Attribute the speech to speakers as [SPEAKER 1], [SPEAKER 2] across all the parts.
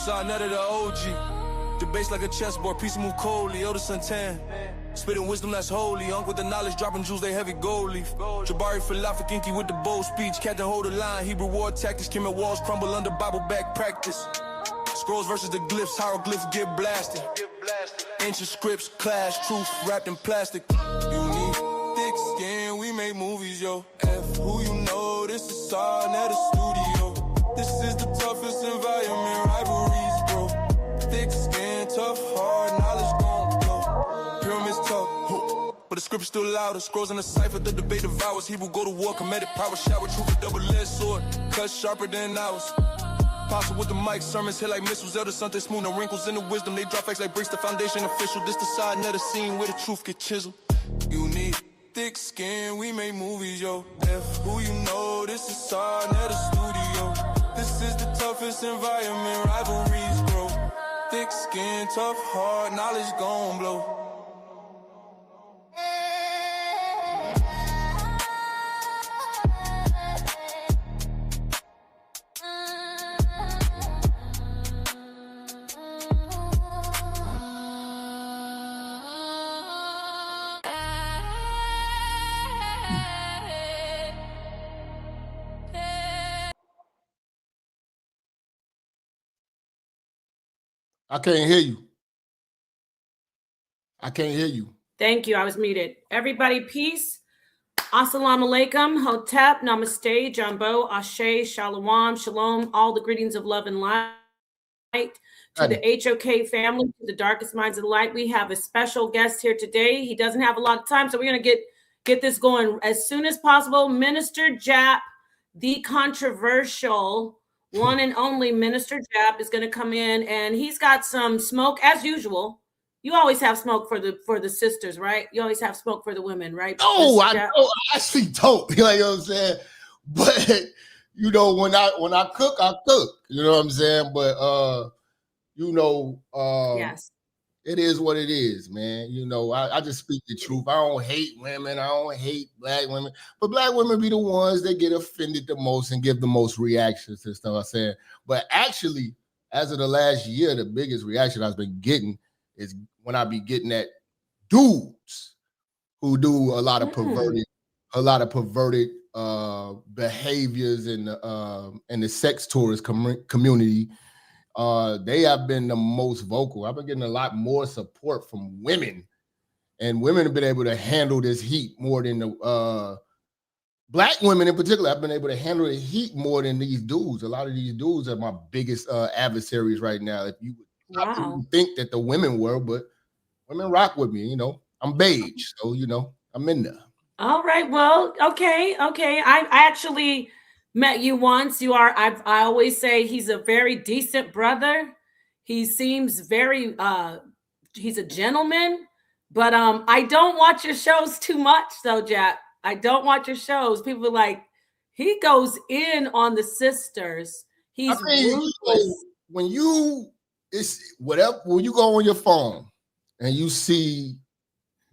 [SPEAKER 1] Sonnet of the OG. Debates like a chessboard, piece move coldly, Yoda Santan. Spitting wisdom that's holy, Unc with the knowledge, dropping jewels, they heavy gold leaf. Jabari Falafikinki with the bold speech, Captain hold the line, Hebrew war tactics, Kim and walls crumble under Bible back practice. Scrolls versus the glyphs, hieroglyphs get blasted. Ancient scripts clash, truth wrapped in plastic. You need thick skin, we make movies, yo. F who you know, this is Sonnet of Studio. This is the toughest environment, rivalries, bro. Thick skin, tough heart, knowledge gon' blow. Pyramids tough, but the script's still louder. Scrolls in the cipher, the debate devours. Hebrew go to war, comedic power, shower, truth, a double-edged sword. Cut sharper than ours. Apostle with the mic, sermons hit like missiles. Elder something smooth, no wrinkles in the wisdom. They drop facts like bricks, the foundation official. This the side net of scene where the truth get chiseled. You need thick skin, we make movies, yo. F who you know, this is Sonnet of Studio. This is the toughest environment, rivalries grow. Thick skin, tough heart, knowledge gon' blow.
[SPEAKER 2] I can't hear you. I can't hear you.
[SPEAKER 3] Thank you. I was muted. Everybody, peace. Assalamu alaikum, Hotep, Namaste, Jambo, Ashe, Shalom, Shalom, all the greetings of love and light. To the HOK family, to the darkest minds of the light. We have a special guest here today. He doesn't have a lot of time, so we're going to get this going as soon as possible. Minister Jap, the controversial one and only Minister Jap, is going to come in, and he's got some smoke as usual. You always have smoke for the sisters, right? You always have smoke for the women, right?
[SPEAKER 2] Oh, I know. I actually don't. You know what I'm saying? But you know, when I cook, I cook. You know what I'm saying? But you know,
[SPEAKER 3] yes,
[SPEAKER 2] it is what it is, man. You know, I just speak the truth. I don't hate women. I don't hate black women. But black women be the ones that get offended the most and give the most reactions and stuff. I said. But actually, as of the last year, the biggest reaction I've been getting is when I be getting at dudes who do a lot of perverted behaviors in the sex tourist community. They have been the most vocal. I've been getting a lot more support from women, and women have been able to handle this heat more than the black women in particular. I've been able to handle the heat more than these dudes. A lot of these dudes are my biggest adversaries right now. If you would think that the women were, but women rock with me. You know, I'm beige, so you know I'm in there.
[SPEAKER 3] All right. Well, okay. I actually met you once. I always say he's a very decent brother. He seems very he's a gentleman, but I don't watch your shows too much though, Jack. I don't watch your shows. People are like, he goes in on the sisters. He's ruthless.
[SPEAKER 2] When you go on your phone and you see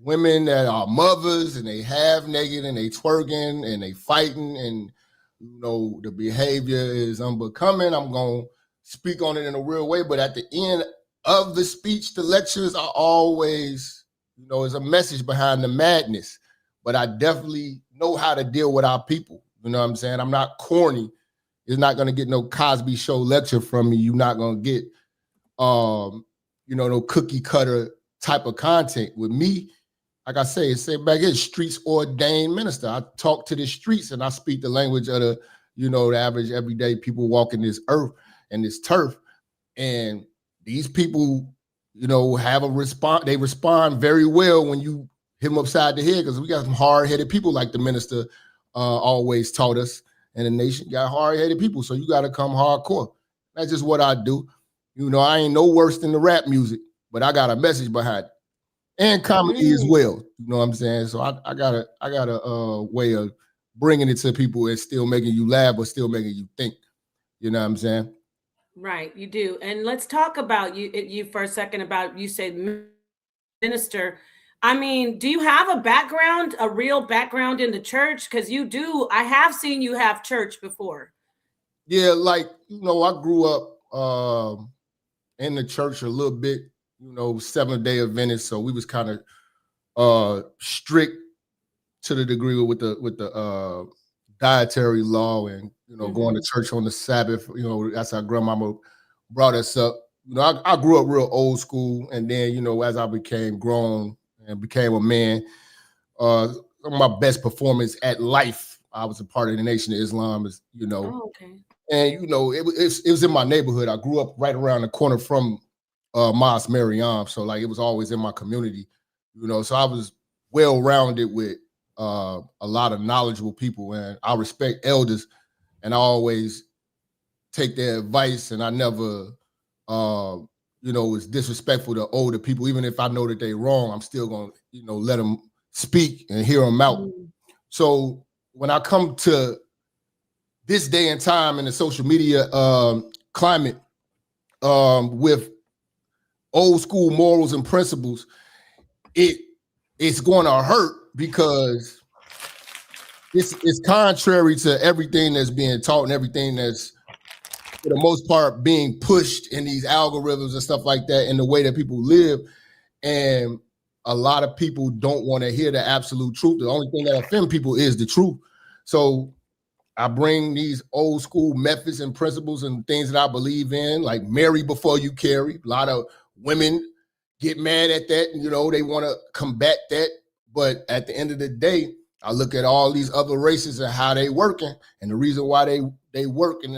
[SPEAKER 2] women that are mothers and they half naked and they twerking and they fighting and you know the behavior is unbecoming, I'm gonna speak on it in a real way. But at the end of the speech, the lectures are always, you know, there's a message behind the madness. But I definitely know how to deal with our people. You know what I'm saying? I'm not corny. You're not gonna get no Cosby Show lecture from me. You're not gonna get you know, no cookie cutter type of content with me. Like I say back here, streets ordained minister. I talk to the streets and I speak the language of the, you know, the average everyday people walking this earth and this turf. And these people, you know, have a response. They respond very well when you hit them upside the head, because we got some hard-headed people, like the minister always taught us. And the nation got hard-headed people, so you got to come hardcore. That's just what I do. You know, I ain't no worse than the rap music, but I got a message behind it. And comedy as well. You know what I'm saying? So I got a way of bringing it to people and still making you laugh, but still making you think. You know what I'm saying?
[SPEAKER 3] Right, you do. And let's talk about you for a second about, you said minister. I mean, do you have a background, a real background in the church? Because you do. I have seen you have church before.
[SPEAKER 2] Yeah, like, you know, I grew up in the church a little bit, you know, Seventh-day Adventist, so we was kind of strict to the degree with the dietary law and, you know, going to church on the Sabbath. You know, that's how grandmama brought us up. You know, I grew up real old school, and then, you know, as I became grown and became a man, some of my best performance at life, I was a part of the Nation of Islam, is, you know.
[SPEAKER 3] Oh, okay.
[SPEAKER 2] And, you know, it was in my neighborhood. I grew up right around the corner from Mosque Mariam. So, like, it was always in my community, you know. So I was well-rounded with a lot of knowledgeable people, and I respect elders, and I always take their advice, and I never, you know, was disrespectful to older people. Even if I know that they're wrong, I'm still going to, you know, let them speak and hear them out. So when I come to this day and time in the social media climate, with old school morals and principles, it's going to hurt, because it's contrary to everything that's being taught and everything that's, for the most part, being pushed in these algorithms and stuff like that, in the way that people live. And a lot of people don't want to hear the absolute truth. The only thing that offends people is the truth. So I bring these old school methods and principles and things that I believe in, like marry before you carry. A lot of women get mad at that, and, you know, they want to combat that. But at the end of the day, I look at all these other races and how they working, and the reason why they work and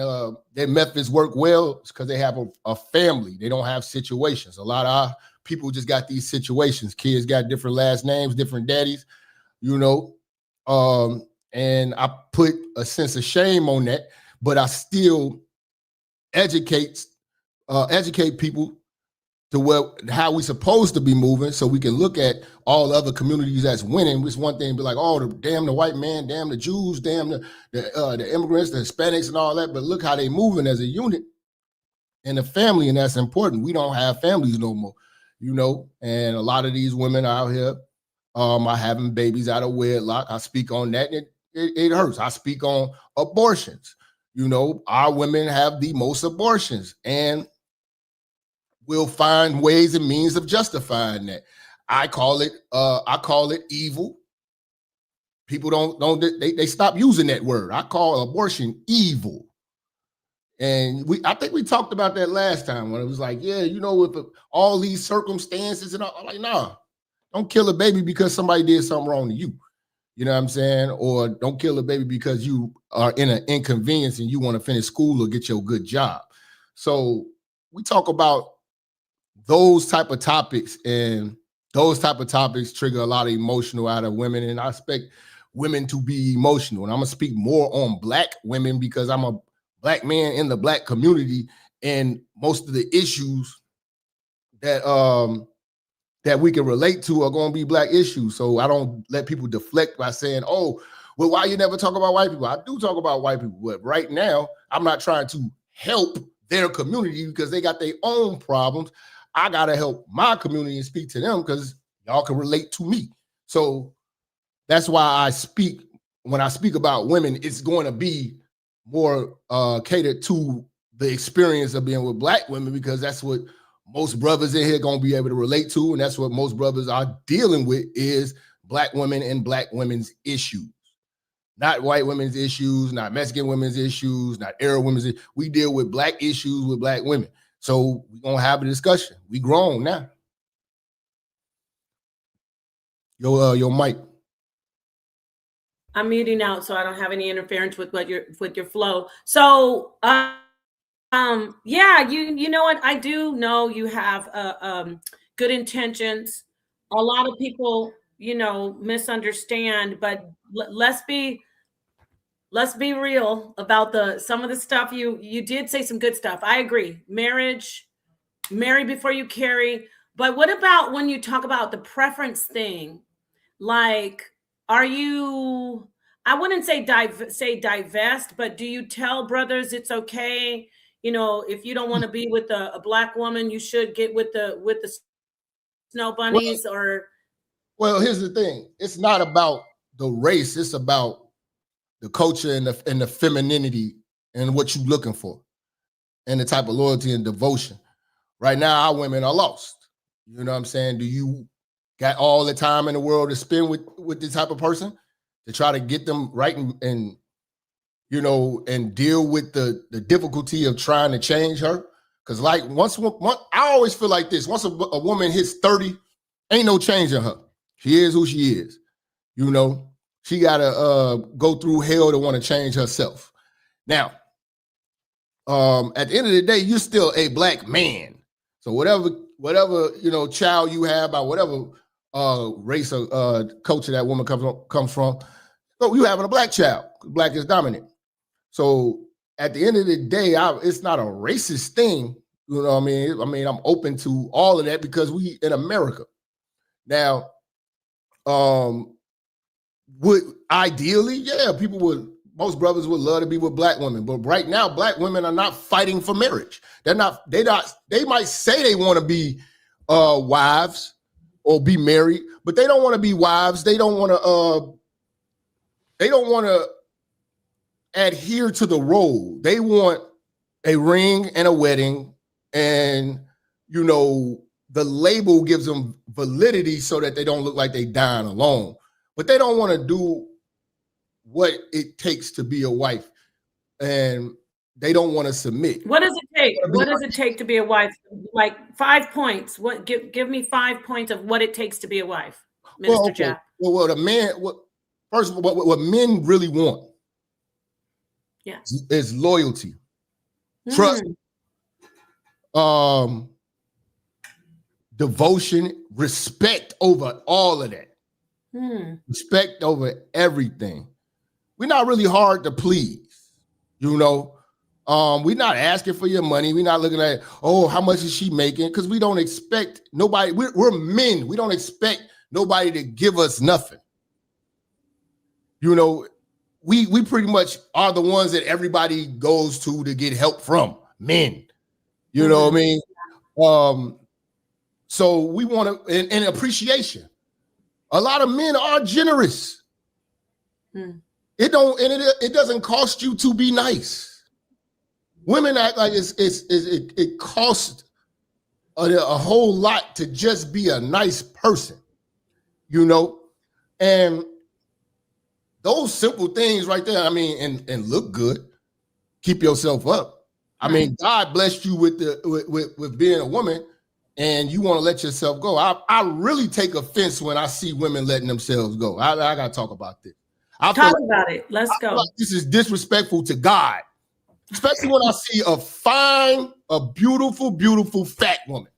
[SPEAKER 2] their methods work well is because they have a family. They don't have situations. A lot of our people just got these situations. Kids got different last names, different daddies, you know. And I put a sense of shame on that, but I still educate people to how we supposed to be moving, so we can look at all other communities that's winning. It's one thing to be like, oh, damn the white man, damn the Jews, damn the immigrants, the Hispanics and all that, but look how they moving as a unit and a family, and that's important. We don't have families no more, you know, and a lot of these women out here are having babies out of wedlock. I speak on that, and it hurts. I speak on abortions. You know, our women have the most abortions, and we'll find ways and means of justifying that. I call it evil. People they stop using that word. I call abortion evil. And I think we talked about that last time, when it was like, yeah, you know, with all these circumstances and all, I'm like, nah, don't kill a baby because somebody did something wrong to you. You know what I'm saying? Or don't kill a baby because you are in an inconvenience and you want to finish school or get your good job. So we talk about those type of topics, and those type of topics trigger a lot of emotional out of women, and I expect women to be emotional. And I'm gonna speak more on Black women because I'm a Black man in the Black community, and most of the issues that we can relate to are going to be Black issues. So I don't let people deflect by saying, oh, well, why you never talk about white people? I do talk about white people, but right now I'm not trying to help their community because they got their own problems. I got to help my community and speak to them because y'all can relate to me. So that's why when I speak about women, it's going to be more catered to the experience of being with Black women, because that's what most brothers in here going to be able to relate to. And that's what most brothers are dealing with, is Black women and Black women's issues. Not white women's issues, not Mexican women's issues, not Arab women's issues. We deal with Black issues with Black women. So we're going to have a discussion. We grown now. Your mic.
[SPEAKER 3] I'm muting out so I don't have any interference with your flow. So yeah, you know what? I do know you have good intentions. A lot of people, you know, misunderstand, but let's be real about some of the stuff you did say. Some good stuff. I agree. Marry before you carry. But what about when you talk about the preference thing? Like, are you, I wouldn't say divest, but do you tell brothers it's okay? You know, if you don't want to be with a Black woman, you should get with the snow bunnies.
[SPEAKER 2] Well, here's the thing. It's not about the race. It's about the culture and the femininity and what you're looking for and the type of loyalty and devotion. Right now, our women are lost. You know what I'm saying? Do you got all the time in the world to spend with this type of person to try to get them right and you know, and deal with the difficulty of trying to change her? Because like once I always feel like this, once a woman hits 30, ain't no changing her. She is who she is. You know, she got to go through hell to want to change herself. Now, at the end of the day, you're still a black man. So whatever, you know, child you have by whatever race or culture that woman comes from, so you having a black child. Black is dominant. So at the end of the day, it's not a racist thing. You know what I mean? I mean, I'm open to all of that because we in America. Now, would ideally, yeah, most brothers would love to be with black women, but right now, black women are not fighting for marriage. They might say they want to be wives or be married, but they don't want to be wives. They don't want to adhere to the role. They want a ring and a wedding, and you know, the label gives them validity so that they don't look like they dying alone. But they don't want to do what it takes to be a wife, and they don't want to submit.
[SPEAKER 3] What does it take? What does it take to be a wife? Like 5 points. What? Give me 5 points of what it takes to be a wife, Minister Jack.
[SPEAKER 2] Well, the man. First of all, what men really want, is loyalty, trust, devotion, respect over all of that. Respect over everything. We're not really hard to please, you know. We're not asking for your money. We're not looking at, oh, how much is she making? Because we don't expect nobody. We're men. We don't expect nobody to give us nothing. You know, we pretty much are the ones that everybody goes to get help from, men. You know what I mean? So we want to, and appreciation. A lot of men are generous. It doesn't cost you to be nice. Women act like it costs a whole lot to just be a nice person, you know? And those simple things right there, I mean, and look good, keep yourself up. I mean, God blessed you with being a woman, and you want to let yourself go. I really take offense when I see women letting themselves go. I got to talk about this.
[SPEAKER 3] Talk about it. Let's go.
[SPEAKER 2] Like this is disrespectful to God, especially when I see a beautiful, beautiful fat woman.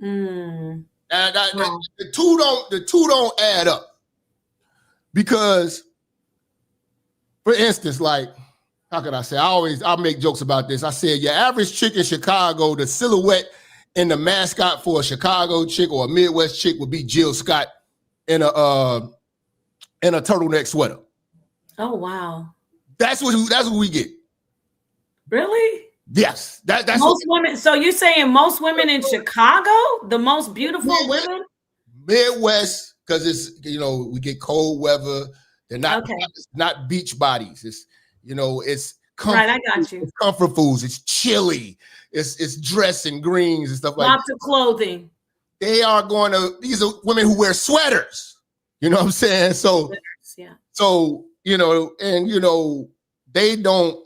[SPEAKER 2] And the two don't add up. Because, for instance, like, how can I say? I make jokes about this. I said your average chick in Chicago, the silhouette and the mascot for a Chicago chick or a Midwest chick would be Jill Scott in a turtleneck sweater.
[SPEAKER 3] Oh wow,
[SPEAKER 2] that's what we get.
[SPEAKER 3] Really?
[SPEAKER 2] Yes, that's
[SPEAKER 3] most women. So you're saying most women in Chicago, the most beautiful women?
[SPEAKER 2] Midwest, because it's, you know, we get cold weather. They're not not beach bodies. It's, you know, it's comfort,
[SPEAKER 3] right. I got you.
[SPEAKER 2] It's comfort foods. It's chili. It's dress and greens and stuff like that.
[SPEAKER 3] Lots of clothing.
[SPEAKER 2] These are women who wear sweaters. You know what I'm saying? So, so, you know, and, you know, they don't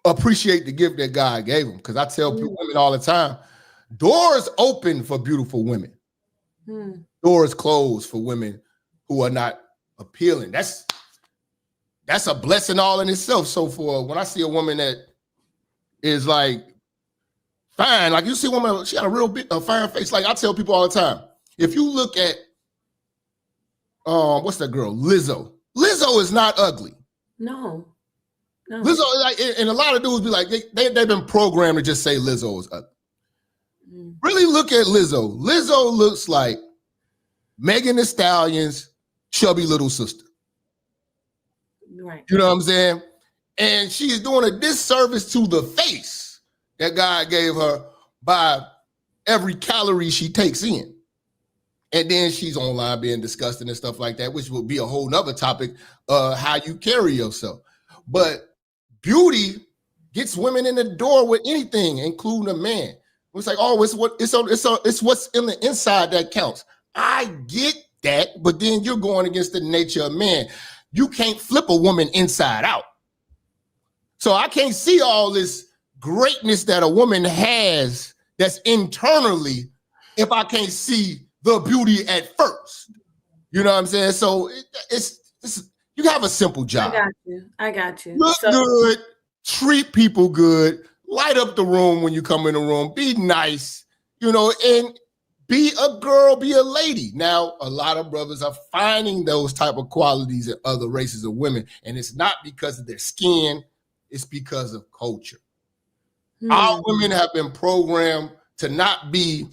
[SPEAKER 2] appreciate the gift that God gave them. Because I tell women all the time, doors open for beautiful women. Doors closed for women who are not appealing. That's a blessing all in itself. So for when I see a woman that is like fine, like you see a woman, she got a fine face. Like I tell people all the time, if you look at what's that girl? Lizzo. Lizzo is not ugly.
[SPEAKER 3] No.
[SPEAKER 2] Lizzo, like, and a lot of dudes be like, they've been programmed to just say Lizzo is ugly. Really look at Lizzo. Lizzo looks like Megan Thee Stallion's chubby little sister.
[SPEAKER 3] Right.
[SPEAKER 2] You know what I'm saying? And she's doing a disservice to the face that God gave her by every calorie she takes in. And then she's online being disgusting and stuff like that, which will be a whole nother topic, how you carry yourself. But beauty gets women in the door with anything, including a man. It's like, oh, it's what's in the inside that counts. I get that, but then you're going against the nature of man. You can't flip a woman inside out. So I can't see all this greatness that a woman has that's internally if I can't see the beauty at first. You know what I'm saying? So it's you have a simple job.
[SPEAKER 3] I got you.
[SPEAKER 2] Look good, treat people good, light up the room when you come in the room, be nice, and be a girl, be a lady. Now, a lot of brothers are finding those type of qualities in other races of women, and it's not because of their skin, it's because of culture. Our women have been programmed to not be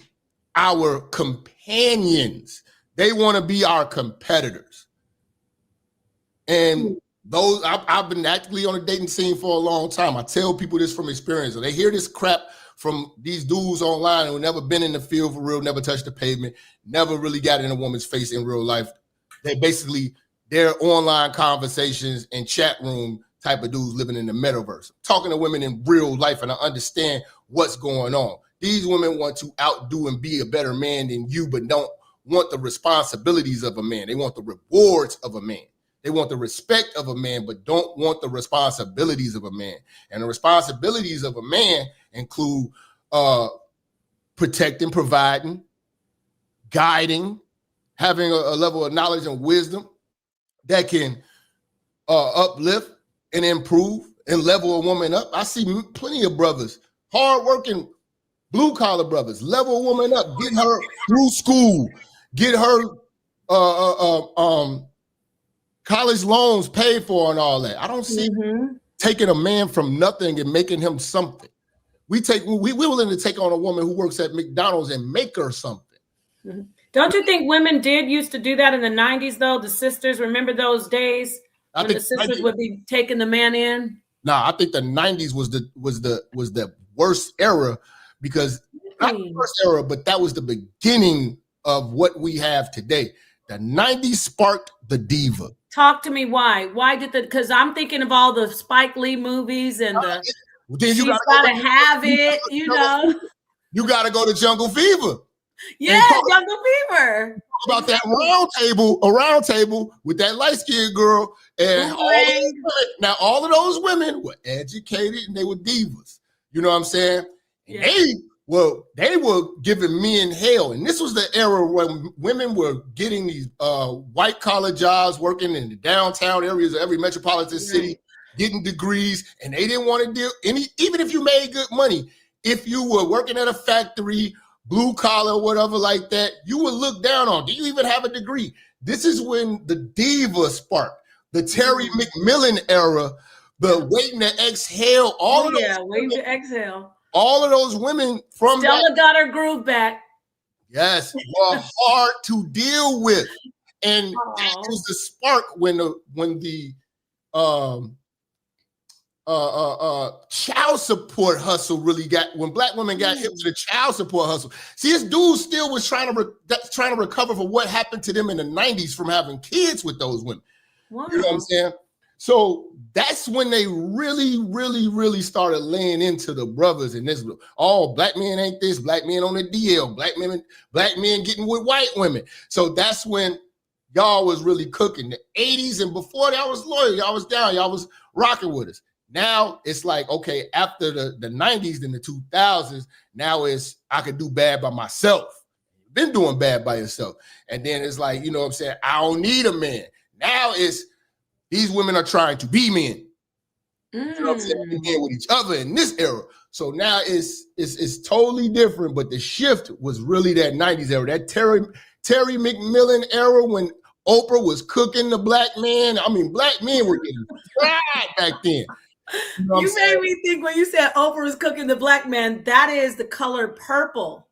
[SPEAKER 2] our companions. They want to be our competitors. And those, I've been actively on the dating scene for a long time. I tell people this from experience. They hear this crap from these dudes online who never been in the field for real, never touched the pavement, never really got in a woman's face in real life. They basically, their online conversations and chat room type of dudes living in the metaverse, talking to women in real life, and I understand what's going on. These women want to outdo and be a better man than you, but don't want the responsibilities of a man. They want the rewards of a man. They want the respect of a man, but don't want the responsibilities of a man. And the responsibilities of a man include protecting, providing, guiding, having a level of knowledge and wisdom that can uplift and improve and level a woman up. I see plenty of brothers, hardworking, blue-collar brothers, level a woman up, get her through school, get her college loans paid for and all that. I don't see taking a man from nothing and making him something. We're willing to take on a woman who works at McDonald's and make her something.
[SPEAKER 3] Don't you think women used to do that in the 90s though? The sisters, remember those days when the sisters would be taking the man in?
[SPEAKER 2] I think the 90s was the worst era, because not the worst era, but that was the beginning of what we have today. The 90s sparked the diva.
[SPEAKER 3] Talk to me why. Why did because I'm thinking of all the Spike Lee movies and she's gotta have it, you know.
[SPEAKER 2] You gotta go to Jungle Fever.
[SPEAKER 3] Yeah, Jungle Fever.
[SPEAKER 2] About that round table with that light-skinned girl. And all of those women were educated and they were divas. You know what I'm saying? Yeah. They were giving men hell. And this was the era when women were getting these white-collar jobs, working in the downtown areas of every metropolitan city, getting degrees, and they didn't want to deal even if you made good money. If you were working at a factory, blue collar, whatever like that, you would look down on. Do you even have a degree? This is when the diva sparked, the Terry McMillan era, the waiting to exhale.
[SPEAKER 3] Waiting to exhale.
[SPEAKER 2] All of those women from
[SPEAKER 3] Stella got her groove back.
[SPEAKER 2] Yes, were hard to deal with, and that was the spark when the child support hustle really got, when black women got hit with the child support hustle. See, this dude still was trying to recover for what happened to them in the 90s from having kids with those women. Wow. You know what I'm saying? So that's when they really, really, really started laying into the brothers in this. Oh, black men ain't this, black men on the DL, black men getting with white women. So that's when y'all was really cooking. The 80s and before that, I was loyal. Y'all was down. Y'all was rocking with us. Now it's like, okay, after the 90s and the 2000s, now it's I could do bad by myself. Been doing bad by yourself. And then it's like, you know what I'm saying? I don't need a man. Now it's these women are trying to be men. You know what I'm saying? Be men with each other in this era. So now it's totally different. But the shift was really that 90s era, that Terry McMillan era when Oprah was cooking the black man. I mean, black men were getting fried back then.
[SPEAKER 3] You made me think when you said Oprah was cooking the black man, that is the color purple.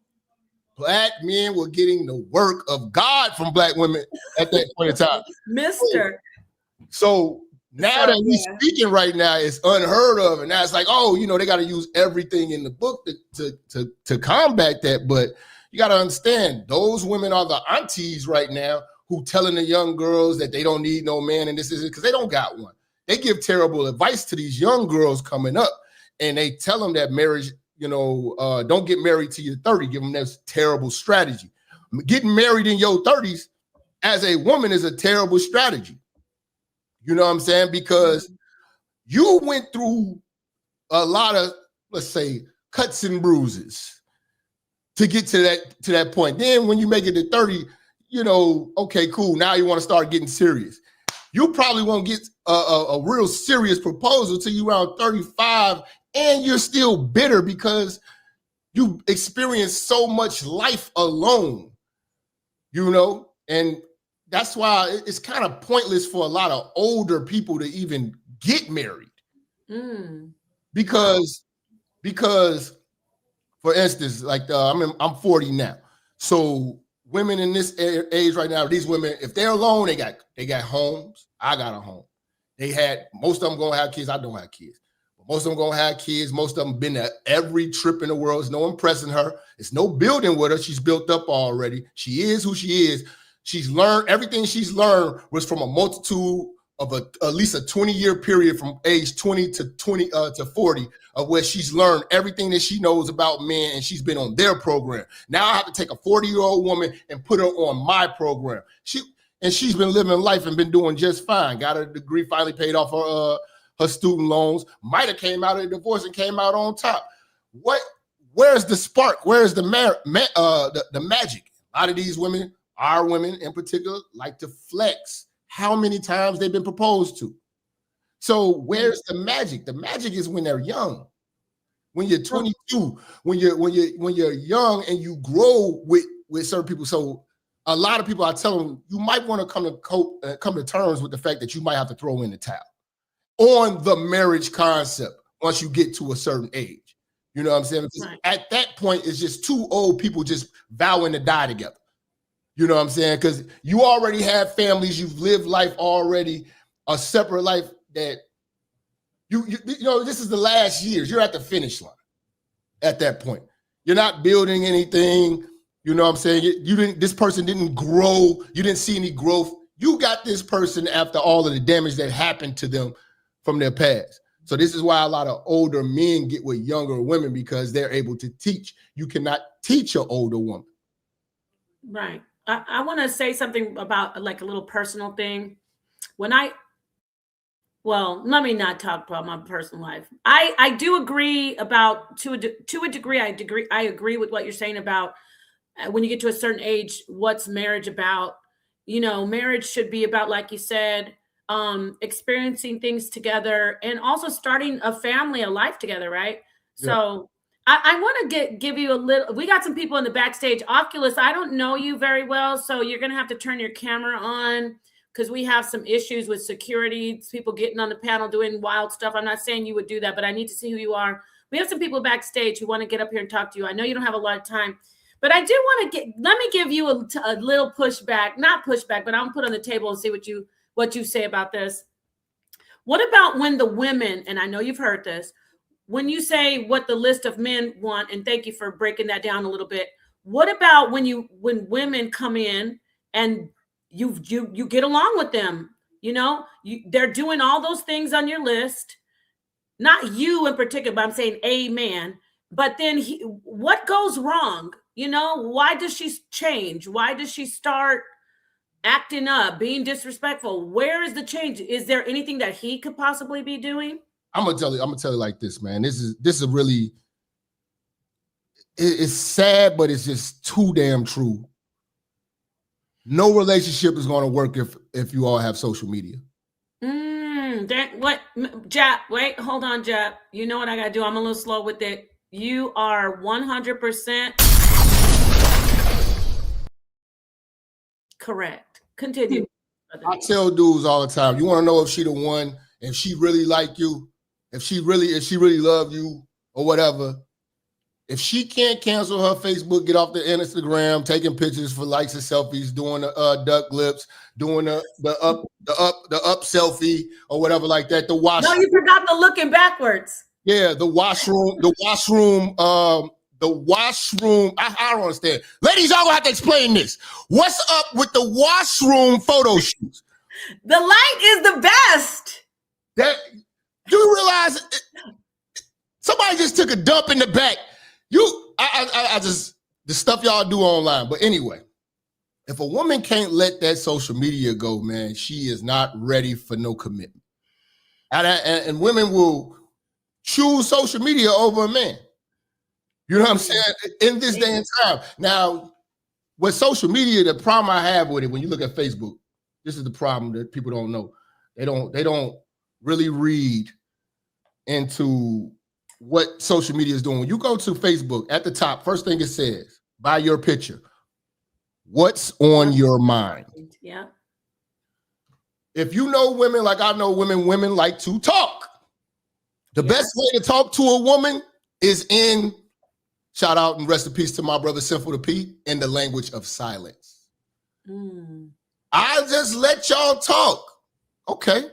[SPEAKER 2] Black men were getting the work of God from black women at that point in time.
[SPEAKER 3] Mister.
[SPEAKER 2] So now that he's speaking right now, it's unheard of. And now it's like, oh, you know, they got to use everything in the book to combat that. But you got to understand, those women are the aunties right now who telling the young girls that they don't need no man and this is it because they don't got one. They give terrible advice to these young girls coming up. and they tell them that marriage, don't get married till you're 30. Give them this terrible strategy. Getting married in your 30s as a woman is a terrible strategy. You know what I'm saying? Because you went through a lot of, let's say, cuts and bruises to get to that point. Then when you make it to 30, okay, cool. Now you want to start getting serious. You probably won't get a real serious proposal till you around 35, and you're still bitter because you experienced so much life alone, and that's why it's kind of pointless for a lot of older people to even get married. Because for instance, like I'm 40 now. So women in this age right now, these women, if they're alone, they got homes. I got a home. Most of them gonna have kids. I don't have kids. But most of them gonna have kids. Most of them been to every trip in the world. It's no impressing her. It's no building with her. She's built up already. She is who she is. She's learned everything she's learned was from a multitude of at least a 20-year period from age 20 to 40 of where she's learned everything that she knows about men, and she's been on their program. Now I have to take a 40-year-old woman and put her on my program. She's been living life and been doing just fine. Got her degree, finally paid off her student loans. Might have came out of a divorce and came out on top. Where's the spark? Where's the magic? A lot of these women, our women in particular, like to flex how many times they've been proposed to. So where's the magic? The magic is when they're young. When you're 22, when you're young and you grow with certain people. So a lot of people, I tell them, you might want to come to terms with the fact that you might have to throw in the towel on the marriage concept once you get to a certain age. You know what I'm saying? Because at that point, it's just two old people just vowing to die together. You know what I'm saying? Because you already have families, you've lived life already, a separate life that this is the last years. You're at the finish line at that point. You're not building anything. You know what I'm saying? This person didn't grow. You didn't see any growth. You got this person after all of the damage that happened to them from their past. So this is why a lot of older men get with younger women, because they're able to teach. You cannot teach an older woman.
[SPEAKER 3] Right. I want to say something about like a little personal thing. Let me not talk about my personal life. I do agree about to a degree. I agree with what you're saying about when you get to a certain age, what's marriage about? Marriage should be about, like you said, experiencing things together and also starting a family, a life together, right? Yeah. So I want to give you a little, we got some people in the backstage. Oculus, I don't know you very well, so you're going to have to turn your camera on because we have some issues with security, people getting on the panel doing wild stuff. I'm not saying you would do that, but I need to see who you are. We have some people backstage who want to get up here and talk to you. I know you don't have a lot of time, but I do want to let me give you a little pushback, not pushback, but I'm put on the table and see what you say about this. What about when the women, and I know you've heard this, when you say what the list of men want, and thank you for breaking that down a little bit. What about when women come in and you get along with them? They're doing all those things on your list, not you in particular, but I'm saying a man. But then what goes wrong? Why does she change? Why does she start acting up, being disrespectful? Where is the change? Is there anything that he could possibly be doing?
[SPEAKER 2] I'm gonna tell you like this, man. This is really, it's sad, but it's just too damn true. No relationship is gonna work if you all have social media.
[SPEAKER 3] What, Jap? Wait, hold on, Jap. You know what I gotta do? I'm a little slow with it. You are 100% correct. Continue.
[SPEAKER 2] I tell dudes all the time, you want to know if she the one, if she really like you, if she really love you or whatever, if she can't cancel her Facebook, get off the Instagram, taking pictures for likes and selfies, doing the duck lips, doing the up selfie or whatever like that, the wash.
[SPEAKER 3] No, you forgot the looking backwards.
[SPEAKER 2] Yeah, the washroom. I don't understand. Ladies, y'all gonna have to explain this. What's up with the washroom photo shoots?
[SPEAKER 3] The light is the best.
[SPEAKER 2] Do you realize just took a dump in the back. I just, the stuff y'all do online. But anyway, if a woman can't let that social media go, man, she is not ready for no commitment. And women will choose social media over a man. You know what I'm saying? In this day and time. Now, with social media, the problem I have with it, when you look at Facebook, this is the problem that people don't know. They don't really read into what social media is doing. When you go to Facebook, at the top, first thing it says, by your picture, what's on your mind?
[SPEAKER 3] Yeah.
[SPEAKER 2] If you know women like I know women like to talk. The best way to talk to a woman is in, shout out and rest in peace to my brother Sinful to Pete, in the language of silence. I just let y'all talk. Okay.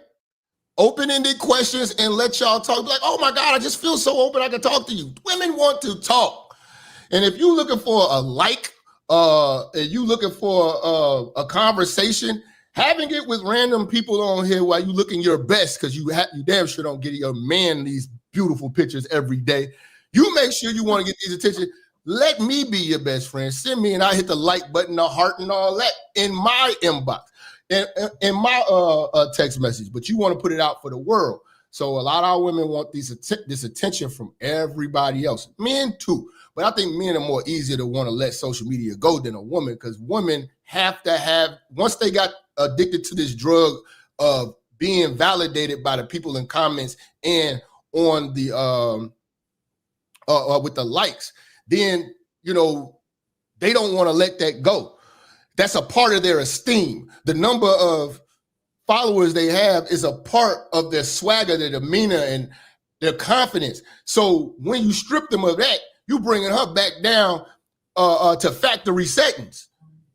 [SPEAKER 2] Open-ended questions and let y'all talk. Like, oh my God, I just feel so open I can talk to you. Women want to talk. And if you're looking for a and you looking for a conversation, having it with random people on here while you looking your best, because you damn sure don't get your man these beautiful pictures every day. You make sure you want to get these attention. Let me be your best friend. Send me and I hit the like button, the heart and all that in my inbox, in my text message. But you want to put it out for the world. So a lot of our women want this attention from everybody else. Men too. But I think men are more easier to want to let social media go than a woman, because women have to have, once they got addicted to this drug of being validated by the people in comments and on the with the likes, then they don't want to let that go. That's a part of their esteem. The number of followers they have is a part of their swagger, their demeanor, and their confidence. So when you strip them of that, you bringing her back down to factory settings.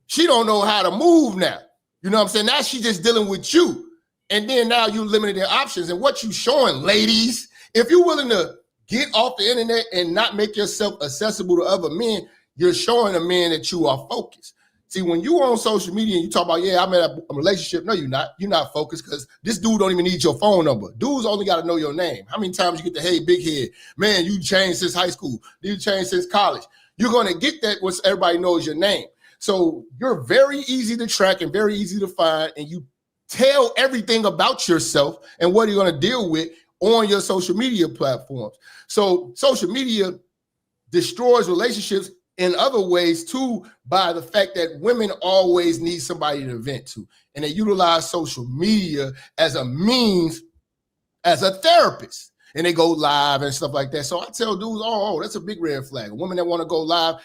[SPEAKER 2] She don't know how to move now. You know what I'm saying? Now she's just dealing with you. And then now you limited their options. And what you showing, ladies, if you're willing to get off the internet and not make yourself accessible to other men, you're showing a man that you are focused. See, when you on social media and you talk about, I'm in a relationship, no, you're not. You're not focused, because this dude don't even need your phone number. Dudes only got to know your name. How many times you get the, hey, big head, man, you changed since high school. You changed since college. You're going to get that once everybody knows your name. So you're very easy to track and very easy to find, and you tell everything about yourself and what you're going to deal with on your social media platforms. So social media destroys relationships in other ways too, by the fact that women always need somebody to vent to, and they utilize social media as a means, as a therapist, and they go live and stuff like that. So I tell dudes, oh, that's a big red flag. A woman that want to go live,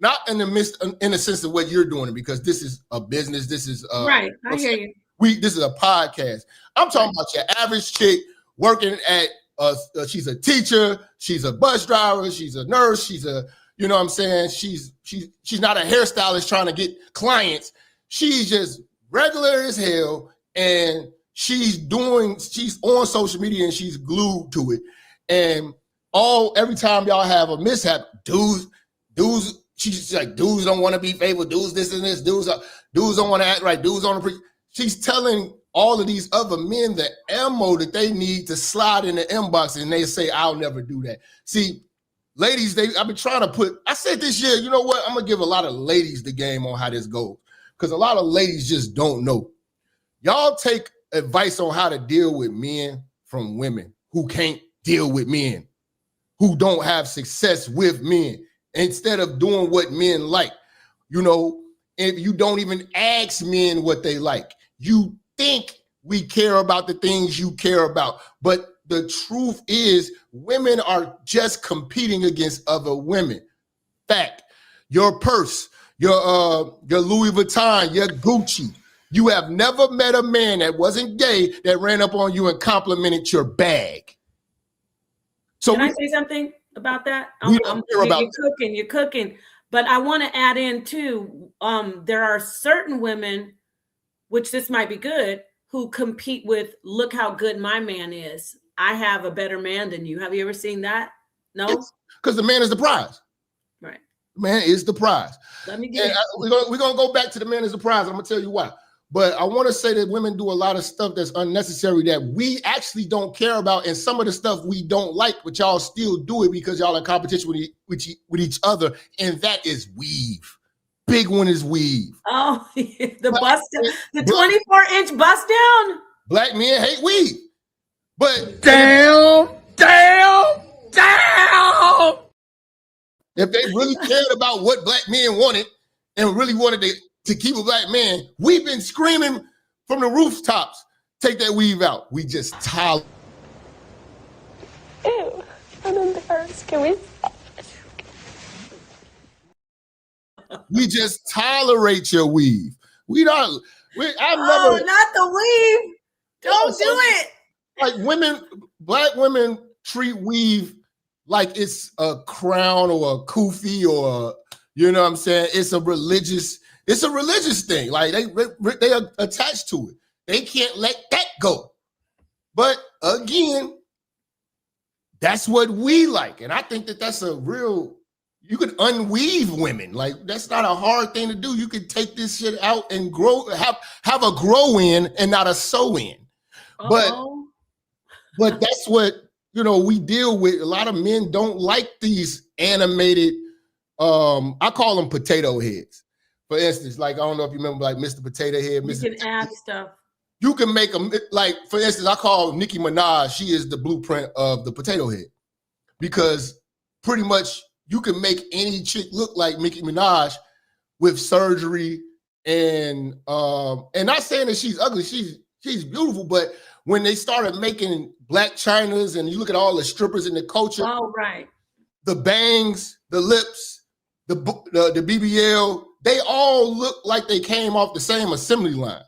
[SPEAKER 2] not in the sense of what you're doing, because this is a business. This is
[SPEAKER 3] right. I hear you.
[SPEAKER 2] This is a podcast. I'm talking about your average chick working at she's a teacher, she's a bus driver, she's a nurse, she's a, you know what I'm saying? She's not a hairstylist trying to get clients. She's just regular as hell, and she's on social media and she's glued to it. And every time y'all have a mishap, dudes, she's like, dudes don't want to be faithful, dudes this and this, dudes don't want to act right, dudes on the she's telling all of these other men the ammo that they need to slide in the inbox, and they say, I'll never do that. See, ladies, I've been trying to I said this year, you know what? I'm going to give a lot of ladies the game on how this goes, because a lot of ladies just don't know. Y'all take advice on how to deal with men from women who can't deal with men, who don't have success with men, instead of doing what men like. If you don't even ask men what they like, you think we care about the things you care about. But the truth is, women are just competing against other women. Fact. Your purse, your Louis Vuitton, your Gucci. You have never met a man that wasn't gay that ran up on you and complimented your bag. So
[SPEAKER 3] can I say something about that? You're cooking. But I want to add in too, there are certain women, which this might be good, who compete with, look how good my man is. I have a better man than you. Have you ever seen that? No?
[SPEAKER 2] Because the man is the prize.
[SPEAKER 3] Right.
[SPEAKER 2] The man is the prize.
[SPEAKER 3] Let me get
[SPEAKER 2] we're going to go back to the man is the prize. I'm going to tell you why. But I want to say that women do a lot of stuff that's unnecessary that we actually don't care about, and some of the stuff we don't like, but y'all still do it because y'all in competition with each other, and that is weave. Big one is weave.
[SPEAKER 3] Oh, the bust down, the 24-inch bust down.
[SPEAKER 2] Black men hate weave, but
[SPEAKER 4] damn.
[SPEAKER 2] If they really cared about what black men wanted and really wanted to keep a black man, we've been screaming from the rooftops, take that weave out. We just tolerate.
[SPEAKER 5] Ew, I'm embarrassed. Can we stop?
[SPEAKER 2] We just tolerate your weave. I've
[SPEAKER 3] never. Not the weave. Don't do it.
[SPEAKER 2] Like black women treat weave like it's a crown or a kufi or you know what I'm saying? It's a religious thing. Like they are attached to it. They can't let that go. But again, that's what we like. And I think that that's you could unweave women. Like that's not a hard thing to do. You could take this shit out and have a grow in and not a sew in. But that's what, we deal with. A lot of men don't like these animated, I call them potato heads. For instance, like, I don't know if you remember like Mr. Potato Head.
[SPEAKER 3] You can add stuff.
[SPEAKER 2] You can make them, like, for instance, I call Nicki Minaj, she is the blueprint of the potato head. Because pretty much you can make any chick look like Nicki Minaj with surgery and not saying that she's ugly, she's beautiful, but when they started making black chinas and you look at all the strippers in the culture, the bangs, the lips, the BBL, they all look like they came off the same assembly line.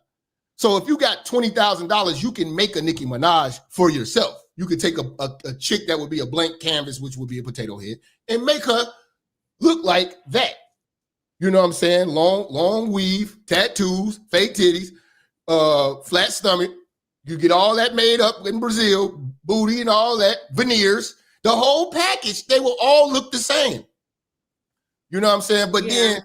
[SPEAKER 2] So if you got $20,000, you can make a Nicki Minaj for yourself. You could take a chick that would be a blank canvas, which would be a potato head, and make her look like that. You know what I'm saying? Long weave, tattoos, fake titties, flat stomach. You get all that made up in Brazil, booty and all that, veneers, the whole package, they will all look the same. You know what I'm saying? But then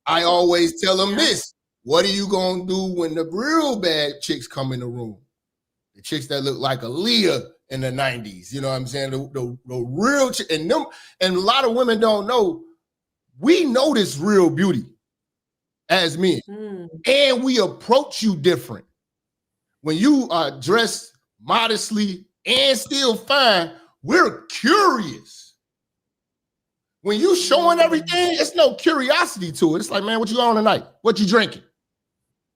[SPEAKER 2] I always tell them this, what are you going to do when the real bad chicks come in the room? The chicks that look like Aaliyah in the 90s, you know what I'm saying? The real chick, and a lot of women don't know, we notice real beauty as men. And we approach you different. When you are dressed modestly and still fine, we're curious. When you showing everything, it's no curiosity to it. It's like, man, what you on tonight? What you drinking?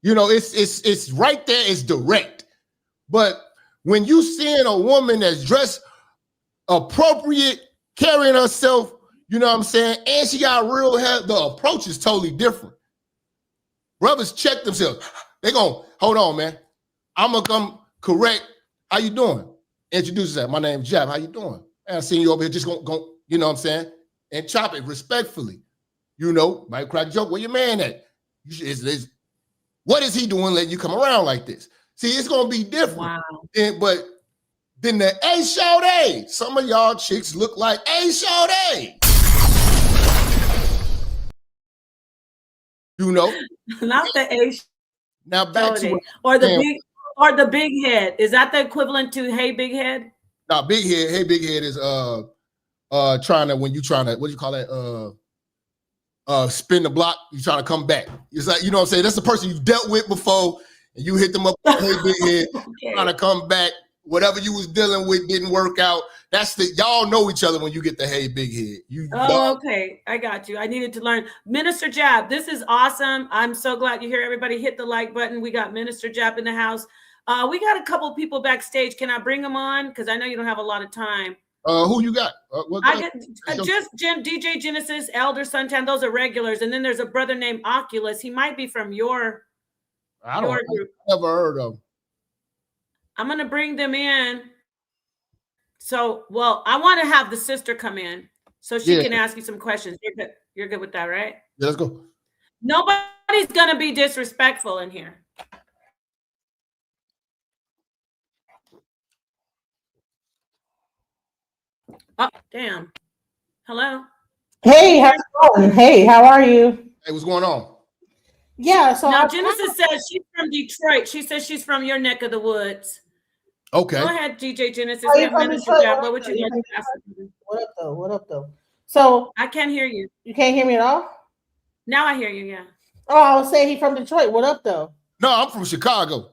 [SPEAKER 2] It's right there. It's direct. But when you seeing a woman that's dressed appropriate, carrying herself, you know what I'm saying, and she got real hair, the approach is totally different. Brothers check themselves. They gon', hold on, man. I'm gonna come correct. How you doing? Introduce yourself. My name's Jeff. How you doing? And I seen you over here just go, you know what I'm saying? And chop it respectfully. Might crack a joke. Where your man at? What is he doing letting you come around like this? See, it's gonna be different.
[SPEAKER 3] Wow.
[SPEAKER 2] But then the A-Shawty, some of y'all chicks look like A-Shawty.
[SPEAKER 3] Not the A.
[SPEAKER 2] Now back to
[SPEAKER 3] the big head. Is that the equivalent to hey big head?
[SPEAKER 2] No, big head. Hey big head is trying to, what do you call that? Spin the block, you trying to come back. It's like, you know what I'm saying? That's the person you dealt with before, and you hit them up, hey big head, trying to come back. Whatever you was dealing with didn't work out. Y'all know each other when you get the hey big head.
[SPEAKER 3] Okay. I got you. I needed to learn. Minister Jab, this is awesome. I'm so glad you're here. Everybody hit the like button. We got Minister Jab in the house. We got a couple people backstage. Can I bring them on? Because I know you don't have a lot of time.
[SPEAKER 2] Who you got?
[SPEAKER 3] I get just DJ Genesis, Elder Suntan. Those are regulars. And then there's a brother named Oculus. He might be from your group.
[SPEAKER 2] I've never heard of him.
[SPEAKER 3] I'm going to bring them in. So, I want to have the sister come in so she can ask you some questions. You're good with that, right?
[SPEAKER 2] Yeah, let's go.
[SPEAKER 3] Nobody's going to be disrespectful in here. Oh, damn. Hello.
[SPEAKER 6] Hey, how's it going? Hey, how are you?
[SPEAKER 2] Hey, what's going on?
[SPEAKER 4] Yeah. So
[SPEAKER 3] now Genesis says she's from Detroit. She says she's from your neck of the woods.
[SPEAKER 2] Okay.
[SPEAKER 3] Go ahead, DJ Genesis.
[SPEAKER 4] Oh,
[SPEAKER 3] Have Minister Dad. What would you like to ask?
[SPEAKER 4] What up though? What up though? So
[SPEAKER 3] I can't hear you.
[SPEAKER 4] You can't hear me at all?
[SPEAKER 3] Now I hear you, yeah.
[SPEAKER 4] Oh, I was saying he's from Detroit. What up though?
[SPEAKER 2] No, I'm from Chicago.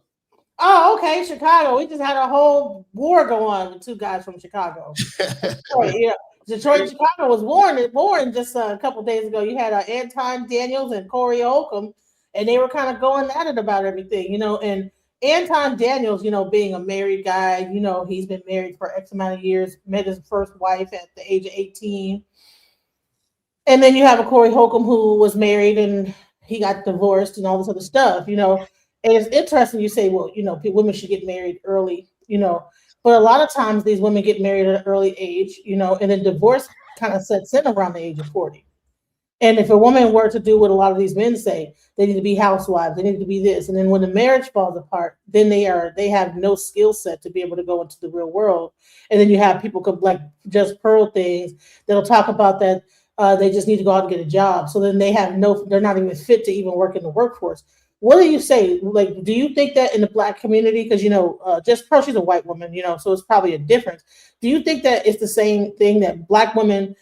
[SPEAKER 4] Oh, okay, Chicago. We just had a whole war go on with two guys from Chicago. Detroit, yeah. Detroit, Chicago was born just a couple days ago. You had Anton Daniels and Corey Holcomb, and they were kind of going at it about everything, and Anton Daniels, being a married guy, he's been married for X amount of years, met his first wife at the age of 18. And then you have a Corey Holcomb who was married and he got divorced and all this other stuff, And it's interesting you say, well, women should get married early, but a lot of times these women get married at an early age, and then divorce kind of sets in around the age of 40. And if a woman were to do what a lot of these men say, they need to be housewives, they need to be this. And then when the marriage falls apart, then they have no skill set to be able to go into the real world. And then you have people like Just Pearl things that'll talk about that they just need to go out and get a job. So then they're not even fit to even work in the workforce. What do you say? Like, do you think that in the Black community, because, Just Pearl, she's a white woman, so it's probably a difference. Do you think that it's the same thing that Black women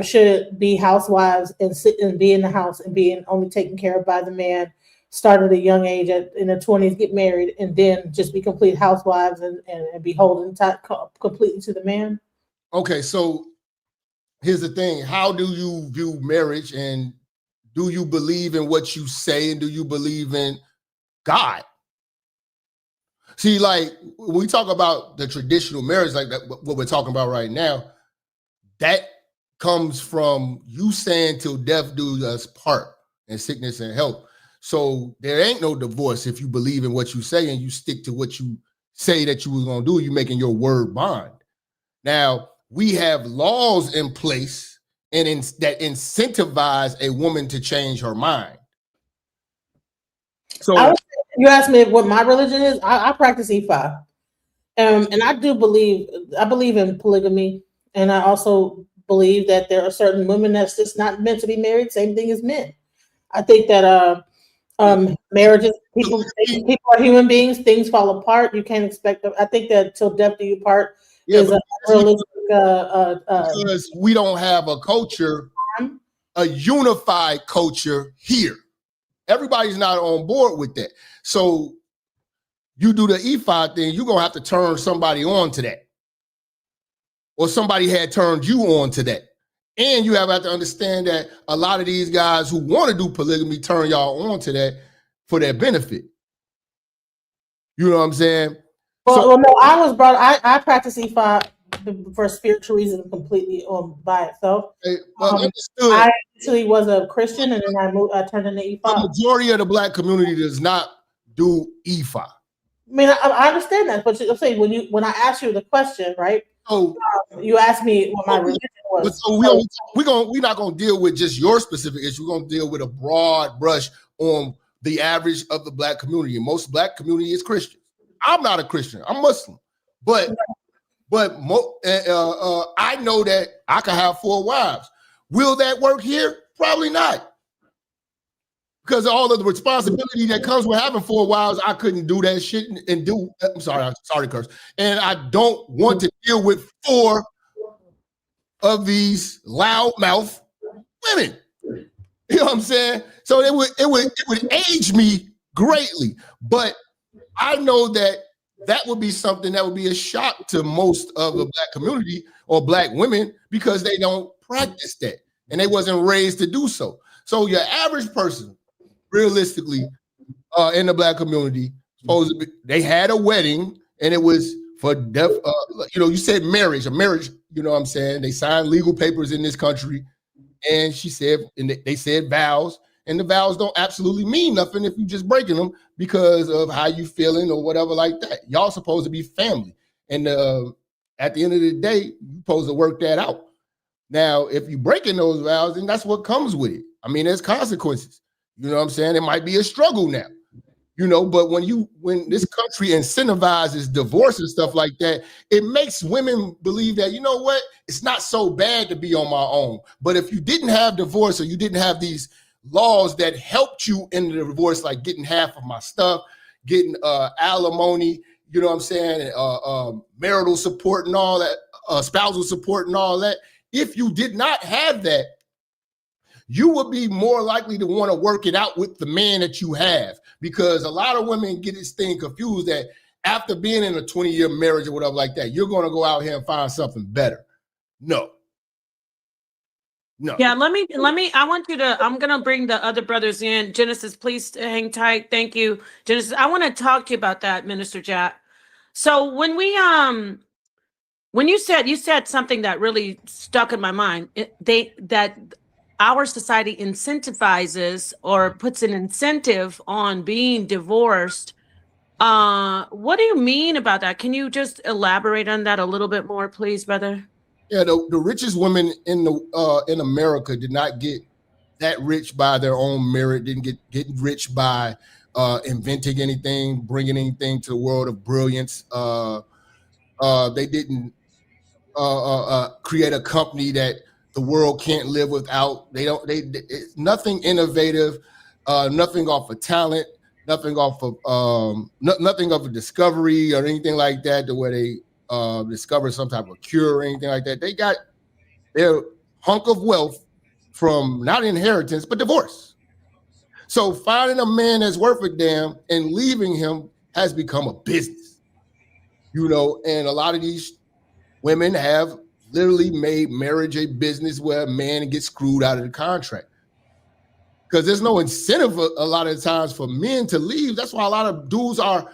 [SPEAKER 4] should be housewives and sit and be in the house and being only taken care of by the man, start at a young age in their 20s, get married, and then just be complete housewives and be holding completely to the man?
[SPEAKER 2] Okay, so here's the thing. How do you view marriage, and do you believe in what you say, and do you believe in God? See, like when we talk about the traditional marriage, like that, what we're talking about right now, that comes from you saying till death do us part, and sickness and health. So there ain't no divorce if you believe in what you say and you stick to what you say that you was gonna do. You making your word bond. Now we have laws in place that incentivize a woman to change her mind. So
[SPEAKER 4] you asked me what my religion is. I practice Ifa, and I believe in polygamy, and I also believe that there are certain women that's just not meant to be married. Same thing as men. I think that marriages, people are human beings. Things fall apart. You can't expect them. I think that till death do you part is a realistic.
[SPEAKER 2] Because we don't have a culture, a unified culture here. Everybody's not on board with that. So you do the Ifa thing, you're gonna have to turn somebody on to that. Or somebody had turned you on to that. And you have to understand that a lot of these guys who want to do polygamy turn y'all on to that for their benefit. You know what I'm saying?
[SPEAKER 4] Well, no, I practice Ifa for spiritual reasons completely by itself. I actually was a Christian, and then I turned into Ifa.
[SPEAKER 2] The majority of the Black community does not do Ifa.
[SPEAKER 4] I mean, I understand that, but I'm saying when I asked you the question, right?
[SPEAKER 2] So
[SPEAKER 4] you asked me what my religion was.
[SPEAKER 2] So we're not gonna deal with just your specific issue. We're gonna deal with a broad brush on the average of the Black community. And most Black community is Christian. I'm not a Christian. I'm Muslim, but I know that I can have 4 wives. Will that work here? Probably not. Because of all of the responsibility that comes with having 4 wives, I couldn't do that shit and do. I'm sorry, curse. And I don't want to deal with 4 of these loudmouth women. You know what I'm saying? So it would age me greatly, but I know that would be something that would be a shock to most of the Black community or Black women because they don't practice that and they wasn't raised to do so. So your average person, realistically, in the Black community, supposedly they had a wedding and it was for death. You said marriage, a marriage. You know what I'm saying? They signed legal papers in this country, and they said vows. And the vows don't absolutely mean nothing if you just breaking them because of how you feeling or whatever like that. Y'all supposed to be family. And at the end of the day, you supposed to work that out. Now, if you breaking those vows, then that's what comes with it. I mean, there's consequences. You know what I'm saying? It might be a struggle now. But when this country incentivizes divorce and stuff like that, it makes women believe that, you know what, it's not so bad to be on my own. But if you didn't have divorce or you didn't have these laws that helped you in the divorce, like getting half of my stuff, getting alimony, you know what I'm saying, marital support and all that, spousal support and all that. If you did not have that, you would be more likely to want to work it out with the man that you have, because a lot of women get this thing confused that after being in a 20-year marriage or whatever like that, you're going to go out here and find something better. No.
[SPEAKER 3] Yeah, let me, I'm going to bring the other brothers in. Genesis, please hang tight. Thank you. Genesis, I want to talk to you about that, Minister Jack. So when you said something that really stuck in my mind, that our society incentivizes or puts an incentive on being divorced. What do you mean about that? Can you just elaborate on that a little bit more, please, brother?
[SPEAKER 2] Yeah, the richest women in America did not get that rich by their own merit, didn't get rich by inventing anything, bringing anything to the world of brilliance. They didn't create a company that the world can't live without. It's nothing innovative, nothing off of talent, nothing off of nothing of a discovery or anything like that, to where they discover some type of cure or anything like that. They got their hunk of wealth from not inheritance, but divorce. So finding a man that's worth a damn and leaving him has become a business, you know, and a lot of these women have literally made marriage a business where a man gets screwed out of the contract. Because there's no incentive a lot of times for men to leave. That's why a lot of dudes are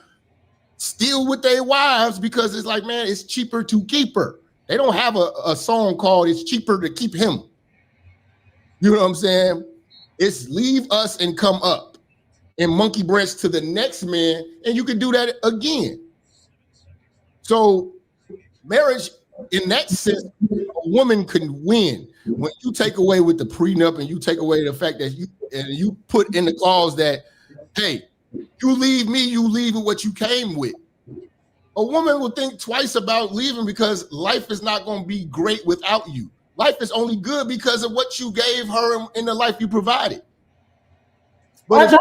[SPEAKER 2] still with their wives, because it's like, man, it's cheaper to keep her. They don't have a song called "It's Cheaper to Keep Him." You know what I'm saying? It's leave us and come up and monkey branch to the next man, and you can do that again. So marriage, in that sense, a woman can win when you take away with the prenup and you take away the fact that you put in the clause that, hey, you leave me, you leave with what you came with. A woman will think twice about leaving, because life is not going to be great without you. Life is only good because of what you gave her in the life you provided.
[SPEAKER 4] But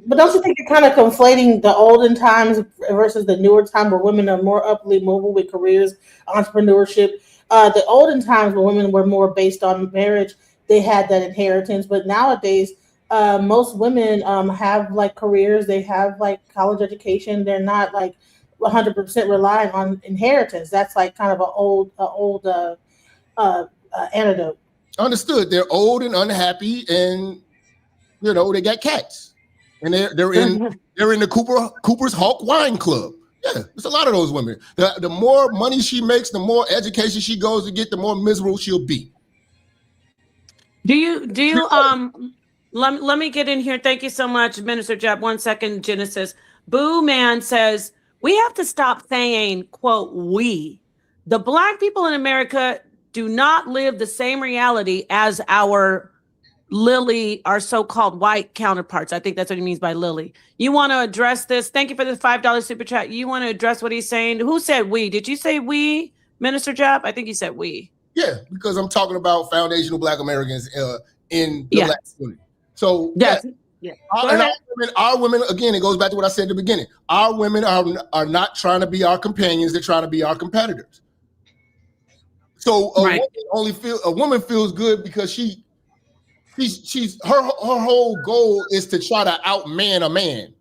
[SPEAKER 4] don't you think you're kind of conflating the olden times versus the newer time, where women are more upwardly mobile with careers, entrepreneurship? The olden times, when women were more based on marriage, they had that inheritance. But nowadays, most women have like careers, they have like college education. They're not like 100% relying on inheritance. That's like kind of an old antidote.
[SPEAKER 2] Understood. They're old and unhappy, and you know they got cats, and they're in the Cooper's Hawk Wine Club. Yeah, there's a lot of those women. The more money she makes, the more education she goes to get, the more miserable she'll be.
[SPEAKER 3] Do you let me get in here. Thank you so much, Minister Jeb. 1 second, Genesis. Boo Man says, we have to stop saying, quote, we. The Black people in America do not live the same reality as our so-called white counterparts. I think that's what he means by Lily. You want to address this? Thank you for the $5 super chat. You want to address what he's saying? Who said we? Did you say we, Minister Jeb? I think you said we.
[SPEAKER 2] Yeah, because I'm talking about foundational Black Americans in the Black community. So
[SPEAKER 3] yes. Yeah.
[SPEAKER 2] Our women, again, it goes back to what I said at the beginning. Our women are not trying to be our companions; they're trying to be our competitors. So a woman feels good because she's her whole goal is to try to outman a man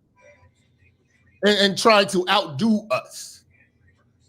[SPEAKER 2] and try to outdo us.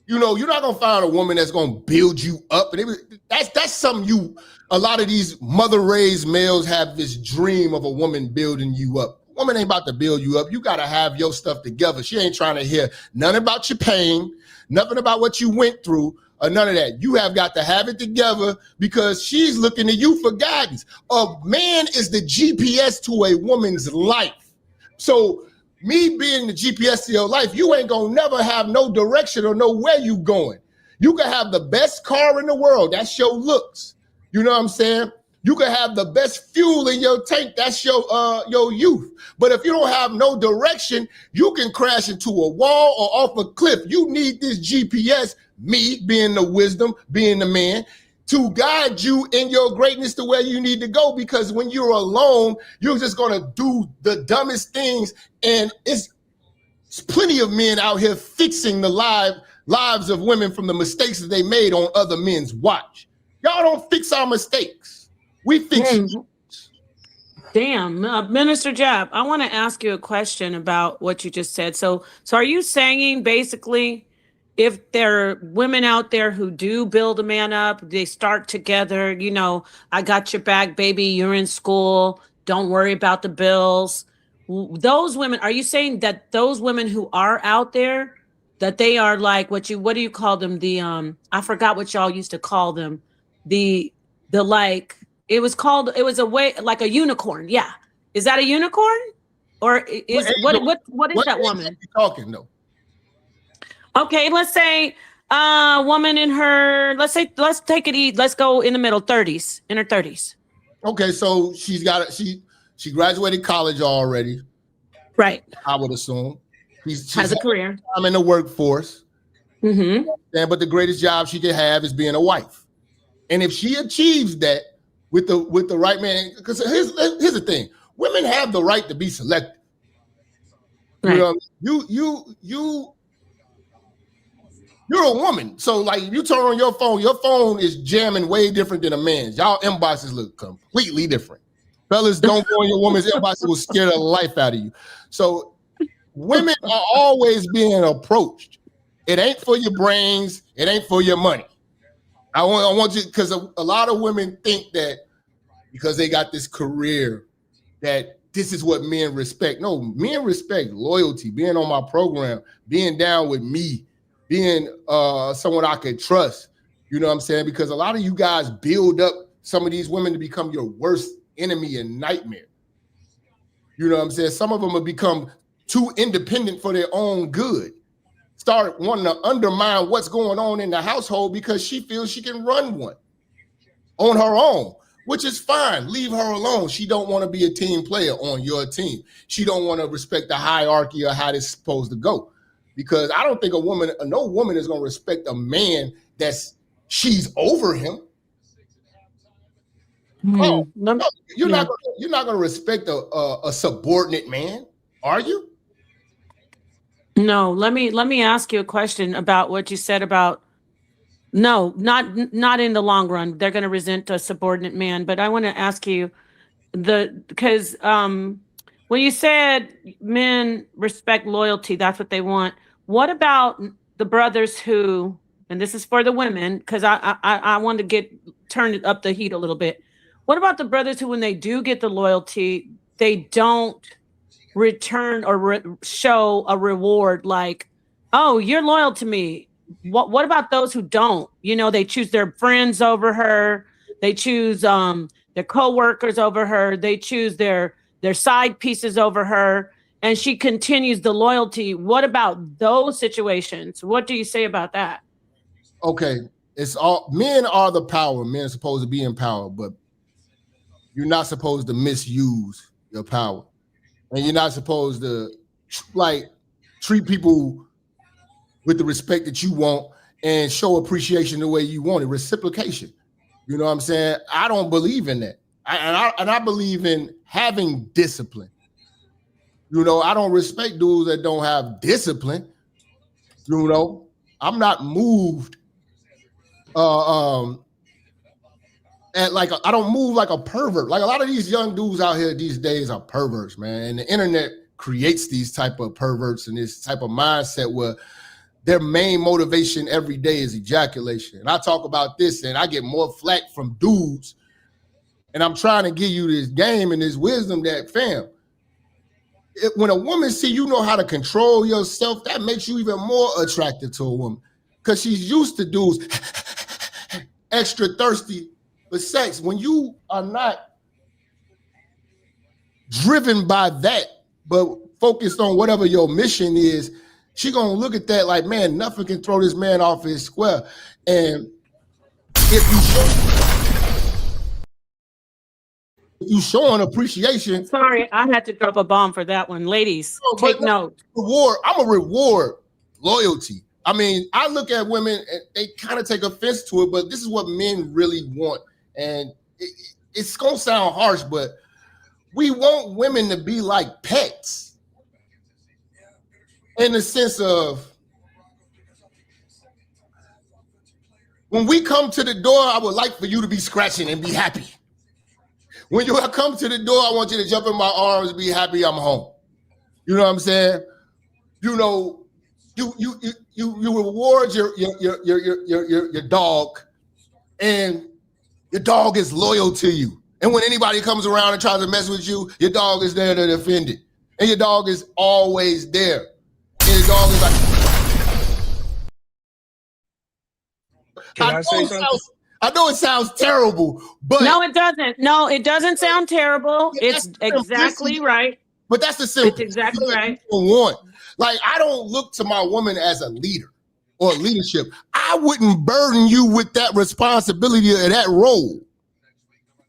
[SPEAKER 2] You know, you're not gonna find a woman that's gonna build you up, and that's something a lot of these mother-raised males have this dream of a woman building you up. Woman ain't about to build you up. You gotta have your stuff together. She ain't trying to hear nothing about your pain, nothing about what you went through, or none of that. You have got to have it together because she's looking to you for guidance. A man is the GPS to a woman's life. So me being the GPS to your life, you ain't gonna never have no direction or know where you going. You can have the best car in the world. That's your looks. You know what I'm saying? You can have the best fuel in your tank. That's your youth. But if you don't have no direction, you can crash into a wall or off a cliff. You need this GPS, me being the wisdom, being the man, to guide you in your greatness to where you need to go. Because when you're alone, you're just gonna do the dumbest things, and it's plenty of men out here fixing the lives of women from the mistakes that they made on other men's watch. Y'all don't fix our mistakes. We fix.
[SPEAKER 3] Damn, Minister Jab, I want to ask you a question about what you just said. So are you saying basically, if there are women out there who do build a man up, they start together, you know, I got your back, baby, you're in school, don't worry about the bills. Those women, are you saying that those women who are out there, that they are like what do you call them? The I forgot what y'all used to call them. The like, it was a way like a unicorn. Yeah. Is that a unicorn? Or is what is that woman?
[SPEAKER 2] Talking though.
[SPEAKER 3] Okay, let's say a woman in her, let's take it easy. Let's go in the middle, 30s, in her 30s.
[SPEAKER 2] Okay, so she graduated college already.
[SPEAKER 3] Right.
[SPEAKER 2] I would assume. She's
[SPEAKER 3] has a career.
[SPEAKER 2] I'm in the workforce.
[SPEAKER 3] Mm-hmm.
[SPEAKER 2] But the greatest job she can have is being a wife. And if she achieves that with the right man, because here's the thing: women have the right to be selective.
[SPEAKER 3] Right.
[SPEAKER 2] You know, you're a woman, so like you turn on your phone is jamming way different than a man's. Y'all inboxes look completely different. Fellas, don't go on your woman's inbox; it will scare the life out of you. So women are always being approached. It ain't for your brains. It ain't for your money. I want you, because a lot of women think that because they got this career that this is what men respect. No, men respect loyalty, being on my program, being down with me, being someone I could trust. You know what I'm saying? Because a lot of you guys build up some of these women to become your worst enemy and nightmare. You know what I'm saying? Some of them have become too independent for their own good. Start wanting to undermine what's going on in the household because she feels she can run one on her own, which is fine. Leave her alone. She don't want to be a team player on your team. She don't want to respect the hierarchy of how this is supposed to go. Because I don't think no woman is going to respect a man she's over him. Oh, no, you're not going to respect a subordinate man, are you?
[SPEAKER 3] No, let me ask you a question about what you said about no, not in the long run. They're going to resent a subordinate man, but I want to ask you because when you said men respect loyalty, that's what they want. What about the brothers who, and this is for the women, because I want to turn up the heat a little bit. What about the brothers who, when they do get the loyalty, they don't return or show a reward like, oh, you're loyal to me. What about those who don't? You know, they choose their friends over her. They choose their co-workers over her. They choose their side pieces over her. And she continues the loyalty. What about those situations? What do you say about that?
[SPEAKER 2] Okay. Men are the power. Men are supposed to be in power, but you're not supposed to misuse your power. And you're not supposed to treat people with the respect that you want and show appreciation the way you want it. Reciprocation. You know what I'm saying? I don't believe in that. I believe in having discipline. You know, I don't respect dudes that don't have discipline. You know, I'm not moved. I don't move like a pervert. Like a lot of these young dudes out here these days are perverts, man. And the internet creates these type of perverts and this type of mindset where their main motivation every day is ejaculation. And I talk about this and I get more flack from dudes. And I'm trying to give you this game and this wisdom that, fam, when a woman see you know how to control yourself, that makes you even more attractive to a woman because she's used to dudes extra thirsty for sex. When you are not driven by that, but focused on whatever your mission is, she gonna look at that like, man, nothing can throw this man off his square. And if you showing appreciation.
[SPEAKER 3] Sorry, I had to drop a bomb for that one. Ladies, take note.
[SPEAKER 2] I'm a reward loyalty. I mean, I look at women and they kind of take offense to it, but this is what men really want. And it's going to sound harsh, but we want women to be like pets in the sense of when we come to the door, I would like for you to be scratching and be happy. When you come to the door, I want you to jump in my arms and be happy I'm home. You know what I'm saying? You know, you reward your dog, and your dog is loyal to you. And when anybody comes around and tries to mess with you, your dog is there to defend it. And your dog is always there. And your dog is like, I know it sounds terrible, but
[SPEAKER 3] no, it doesn't. No, it doesn't sound terrible. It's exactly right.
[SPEAKER 2] But that's the simple.
[SPEAKER 3] It's exactly right.
[SPEAKER 2] Want. Like, I don't look to my woman as a leader or leadership. I wouldn't burden you with that responsibility or that role.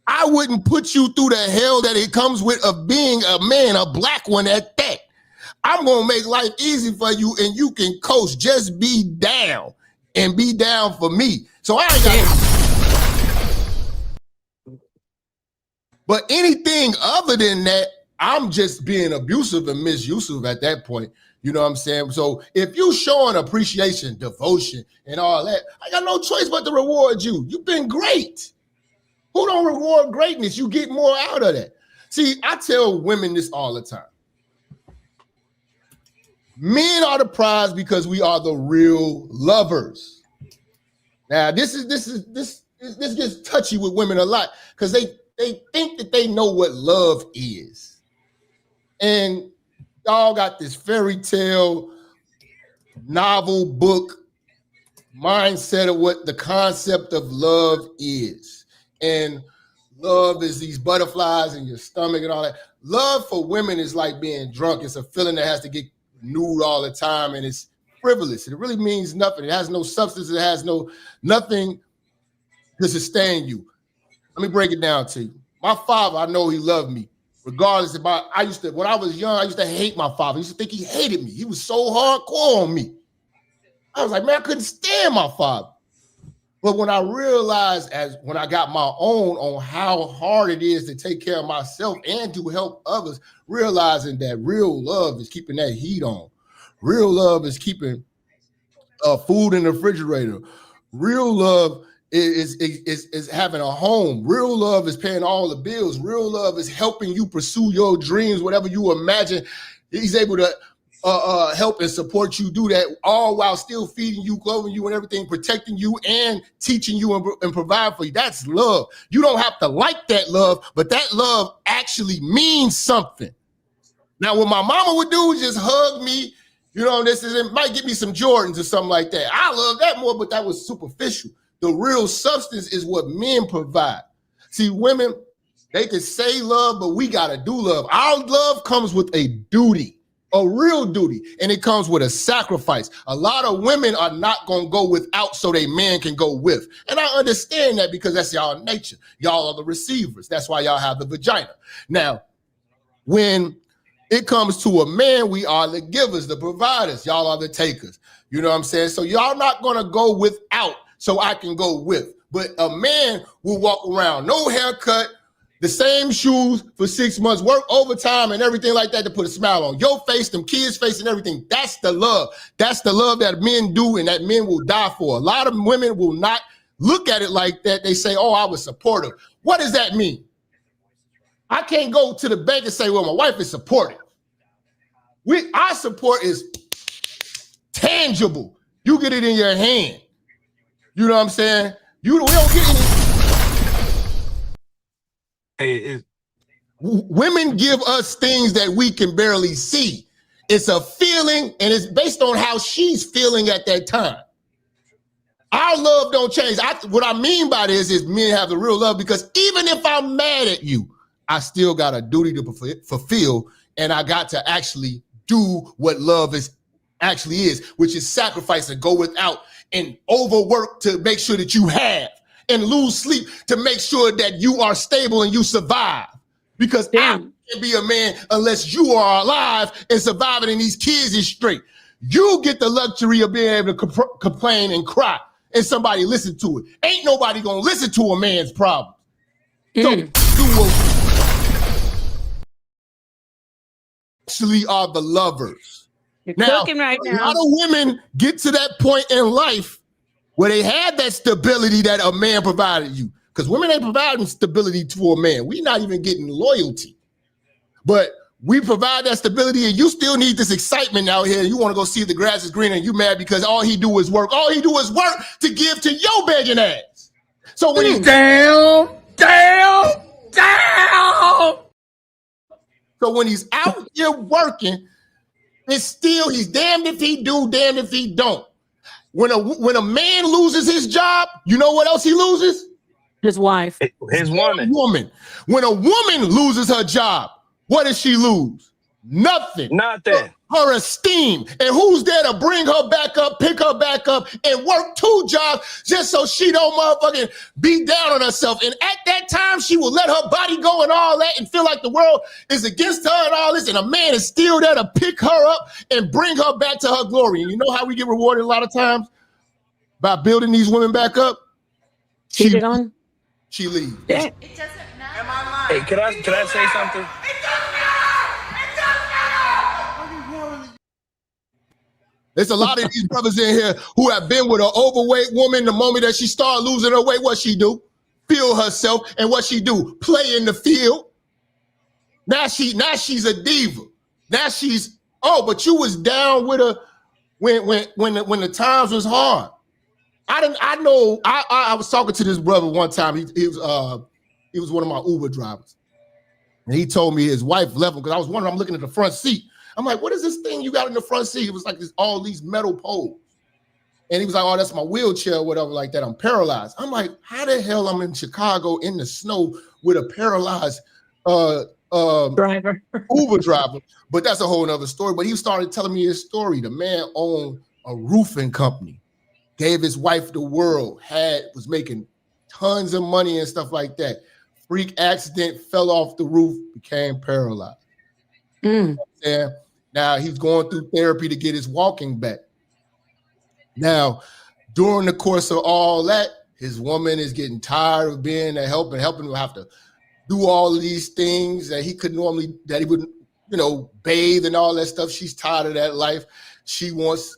[SPEAKER 2] I wouldn't put you through the hell that it comes with of being a man, a black one at that. I'm going to make life easy for you, and you can coast. Just be down and be down for me. So I ain't got. But anything other than that, I'm just being abusive and misusive at that point. You know what I'm saying? So if you showing appreciation, devotion, and all that, I got no choice but to reward you. You've been great. Who don't reward greatness? You get more out of that. See, I tell women this all the time. Men are the prize because we are the real lovers. Now, this gets touchy with women a lot because they think that they know what love is. And y'all got this fairy tale, novel book mindset of what the concept of love is. And love is these butterflies in your stomach and all that. Love for women is like being drunk. It's a feeling that has to get renewed all the time, and it's frivolous. It really means nothing. It has no substance. It has nothing to sustain you. Let me break it down to you. My father, I know he loved me. Regardless about, when I was young, I used to hate my father. I used to think he hated me. He was so hardcore on me. I was like, man, I couldn't stand my father. But when I realized, when I got my own, on how hard it is to take care of myself and to help others, realizing that real love is keeping that heat on. Real love is keeping food in the refrigerator. Real love is having a home. Real love is paying all the bills. Real love is helping you pursue your dreams, whatever you imagine. He's able to help and support you do that, all while still feeding you, clothing you, and everything, protecting you and teaching you and provide for you. That's love. You don't have to like that love, but that love actually means something. Now, what my mama would do is just hug me. You know, it might give me some Jordans or something like that. I love that more, but that was superficial. The real substance is what men provide. See, women, they can say love, but we got to do love. Our love comes with a duty, a real duty, and it comes with a sacrifice. A lot of women are not going to go without so they man can go with. And I understand that because that's y'all nature. Y'all are the receivers. That's why y'all have the vagina. Now, when it comes to a man, we are the givers, the providers. Y'all are the takers. You know what I'm saying? So y'all not going to go without so I can go with. But a man will walk around, no haircut, the same shoes for 6 months, work overtime and everything like that to put a smile on your face, them kids' face and everything. That's the love. That's the love that men do and that men will die for. A lot of women will not look at it like that. They say, oh, I was supportive. What does that mean? I can't go to the bank and say, well, my wife is supportive. Our support is tangible. You get it in your hand. You know what I'm saying? We don't get any. Women give us things that we can barely see. It's a feeling, and it's based on how she's feeling at that time. Our love don't change. What I mean by this is men have the real love because even if I'm mad at you, I still got a duty to fulfill, and I got to actually do what love actually is, which is sacrifice and go without and overwork to make sure that you have and lose sleep to make sure that you are stable and you survive. Because I can't be a man unless you are alive and surviving and these kids is straight. You get the luxury of being able to complain and cry, and somebody listen to it. Ain't nobody gonna listen to a man's problem. So you will actually are the lovers.
[SPEAKER 3] You're cooking right now.
[SPEAKER 2] A lot of women get to that point in life where they had that stability that a man provided you. Because women ain't providing stability to a man. We're not even getting loyalty. But we provide that stability, and you still need this excitement out here. You want to go see if the grass is greener, and you mad because all he do is work. All he do is work to give to your begging ass. So when he's
[SPEAKER 6] down.
[SPEAKER 2] So when he's out here working, it's still, he's damned if he do, damned if he don't. When a man loses his job, you know what else he loses?
[SPEAKER 3] His wife.
[SPEAKER 6] His woman.
[SPEAKER 2] When a woman loses her job, what does she lose? Nothing. Her esteem. And who's there to bring her back up, pick her back up, and work 2 jobs just so she don't motherfucking be down on herself. And at that time, she will let her body go and all that and feel like the world is against her and all this. And a man is still there to pick her up and bring her back to her glory. And you know how we get rewarded a lot of times? By building these women back up? She leaves.
[SPEAKER 3] Yeah.
[SPEAKER 5] It doesn't matter.
[SPEAKER 6] Hey, can I say something?
[SPEAKER 2] There's a lot of these brothers in here who have been with an overweight woman. The moment that she started losing her weight, what she do? Feel herself. And what she do? Play in the field. Now she's a diva. Now she's, but you was down with her when the times was hard. I was talking to this brother one time. He was one of my Uber drivers. And he told me his wife left him because I was wondering, I'm looking at the front seat. I'm like, what is this thing you got in the front seat? It was like all these metal poles. And he was like, oh, that's my wheelchair or whatever like that. I'm paralyzed. I'm like, how the hell I'm in Chicago in the snow with a paralyzed
[SPEAKER 3] driver,
[SPEAKER 2] Uber driver? But that's a whole nother story. But he started telling me his story. The man owned a roofing company, gave his wife the world, was making tons of money and stuff like that. Freak accident, fell off the roof, became paralyzed. And now he's going through therapy to get his walking back. Now, during the course of all that, his woman is getting tired of being there helping him have to do all of these things that he could normally, that he would, bathe and all that stuff. She's tired of that life. She wants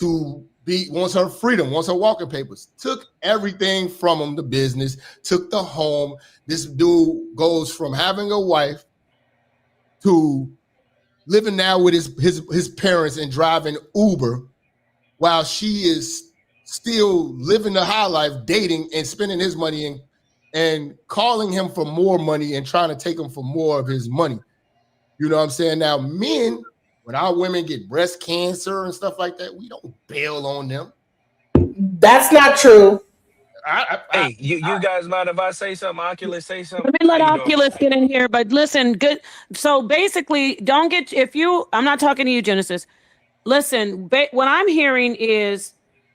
[SPEAKER 2] her freedom, wants her walking papers. Took everything from him, the business, took the home. This dude goes from having a wife to living now with his parents and driving Uber while she is still living the high life, dating and spending his money and calling him for more money and trying to take him for more of his money. You know what I'm saying? Now, men, when our women get breast cancer and stuff like that, we don't bail on them.
[SPEAKER 4] That's not true.
[SPEAKER 6] Hey, you guys mind if I say something? Oculus, say something?
[SPEAKER 3] Let me let Oculus get in here, but listen, good. So basically, I'm not talking to you, Genesis. Listen, what I'm hearing is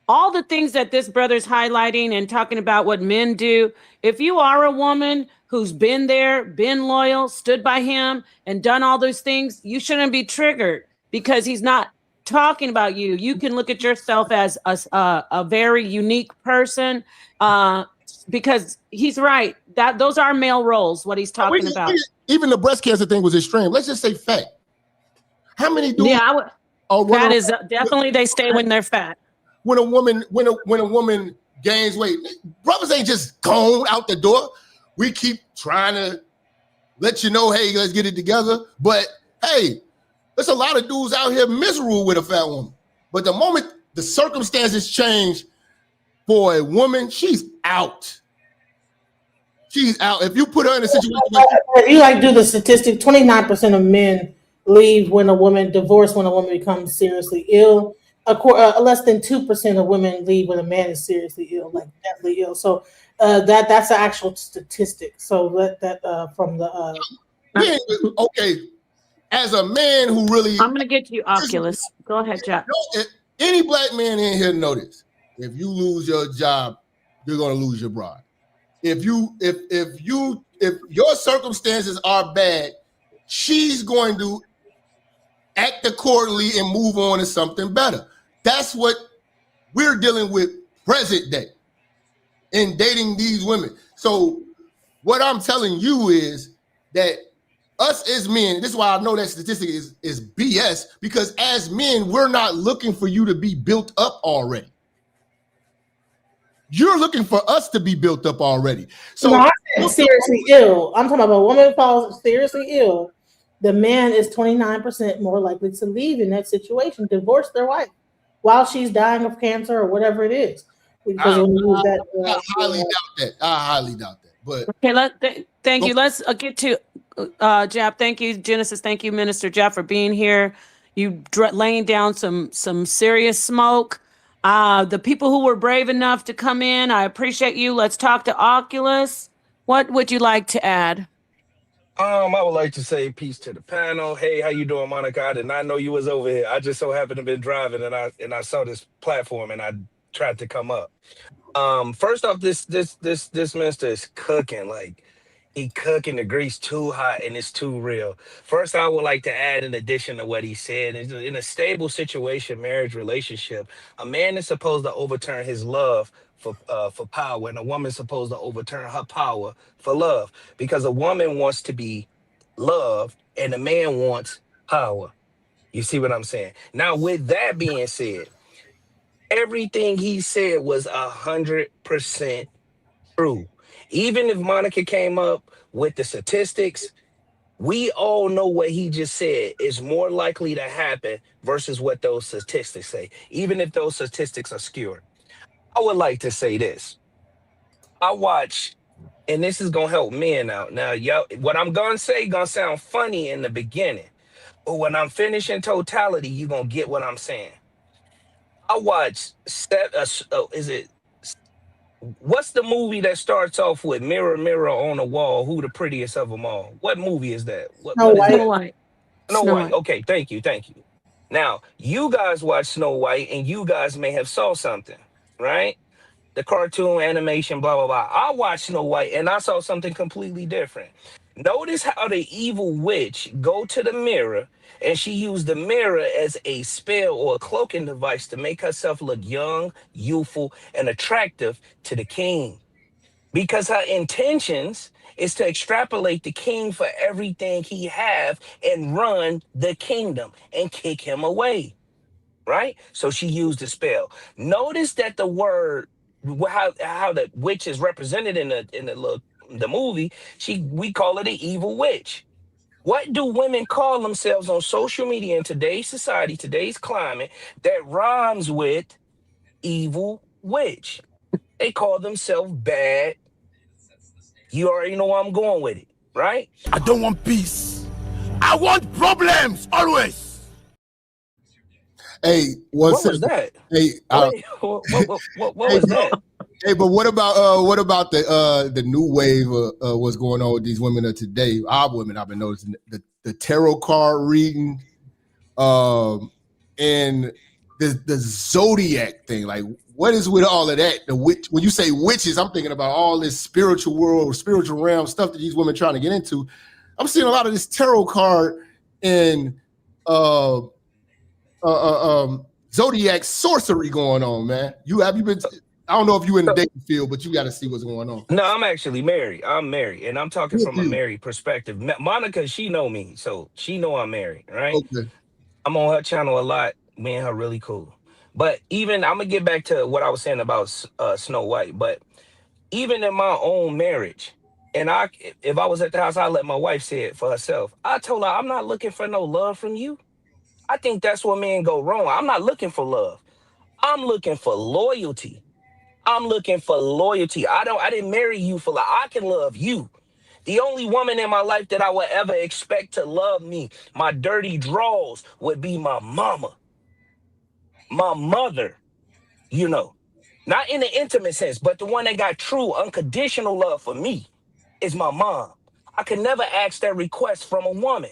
[SPEAKER 3] all the things that this brother's highlighting and talking about what men do. If you are a woman who's been there, been loyal, stood by him, and done all those things, you shouldn't be triggered because he's not talking about you. You can look at yourself as a very unique person because he's right. Those are male roles, what he's talking about.
[SPEAKER 2] Even the breast cancer thing was extreme. Let's just say fat. How many do?
[SPEAKER 3] Yeah, fat is definitely they stay when they're fat.
[SPEAKER 2] When a woman gains weight, brothers ain't just gone out the door. We keep trying to let you know, hey, let's get it together. But hey, there's a lot of dudes out here miserable with a fat woman. But the moment the circumstances change for a woman, she's out. She's out. If you put her in a situation
[SPEAKER 4] if you do the statistic, 29% of men leave when a woman becomes seriously ill. Less than 2% of women leave when a man is seriously ill, like deathly ill. So that's an actual statistic. So from the
[SPEAKER 2] okay. As a man who really,
[SPEAKER 3] I'm gonna get you Oculus. Go ahead, Jack.
[SPEAKER 2] Any black man in here know this. If you lose your job, you're gonna lose your bride. If your circumstances are bad, she's going to act accordingly, and move on to something better. That's what we're dealing with present day in dating these women. So what I'm telling you is that us as men, this is why I know that statistic is BS, because as men, we're not looking for you to be built up already. You're looking for us to be built up already. So
[SPEAKER 4] no, I said seriously ill. I'm talking about a woman falls seriously ill. The man is 29% more likely to leave in that situation, divorce their wife while she's dying of cancer or whatever it is. Because when you use that,
[SPEAKER 2] I highly doubt that. I highly doubt that. But
[SPEAKER 3] okay, thank you. Let's get to Jeff. Thank you, Genesis. Thank you, Minister Jeff, for being here. You laying down some serious smoke. The people who were brave enough to come in, I appreciate you. Let's talk to Oculus. What would you like to add?
[SPEAKER 6] I would like to say peace to the panel. Hey, how you doing, Monica? I did not know you was over here. I just so happened to be driving and I saw this platform and I tried to come up. First off, this minister is cooking. Like, he cooking, the grease too hot and it's too real. First, I would like to add, in addition to what he said, in a stable situation, marriage relationship, a man is supposed to overturn his love for power, and a woman's supposed to overturn her power for love, because a woman wants to be loved and a man wants power. You see what I'm saying? Now, with that being said, everything he said was 100% true. Even if Monica came up with the statistics, we all know what he just said is more likely to happen versus what those statistics say, even if those statistics are skewed. I would like to say this. I watch, and this is going to help men out. Now, y'all, what I'm going to say going to sound funny in the beginning, but when I'm finished in totality, you're going to get what I'm saying. I watch, is it, what's the movie that starts off with mirror, mirror on the wall, who the prettiest of them all? What movie is that? What is that?
[SPEAKER 3] Snow White.
[SPEAKER 6] Snow White. Okay, thank you. Now, you guys watch Snow White and you guys may have saw something, right? The cartoon animation, blah, blah, blah. I watched Snow White and I saw something completely different. Notice how the evil witch go to the mirror and she used the mirror as a spell or a cloaking device to make herself look young, youthful, and attractive to the king. Because her intentions is to extrapolate the king for everything he have and run the kingdom and kick him away, right? So she used the spell. Notice that the word, how the witch is represented in the movie, we call it an evil witch. What do women call themselves on social media in today's society, today's climate, that rhymes with evil witch? They call themselves bad. You already know where I'm going with it, right?
[SPEAKER 1] I don't want peace. I want problems always.
[SPEAKER 2] Hey,
[SPEAKER 6] what was that?
[SPEAKER 2] Hey,
[SPEAKER 6] what was that?
[SPEAKER 2] Hey, but what about the new wave of what's going on with these women of today? Our women, I've been noticing the tarot card reading, and the zodiac thing. Like, what is with all of that? The witch. When you say witches, I'm thinking about all this spiritual world, spiritual realm stuff that these women trying to get into. I'm seeing a lot of this tarot card and zodiac sorcery going on, man. Have you been? I don't know if you in the dating field, but you got to see what's going on.
[SPEAKER 6] No, I'm actually married. I'm married, and I'm talking from a married perspective. Monica, she know me, so she know I'm married, right?
[SPEAKER 2] Okay.
[SPEAKER 6] I'm on her channel a lot. Me and her really cool. But even, I'm gonna get back to what I was saying about Snow White. But even in my own marriage, and if I was at the house, I'd let my wife say it for herself. I told her, I'm not looking for no love from you. I think that's where men go wrong. I'm not looking for love. I'm looking for loyalty. I didn't marry you for love. I can love you. The only woman in my life that I would ever expect to love me, my dirty draws, would be my mama. My mother, not in the intimate sense, but the one that got true, unconditional love for me is my mom. I could never ask that request from a woman.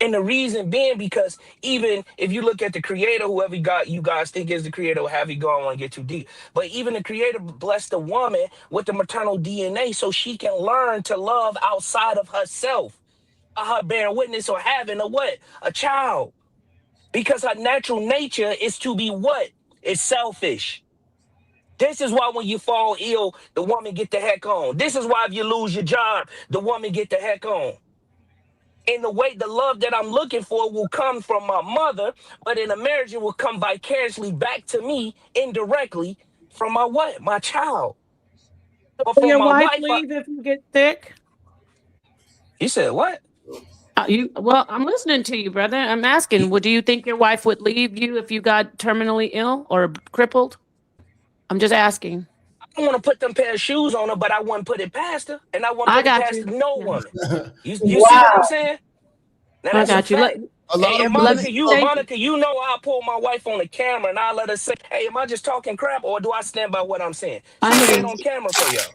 [SPEAKER 6] And the reason being, because even if you look at the creator, whoever you guys think is the creator, have you go, I don't want to get too deep. But even the creator blessed the woman with the maternal DNA so she can learn to love outside of herself. Her bearing witness or having a child. because her natural nature is to be what? It's selfish. This is why when you fall ill, the woman get the heck on. This is why if you lose your job, the woman get the heck on. In the way, the love that I'm looking for will come from my mother, but in a marriage, it will come vicariously back to me indirectly from my what? My child. But
[SPEAKER 3] Will
[SPEAKER 6] for
[SPEAKER 3] your
[SPEAKER 6] my
[SPEAKER 3] wife
[SPEAKER 6] wife,
[SPEAKER 3] leave if you get sick?
[SPEAKER 6] you said what?
[SPEAKER 3] Well, I'm listening to you, brother. I'm asking, do you think your wife would leave you if you got terminally ill or crippled? I'm just asking.
[SPEAKER 6] I don't want to put them pair of shoes on her, but I wouldn't put it past her, and I wouldn't
[SPEAKER 3] I
[SPEAKER 6] put it
[SPEAKER 3] got
[SPEAKER 6] past
[SPEAKER 3] you.
[SPEAKER 6] no
[SPEAKER 3] Yeah.
[SPEAKER 6] woman. You see what I'm
[SPEAKER 4] Wow.
[SPEAKER 6] saying? Now
[SPEAKER 3] I
[SPEAKER 6] that's a
[SPEAKER 3] got you.
[SPEAKER 6] fact.
[SPEAKER 2] A lot
[SPEAKER 6] And
[SPEAKER 2] of
[SPEAKER 6] Monica,
[SPEAKER 2] women,
[SPEAKER 6] Monica, you know I'll pull my wife on the camera and I'll let her say, hey, am I just talking crap or do I stand by what I'm saying?
[SPEAKER 3] I
[SPEAKER 6] She
[SPEAKER 3] hear
[SPEAKER 6] saying
[SPEAKER 3] you.
[SPEAKER 6] on camera for y'all.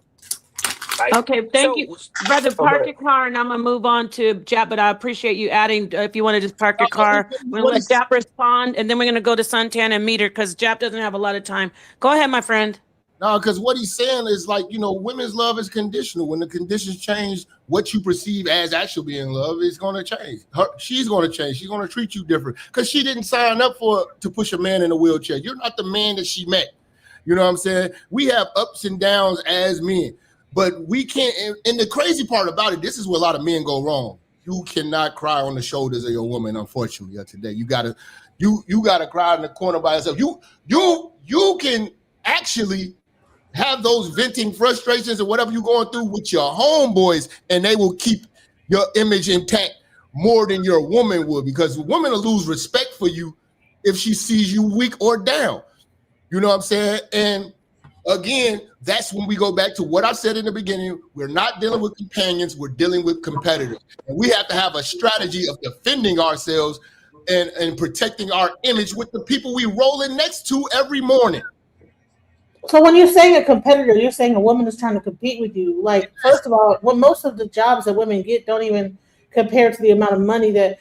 [SPEAKER 6] Right?
[SPEAKER 3] Okay, thank you, brother.
[SPEAKER 6] Oh, go
[SPEAKER 3] Park
[SPEAKER 6] ahead.
[SPEAKER 3] your car, and I'm gonna move on to Jap. But I appreciate you adding. If you want to just park your car, we're gonna let Jap respond, and then we're gonna go to Suntan and meet her because Jap doesn't have a lot of time. Go ahead, my friend.
[SPEAKER 2] no, because what he's saying is like, women's love is conditional. When the conditions change, what you perceive as actually being love is going to change. She's going to change. She's going to treat you different because she didn't sign up to push a man in a wheelchair. You're not the man that she met. You know what I'm saying? We have ups and downs as men, but we can't. And the crazy part about it, this is where a lot of men go wrong. You cannot cry on the shoulders of your woman, unfortunately, today. You gotta cry in the corner by yourself. You can actually have those venting frustrations or whatever you're going through with your homeboys, and they will keep your image intact more than your woman would, because a woman will lose respect for you if she sees you weak or down. You know what I'm saying? And again, that's when we go back to what I said in the beginning. We're not dealing with companions, we're dealing with competitors. And we have to have a strategy of defending ourselves and protecting our image with the people we rolling next to every morning.
[SPEAKER 4] So when you're saying a competitor, you're saying a woman is trying to compete with you. Like, first of all, most of the jobs that women get don't even compare to the amount of money that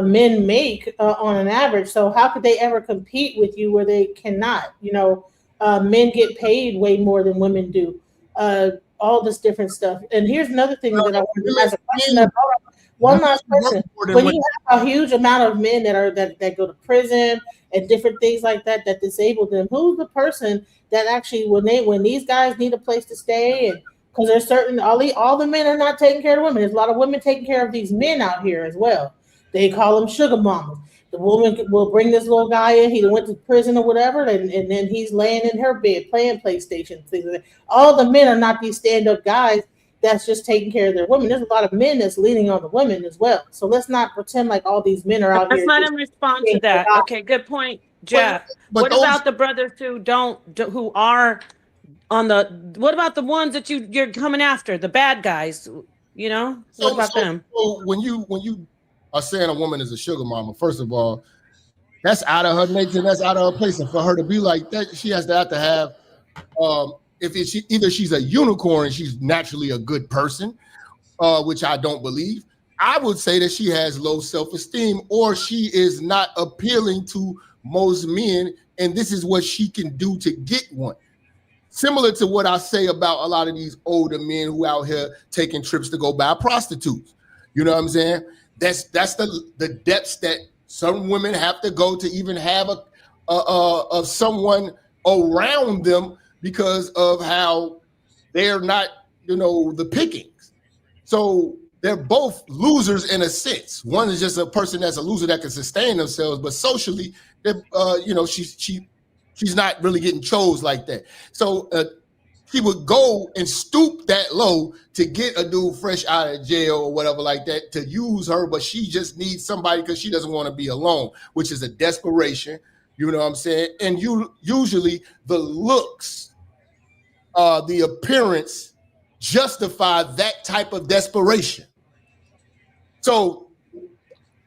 [SPEAKER 4] men make on an average. So how could they ever compete with you where they cannot? Men get paid way more than women do. All this different stuff. And here's another thing that I want to ask a question. One last question. When you have a huge amount of men that go to prison and different things like that disable them, who's the person that actually when these guys need a place to stay, and because there's certain all the men are not taking care of women. There's a lot of women taking care of these men out here as well. They call them sugar mamas. The woman will bring this little guy in. He went to prison or whatever, and then he's laying in her bed playing PlayStation. Things like that. All the men are not these stand-up guys that's just taking care of their women. There's a lot of men that's leaning on the women as well. So let's not pretend like all these men are out here.
[SPEAKER 3] Let's let him respond to that. Okay, good point, Jeff. What about the brothers who are on the? What about the ones that you're coming after, the bad guys? What about them?
[SPEAKER 2] So when you are saying a woman is a sugar mama, first of all, that's out of her nature. That's out of her place. And for her to be like that, she has to have. Either she's a unicorn and she's naturally a good person, which I don't believe. I would say that she has low self-esteem, or she is not appealing to most men, and this is what she can do to get one. Similar to what I say about a lot of these older men who out here taking trips to go buy prostitutes. You know what I'm saying? That's the depths that some women have to go to even have a someone around them, because of how they're not, the pickings. So they're both losers in a sense. One is just a person that's a loser that can sustain themselves, but socially, she's not really getting chose like that. So she would go and stoop that low to get a dude fresh out of jail or whatever like that to use her, but she just needs somebody because she doesn't want to be alone, which is a desperation. You know what I'm saying? And usually the looks, the appearance justify that type of desperation. So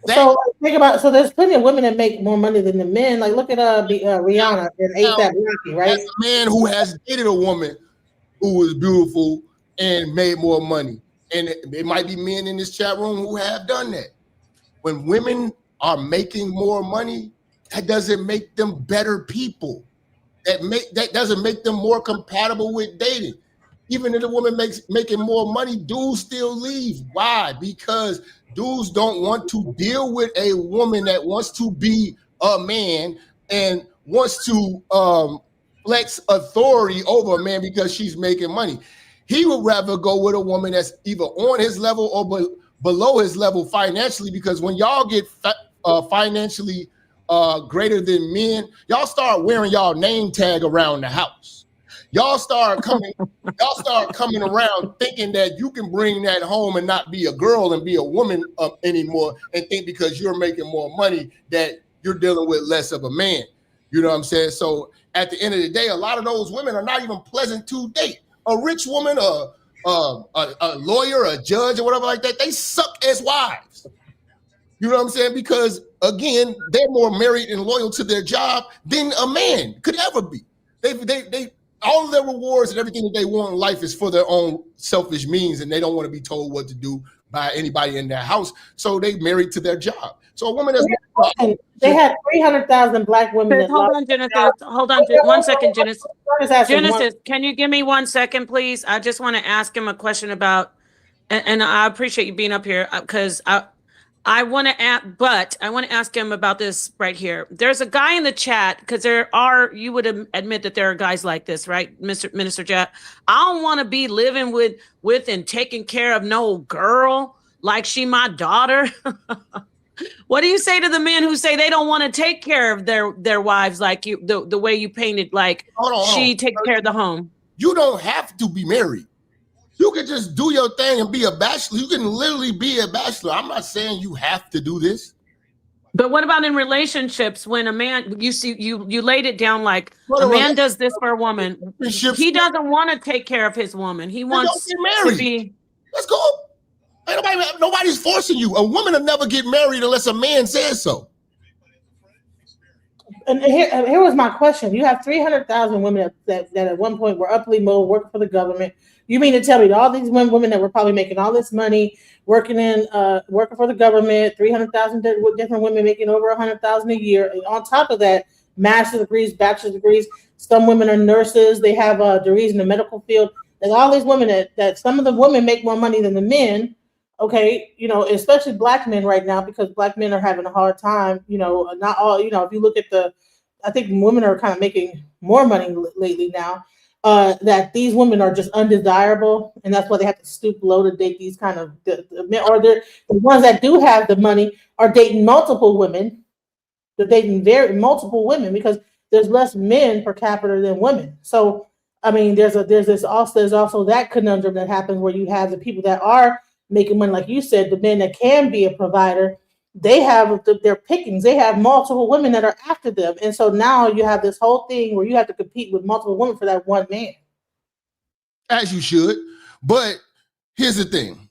[SPEAKER 4] think about, so there's plenty of women that make more money than the men. Like look at Rihanna and A$AP Rocky, right?
[SPEAKER 2] As a man who has dated a woman who was beautiful and made more money, and there might be men in this chat room who have done that. When women are making more money, that doesn't make them better people. That doesn't make them more compatible with dating. Even if the woman making more money, dudes still leave. Why? Because dudes don't want to deal with a woman that wants to be a man and wants to flex authority over a man because she's making money. He would rather go with a woman that's either on his level or below his level financially, because when y'all get financially greater than men, y'all start wearing y'all name tag around the house. Y'all start coming around thinking that you can bring that home and not be a girl and be a woman anymore, and think because you're making more money that you're dealing with less of a man. You know what I'm saying? So at the end of the day, a lot of those women are not even pleasant to date. A rich woman, a lawyer, a judge, or whatever like that, they suck as wives. You know what I'm saying? Because again, they're more married and loyal to their job than a man could ever be. They all of their rewards and everything that they want in life is for their own selfish means, and they don't want to be told what to do by anybody in their house. So they married to their job. So a woman that's
[SPEAKER 4] they had 300,000 black women.
[SPEAKER 3] Hold on, Genesis. Hold on, 1 second, Genesis. Genesis, can you give me 1 second, please? I just want to ask him a question about, and I appreciate you being up here because I want to ask him about this right here. There's a guy in the chat, because you would admit that there are guys like this, right, Minister Jack? I don't want to be living with and taking care of no girl like she my daughter. What do you say to the men who say they don't want to take care of their wives like you, the way you painted, like she takes care of the home?
[SPEAKER 2] You don't have to be married. You can just do your thing and be a bachelor. You can literally be a bachelor. I'm not saying you have to do this.
[SPEAKER 3] But what about in relationships when a man, you see, you laid it down like a man does this for a woman. He doesn't want to take care of his woman. He wants to be.
[SPEAKER 2] Let's go. Nobody's forcing you. A woman will never get married unless a man says so.
[SPEAKER 4] And here was my question. You have 300,000 women that at one point were uply mobile, working for the government. You mean to tell me that all these women that were probably making all this money, working for the government, 300,000 different women making over 100,000 a year. And on top of that, master's degrees, bachelor's degrees. Some women are nurses. They have degrees in the medical field. And all these women that some of the women make more money than the men. Okay, especially black men right now, because black men are having a hard time. Not all. If you look at I think women are kind of making more money lately now. That these women are just undesirable, and that's why they have to stoop low to date these kind of men. Or the ones that do have the money are dating multiple women. They're dating multiple women because there's less men per capita than women. So I mean, there's also that conundrum that happens where you have the people that are making money, like you said, the men that can be a provider. They have their pickings. They have multiple women that are after them. And so now you have this whole thing where you have to compete with multiple women for that one man.
[SPEAKER 2] As you should. But here's the thing.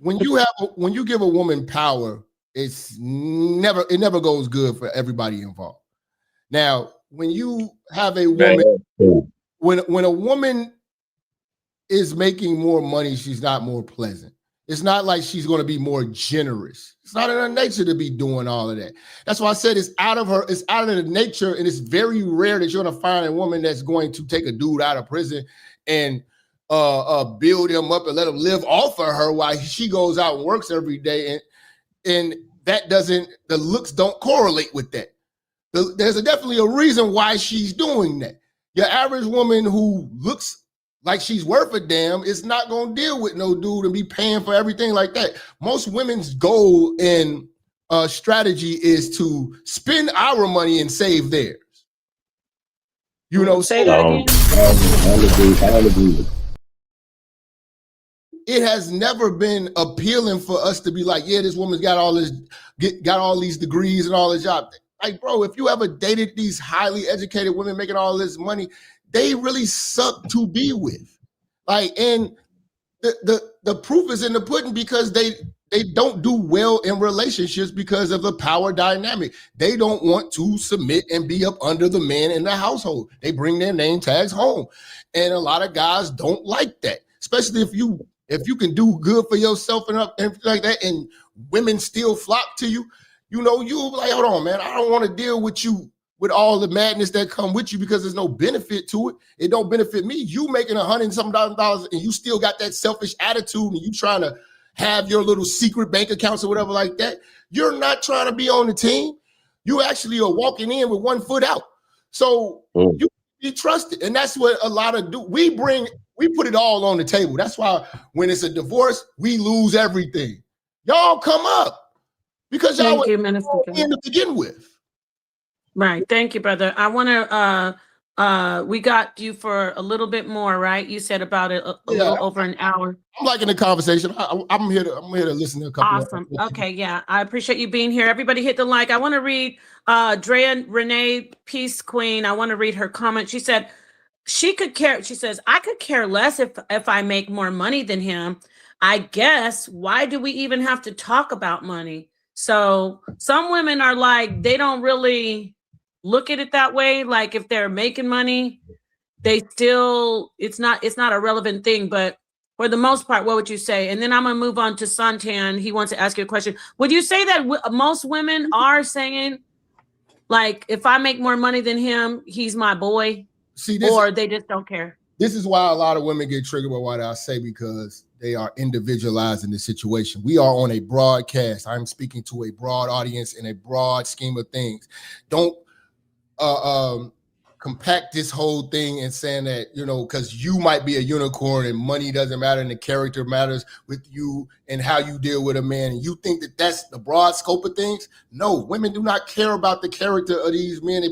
[SPEAKER 2] When you give a woman power, it never goes good for everybody involved. Now, when you have a woman, when a woman is making more money, she's not more pleasant. It's not like she's going to be more generous. It's not in her nature to be doing all of that. That's why I said it's out of the nature, and it's very rare that you're going to find a woman that's going to take a dude out of prison and build him up and let him live off of her while she goes out and works every day. And the looks don't correlate with that. There's definitely a reason why she's doing that. Your average woman who looks like she's worth a damn is not going to deal with no dude and be paying for everything like that. Most women's goal and strategy is to spend our money and save theirs.
[SPEAKER 3] Say that again.
[SPEAKER 2] I agree. It has never been appealing for us to be like, yeah, this woman's got all these degrees and all this job. Like, bro, if you ever dated these highly educated women making all this money, they really suck to be with. Like, and the proof is in the pudding, because they don't do well in relationships because of the power dynamic. They don't want to submit and be up under the man in the household. They bring their name tags home. And a lot of guys don't like that, especially if you can do good for yourself and everything like that, and women still flock to you. You like, hold on, man, I don't want to deal with you with all the madness that come with you, because there's no benefit to it. It don't benefit me. You making $100,000 and you still got that selfish attitude, and you trying to have your little secret bank accounts or whatever like that. You're not trying to be on the team. You actually are walking in with one foot out. So you be trusted. And that's what a lot of do. We put it all on the table. That's why when it's a divorce, we lose everything. Y'all come up because y'all were in to begin with.
[SPEAKER 3] Right. Thank you, brother. I want to, we got you for a little bit more, right? You said about a little over an hour.
[SPEAKER 2] I'm liking the conversation. I'm here to listen to a couple.
[SPEAKER 3] Awesome. Okay. Yeah. I appreciate you being here. Everybody hit the like. I want to read Drea Renee, Peace Queen. I want to read her comment. She said, she says, I could care less if I make more money than him. I guess, why do we even have to talk about money? So some women are like, they don't really look at it that way. Like if they're making money, they still, it's not a relevant thing, but for the most part, what would you say? And then I'm going to move on to Santan. He wants to ask you a question. Would you say that most women are saying, like, if I make more money than him, he's my boy? Or they just don't care?
[SPEAKER 2] This is why a lot of women get triggered by what I say, because they are individualizing the situation. We are on a broadcast. I'm speaking to a broad audience in a broad scheme of things. Don't compact this whole thing and saying that, because you might be a unicorn and money doesn't matter and the character matters with you and how you deal with a man. And you think that that's the broad scope of things? No, women do not care about the character of these men.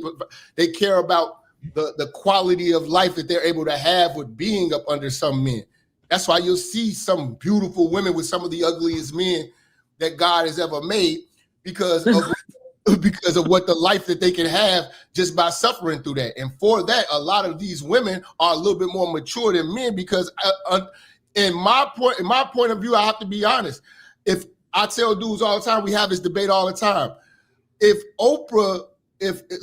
[SPEAKER 2] They care about the quality of life that they're able to have with being up under some men. That's why you'll see some beautiful women with some of the ugliest men that God has ever made because of what the life that they can have just by suffering through that. And for that, a lot of these women are a little bit more mature than men because in my point of view, I have to be honest. If I tell dudes all the time, we have this debate all the time. If a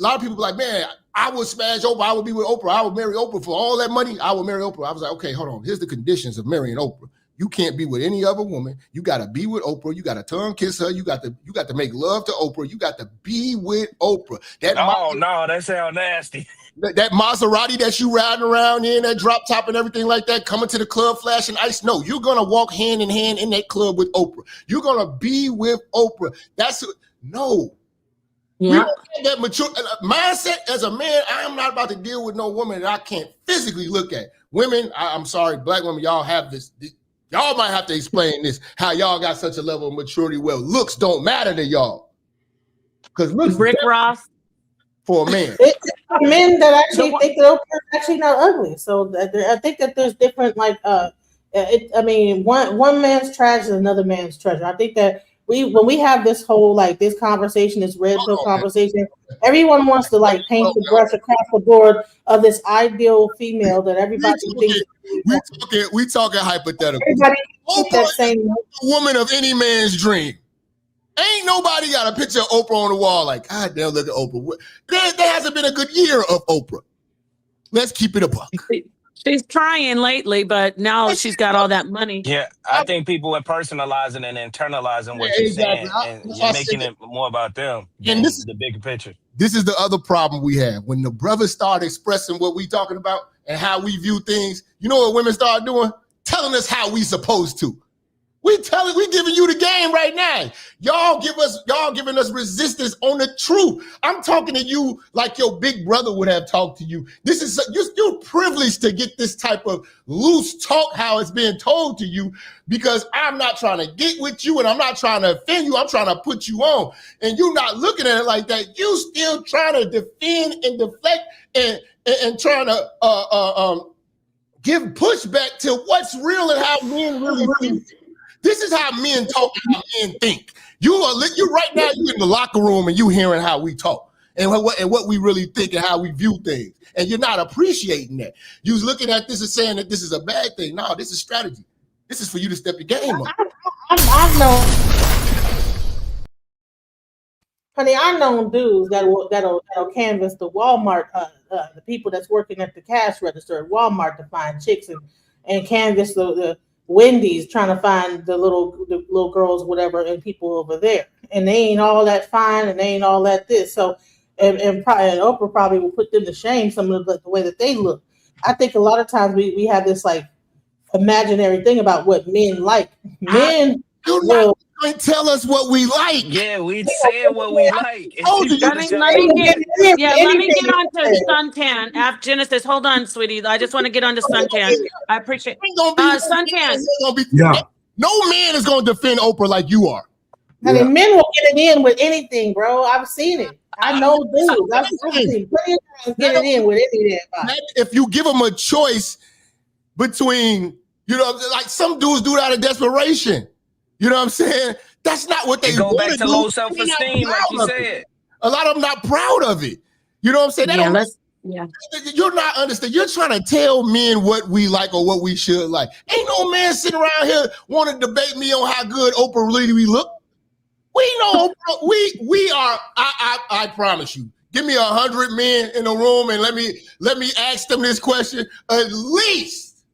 [SPEAKER 2] lot of people be like, man, I would smash Oprah. I would be with Oprah. I would marry Oprah for all that money. I would marry Oprah. I was like, okay, hold on. Here's the conditions of marrying Oprah. You can't be with any other woman. You got to be with Oprah. You got to tongue kiss her. You got to make love to Oprah. You got to be with Oprah.
[SPEAKER 6] No, that sounds nasty.
[SPEAKER 2] That Maserati that you riding around in, that drop top and everything like that, coming to the club flashing ice. No, you're gonna walk hand in hand in that club with Oprah. You're gonna be with Oprah. No. Yeah. We don't have that mature mindset as a man. I am not about to deal with no woman that I can't physically look at. Women, I'm sorry, black women, y'all have this. Y'all might have to explain this, how y'all got such a level of maturity where looks don't matter to y'all. Because looks
[SPEAKER 3] Rick Ross
[SPEAKER 2] for a man.
[SPEAKER 4] Men that actually think that Oprah is actually not ugly. So I think that there's different, like, one man's trash is another man's treasure. I think that when we have this whole, like, this conversation, this red pill conversation, everyone wants to, like, paint the brush across the board of this ideal female that everybody thinks.
[SPEAKER 2] We talking hypothetical.
[SPEAKER 4] Everybody
[SPEAKER 2] Oprah is the woman of any man's dream. Ain't nobody got a picture of Oprah on the wall like, God damn, look at Oprah. There hasn't been a good year of Oprah. Let's keep it a buck.
[SPEAKER 3] She's trying lately, but now she's got all that money.
[SPEAKER 6] Yeah, I think people are personalizing and internalizing what you're saying, and you're making it more about them than the bigger picture.
[SPEAKER 2] This is the other problem we have. When the brothers start expressing what we talking about and how we view things, you know what women start doing? Telling us how we supposed to. We giving you the game right now. Y'all giving us resistance on the truth. I'm talking to you like your big brother would have talked to you. You're privileged to get this type of loose talk, how it's being told to you, because I'm not trying to get with you and I'm not trying to offend you. I'm trying to put you on. And you're not looking at it like that. You still trying to defend and deflect and trying to give pushback to what's real and how men really think. This is how men talk and how men think. You right now, you in the locker room and you hearing how we talk and what we really think and how we view things. And you're not appreciating that. You're looking at this and saying that this is a bad thing. No, this is strategy. This is for you to step your game up.
[SPEAKER 4] I know dudes that'll canvas the Walmart, the people that's working at the cash register at Walmart to find chicks and canvas the Wendy's trying to find the little girls, whatever, and people over there. And they ain't all that fine and they ain't all that this. So, and Oprah probably will put them to shame, some of the way that they look. I think a lot of times we have this, like, imaginary thing about what men like. Men
[SPEAKER 2] you're not And tell us what we like.
[SPEAKER 6] Yeah, we saying what we like.
[SPEAKER 2] Oh, you
[SPEAKER 3] Let me get on to suntan. After Genesis, hold on, sweetie. I just want to get on to suntan. I appreciate suntan.
[SPEAKER 2] Yeah. No man is going to defend Oprah like you are.
[SPEAKER 4] I mean, men will get it in with anything, bro. I've seen it. I know dudes. I've seen plenty of guys get it in with anything.
[SPEAKER 2] If you give them a choice between, like some dudes do that out of desperation. You know what I'm saying? That's not what they
[SPEAKER 6] go back to
[SPEAKER 2] do.
[SPEAKER 6] low self-esteem, like you said.
[SPEAKER 2] A lot of them not proud of it. You know what I'm saying? You're not understanding. You're trying to tell men what we like or what we should like. Ain't no man sitting around here want to debate me on how good Oprah really we look. We know we are. I promise you. Give me 100 men in a room and let me ask them this question. At least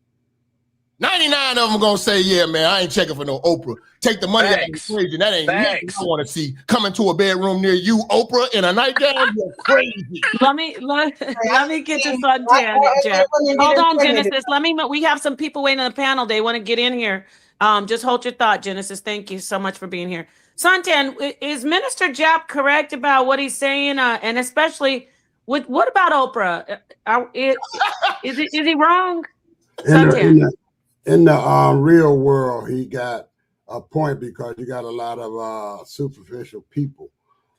[SPEAKER 2] 99 of them gonna say, yeah, man, I ain't checking for no Oprah. Take the money out of the equation. That ain't nothing I want to see coming to a bedroom near you, Oprah, in a nightgown. You're crazy.
[SPEAKER 3] Let me get to suntan, Jeff. Hold on, Genesis. We have some people waiting on the panel. They want to get in here. Just hold your thought, Genesis. Thank you so much for being here. Suntan, is Minister Jap correct about what he's saying? And especially what about Oprah? Is he wrong? Suntan.
[SPEAKER 7] In the real world, he got a point because you got a lot of superficial people.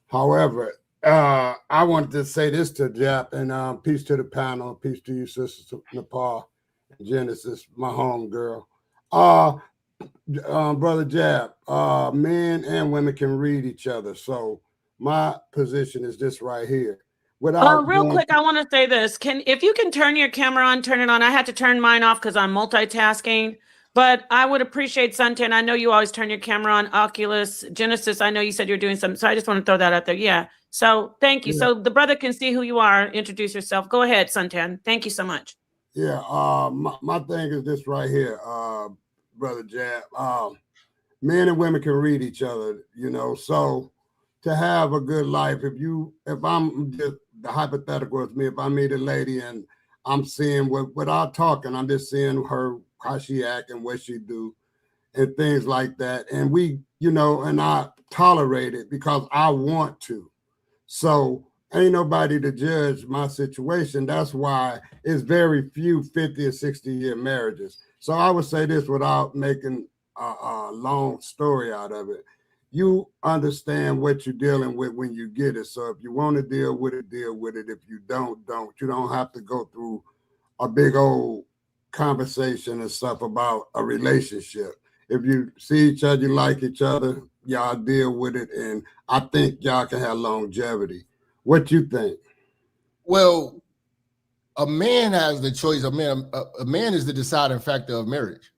[SPEAKER 7] However, I wanted to say this to Jap, and peace to the panel, peace to you, Sister Nepal, and Genesis, my home girl. Brother Jap, men and women can read each other. So my position is this right here.
[SPEAKER 3] Real quick, I want to say this. If you can turn your camera on, turn it on. I had to turn mine off because I'm multitasking. But I would appreciate Suntan. I know you always turn your camera on. Oculus, Genesis, I know you said you're doing something. So I just want to throw that out there. Yeah. So thank you. Yeah. So the brother can see who you are. Introduce yourself. Go ahead, Suntan. Thank you so much.
[SPEAKER 7] Yeah. My thing is this right here, Brother Jab. Men and women can read each other, so to have a good life, if I'm just the hypothetical is me, if I meet a lady and I'm seeing without talking, I'm just seeing her, how she act and what she do and things like that. And and I tolerate it because I want to. So ain't nobody to judge my situation. That's why it's very few 50 or 60-year marriages. So I would say this without making a long story out of it. You understand what you're dealing with when you get it. So if you want to deal with it, deal with it. If you don't. You don't have to go through a big old conversation and stuff about a relationship. If you see each other, you like each other, y'all deal with it. And I think y'all can have longevity. What you think?
[SPEAKER 2] Well, a man has the choice. A man is the deciding factor of marriage.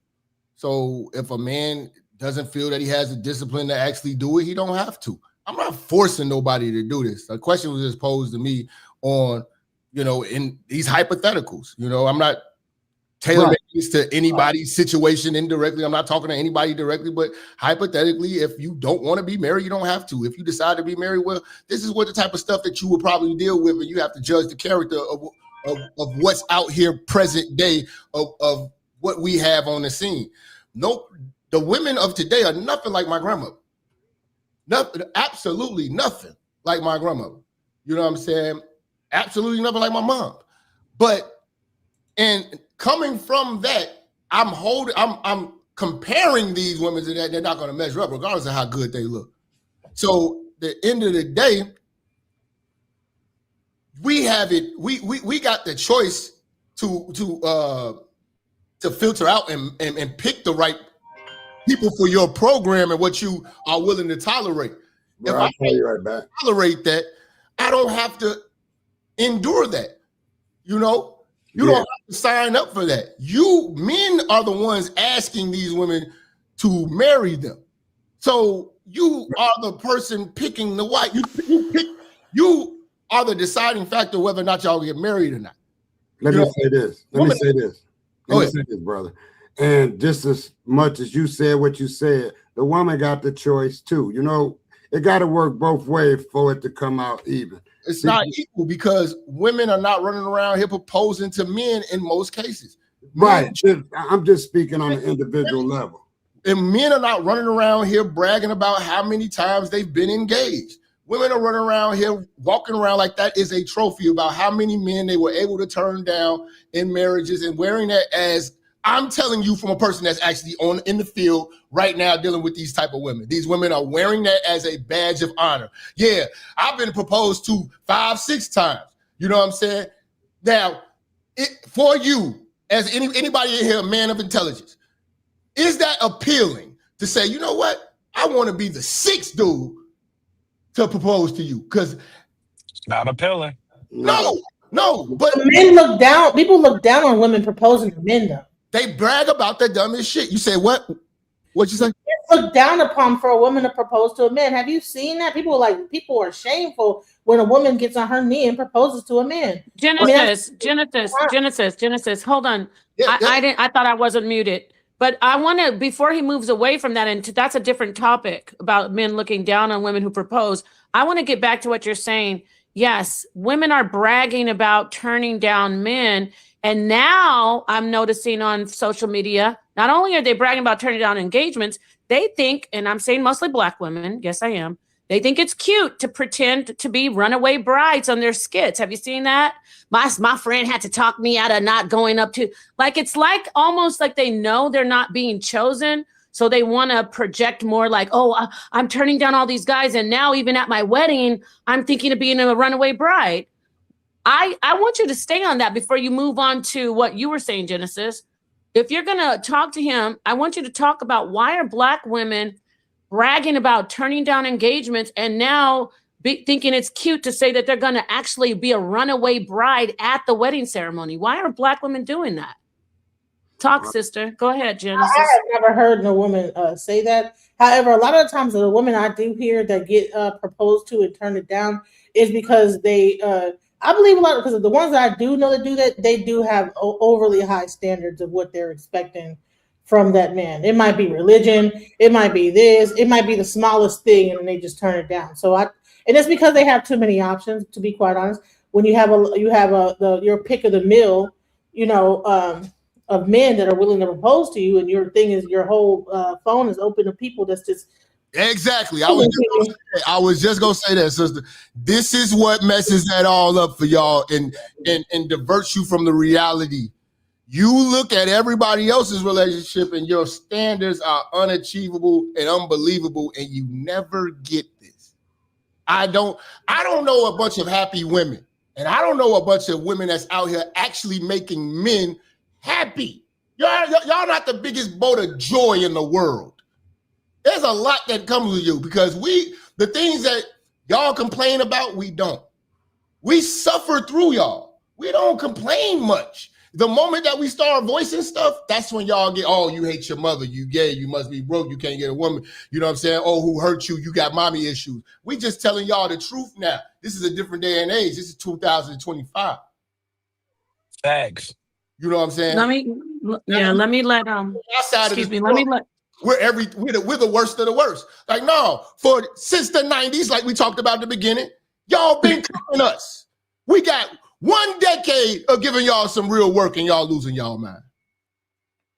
[SPEAKER 2] So if a man doesn't feel that he has the discipline to actually do it, he don't have to. I'm not forcing nobody to do this. The question was just posed to me on, in these hypotheticals. I'm not tailoring this to anybody's situation indirectly. I'm not talking to anybody directly, but hypothetically, if you don't want to be married, you don't have to. If you decide to be married, well, this is what the type of stuff that you would probably deal with, and you have to judge the character of what's out here present day of what we have on the scene. Nope. The women of today are nothing like my grandmother. Nothing, absolutely nothing like my grandmother. You know what I'm saying? Absolutely nothing like my mom. And coming from that, I'm comparing these women to that. They're not going to measure up regardless of how good they look. So the end of the day, we have it. We got the choice to filter out and pick the right people for your program and what you are willing to tolerate.
[SPEAKER 7] Bro, I'll tell you right back.
[SPEAKER 2] Tolerate that, I don't have to endure that. You don't have to sign up for that. Men are the ones asking these women to marry them. So you are the person picking the wife. You are the deciding factor whether or not y'all get married or not.
[SPEAKER 7] Let me say this, brother. And just as much as you said what you said, the woman got the choice too. It got to work both ways for it to come out even.
[SPEAKER 2] It's not equal because women are not running around here proposing to men in most cases.
[SPEAKER 7] Right. I'm just speaking on an individual level.
[SPEAKER 2] And men are not running around here bragging about how many times they've been engaged. Women are running around here walking around like that is a trophy about how many men they were able to turn down in marriages, and wearing that as, I'm telling you from a person that's actually in the field right now dealing with these type of women. These women are wearing that as a badge of honor. Yeah, I've been proposed to 5-6 times. You know what I'm saying? Now, for you, as anybody in here, a man of intelligence, is that appealing to say, you know what? I want to be the 6th dude to propose to you? Because
[SPEAKER 6] not appealing.
[SPEAKER 2] No, but
[SPEAKER 4] men look down. People look down on women proposing to men, though.
[SPEAKER 2] They brag about the dumbest shit. You say what? What'd you say?
[SPEAKER 4] It's looked down upon for a woman to propose to a man. Have you seen that? People are shameful when a woman gets on her knee and proposes to a man.
[SPEAKER 3] Genesis. Hold on.
[SPEAKER 2] Yeah.
[SPEAKER 3] I thought I wasn't muted. But I want to, before he moves away from that, and that's a different topic about men looking down on women who propose. I want to get back to what you're saying. Yes, women are bragging about turning down men. And now I'm noticing on social media, not only are they bragging about turning down engagements, they think, and I'm saying mostly Black women, yes, I am. They think it's cute to pretend to be runaway brides on their skits. Have you seen that? My friend had to talk me out of not going up to, like, it's like almost like they know they're not being chosen. So they want to project more like, oh, I'm turning down all these guys. And now even at my wedding, I'm thinking of being a runaway bride. I want you to stay on that before you move on to what you were saying, Genesis. If you're going to talk to him, I want you to talk about why are Black women bragging about turning down engagements and now thinking it's cute to say that they're going to actually be a runaway bride at the wedding ceremony. Why are Black women doing that? Talk, sister. Go ahead, Genesis.
[SPEAKER 4] I have never heard no woman say that. However, a lot of the times the women I do hear that get proposed to and turn it down is because they, I believe a lot, because of the ones that I do know that do that, they do have overly high standards of what they're expecting from that man. It might be religion, it might be this, it might be the smallest thing, and they just turn it down. And it's because they have too many options, to be quite honest. When you have your pick of the mill, of men that are willing to propose to you, and your thing is your whole phone is open to people that's just
[SPEAKER 2] exactly. I was just gonna say that, sister. This is what messes that all up for y'all and diverts you from the reality. You look at everybody else's relationship and your standards are unachievable and unbelievable, and you never get this. I don't know a bunch of happy women, and I don't know a bunch of women that's out here actually making men happy. Y'all not the biggest boat of joy in the world. There's a lot that comes with you because the things that y'all complain about, we don't. We suffer through y'all. We don't complain much. The moment that we start voicing stuff, that's when y'all get, oh, you hate your mother, you gay, you must be broke, you can't get a woman. You know what I'm saying? Oh, who hurt you? You got mommy issues. We just telling y'all the truth now. This is a different day and age. This is 2025.
[SPEAKER 6] Facts.
[SPEAKER 2] You know what I'm saying? We're the worst of the worst. Like, no, since the 90s, like we talked about at the beginning, y'all been cooking us. We got 1 decade of giving y'all some real work and y'all losing y'all mind.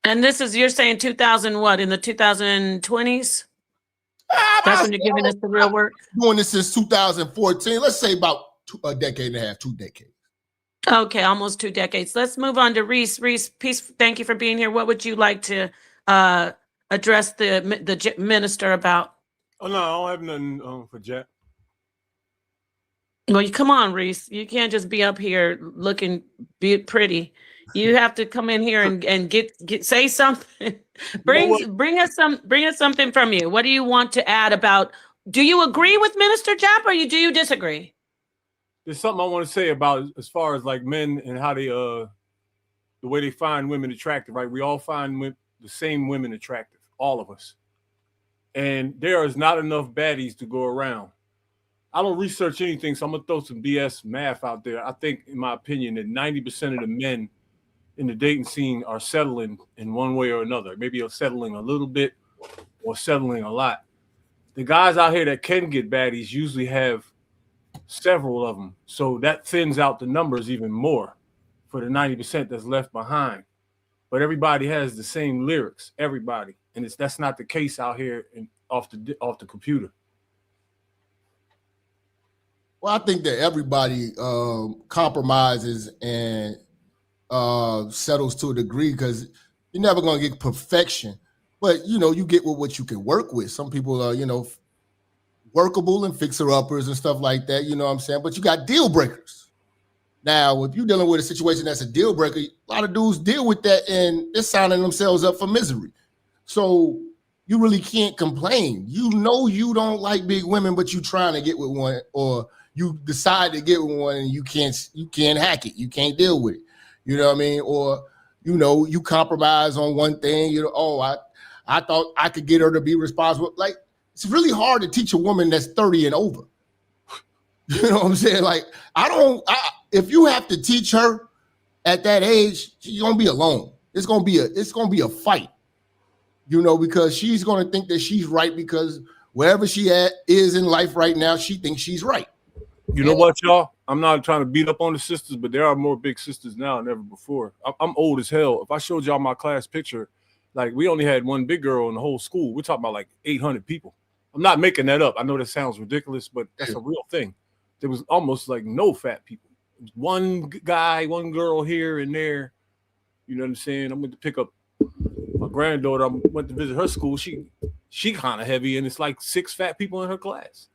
[SPEAKER 3] And this is, you're saying 2000 what, in the 2020s? That's when you're giving us the real work?
[SPEAKER 2] Doing this since 2014. Let's say about a decade and a half, 2 decades.
[SPEAKER 3] Okay, almost 2 decades. Let's move on to Reese. Reese, peace. Thank you for being here. What would you like to address the minister about?
[SPEAKER 8] Oh no, I don't have nothing for Jack.
[SPEAKER 3] Well, come on, Reese. You can't just be up here looking pretty. You have to come in here and get say something. Bring us something from you. What do you want to add about? Do you agree with Minister Jap or do you disagree?
[SPEAKER 8] There's something I want to say about as far as like men and how they the way they find women attractive, right? We all find the same women attractive, all of us. And there is not enough baddies to go around. I don't research anything, so I'm gonna throw some BS math out there. I think, in my opinion, that 90% of the men in the dating scene are settling in one way or another. Maybe they're settling a little bit or settling a lot. The guys out here that can get baddies usually have several of them. So that thins out the numbers even more for the 90% that's left behind. But everybody has the same lyrics, everybody. and that's not the case out here off the computer.
[SPEAKER 2] Well, I think that everybody compromises and settles to a degree, because you're never going to get perfection. But, you get with what you can work with. Some people are, workable and fixer-uppers and stuff like that, you know what I'm saying? But you got deal breakers. Now, if you're dealing with a situation that's a deal breaker, a lot of dudes deal with that and they're signing themselves up for misery. So you really can't complain. You don't like big women, but you're trying to get with one, or you decide to get with one and you can't hack it. You can't deal with it. You know what I mean? Or, you compromise on one thing, I thought I could get her to be responsible. Like, it's really hard to teach a woman that's 30 and over. You know what I'm saying? Like, if you have to teach her at that age, she's gonna be alone. It's gonna be a fight, because she's gonna think that she's right, because wherever she is in life right now, she thinks she's right.
[SPEAKER 8] You know what, y'all? I'm not trying to beat up on the sisters, but there are more big sisters now than ever before. I'm old as hell. If I showed y'all my class picture, like, we only had one big girl in the whole school. We're talking about like 800 people. I'm not making that up. I know that sounds ridiculous, but that's a real thing. There was almost like no fat people. One guy, one girl here and there. You know what I'm saying? I went to pick up my granddaughter. I went to visit her school. She kind of heavy, and it's like 6 fat people in her class.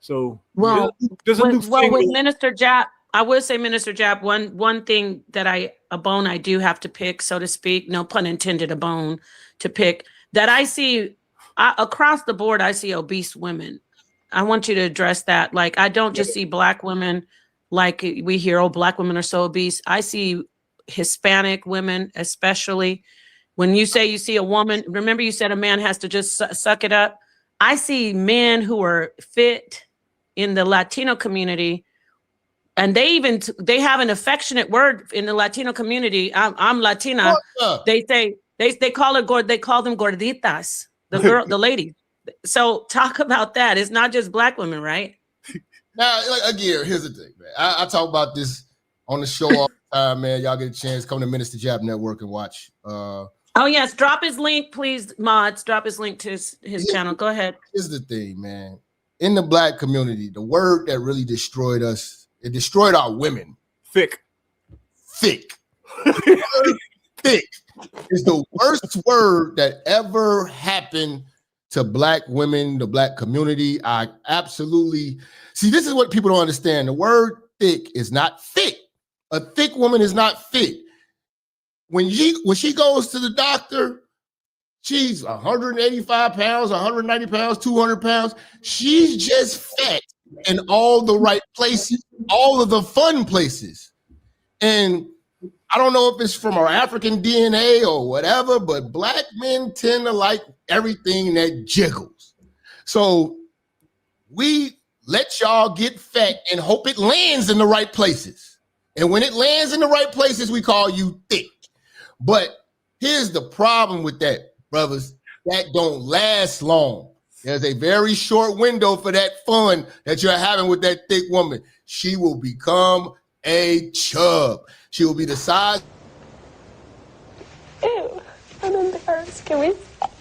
[SPEAKER 8] So,
[SPEAKER 3] well,
[SPEAKER 8] there's a new thing
[SPEAKER 3] with Minister Jap, I will say, Minister Jap, one thing that a bone I do have to pick, so to speak, no pun intended, a bone to pick, that I see across the board. I see obese women. I want you to address that. Like, I don't just see Black women, like we hear, oh, Black women are so obese. I see Hispanic women, especially. When you say you see a woman, remember you said a man has to just suck it up. I see men who are fit in the Latino community, and they have an affectionate word in the Latino community. I'm Latina. They call them gorditas, the ladies. So talk about that. It's not just Black women, right?
[SPEAKER 2] Now, again, here's the thing, man. I talk about this on the show all the time, man. Y'all get a chance, come to Minister Jap Network and watch.
[SPEAKER 3] Oh, yes. Drop his link, please, mods. Drop his link to his channel. Go ahead.
[SPEAKER 2] Here's the thing, man. In the Black community, the word that really destroyed us, it destroyed our women.
[SPEAKER 8] Thick.
[SPEAKER 2] Thick is the worst word that ever happened to Black women, the Black community. I absolutely see. This is what people don't understand. The word thick is not fit. A thick woman is not fit. When she goes to the doctor, she's 185 pounds, 190 pounds, 200 pounds. She's just fat in all the right places, all of the fun places. And I don't know if it's from our African DNA or whatever, but Black men tend to like everything that jiggles. So we let y'all get fat and hope it lands in the right places. And when it lands in the right places, we call you thick. But here's the problem with that, brothers. That don't last long. There's a very short window for that fun that you're having with that thick woman. She will become a chub. She will be the size.
[SPEAKER 9] Ew, I'm embarrassed. Can we stop?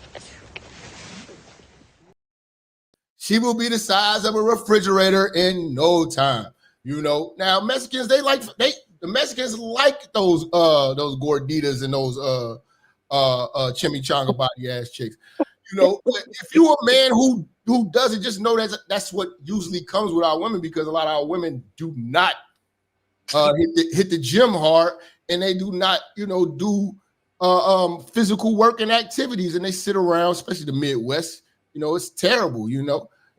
[SPEAKER 2] She will be the size of a refrigerator in no time. Now Mexicans, the Mexicans like those gorditas and those chimichanga body ass chicks. But if you're a man who does it, just know that's what usually comes with our women, because a lot of our women do not hit the gym hard, and they do not do physical work and activities, and they sit around, especially the Midwest. It's terrible.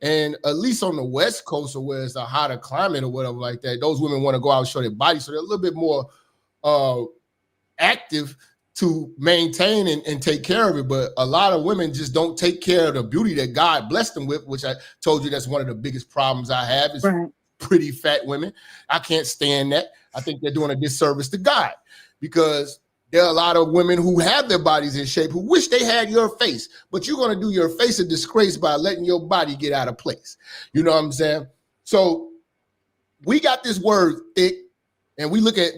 [SPEAKER 2] And at least on the West Coast, or where it's a hotter climate or whatever like that, those women want to go out and show their body, so they're a little bit more active to maintain and take care of it. But a lot of women just don't take care of the beauty that God blessed them with, which I told you that's one of the biggest problems I have is pretty fat women. I can't stand that. I think they're doing a disservice to God, because there are a lot of women who have their bodies in shape who wish they had your face, but you're going to do your face a disgrace by letting your body get out of place. You know what I'm saying? So we got this word thick, and we could talk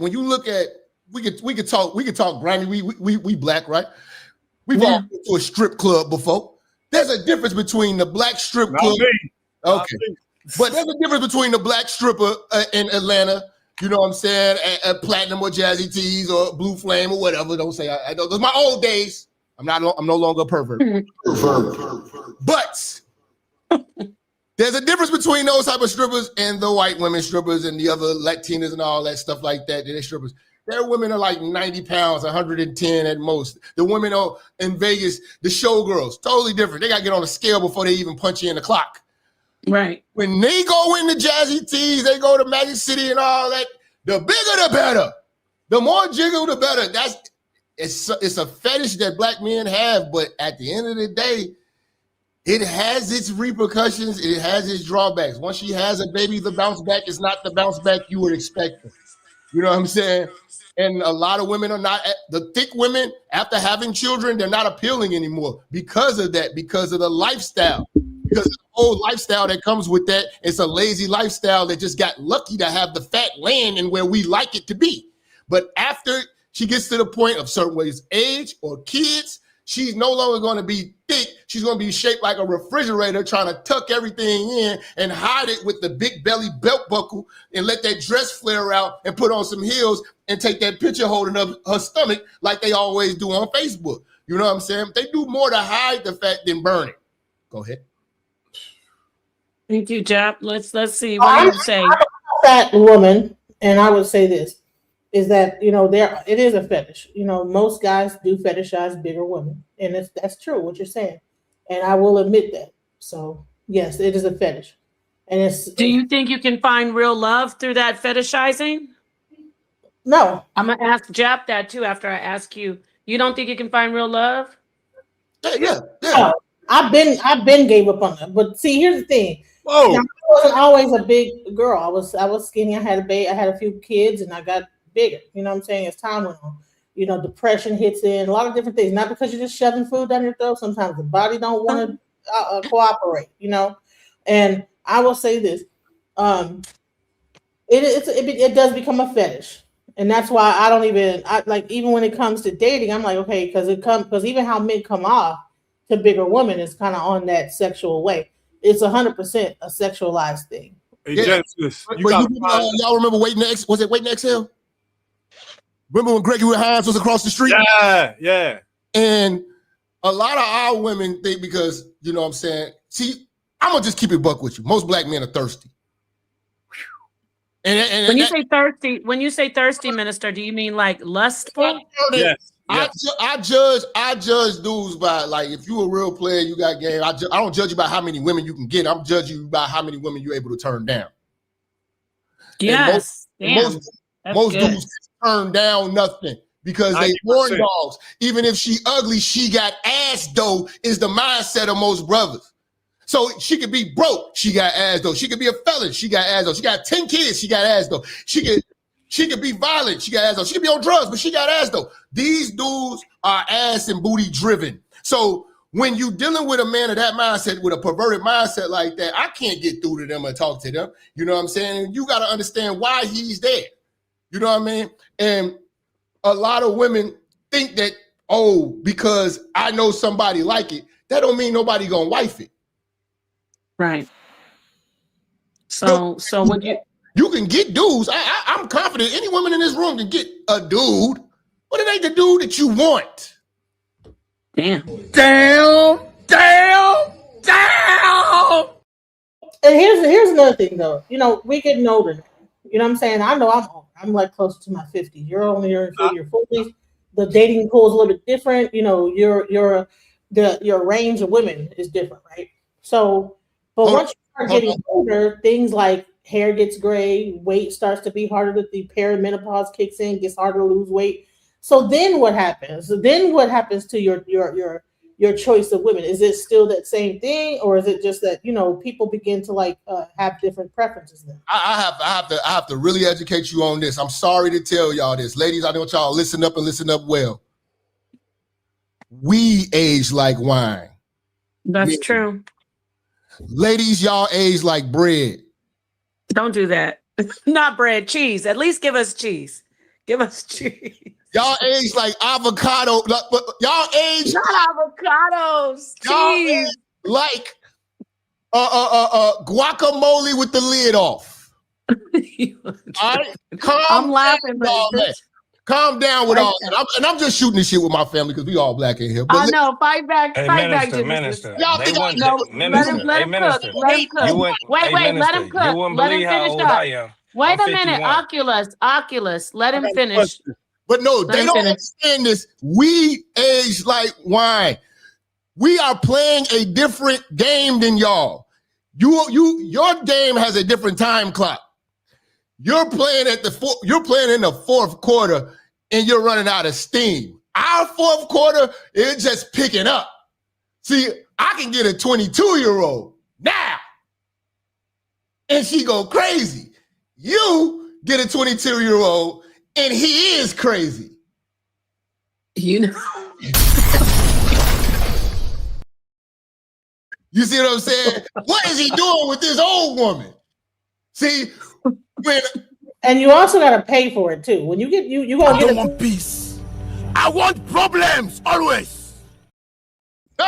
[SPEAKER 2] Grammy. We Black, right? We've all been to a strip club before. There's a difference between the black strip club. Okay. But there's a difference between the black stripper in Atlanta, you know what I'm saying, at Platinum or Jazzy Tees or Blue Flame or whatever. Don't say I know. Those my old days. I'm no longer a pervert. But there's a difference between those type of strippers and the white women strippers and the other Latinas and all that stuff like that. They're strippers. Their women are like 90 pounds, 110 at most. The women in Vegas, the showgirls, totally different. They got to get on a scale before they even punch you in the clock.
[SPEAKER 3] Right.
[SPEAKER 2] When they go into Jazzy Tees, they go to Magic City and all that, the bigger the better. The more jiggle, the better. It's a fetish that black men have, but at the end of the day, it has its repercussions. It has its drawbacks. Once she has a baby, the bounce back is not the bounce back you would expect. You know what I'm saying? And a lot of women are not, the thick women, after having children, they're not appealing anymore because of that, because of the lifestyle, because of the whole lifestyle that comes with that. It's a lazy lifestyle that just got lucky to have the fat land and where we like it to be. But after she gets to the point of certain ways, age or kids, she's no longer going to be thick. She's going to be shaped like a refrigerator, trying to tuck everything in and hide it with the big belly belt buckle and let that dress flare out and put on some heels and take that picture holding up her stomach like they always do on Facebook. You know what I'm saying? They do more to hide the fat than burn it. Go ahead.
[SPEAKER 3] Thank you, Jap. Let's see. What do you say?
[SPEAKER 4] I'm a fat woman, and I would say this. Is that, it is a fetish. Most guys do fetishize bigger women. And that's true, what you're saying. And I will admit that. So, yes, it is a fetish. And
[SPEAKER 3] do you think you can find real love through that fetishizing?
[SPEAKER 4] No.
[SPEAKER 3] I'm going to ask Jap that too after I ask you. You don't think you can find real love?
[SPEAKER 2] Yeah.
[SPEAKER 4] No, I've been gave up on that. But see, here's the thing.
[SPEAKER 2] Whoa.
[SPEAKER 4] Now, I wasn't always a big girl. I was skinny. I had a few kids, and I got bigger. You know what I'm saying? As time went on, depression hits in, a lot of different things. Not because you're just shoving food down your throat. Sometimes the body don't want to cooperate. And I will say this: it does become a fetish, and that's why I don't even when it comes to dating, I'm like, okay, because even how men come off to bigger women is kind of on that sexual way. It's 100% a sexualized thing.
[SPEAKER 8] Hey,
[SPEAKER 2] yeah.
[SPEAKER 8] Genesis,
[SPEAKER 2] y'all remember Waiting to Exhale? Remember when Gregory Hines was across the street?
[SPEAKER 8] Yeah.
[SPEAKER 2] And a lot of our women think because, you know what I'm saying? See, I'm going to just keep it buck with you. Most black men are thirsty. And
[SPEAKER 3] when you say thirsty, Minister, do you mean like lustful?
[SPEAKER 8] Yes.
[SPEAKER 2] I judge dudes by, like, if you a real player, you got game. I don't judge you by how many women you can get. I'm judging you by how many women you're able to turn down.
[SPEAKER 3] Yes.
[SPEAKER 2] Most dudes turn down nothing because they horn dogs. Even if she ugly, she got ass though is the mindset of most brothers. So she could be broke, she got ass though. She could be a felon, she got ass though. She got 10 kids, she got ass though. She could be violent, she got ass though. She could be on drugs, but she got ass though. These dudes are ass and booty driven. So when you dealing with a man of that mindset, with a perverted mindset like that, I can't get through to them and talk to them. You know what I'm saying? And you got to understand why he's there. You know what I mean? And a lot of women think that, because I know somebody like it, that don't mean nobody gonna wife it.
[SPEAKER 3] Right. So would
[SPEAKER 2] you can get dudes. I'm confident any woman in this room can get a dude, but it ain't the dude that you want.
[SPEAKER 3] Damn.
[SPEAKER 4] And here's another thing though. We're getting older now. You know what I'm saying? I know I'm old. I'm like close to my 50s. You're only in your 40s. The dating pool is a little bit different. Your range of women is different, right? So, but once you start getting older, things like hair gets gray, weight starts to be harder the perimenopause kicks in, gets harder to lose weight. So then what happens? Then what happens to your choice of women? Is it still that same thing, or is it just that people begin to have different preferences then?
[SPEAKER 2] I have to really educate you on this. I'm sorry to tell y'all this, ladies. I want y'all listen up well. We age like wine.
[SPEAKER 3] That's true.
[SPEAKER 2] Ladies, y'all age like bread.
[SPEAKER 3] Don't do that. Not bread, cheese. At least give us cheese. Give us cheese.
[SPEAKER 2] Y'all age like avocado. Y'all age
[SPEAKER 3] Not avocados.
[SPEAKER 2] y'all
[SPEAKER 3] Cheese.
[SPEAKER 2] age like guacamole with the lid off. All right,
[SPEAKER 3] I'm laughing, but
[SPEAKER 2] calm down with all that. I'm just shooting this shit with my family because we all black in here. But
[SPEAKER 3] I know. Fight back.
[SPEAKER 6] Hey,
[SPEAKER 3] Fight back,
[SPEAKER 6] minister.
[SPEAKER 2] Y'all
[SPEAKER 6] They
[SPEAKER 2] think
[SPEAKER 6] want
[SPEAKER 3] let him cook. Let him cook. Wait, let him cook.
[SPEAKER 6] You wouldn't
[SPEAKER 3] Let him
[SPEAKER 6] believe how
[SPEAKER 3] finish
[SPEAKER 6] old
[SPEAKER 3] up.
[SPEAKER 6] I am.
[SPEAKER 3] Wait
[SPEAKER 6] I'm
[SPEAKER 3] a minute,
[SPEAKER 6] 51.
[SPEAKER 3] Oculus. Let him finish.
[SPEAKER 2] But no,
[SPEAKER 3] Let
[SPEAKER 2] they
[SPEAKER 3] him
[SPEAKER 2] don't
[SPEAKER 3] finish.
[SPEAKER 2] understand this. We age like wine. We are playing a different game than y'all. Your game has a different time clock. You're playing in the fourth quarter and you're running out of steam. Our fourth quarter is just picking up. See, I can get a 22-year-old now and she go crazy. You get a 22-year-old and he is crazy.
[SPEAKER 3] You know.
[SPEAKER 2] You see what I'm saying? What is he doing with this old woman? See,
[SPEAKER 4] and you also got to pay for it too. When you get you gonna get
[SPEAKER 1] want peace. I want problems always.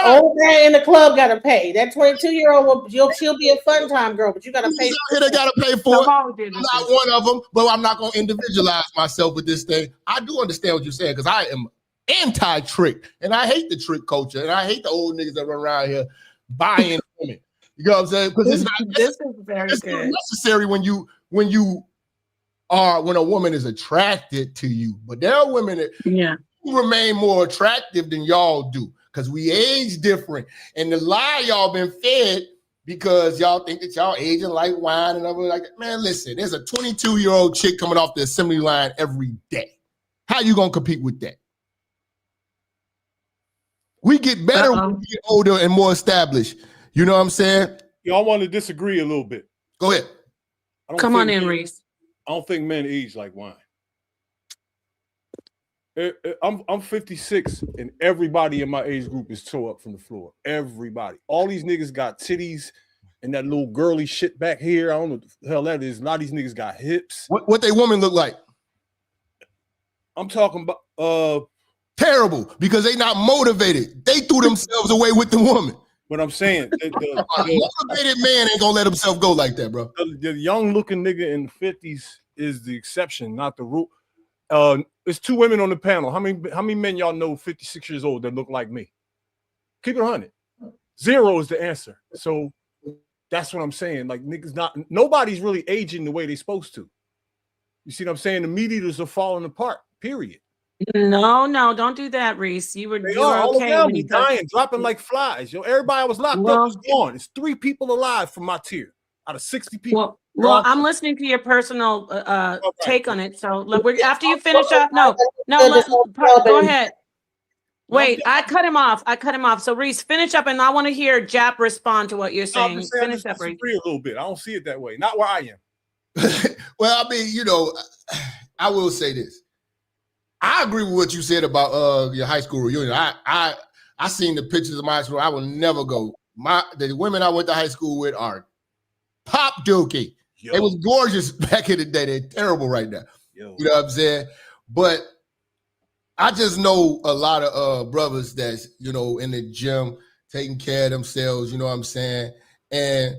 [SPEAKER 4] Old man in the club got to pay. That 22-year-old she'll be a fun time girl, but you got to pay.
[SPEAKER 2] They got to pay for it. I'm not one of them, but I'm not going to individualize myself with this thing. I do understand what you're saying because I am anti-trick, and I hate the trick culture, and I hate the old niggas that run around here buying women. You know what I'm saying? Because it's not necessary when a woman is attracted to you. But there are women that remain more attractive than y'all do. Because we age different. And the lie y'all been fed because y'all think that y'all aging like wine and everything like that. Man, listen, there's a 22-year-old chick coming off the assembly line every day. How you gonna compete with that? We get better when we get older and more established. You know what I'm saying?
[SPEAKER 8] Y'all want to disagree a little bit.
[SPEAKER 2] Go ahead.
[SPEAKER 3] Come on in, Reese.
[SPEAKER 8] I don't think men age like wine. I'm 56 and everybody in my age group is toe up from the floor. Everybody. All these niggas got titties and that little girly shit back here. I don't know what the hell that is. A lot of these niggas got hips.
[SPEAKER 2] What they woman look like?
[SPEAKER 8] I'm talking about
[SPEAKER 2] terrible because they not motivated. They threw themselves away with the woman.
[SPEAKER 8] But I'm saying
[SPEAKER 2] a motivated man ain't gonna let himself go like that, bro.
[SPEAKER 8] The young looking nigga in the 50s is the exception, not the rule. There's two women on the panel. How many men y'all know 56 years old that look like me? Keep it 100. 0 is the answer. So that's what I'm saying. Like nobody's really aging the way they're supposed to. You see what I'm saying? The meat eaters are falling apart. Period.
[SPEAKER 3] No, don't do that, Reese. You were okay
[SPEAKER 8] when you dying, dropping like flies. Yo, everybody was locked up was gone. It's 3 people alive from my tier out of 60 people.
[SPEAKER 3] Well, I'm listening to your personal take on it. So look, after you finish up, go ahead. Wait, I cut him off. So Reese, finish up, and I want to hear Jap respond to what you're saying. Finish up, Reese.
[SPEAKER 8] A little bit. I don't see it that way. Not where I am.
[SPEAKER 2] Well, I mean, I will say this. I agree with what you said about your high school reunion. I seen the pictures of my high school. I will never go. The women I went to high school with are pop dookie. It was gorgeous back in the day. They're terrible right now. You know what I'm saying? But I just know a lot of brothers that's, in the gym taking care of themselves, you know what I'm saying? And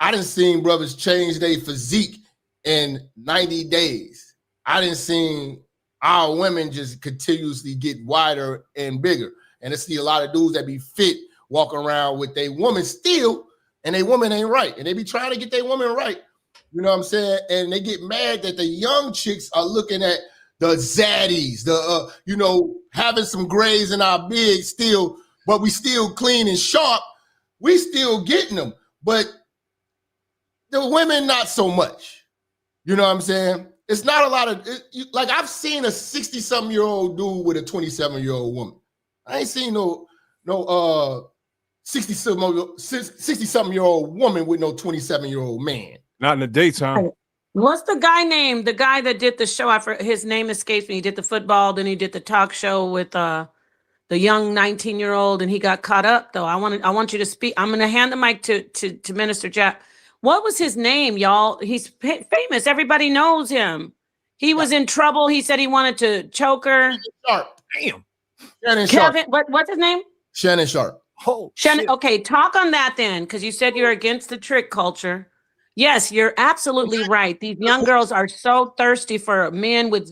[SPEAKER 2] I done seen brothers change their physique in 90 days. I done seen our women just continuously get wider and bigger. And I see a lot of dudes that be fit walking around with their woman still, and their woman ain't right. And they be trying to get their woman right. You know what I'm saying? And they get mad that the young chicks are looking at the zaddies, having some grays in our bigs still, but we still clean and sharp. We still getting them. But the women, not so much. You know what I'm saying? It's not a lot of, like I've seen a 60-something-year-old dude with a 27-year-old woman. I ain't seen no 60-something-year-old woman with no 27-year-old man.
[SPEAKER 8] Not in the daytime.
[SPEAKER 3] What's the guy named? The guy that did the show, his name escapes me. He did the football, then he did the talk show with the young 19-year-old, and he got caught up though. I want you to speak. I'm gonna hand the mic to Minister Jack. What was his name, y'all? He's famous. Everybody knows him. He was in trouble. He said he wanted to choke her.
[SPEAKER 2] Sharp.
[SPEAKER 8] Damn.
[SPEAKER 2] Shannon
[SPEAKER 3] Kevin,
[SPEAKER 2] Sharp.
[SPEAKER 3] what's his name?
[SPEAKER 2] Shannon Sharp.
[SPEAKER 8] Oh,
[SPEAKER 3] Shannon.
[SPEAKER 8] shit.
[SPEAKER 3] Okay, talk on that then, because you said you're against the trick culture. Yes, you're absolutely right. These young girls are so thirsty for men with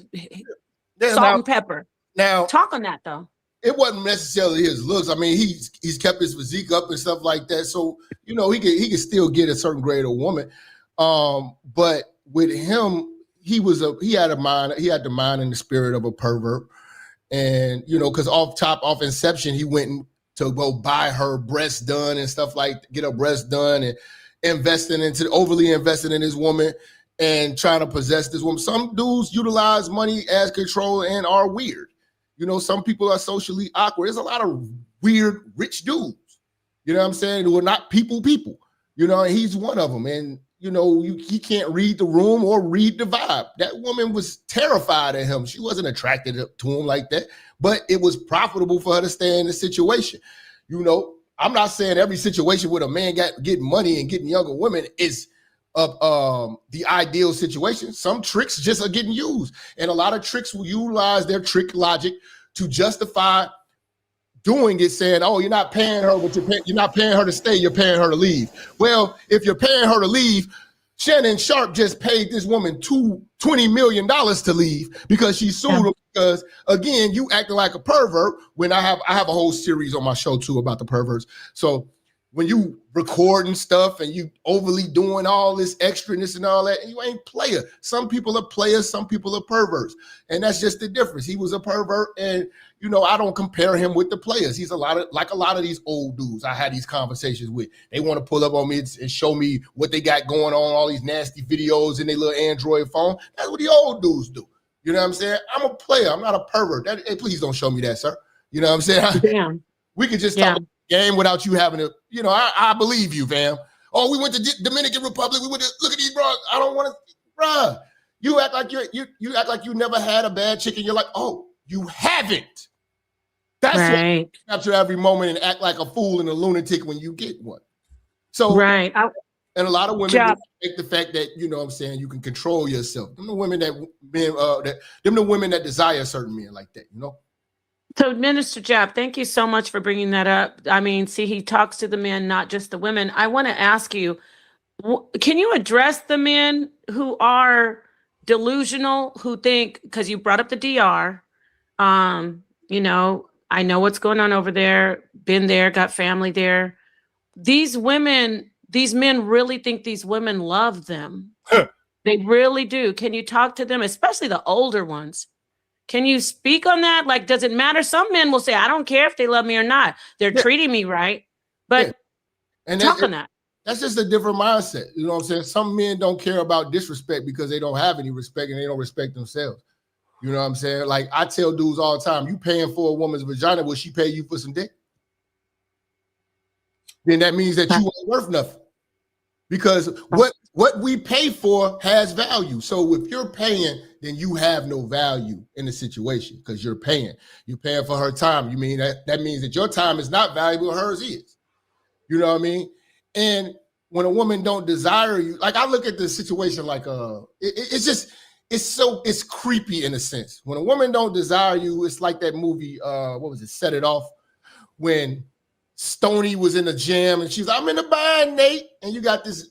[SPEAKER 3] salt and pepper.
[SPEAKER 2] Now,
[SPEAKER 3] talk on that though.
[SPEAKER 2] It wasn't necessarily his looks. I mean, he's kept his physique up and stuff like that. So, you know, he could still get a certain grade of woman. But with him, he had the mind and the spirit of a pervert. And, you know, because off inception, he went to go buy her breasts done and stuff get her breasts done and overly investing in this woman and trying to possess this woman. Some dudes utilize money as control and are weird. You know, some people are socially awkward. There's a lot of weird rich dudes, you know what I'm saying, who are not people, you know, and he's one of them. And, you know, he can't read the room or read the vibe. That woman was terrified of him. She wasn't attracted to him like that, but it was profitable for her to stay in the situation. You know, I'm not saying every situation with a man getting money and getting younger women is the ideal situation. Some tricks just are getting used, and a lot of tricks will utilize their trick logic to justify doing it, saying, "Oh, you're not paying her, but you're not paying her to stay. You're paying her to leave." Well, if you're paying her to leave, Shannon Sharp just paid this woman $20 million to leave because she sued him. Because again, you acting like a pervert. When I have a whole series on my show too about the perverts. So when you recording stuff and you overly doing all this extraness and all that, and you ain't player. Some people are players, some people are perverts. And that's just the difference. He was a pervert, and you know, I don't compare him with the players. He's like a lot of these old dudes I had these conversations with. They want to pull up on me and show me what they got going on, all these nasty videos in their little Android phone. That's what the old dudes do. You know what I'm saying? I'm a player. I'm not a pervert. Hey, please don't show me that, sir. You know what I'm saying?
[SPEAKER 3] Damn.
[SPEAKER 2] We could just talk game without you having to, you know, I believe you, fam. Oh, we went to Dominican Republic. We went to look at these bros. I don't want to, bruh. You act like you act like you never had a bad chick, and you're like, oh, you haven't. That's right. What capture every moment and act like a fool and a lunatic when you get one. So
[SPEAKER 3] right.
[SPEAKER 2] And a lot of women take the fact that, you know what I'm saying, you can control yourself. Them the women that desire certain men like that, you know?
[SPEAKER 3] So, Minister Jap, thank you so much for bringing that up. I mean, see, he talks to the men, not just the women. I want to ask you, can you address the men who are delusional, who think, because you brought up the DR, you know, I know what's going on over there, been there, got family there. These men really think these women love them. They really do. Can you talk to them, especially the older ones? Can you speak on that? Like, does it matter? Some men will say, I don't care if they love me or not. They're treating me right. But
[SPEAKER 2] and
[SPEAKER 3] talk on that.
[SPEAKER 2] That's just a different mindset. You know what I'm saying? Some men don't care about disrespect because they don't have any respect and they don't respect themselves. You know what I'm saying? Like, I tell dudes all the time, you paying for a woman's vagina, will she pay you for some dick? Then that means that you ain't worth nothing. Because what we pay for has value. So if you're paying, then you have no value in the situation because you're paying. You're paying for her time. You mean that means that your time is not valuable, hers is. You know what I mean? And when a woman don't desire you, like I look at the situation like it's creepy in a sense. When a woman don't desire you, it's like that movie, what was it, Set It Off, when Stoney was in the gym and she's like, I'm in the bind, Nate. And you got this,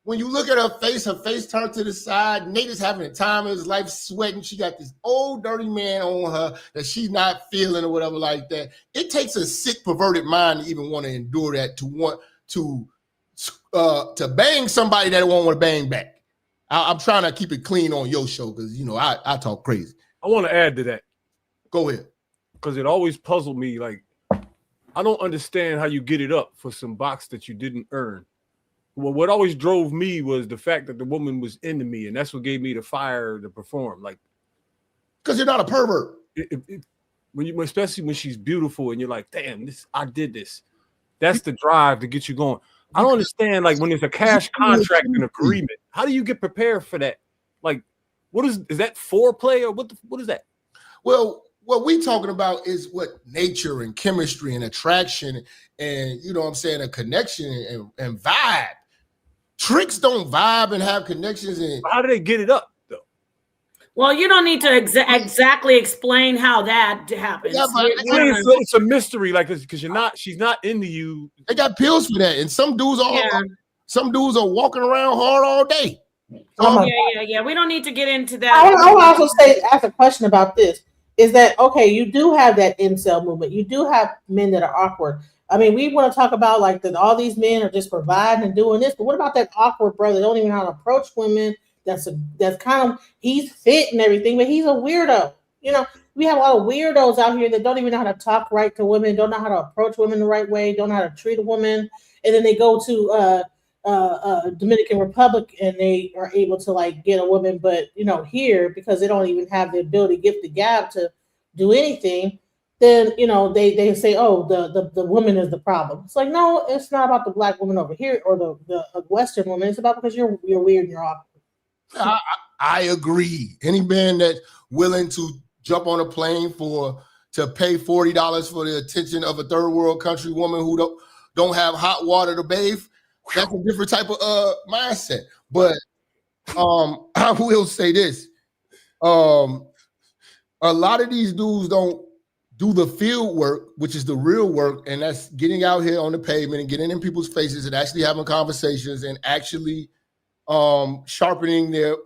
[SPEAKER 2] when you look at her face turned to the side. Nate is having a time of his life, sweating. She got this old dirty man on her that she's not feeling or whatever like that. It takes a sick, perverted mind to even want to endure that, to want to bang somebody that won't want to bang back. I'm trying to keep it clean on your show because, you know, I talk crazy.
[SPEAKER 8] I want to add to that.
[SPEAKER 2] Go ahead.
[SPEAKER 8] Because it always puzzled me, like, I don't understand how you get it up for some box that you didn't earn. Well, what always drove me was the fact that the woman was into me, and that's what gave me the fire to perform. Like,
[SPEAKER 2] because you're not a pervert.
[SPEAKER 8] Especially when she's beautiful, and you're like, "Damn, I did this." That's the drive to get you going. I don't understand, like, when there's a cash contract and agreement. How do you get prepared for that? Like, is that foreplay or what is that?
[SPEAKER 2] Well, what we talking about is what nature and chemistry and attraction and, you know what I'm saying, a connection and vibe. Tricks don't vibe and have connections. And
[SPEAKER 8] how do they get it up, though?
[SPEAKER 3] Well, you don't need to exactly explain how that happens.
[SPEAKER 2] Yeah, but
[SPEAKER 8] it's a mystery, like, because she's not into you.
[SPEAKER 2] They got pills for that, and some dudes are walking around hard all day.
[SPEAKER 3] Yeah. We don't need to get into that.
[SPEAKER 4] I want to also ask a question about this. Is that okay? You do have that incel movement. You do have men that are awkward. I mean, we want to talk about like that all these men are just providing and doing this, but what about that awkward brother that don't even know how to approach women? That's kind of, he's fit and everything, but he's a weirdo. You know, we have a lot of weirdos out here that don't even know how to talk right to women, don't know how to approach women the right way, don't know how to treat a woman, and then they go to Dominican Republic and they are able to like get a woman, but you know, here because they don't even have the ability, gift the gab to do anything, then you know they say, oh, the woman is the problem. It's like, no, it's not about the black woman over here or the Western woman. It's about because you're weird and you're awkward.
[SPEAKER 2] I agree. Any man that's willing to jump on a plane to pay $40 for the attention of a third world country woman who don't have hot water to bathe, that's a different type of mindset. But I will say this: a lot of these dudes don't do the field work, which is the real work, and that's getting out here on the pavement and getting in people's faces and actually having conversations and actually sharpening their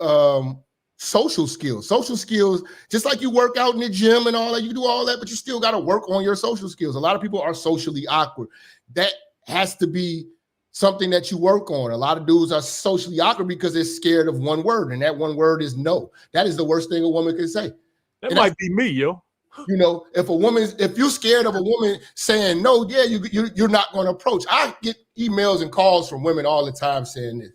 [SPEAKER 2] social skills. Social skills, just like you work out in the gym and all that, you do all that, but you still got to work on your social skills. A lot of people are socially awkward. That has to be something that you work on. A lot of dudes are socially awkward because they're scared of one word, and that one word is no. That is the worst thing a woman can say.
[SPEAKER 8] That might be me, yo.
[SPEAKER 2] You know, if you're scared of a woman saying no, yeah, you're not going to approach. I get emails and calls from women all the time saying this.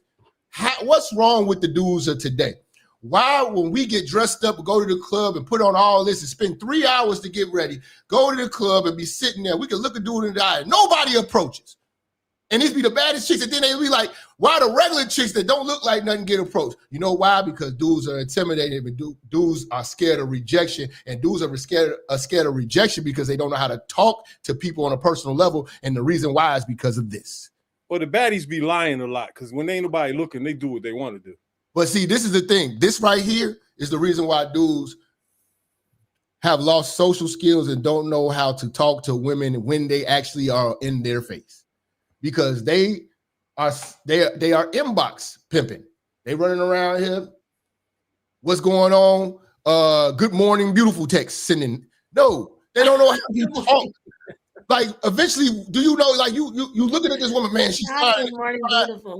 [SPEAKER 2] What's wrong with the dudes of today? Why, when we get dressed up, go to the club and put on all this and spend 3 hours to get ready, go to the club and be sitting there, we can look a dude in the eye, nobody approaches. And these be the baddest chicks, and then they be like, why the regular chicks that don't look like nothing get approached? You know why? Because dudes are intimidated, but dudes are scared of rejection, and dudes are scared of rejection because they don't know how to talk to people on a personal level, and the reason why is because of this.
[SPEAKER 8] Well, the baddies be lying a lot because when ain't nobody looking, they do what they want to do.
[SPEAKER 2] But see, this is the thing. This right here is the reason why dudes have lost social skills and don't know how to talk to women when they actually are in their face, because they are inbox pimping. They running around here. What's going on? Good morning, beautiful text sending. No, they don't know how to talk. Like, eventually, do you know, like, you looking at this woman, man, she's fine.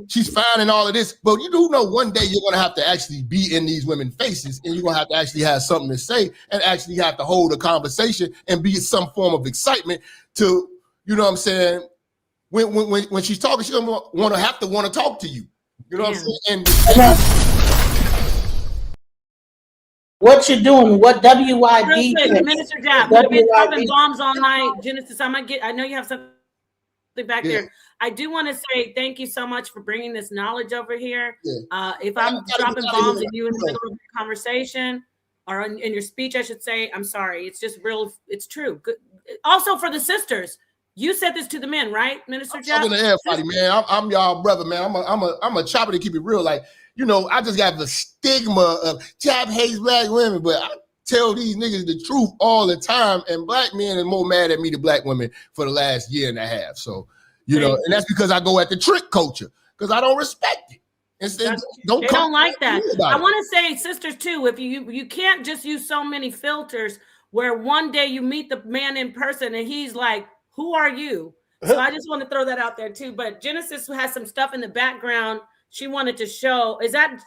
[SPEAKER 2] She's fine and all of this, but you do know one day you're going to have to actually be in these women's faces, and you're going to have to actually have something to say and actually have to hold a conversation and be some form of excitement to, you know what I'm saying? When she's talking, she's going to want to talk to you. You know what I'm saying?
[SPEAKER 4] What you're doing, what WYD
[SPEAKER 3] is. Minister Jack, we've been dropping bombs all night. Genesis, I know you have something back there. I do want to say thank you so much for bringing this knowledge over here. If I'm dropping bombs and you in the middle of a conversation or in your speech, I should say, I'm sorry. It's just real. It's true. Good. Also for the sisters, you said this to the men, right, Minister Jack?
[SPEAKER 2] I'm talking to everybody, man. I'm y'all brother, man. I'm a chopper to keep it real. Like, you know, I just got the stigma of Jap hates black women, but I tell these niggas the truth all the time, and black men are more mad at me than black women for the last year and a half. So, you know, and that's because I go at the trick culture, because I don't respect it. They
[SPEAKER 3] don't like that. I want to say, sisters, too, if you can't just use so many filters where one day you meet the man in person and he's like, who are you? So I just want to throw that out there, too. But Genesis has some stuff in the background she wanted to show. Is that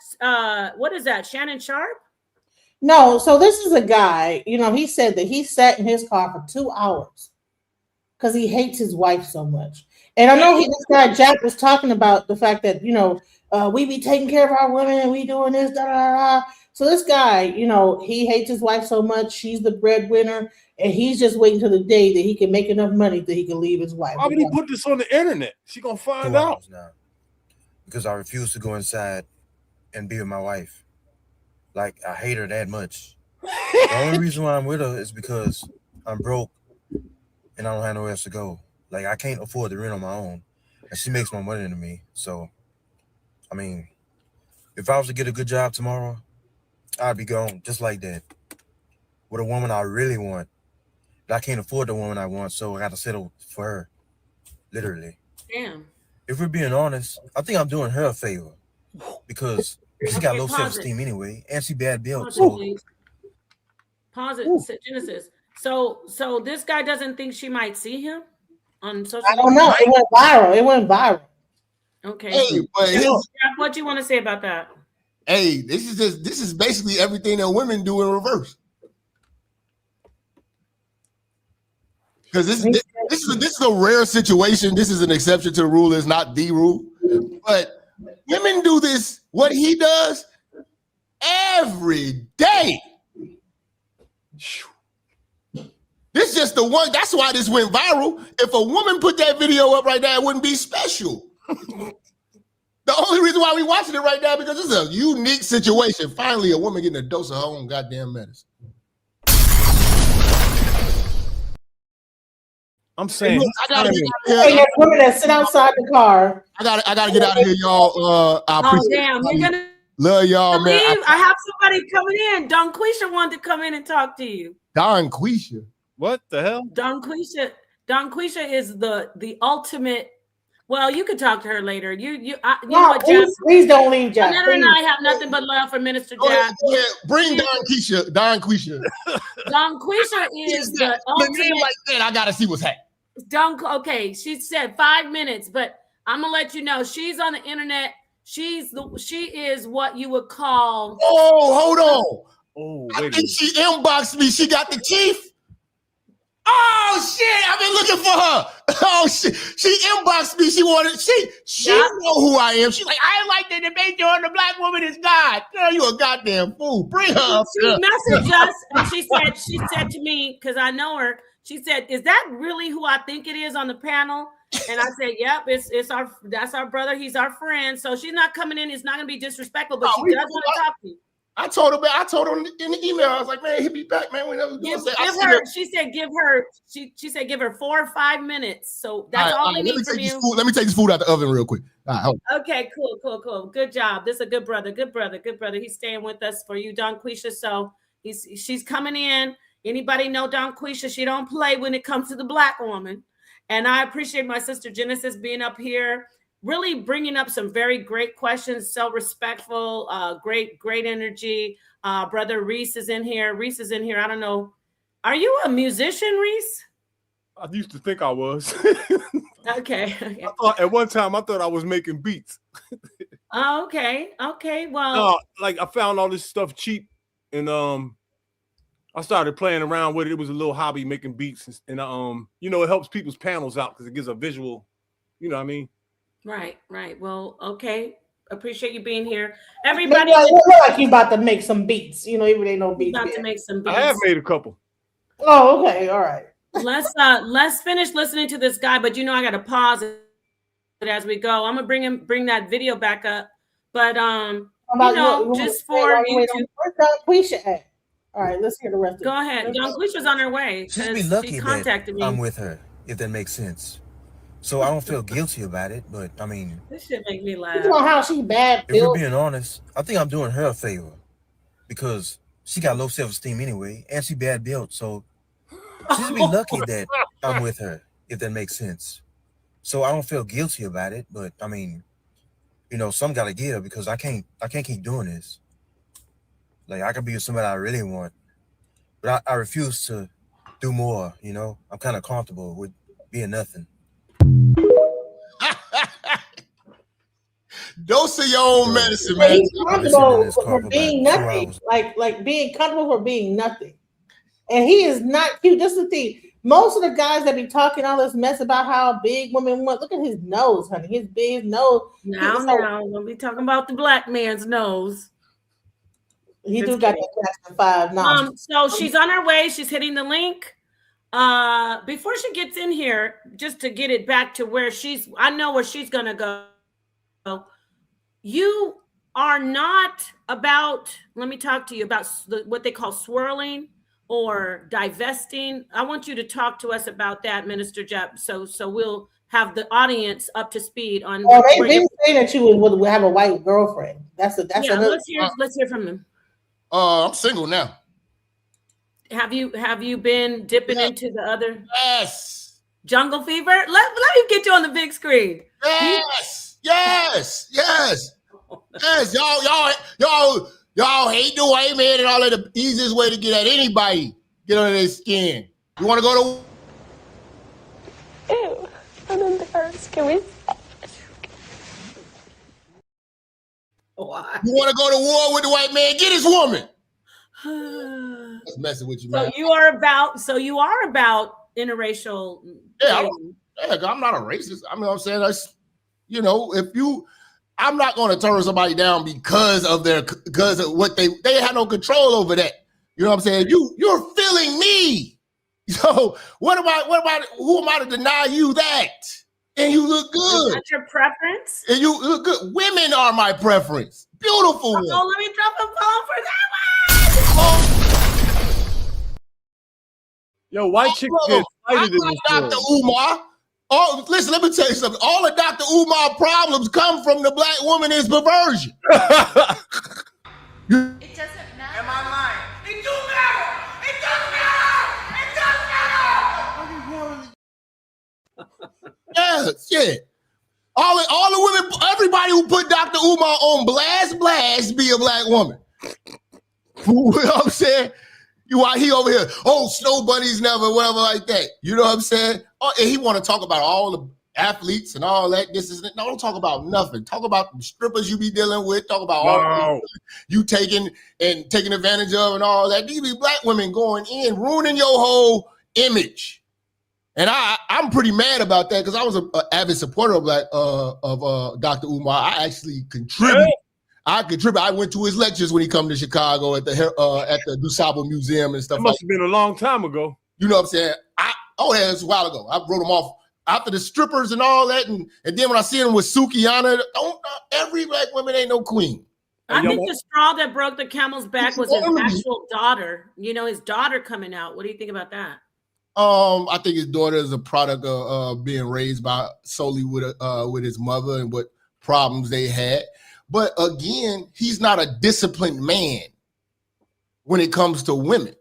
[SPEAKER 3] what is that? Shannon Sharp?
[SPEAKER 4] No, so this is a guy, you know, he said that he sat in his car for 2 hours because he hates his wife so much. And I know this guy Jack was talking about the fact that, you know, we be taking care of our women and we doing this, da, da, da. So this guy, you know, he hates his wife so much. She's the breadwinner, and he's just waiting till the day that he can make enough money that he can leave his wife.
[SPEAKER 8] Why would he put this on the internet? She gonna find out.
[SPEAKER 10] Now, because I refuse to go inside and be with my wife. Like, I hate her that much. The only reason why I'm with her is because I'm broke and I don't have nowhere else to go. Like, I can't afford the rent on my own, and she makes more money than me. So, I mean, if I was to get a good job tomorrow, I'd be gone just like that. With a woman I really want. But I can't afford the woman I want, so I got to settle for her. Literally.
[SPEAKER 3] Damn.
[SPEAKER 10] If we're being honest, I think I'm doing her a favor. Because she got low
[SPEAKER 3] pause
[SPEAKER 10] self-esteem anyway, and she bad built.
[SPEAKER 3] Pause
[SPEAKER 10] So
[SPEAKER 3] it, pause it, Genesis. So this guy doesn't think she might see him on social media?
[SPEAKER 4] I don't know. It went viral.
[SPEAKER 3] Okay.
[SPEAKER 2] Hey, but
[SPEAKER 3] what do you want to say about that?
[SPEAKER 2] Hey, this is basically everything that women do in reverse. Because this is a rare situation. This is an exception to the rule. It's not the rule. But women do this, what he does, every day. This is just the one. That's why this went viral. If a woman put that video up right now, it wouldn't be special. The only reason why we watching it right now because this is a unique situation. Finally, a woman getting a dose of her own goddamn medicine.
[SPEAKER 8] I'm saying,
[SPEAKER 2] I gotta get out of here.
[SPEAKER 4] Women that sit outside the car.
[SPEAKER 2] I gotta get out of here, y'all. I appreciate
[SPEAKER 3] You're gonna
[SPEAKER 2] love y'all, man.
[SPEAKER 3] I have somebody coming in. Don Quisha wanted to come in and talk to you.
[SPEAKER 2] Don Quisha.
[SPEAKER 8] What the hell?
[SPEAKER 3] Don Quisha is the ultimate. Well, you could talk to her later. You know what, Jeff?
[SPEAKER 4] Please don't leave, Jeff.
[SPEAKER 3] Annette and I have nothing but love for Minister Jeff.
[SPEAKER 2] Yeah, bring Don Quisha. Don Quisha.
[SPEAKER 3] Don Quisha is the ultimate.
[SPEAKER 2] Like that, I gotta see what's happening.
[SPEAKER 3] Okay, she said 5 minutes, but I'm gonna let you know she's on the internet. She is what you would call.
[SPEAKER 2] Oh, hold on.
[SPEAKER 8] Oh,
[SPEAKER 2] I think she inboxed me. She got the teeth. Oh shit! I've been looking for her. Oh shit! She inboxed me. She know who I am. She's like, I like the debate on the black woman is God. Girl, you a goddamn fool. Bring her up.
[SPEAKER 3] She messaged us and she said to me, because I know her. She said, "Is that really who I think it is on the panel?" And I said, "Yep, that's our brother. He's our friend. So she's not coming in. It's not gonna be disrespectful, but she does want to talk to you."
[SPEAKER 2] I told her in the email. I was like, "Man, hit me back, man."
[SPEAKER 3] She said, give her 4 or 5 minutes. So that's all we need from you.
[SPEAKER 2] Let me take this food out the oven real quick.
[SPEAKER 3] Okay, cool. Good job. This is a good brother. He's staying with us for you, Don Quisha. So she's coming in. Anybody know Don Quisha? She don't play when it comes to the black woman. And I appreciate my sister Genesis being up here, really bringing up some very great questions, so respectful, great energy. Brother Reese is in here. I don't know. Are you a musician, Reese?
[SPEAKER 8] I used to think I was.
[SPEAKER 3] Okay.
[SPEAKER 8] At one time, I thought I was making beats.
[SPEAKER 3] Oh, okay. Well,
[SPEAKER 8] like I found all this stuff cheap, and I started playing around with it. It was a little hobby making beats, and it helps people's panels out because it gives a visual. You know what I mean?
[SPEAKER 3] Right. Well, okay. Appreciate you being here. Everybody,
[SPEAKER 4] it look like you about to make some beats. Even ain't no beats.
[SPEAKER 3] About to make some beats.
[SPEAKER 8] I have made a couple.
[SPEAKER 4] Oh, okay, all right.
[SPEAKER 3] Let's finish listening to this guy, but I got to pause it as we go. I'm gonna bring that video back up, but just for you to.
[SPEAKER 4] Where's Don Quisha at? All right, let's hear the rest.
[SPEAKER 3] Go ahead. Don Quisha's on her way.
[SPEAKER 10] She'd be lucky
[SPEAKER 3] she contacted
[SPEAKER 10] that
[SPEAKER 3] me.
[SPEAKER 10] I'm with her, if that makes sense. So I don't feel guilty about it, but I mean,
[SPEAKER 3] this shit make me laugh.
[SPEAKER 4] You know how she bad.
[SPEAKER 10] If we're being honest, I think I'm doing her a favor because she got low self-esteem anyway, and she bad built. So she'd be lucky that I'm with her, if that makes sense. So I don't feel guilty about it, but I mean, some gotta give because I can't keep doing this. Like I could be with somebody I really want, but I refuse to do more. I'm kind of comfortable with being nothing.
[SPEAKER 2] Dose of your own medicine, man.
[SPEAKER 4] He's comfortable for being nothing. Like being comfortable for being nothing. And he is not cute. That's the thing. Most of the guys that be talking all this mess about how big women want, look at his nose, honey. His big nose.
[SPEAKER 3] Now, we'll be talking about the black man's nose.
[SPEAKER 4] He do got the Jackson 5 now.
[SPEAKER 3] So she's on her way. She's hitting the link. Before she gets in here, just to get it back to where I know where she's gonna go. You are not about. Let me talk to you about what they call swirling or divesting. I want you to talk to us about that, Minister Jeff. So we'll have the audience up to speed on.
[SPEAKER 4] Oh, they say that you would have a white girlfriend. Let's hear from them.
[SPEAKER 2] I'm single now.
[SPEAKER 3] Have you been dipping into the other?
[SPEAKER 2] Yes.
[SPEAKER 3] Jungle Fever? Let me get you on the big screen.
[SPEAKER 2] Yes. Yes. Y'all hate the white man and all of the easiest way to get at anybody. Get under their skin. You want to go
[SPEAKER 9] to... Ew, I'm embarrassed. Can we stop?
[SPEAKER 3] Why?
[SPEAKER 2] You want to go to war with the white man? Get his woman. That's messing with you, man.
[SPEAKER 3] So you are about interracial.
[SPEAKER 2] Yeah, I'm not a racist. I mean, what I'm saying, that's, you know, I'm not going to turn somebody down because of what they had no control over that. You know what I'm saying? You're feeling me. So who am I to deny you that? And you look good.
[SPEAKER 3] Is that your preference?
[SPEAKER 2] And you look good. Women are my preference. Beautiful.
[SPEAKER 3] Oh, let me drop a ball for that one.
[SPEAKER 8] Yo, white chicks get excited in this
[SPEAKER 2] Dr. Umar. Oh, listen, let me tell you something. All of Dr. Umar problems come from the black woman is perversion.
[SPEAKER 5] It doesn't matter.
[SPEAKER 1] Am I lying?
[SPEAKER 5] It do matter. It does matter.
[SPEAKER 2] Yeah, shit. All the women, everybody who put Dr. Umar on blast, be a black woman. You know what I'm saying? He over here, snow bunnies never, whatever like that. You know what I'm saying? Oh, and he want to talk about all the athletes and all that. This is no, don't talk about nothing. Talk about the strippers you be dealing with. Talk about all you taking advantage of and all that. These be black women going in, ruining your whole image. And I'm pretty mad about that because I was an avid supporter of Dr. Umar. I actually contributed. I went to his lectures when he come to Chicago at the DuSable Museum and stuff.
[SPEAKER 8] That must have been a long time ago.
[SPEAKER 2] You know what I'm saying? It was a while ago. I wrote him off after the strippers and all that, and then when I see him with Sukiana, every black woman ain't no queen.
[SPEAKER 3] I think the straw that broke the camel's back was his actual daughter. You know, his daughter coming out. What do you think about that?
[SPEAKER 2] I think his daughter is a product of being raised solely with his mother and what problems they had. But again, he's not a disciplined man when it comes to women.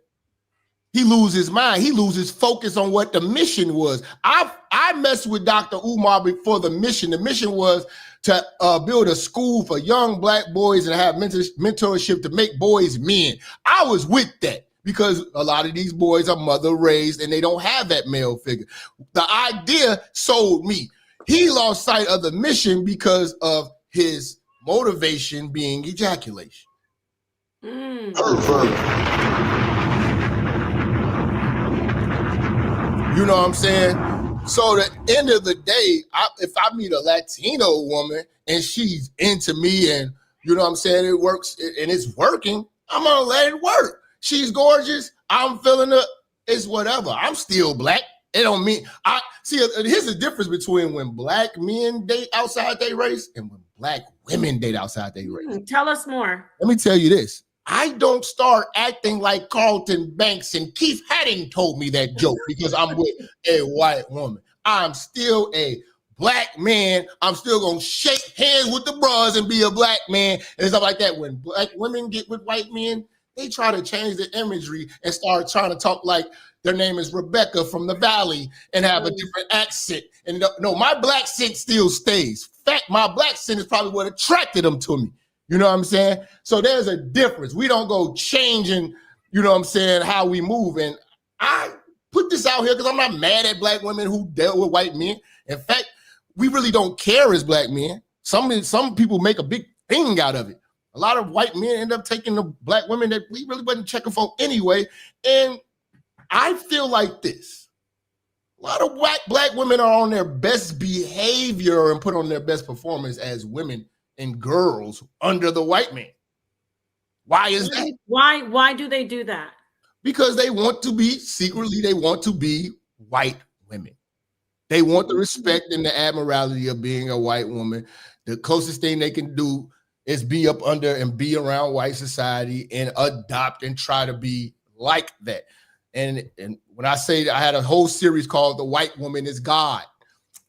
[SPEAKER 2] He loses his mind. He loses focus on what the mission was. I messed with Dr. Umar before the mission. The mission was to build a school for young black boys and have mentorship to make boys men. I was with that because a lot of these boys are mother raised and they don't have that male figure. The idea sold me. He lost sight of the mission because of his motivation being ejaculation. You know what I'm saying? So at the end of the day, if I meet a Latino woman and she's into me and you know what I'm saying, it works and it's working, I'm gonna let it work. She's gorgeous. I'm feeling it. It's whatever. I'm still black. It don't mean here's the difference between when black men date outside their race and when black women date outside their race.
[SPEAKER 3] Tell us more.
[SPEAKER 2] Let me tell you this. I don't start acting like Carlton Banks and Keith Hadding told me that joke because I'm with a white woman. I'm still a black man. I'm still going to shake hands with the bros and be a black man and stuff like that. When black women get with white men, they try to change the imagery and start trying to talk like their name is Rebecca from the Valley and have a different accent. And no, my black scent still stays. In fact, my black scent is probably what attracted them to me. You know what I'm saying? So there's a difference. We don't go changing, you know what I'm saying, how we move. And I put this out here because I'm not mad at black women who dealt with white men. In fact, we really don't care as black men. Some people make a big thing out of it. A lot of white men end up taking the black women that we really wasn't checking for anyway. And I feel like this. A lot of black women are on their best behavior and put on their best performance as women and girls under the white man. Why is that?
[SPEAKER 3] Why do they do that?
[SPEAKER 2] Because they want to be white women. They want the respect and the admiralty of being a white woman. The closest thing they can do is be up under and be around white society and adopt and try to be like that. And when I say that, I had a whole series called The White Woman is God.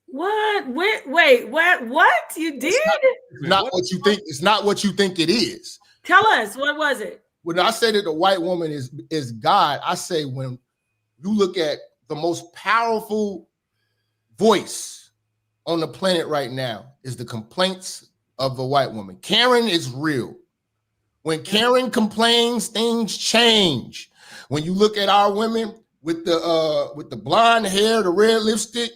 [SPEAKER 3] What? Wait, what? You did?
[SPEAKER 2] It's not what you think. It's not what you think it is.
[SPEAKER 3] Tell us, what was it?
[SPEAKER 2] when I say that the white woman is God, I say when you look at the most powerful voice on the planet right now is the complaints of the white woman. Karen is real. When Karen complains, things change. When you look at our women with the blonde hair, the red lipstick,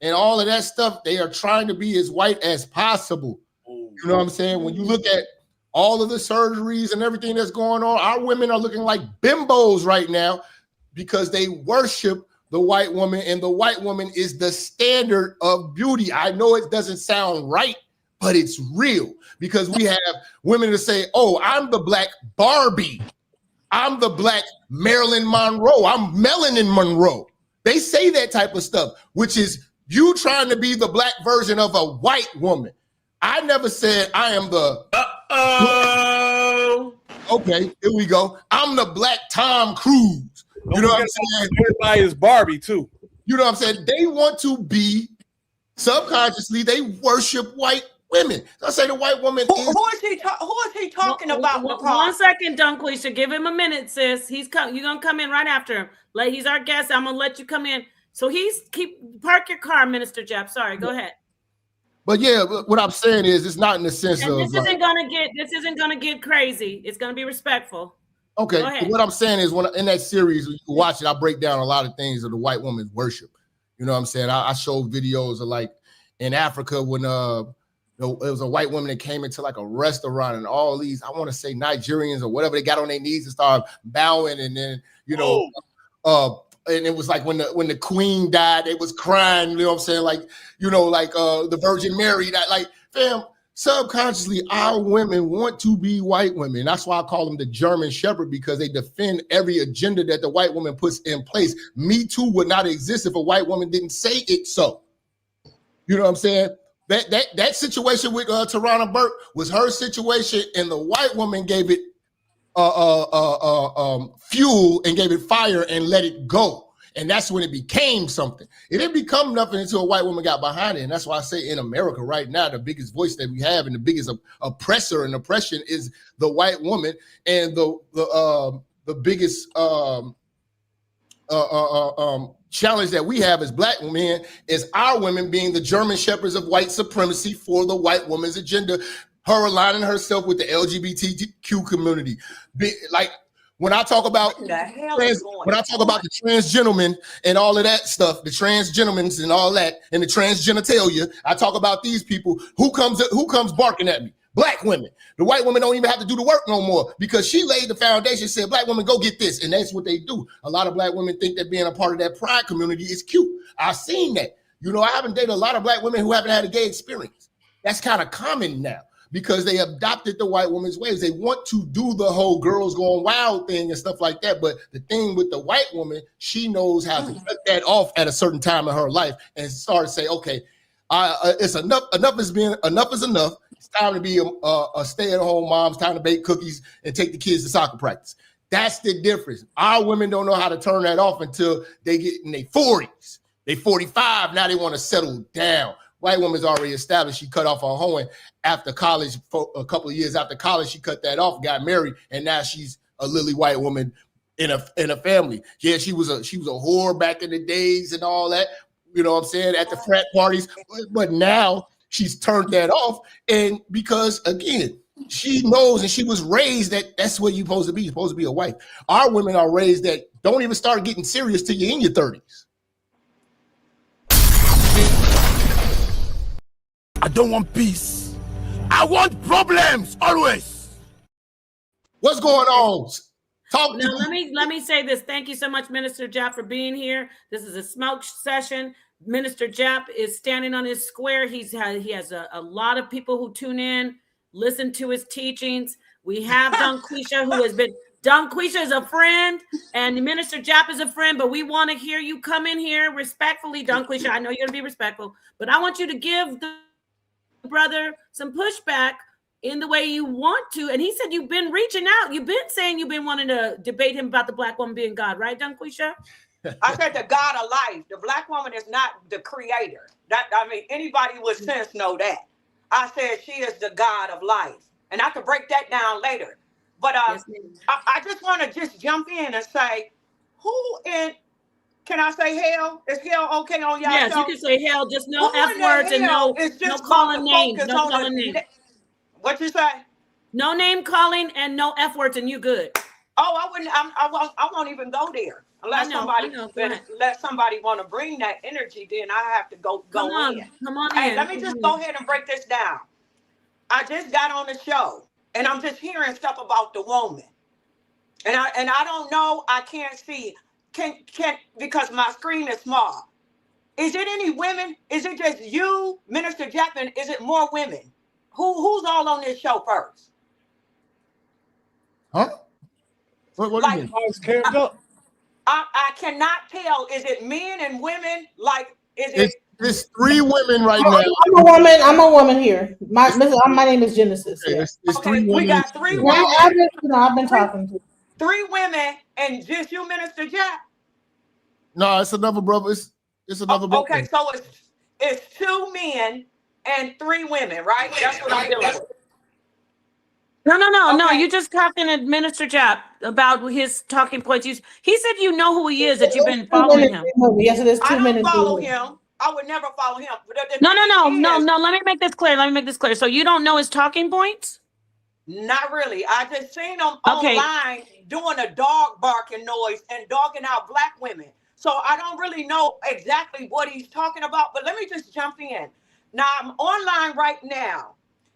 [SPEAKER 2] and all of that stuff, they are trying to be as white as possible. You know what I'm saying? When you look at all of the surgeries and everything that's going on, our women are looking like bimbos right now because they worship the white woman, and the white woman is the standard of beauty. I know it doesn't sound right, but it's real because we have women to say, oh, I'm the black Barbie. I'm the black Marilyn Monroe. I'm Melanin Monroe. They say that type of stuff, which is you trying to be the black version of a white woman. I never said I am the... Okay, here we go. I'm the black Tom Cruise. You know what I'm saying?
[SPEAKER 8] Everybody is Barbie too.
[SPEAKER 2] You know what I'm saying? They want to be, subconsciously, they worship white women. So I say the white woman
[SPEAKER 11] who is he talking about?
[SPEAKER 3] One second, Dunquisha. Give him a minute, sis. You're gonna come in right after him. He's our guest. I'm gonna let you come in. So park your car, Minister Jeff. Sorry, go ahead.
[SPEAKER 2] But yeah, what I'm saying is it's not in the sense of
[SPEAKER 3] this isn't gonna get crazy. It's gonna be respectful.
[SPEAKER 2] Okay, what I'm saying is when in that series, you can watch it, I break down a lot of things of the white woman's worship. You know what I'm saying? I show videos of like in Africa when it was a white woman that came into like a restaurant and all these, I want to say Nigerians or whatever, they got on their knees and started bowing, and then and it was like when the queen died, they was crying, you know what I'm saying? Like, the Virgin Mary, that like, fam, subconsciously, our women want to be white women. That's why I call them the German Shepherd, because they defend every agenda that the white woman puts in place. Me Too would not exist if a white woman didn't say it so. You know what I'm saying? That situation with Tarana Burke was her situation, and the white woman gave it fuel and gave it fire and let it go. And that's when it became something. It didn't become nothing until a white woman got behind it. And that's why I say in America right now, the biggest voice that we have and the biggest oppressor and oppression is the white woman. And the biggest challenge that we have as black men is our women being the German shepherds of white supremacy for the white woman's agenda. Her aligning herself with the LGBTQ community. Like when I talk about the trans gentlemen and all of that stuff, the trans gentlemen and all that, and the trans genitalia, I talk about these people. Who comes barking at me? Black women. The white women don't even have to do the work no more because she laid the foundation, said, black women, go get this. And that's what they do. A lot of black women think that being a part of that pride community is cute. I've seen that. I haven't dated a lot of black women who haven't had a gay experience. That's kind of common now, because they adopted the white woman's ways. They want to do the whole girls going wild thing and stuff like that. But the thing with the white woman, she knows how to cut that off at a certain time in her life and start to say, okay, it's enough. Enough is enough. It's time to be a stay-at-home mom. It's time to bake cookies and take the kids to soccer practice. That's the difference. Our women don't know how to turn that off until they get in their 40s. They 45, now they want to settle down. White woman's already established. She cut off her hoeing after college. For a couple of years after college, she cut that off, got married, and now she's a lily white woman in a family. Yeah, she was a whore back in the days and all that. You know what I'm saying? At the frat parties, but now she's turned that off, and because again, she knows and she was raised that that's what you're supposed to be. You're supposed to be a wife. Our women are raised that don't even start getting serious till you're in your 30s.
[SPEAKER 12] I don't want peace. I want problems always.
[SPEAKER 2] What's going on?
[SPEAKER 3] Let me say this. Thank you so much, Minister Jap, for being here. This is a smoke session. Minister Jap is standing on his square. He has a lot of people who tune in, listen to his teachings. We have Dunquisha, who has been. Dunquisha is a friend, and Minister Jap is a friend, but we want to hear you come in here respectfully. Dunquisha, I know you're going to be respectful, but I want you to give the brother some pushback in the way you want to. And he said you've been reaching out. You've been saying you've been wanting to debate him about the black woman being God, right, Dunquisha?
[SPEAKER 11] I said the God of life. The black woman is not the creator. Anybody with sense know that. I said she is the God of life. And I could break that down later. But
[SPEAKER 3] Yes, ma'am.
[SPEAKER 11] I just want to just jump in and say, who in, can I say hell? Is hell okay on y'all
[SPEAKER 3] Yes, you
[SPEAKER 11] show?
[SPEAKER 3] can say hell, just no
[SPEAKER 11] Who
[SPEAKER 3] F
[SPEAKER 11] in
[SPEAKER 3] words
[SPEAKER 11] the
[SPEAKER 3] and
[SPEAKER 11] hell
[SPEAKER 3] no
[SPEAKER 11] is
[SPEAKER 3] no
[SPEAKER 11] just about
[SPEAKER 3] calling
[SPEAKER 11] to
[SPEAKER 3] names,
[SPEAKER 11] focus
[SPEAKER 3] no
[SPEAKER 11] on
[SPEAKER 3] calling names.
[SPEAKER 11] what you say?
[SPEAKER 3] No name calling and no F words, and you good.
[SPEAKER 11] Oh, I wouldn't. I won't even go there unless
[SPEAKER 3] I
[SPEAKER 11] somebody
[SPEAKER 3] know. Go ahead.
[SPEAKER 11] unless somebody want to bring that energy. Then I have to go
[SPEAKER 3] Come on,
[SPEAKER 11] in.
[SPEAKER 3] come on
[SPEAKER 11] Hey,
[SPEAKER 3] in.
[SPEAKER 11] let me just go ahead and break this down. I just got on the show and I'm just hearing stuff about the woman, and I don't know. I can't see. Can because my screen is small. Is it any women? Is it just you, Minister Jackman? Is it more women? Who's all on this show first?
[SPEAKER 2] Huh? What do you mean?
[SPEAKER 8] It's camped up.
[SPEAKER 11] I cannot tell. Is it men and women? Like, is it?
[SPEAKER 2] It's 3 women right now.
[SPEAKER 4] I'm a woman here. My name is Genesis.
[SPEAKER 2] Okay,
[SPEAKER 4] Yeah.
[SPEAKER 2] it's 3
[SPEAKER 11] Okay, we
[SPEAKER 2] women.
[SPEAKER 11] got 3
[SPEAKER 4] Well,
[SPEAKER 11] women.
[SPEAKER 4] I've been talking to
[SPEAKER 11] 3 women and just you, Minister Jack.
[SPEAKER 2] No, it's another brother. It's another brother.
[SPEAKER 11] Okay, so it's 2 men and 3 women, right? That's what I'm dealing with.
[SPEAKER 3] No.
[SPEAKER 11] Okay.
[SPEAKER 3] You just talked in Minister Jap about his talking points. He said you know who he is, that you've been following him.
[SPEAKER 4] Yes, it is 2
[SPEAKER 11] I don't
[SPEAKER 4] minutes.
[SPEAKER 11] follow him. I would never follow him.
[SPEAKER 3] No. Let me make this clear. So you don't know his talking points?
[SPEAKER 11] Not really. I just seen him
[SPEAKER 3] Okay.
[SPEAKER 11] online doing a dog barking noise and dogging out black women. So I don't really know exactly what he's talking about, but let me just jump in. Now I'm online right now,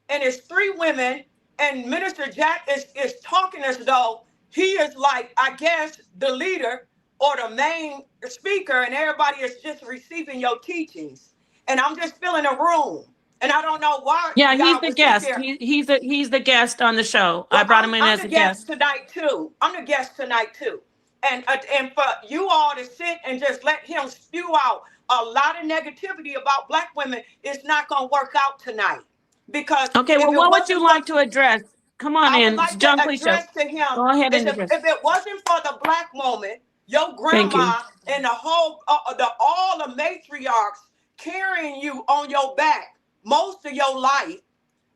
[SPEAKER 11] and it's 3 women, and Minister Jack is talking as though he is like, I guess, the leader or the main speaker, and everybody is just receiving your teachings. And I'm just filling a room. And I don't know why.
[SPEAKER 3] Yeah, he's
[SPEAKER 11] y'all
[SPEAKER 3] the
[SPEAKER 11] would sit
[SPEAKER 3] guest.
[SPEAKER 11] there.
[SPEAKER 3] He's the guest on the show.
[SPEAKER 11] Well,
[SPEAKER 3] I brought him in as
[SPEAKER 11] the
[SPEAKER 3] a guest.
[SPEAKER 11] tonight too. I'm the guest tonight too. And for you all to sit and just let him spew out a lot of negativity about black women, it's not going to work out tonight. Because
[SPEAKER 3] Okay, well, what would you like to address? Come on
[SPEAKER 11] I would
[SPEAKER 3] in,
[SPEAKER 11] like
[SPEAKER 3] John
[SPEAKER 11] to
[SPEAKER 3] Cleese.
[SPEAKER 11] address to him,
[SPEAKER 3] Go ahead and
[SPEAKER 11] if
[SPEAKER 3] address.
[SPEAKER 11] it wasn't for the black woman, your
[SPEAKER 3] Thank you.
[SPEAKER 11] grandma and the whole all the matriarchs carrying you on your back most of your life,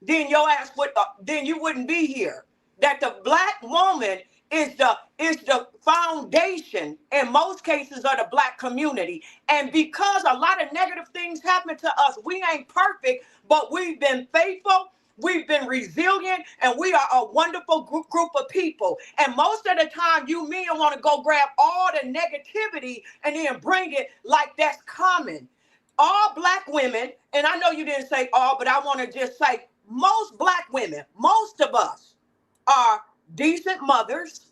[SPEAKER 11] then your ass would then you wouldn't be here. That the black woman is the foundation in most cases of the black community. And because a lot of negative things happen to us, we ain't perfect, but we've been faithful. We've been resilient, and we are a wonderful group of people. And most of the time, you men want to go grab all the negativity and then bring it like that's common. All black women, and I know you didn't say all, but I want to just say most black women, most of us are decent mothers.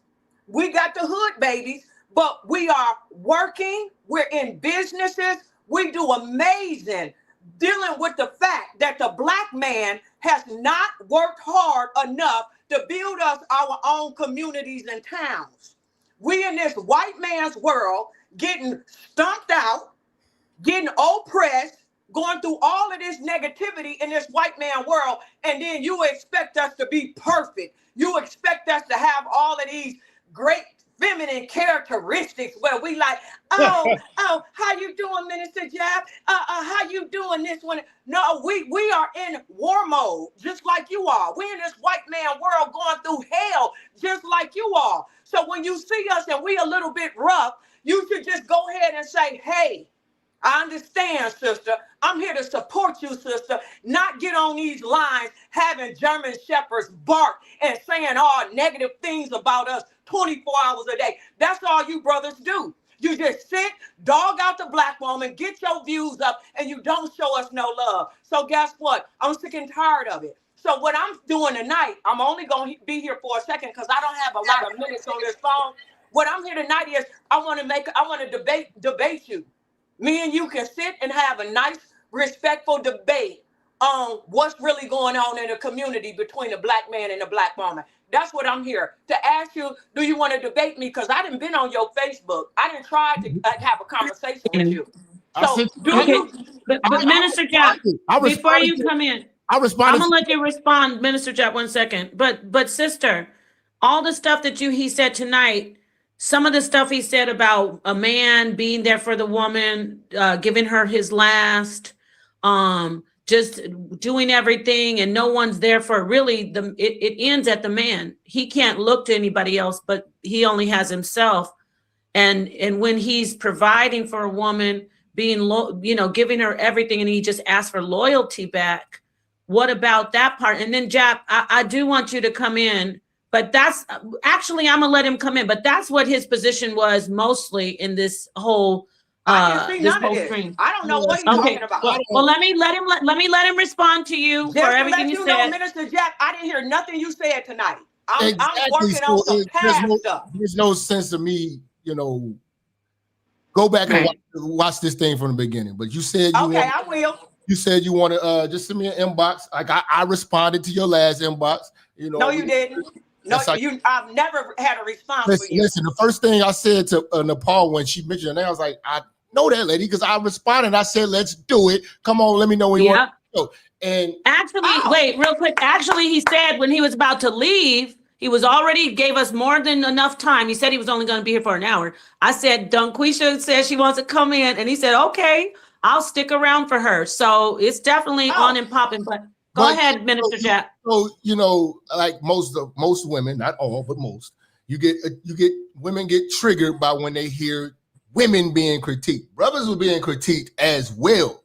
[SPEAKER 11] We got the hood babies, but we are working. We're in businesses. We do amazing dealing with the fact that the black man has not worked hard enough to build us our own communities and towns. We in this white man's world getting stumped out, getting oppressed, going through all of this negativity in this white man world, and then you expect us to be perfect. You expect us to have all of these great feminine characteristics where we like, oh, how you doing, Minister Jab? How you doing this one? No, we are in war mode, just like you are. We're in this white man world going through hell, just like you are. So when you see us and we a little bit rough, you should just go ahead and say, hey, I understand, sister. I'm here to support you, sister. Not get on these lines having German shepherds bark and saying all negative things about us 24 hours a day. That's all you brothers do. You just sit, dog out the black woman, get your views up, and you don't show us no love. So guess what? I'm sick and tired of it. So what I'm doing tonight, I'm only going to be here for a second because I don't have a lot of minutes on this phone. What I'm here tonight is I want to debate you. Me and you can sit and have a nice, respectful debate on what's really going on in the community between the black man and the black woman. That's what I'm here to ask you. Do you want to debate me? Because I didn't been on your Facebook. I didn't try to have a conversation with you. So
[SPEAKER 3] but Minister Jack, before you come in,
[SPEAKER 2] I responded.
[SPEAKER 3] I'm gonna let you respond, Minister Jack, 1 second. But sister, all the stuff that he said tonight. Some of the stuff he said about a man being there for the woman, giving her his last, just doing everything and no one's there for really it ends at the man. He can't look to anybody else, but he only has himself. And when he's providing for a woman, being giving her everything, and he just asks for loyalty back. What about that part? And then Jap, I do want you to come in, but that's actually, I'm gonna let him come in, but that's what his position was mostly in this whole
[SPEAKER 11] stream. I don't know what he's talking about.
[SPEAKER 3] Well, let me let him respond to you for everything you said.
[SPEAKER 11] Minister Jack, I didn't hear nothing you said tonight. I'm working on some past stuff.
[SPEAKER 2] There's no sense of me, go back and watch this thing from the beginning. But you said
[SPEAKER 11] I will.
[SPEAKER 2] You said you want to just send me an inbox. Like I responded to your last inbox.
[SPEAKER 11] No, you didn't. No, I've never had a response for you.
[SPEAKER 2] Listen, the first thing I said to Nepal when she mentioned her name, I was like, I know that lady because I responded. I said, let's do it. Come on, let me know when you want to go. And
[SPEAKER 3] actually, wait, real quick. Actually, he said when he was about to leave, he was already gave us more than enough time. He said he was only going to be here for an hour. I said, Dunquisha says she wants to come in. And he said, okay, I'll stick around for her. So it's definitely on and popping. But go ahead, Minister Jack.
[SPEAKER 2] So, like most women, not all, but most, women get triggered by when they hear women being critiqued. Brothers were being critiqued as well.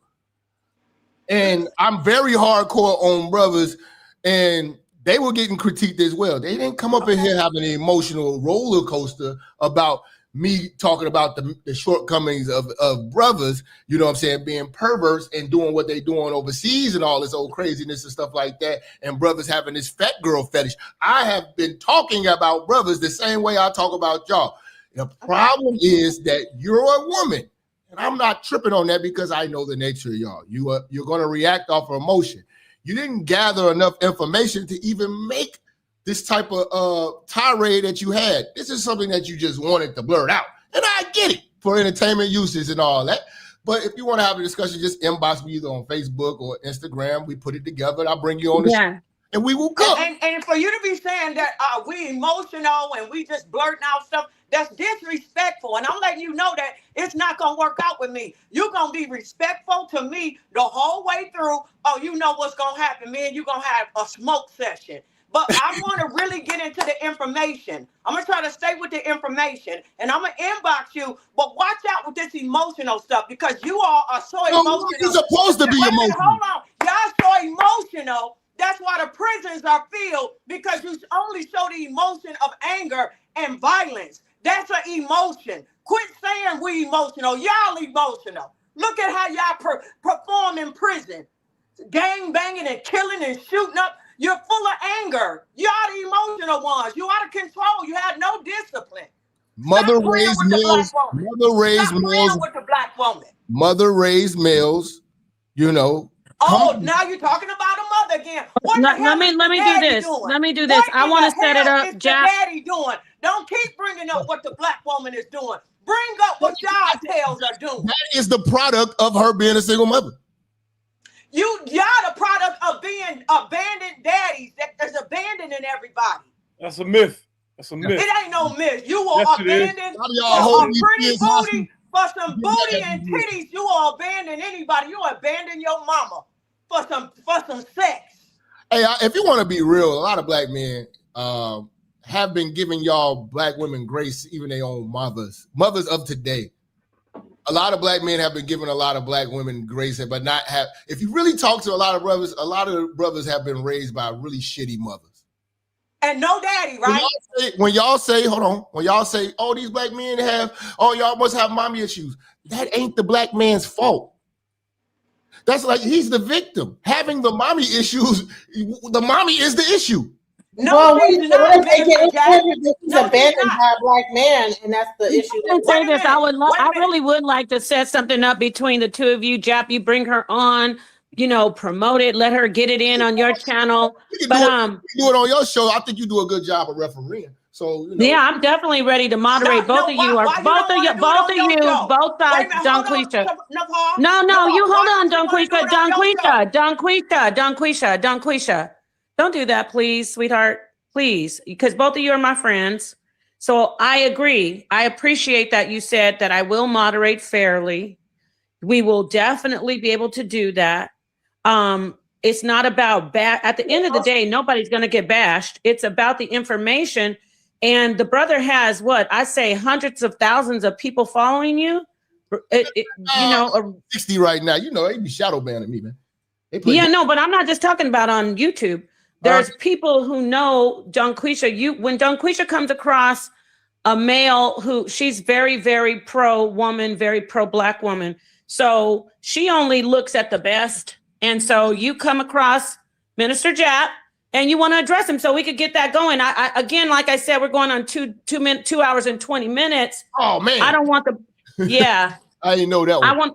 [SPEAKER 2] And I'm very hardcore on brothers, and they were getting critiqued as well. They didn't come up in here having an emotional roller coaster about me talking about the shortcomings of brothers, you know what I'm saying, being perverts and doing what they doing overseas and all this old craziness and stuff like that, and brothers having this fat girl fetish. I have been talking about brothers the same way I talk about y'all. The problem is that you're a woman, and I'm not tripping on that because I know the nature of y'all. You're going to react off of emotion. You didn't gather enough information to even make this type of tirade that you had. This is something that you just wanted to blurt out. And I get it for entertainment uses and all that. But if you want to have a discussion, just inbox me either on Facebook or Instagram. We put it together. I'll bring you on the show. And we will go.
[SPEAKER 11] And for you to be saying that we emotional and we just blurting out stuff, that's disrespectful. And I'm letting you know that it's not going to work out with me. You're going to be respectful to me the whole way through. Oh, you know what's going to happen, man. You're going to have a smoke session. But I want to really get into the information. I'm going to try to stay with the information. And I'm going to inbox you. But watch out with this emotional stuff because you all are so emotional.
[SPEAKER 2] You're supposed to be emotional.
[SPEAKER 11] Hold on. Y'all so emotional. That's why the prisons are filled because you only show the emotion of anger and violence. That's an emotion. Quit saying we emotional. Y'all emotional. Look at how y'all perform in prison. Gang banging and killing and shooting up. You're full of anger. You're the emotional ones. You're out of control. You have no discipline.
[SPEAKER 2] Mother raised males. Mother raised males
[SPEAKER 11] with the black woman.
[SPEAKER 2] Mother raised males.
[SPEAKER 11] Oh, now you're talking about a mother again. Let me
[SPEAKER 3] do this.
[SPEAKER 11] Doing?
[SPEAKER 3] Let me do this. I want to set it up,
[SPEAKER 11] Jack. Daddy doing? Don't keep bringing up what the black woman is doing. Bring up what y'all tails are doing.
[SPEAKER 2] That is the product of her being a single mother.
[SPEAKER 11] Y'all the product of being abandoned daddies that is abandoning everybody.
[SPEAKER 8] That's a myth. That's a myth.
[SPEAKER 11] It ain't no myth. You are abandoned for a pretty booty, for some booty and titties. You will abandon anybody. You abandon your mama for some sex.
[SPEAKER 2] Hey, if you want to be real, a lot of black men have been giving y'all black women grace, even their own mothers of today. A lot of black men have been giving a lot of black women grace, but not have. If you really talk to a lot of brothers have been raised by really shitty mothers.
[SPEAKER 11] And no daddy, right?
[SPEAKER 2] When y'all say, oh, these black men y'all must have mommy issues. That ain't the black man's fault. That's like he's the victim. Having the mommy issues, the mommy is the issue.
[SPEAKER 4] No, he's abandoned by a black man, and that's the issue.
[SPEAKER 3] Say this, I really would like to set something up between the two of you. Jap, you bring her on, promote it, let her get it in on your channel.
[SPEAKER 2] You do it on your show. I think you do a good job of refereeing. So
[SPEAKER 3] yeah, I'm definitely ready to moderate. Both of you, Dunquisha. No, you hold on, Dunquisha. Don't do that, please, sweetheart. Please, because both of you are my friends. So I agree. I appreciate that you said that I will moderate fairly. We will definitely be able to do that. It's not about at the end of the day, nobody's going to get bashed. It's about the information. And the brother has what I say, hundreds of thousands of people following you. You know,
[SPEAKER 2] 60 right now. You know, they be shadow banning me, man.
[SPEAKER 3] Yeah, no, but I'm not just talking about on YouTube. There's people who know Donquisha. When Donquisha comes across a male who she's very, very pro woman, very pro black woman. So she only looks at the best. And so you come across Minister Jap and you want to address him so we could get that going. I again, like I said, we're going on 2 hours and 20 minutes.
[SPEAKER 2] Oh man.
[SPEAKER 3] I don't want yeah.
[SPEAKER 2] I didn't know that one.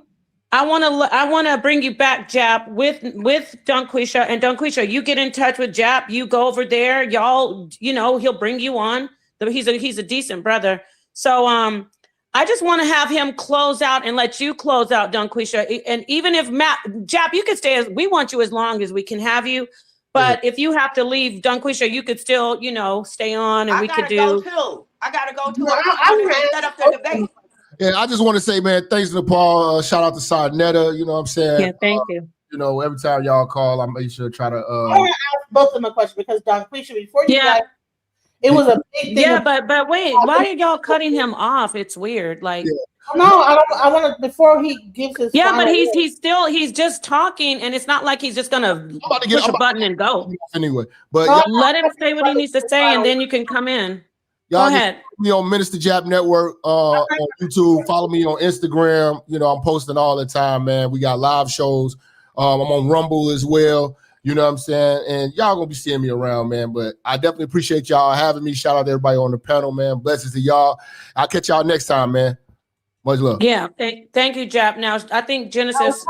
[SPEAKER 3] I want to bring you back, Jap, with Donquisha. And Donquisha, you get in touch with Jap. You go over there. Y'all, you know, he'll bring you on. He's a decent brother. So I just want to have him close out and let you close out, Donquisha. And even if Jap, you can stay. We want you as long as we can have you. But if you have to leave, Donquisha, you could still, you know, stay on, and I gotta go too.
[SPEAKER 11] I gotta set up the debate.
[SPEAKER 2] Yeah, I just want to say, man, thanks to Paul. Shout out to Sarnetta. You know what I'm saying?
[SPEAKER 3] Yeah, thank you.
[SPEAKER 2] You know, every time y'all call, I make sure to try to.
[SPEAKER 4] I want to ask both of them a question because Donquisha, before you guys, it was a big thing.
[SPEAKER 3] Yeah, but wait, why are y'all cutting him off? It's weird. Like,
[SPEAKER 4] no, I don't. I want to before he gives his.
[SPEAKER 3] Yeah, but he's just talking, and it's not like he's just gonna push a button and go.
[SPEAKER 2] Anyway, but
[SPEAKER 3] let him say what he needs to say, and then you can come in.
[SPEAKER 2] Y'all
[SPEAKER 3] go ahead.
[SPEAKER 2] Follow me on Minister Jap Network on YouTube. Follow me on Instagram. You know, I'm posting all the time, man. We got live shows. I'm on Rumble as well. You know what I'm saying? And y'all gonna be seeing me around, man. But I definitely appreciate y'all having me. Shout out to everybody on the panel, man. Blessings to y'all. I'll catch y'all next time, man. Much love.
[SPEAKER 3] Yeah, thank you, Jap. Now, I think Genesis.
[SPEAKER 4] I was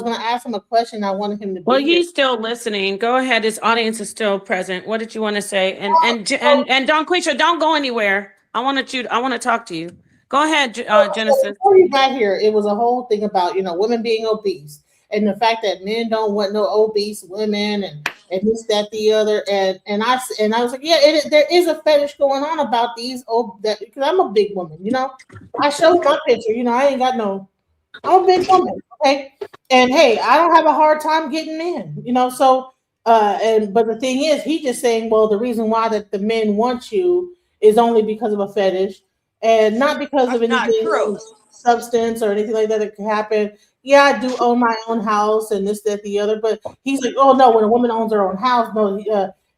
[SPEAKER 4] going to ask him a question. I wanted him to.
[SPEAKER 3] Well, he's still listening. Go ahead. His audience is still present. What did you want to say? And Donquisha, don't go anywhere. I want to talk to you. Go ahead, Genesis.
[SPEAKER 4] Before you got here, it was a whole thing about women being obese and the fact that men don't want no obese women and this, that, the other, and I was like, yeah, there is a fetish going on about these because I'm a big woman, I showed my picture, I ain't got I'm a big woman, okay, and hey, I don't have a hard time getting in, so but the thing is, he just saying, well, the reason why that the men want you is only because of a fetish and not because of anything substance or anything like that can happen. Yeah, I do own my own house and this, that, the other. But he's like, oh no, when a woman owns her own house, no,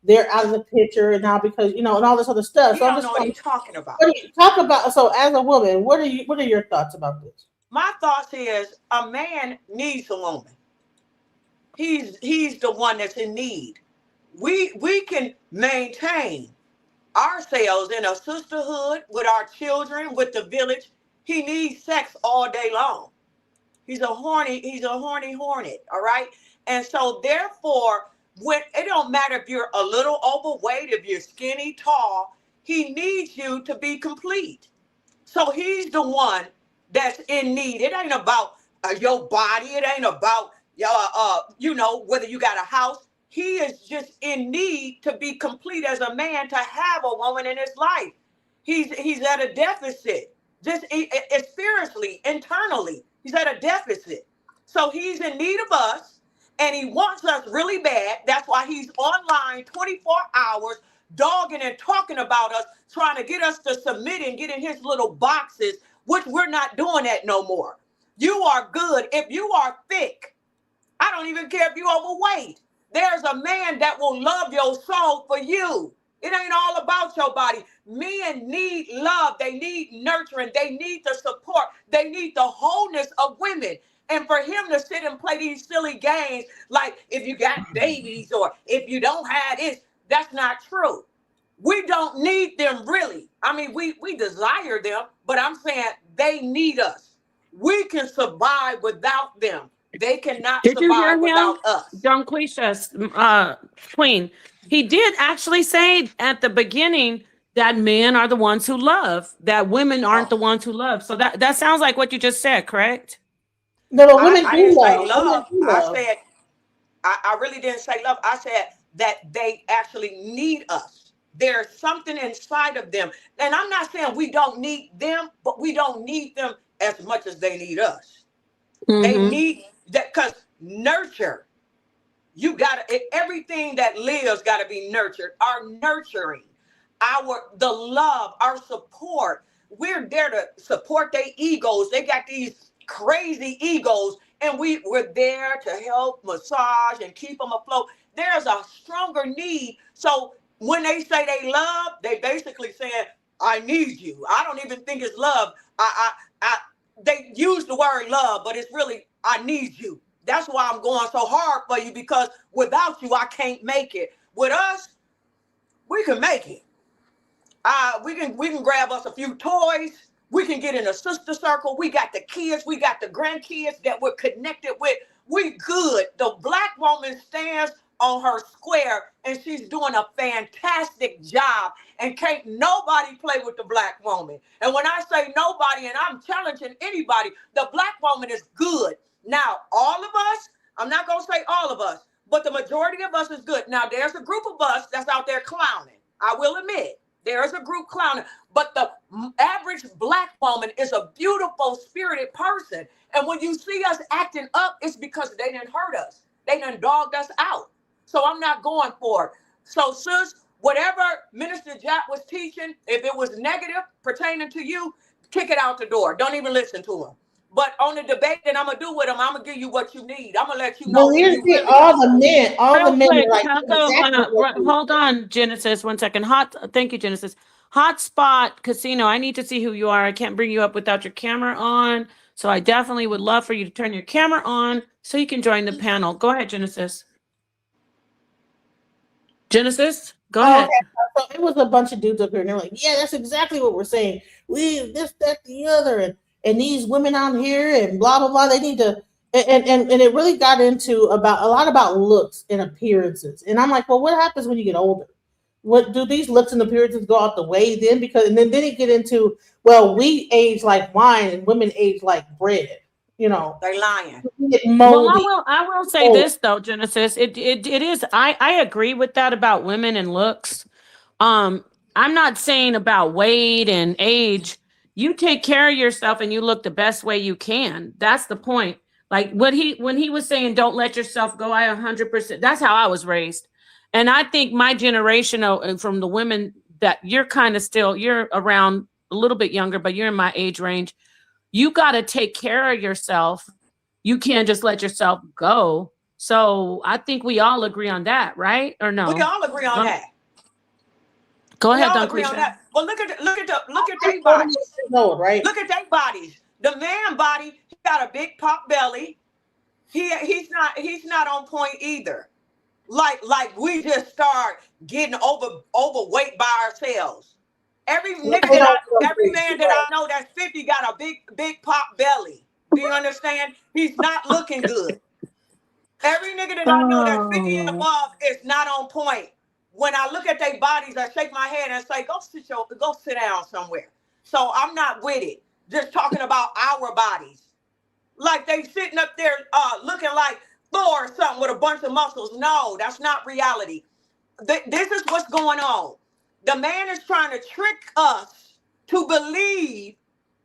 [SPEAKER 4] they're out of the picture and now because and all this other stuff.
[SPEAKER 11] So I'm just know what you're talking about.
[SPEAKER 4] What do you talk about? So as a woman, what are your thoughts about this?
[SPEAKER 11] My thoughts is a man needs a woman. He's the one that's in need. We can maintain ourselves in a sisterhood with our children, with the village. He needs sex all day long. He's a horny hornet, all right? And so therefore, when it don't matter if you're a little overweight, if you're skinny, tall, he needs you to be complete. So he's the one that's in need. It ain't about your body. It ain't about whether you got a house. He is just in need to be complete as a man, to have a woman in his life. He's at a deficit, just spiritually, internally. He's at a deficit. So he's in need of us, and he wants us really bad. That's why he's online 24 hours, dogging and talking about us, trying to get us to submit and get in his little boxes, which we're not doing that no more. You are good. If you are thick, I don't even care if you're overweight. There's a man that will love your soul for you. It ain't all about your body. Men need love. They need nurturing. They need the support. They need the wholeness of women. And for him to sit and play these silly games, like if you got babies or if you don't have this, that's not true. We don't need them really. I mean, we desire them, but I'm saying they need us. We can survive without them. They cannot survive without us.
[SPEAKER 3] Donquisha's queen. He did actually say at the beginning that men are the ones who love, that women aren't the ones who love. So that sounds like what you just said, correct?
[SPEAKER 4] No, but women
[SPEAKER 11] I didn't say love. I said, I really didn't say love. I said that they actually need us. There's something inside of them. And I'm not saying we don't need them, but we don't need them as much as they need us. Mm-hmm. They need that because nurture. You gotta, everything that lives gotta be nurtured. Our nurturing, the love, our support. We're there to support their egos. They got these crazy egos, and we're there to help massage and keep them afloat. There's a stronger need. So when they say they love, they basically saying, I need you. I don't even think it's love. They use the word love, but it's really, I need you. That's why I'm going so hard for you, because without you, I can't make it. With us, we can make it. We can grab us a few toys. We can get in a sister circle. We got the kids. We got the grandkids that we're connected with. We good. The Black woman stands on her square, and she's doing a fantastic job. And can't nobody play with the Black woman. And when I say nobody, and I'm challenging anybody, the Black woman is good. Now, all of us, I'm not going to say all of us, but the majority of us is good. Now, there's a group of us that's out there clowning. I will admit, there is a group clowning. But the average Black woman is a beautiful, spirited person. And when you see us acting up, it's because they didn't hurt us. They done dogged us out. So I'm not going for it. So, sis, whatever Minister Jack was teaching, if it was negative pertaining to you, kick it out the door. Don't even listen to him. But on the debate that I'm gonna do with them, I'm gonna give you what you need. I'm gonna let you know.
[SPEAKER 4] All the men are like,
[SPEAKER 3] hold on, Genesis, 1 second. Thank you, Genesis. Hotspot Casino. I need to see who you are. I can't bring you up without your camera on. So I definitely would love for you to turn your camera on so you can join the panel. Go ahead, Genesis. Genesis, go ahead.
[SPEAKER 4] Okay. So it was a bunch of dudes up here, and they're like, yeah, that's exactly what we're saying. We this, that, the other, and these women out here and blah blah blah. They need to, and it really got into a lot about looks and appearances. And I'm like, well, what happens when you get older? What do these looks and appearances go out the way then? Because then you get into, well, we age like wine and women age like bread. You know,
[SPEAKER 11] they're lying.
[SPEAKER 3] Well, I will say this though, Genesis. It is. I agree with that about women and looks. I'm not saying about weight and age. You take care of yourself and you look the best way you can. That's the point. Like when he was saying, don't let yourself go. I 100%. That's how I was raised. And I think my generation from the women that you're you're around a little bit younger, but you're in my age range. You got to take care of yourself. You can't just let yourself go. So I think we all agree on that, right? Or no?
[SPEAKER 11] We all agree on that.
[SPEAKER 3] Go ahead,
[SPEAKER 11] Don Quisha. Well, look at their bodies.
[SPEAKER 4] Right?
[SPEAKER 11] Look at their bodies. The man body, he got a big pop belly. He's not on point either. Like we just start getting overweight by ourselves. Every man that I know that's 50 got a big pop belly. Do you understand? He's not looking good. Every nigga that I know that's 50 and above is not on point. When I look at their bodies, I shake my head and say, go sit down somewhere. So I'm not with it. Just talking about our bodies. Like they sitting up there looking like Thor or something with a bunch of muscles. No, that's not reality. This is what's going on. The man is trying to trick us to believe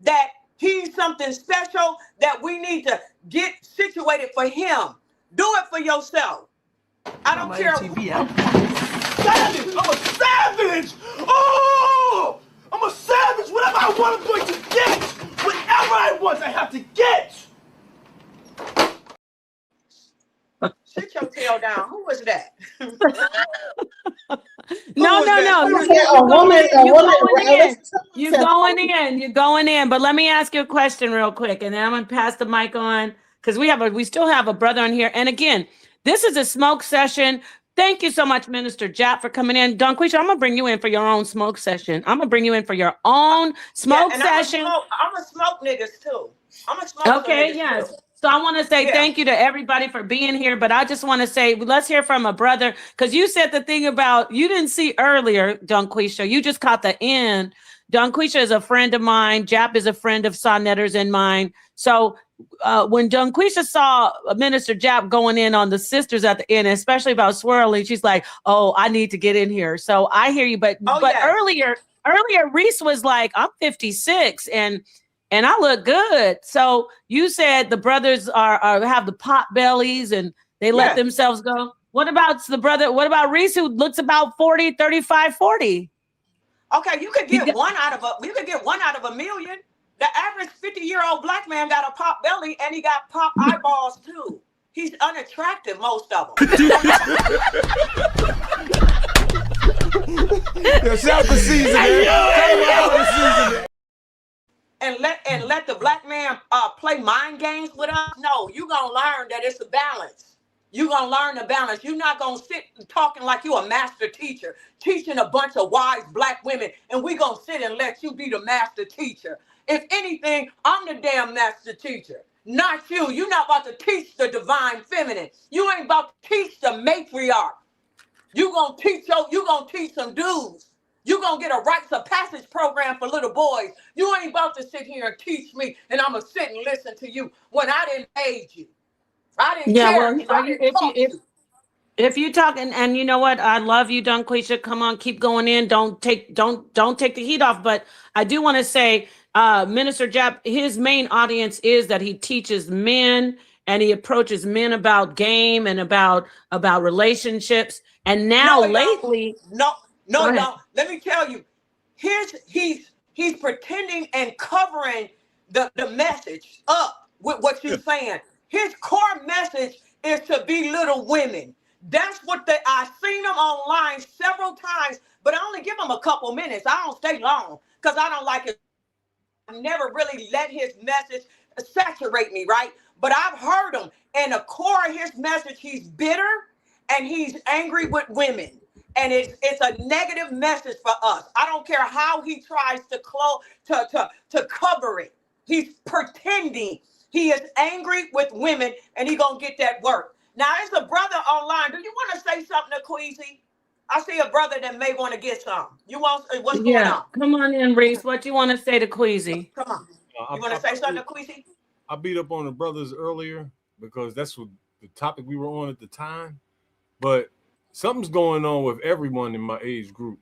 [SPEAKER 11] that he's something special, that we need to get situated for him. Do it for yourself. I don't care.
[SPEAKER 12] Savage! I'm a savage! Oh! I'm a savage! Whatever I want, I'm going to get! Whatever I want, I have to get!
[SPEAKER 11] Sit your tail down. Who was that?
[SPEAKER 3] No. You're going in. But let me ask you a question real quick, and then I'm gonna pass the mic on because we still have a brother on here. And again, this is a smoke session. Thank you so much, Minister Jap, for coming in. Don Quisha, I'm gonna bring you in for your own smoke session. I'm gonna bring you in for your own smoke session.
[SPEAKER 11] I'm a smoke niggas too.
[SPEAKER 3] Okay, yes. Too. So I want to say thank you to everybody for being here, but I just want to say, let's hear from a brother, because you said the thing about, you didn't see earlier, Don Quisha, you just caught the end. Don Quisha is a friend of mine. Jap is a friend of Sonetter's and mine. So when Don Quisha saw Minister Jap going in on the sisters at the end, especially about swirling, she's like, oh, I need to get in here. So I hear you, but earlier Reese was like, I'm 56, and and I look good. So you said the brothers are have the pot bellies and they let themselves go. What about the brother? What about Reese, who looks about 40, 35, 40?
[SPEAKER 11] Okay, you could get one out of a million. The average 50-year-old black man got a pop belly and he got pop eyeballs too. He's unattractive, most of them.
[SPEAKER 8] Shout the season, man.
[SPEAKER 11] And let the black man play mind games with us. No, you're gonna learn that it's a balance. You're gonna learn the balance. You're not gonna sit talking like you a master teacher, teaching a bunch of wise black women, and we gonna sit and let you be the master teacher. If anything, I'm the damn master teacher, not you. You're not about to teach the divine feminine. You ain't about to teach the matriarch. You gonna teach some dudes. You gonna get a rites of passage program for little boys. You ain't about to sit here and teach me, and I'm gonna sit and listen to you when I didn't aid you. I didn't care.
[SPEAKER 3] If you talk and you know what, I love you, Dunquisha. Come on, keep going in. Don't take the heat off. But I do want to say, Minister Jap, his main audience is that he teaches men and he approaches men about game and about relationships. And now lately,
[SPEAKER 11] no, let me tell you, he's pretending and covering the message up with what you're saying. His core message is to belittle women. That's what I've seen him online several times, but I only give him a couple minutes. I don't stay long because I don't like it. I never really let his message saturate me, right? But I've heard him, and the core of his message, he's bitter and he's angry with women. And it's a negative message for us. I don't care how he tries to cover it. He's pretending. He is angry with women, and he gonna get that work. Now, there's a brother online. Do you want to say something to Queasy? I see a brother that may want to get some. What's going on?
[SPEAKER 3] Come on in, Reese. What you want to say to Queasy?
[SPEAKER 11] Come on. You want to say something to Queasy?
[SPEAKER 8] I beat up on the brothers earlier because that's what the topic we were on at the time. But something's going on with everyone in my age group.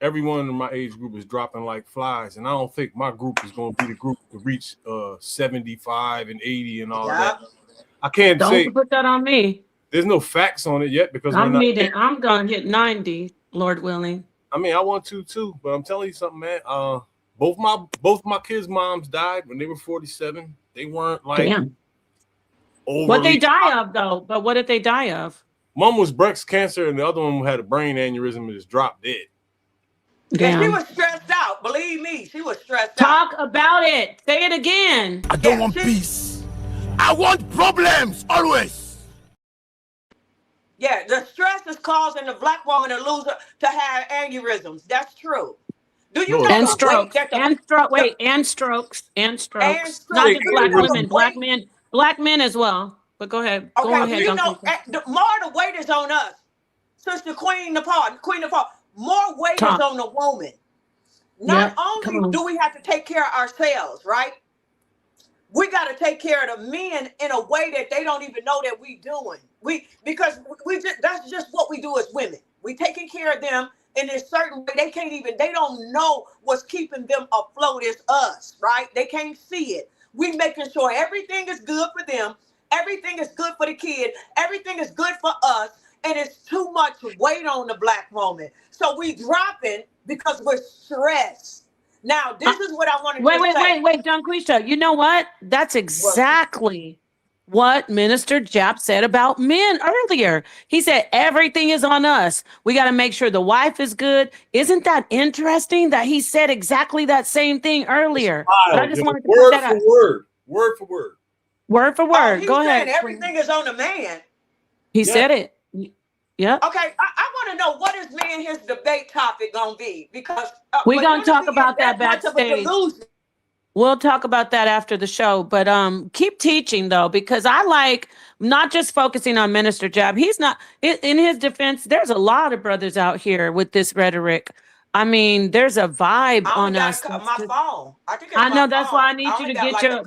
[SPEAKER 8] Everyone in my age group is dropping like flies, and I don't think my group is going to be the group to reach 75 and 80 and all that. I can't say.
[SPEAKER 3] Don't put that on me.
[SPEAKER 8] There's no facts on it yet because
[SPEAKER 3] I'm going to hit 90, Lord willing.
[SPEAKER 8] I mean, I want to too, but I'm telling you something, man. Both my kids' moms died when they were 47. They weren't like
[SPEAKER 3] what they die of though. But what did they die of?
[SPEAKER 8] Mom was breast cancer, and the other one had a brain aneurysm and just dropped dead.
[SPEAKER 11] Yeah, she was stressed out. Believe me, she was stressed
[SPEAKER 3] out. Talk about it. Say it again.
[SPEAKER 12] I don't want peace. I want problems always.
[SPEAKER 11] Yeah, the stress is causing the black woman to have aneurysms. That's true. Do you know
[SPEAKER 3] and strokes and strokes. Not just black women, black men as well. But go ahead.
[SPEAKER 11] Okay,
[SPEAKER 3] go ahead.
[SPEAKER 11] You know, more the weight is on us. Sister Queen Nepal. More weight is on the woman. Not only do we have to take care of ourselves, right? We got to take care of the men in a way that they don't even know that we doing. That's just what we do as women. We taking care of them in a certain way. They don't know what's keeping them afloat is us, right? They can't see it. We making sure everything is good for them. Everything is good for the kid. Everything is good for us. And it's too much weight on the black woman. So we dropping because we're stressed. Now, this is what I wanted to say.
[SPEAKER 3] Wait, Dunquisha. You know what? That's exactly what Minister Jap said about men earlier. He said, everything is on us. We got to make sure the wife is good. Isn't that interesting that he said exactly that same thing earlier? But I just wanted to put that out.
[SPEAKER 8] Word for word.
[SPEAKER 3] Word for word. Go ahead.
[SPEAKER 11] Everything is on the man.
[SPEAKER 3] He said it. Yeah.
[SPEAKER 11] Okay, I want to know what is me and his debate topic gonna be, because
[SPEAKER 3] we're gonna talk about that backstage. We'll talk about that after the show, but keep teaching though, because I like not just focusing on Minister Jab. He's not, in his defense, there's a lot of brothers out here with this rhetoric. I mean, there's a vibe on us.
[SPEAKER 11] My phone.
[SPEAKER 3] I know that's why I need you to get your.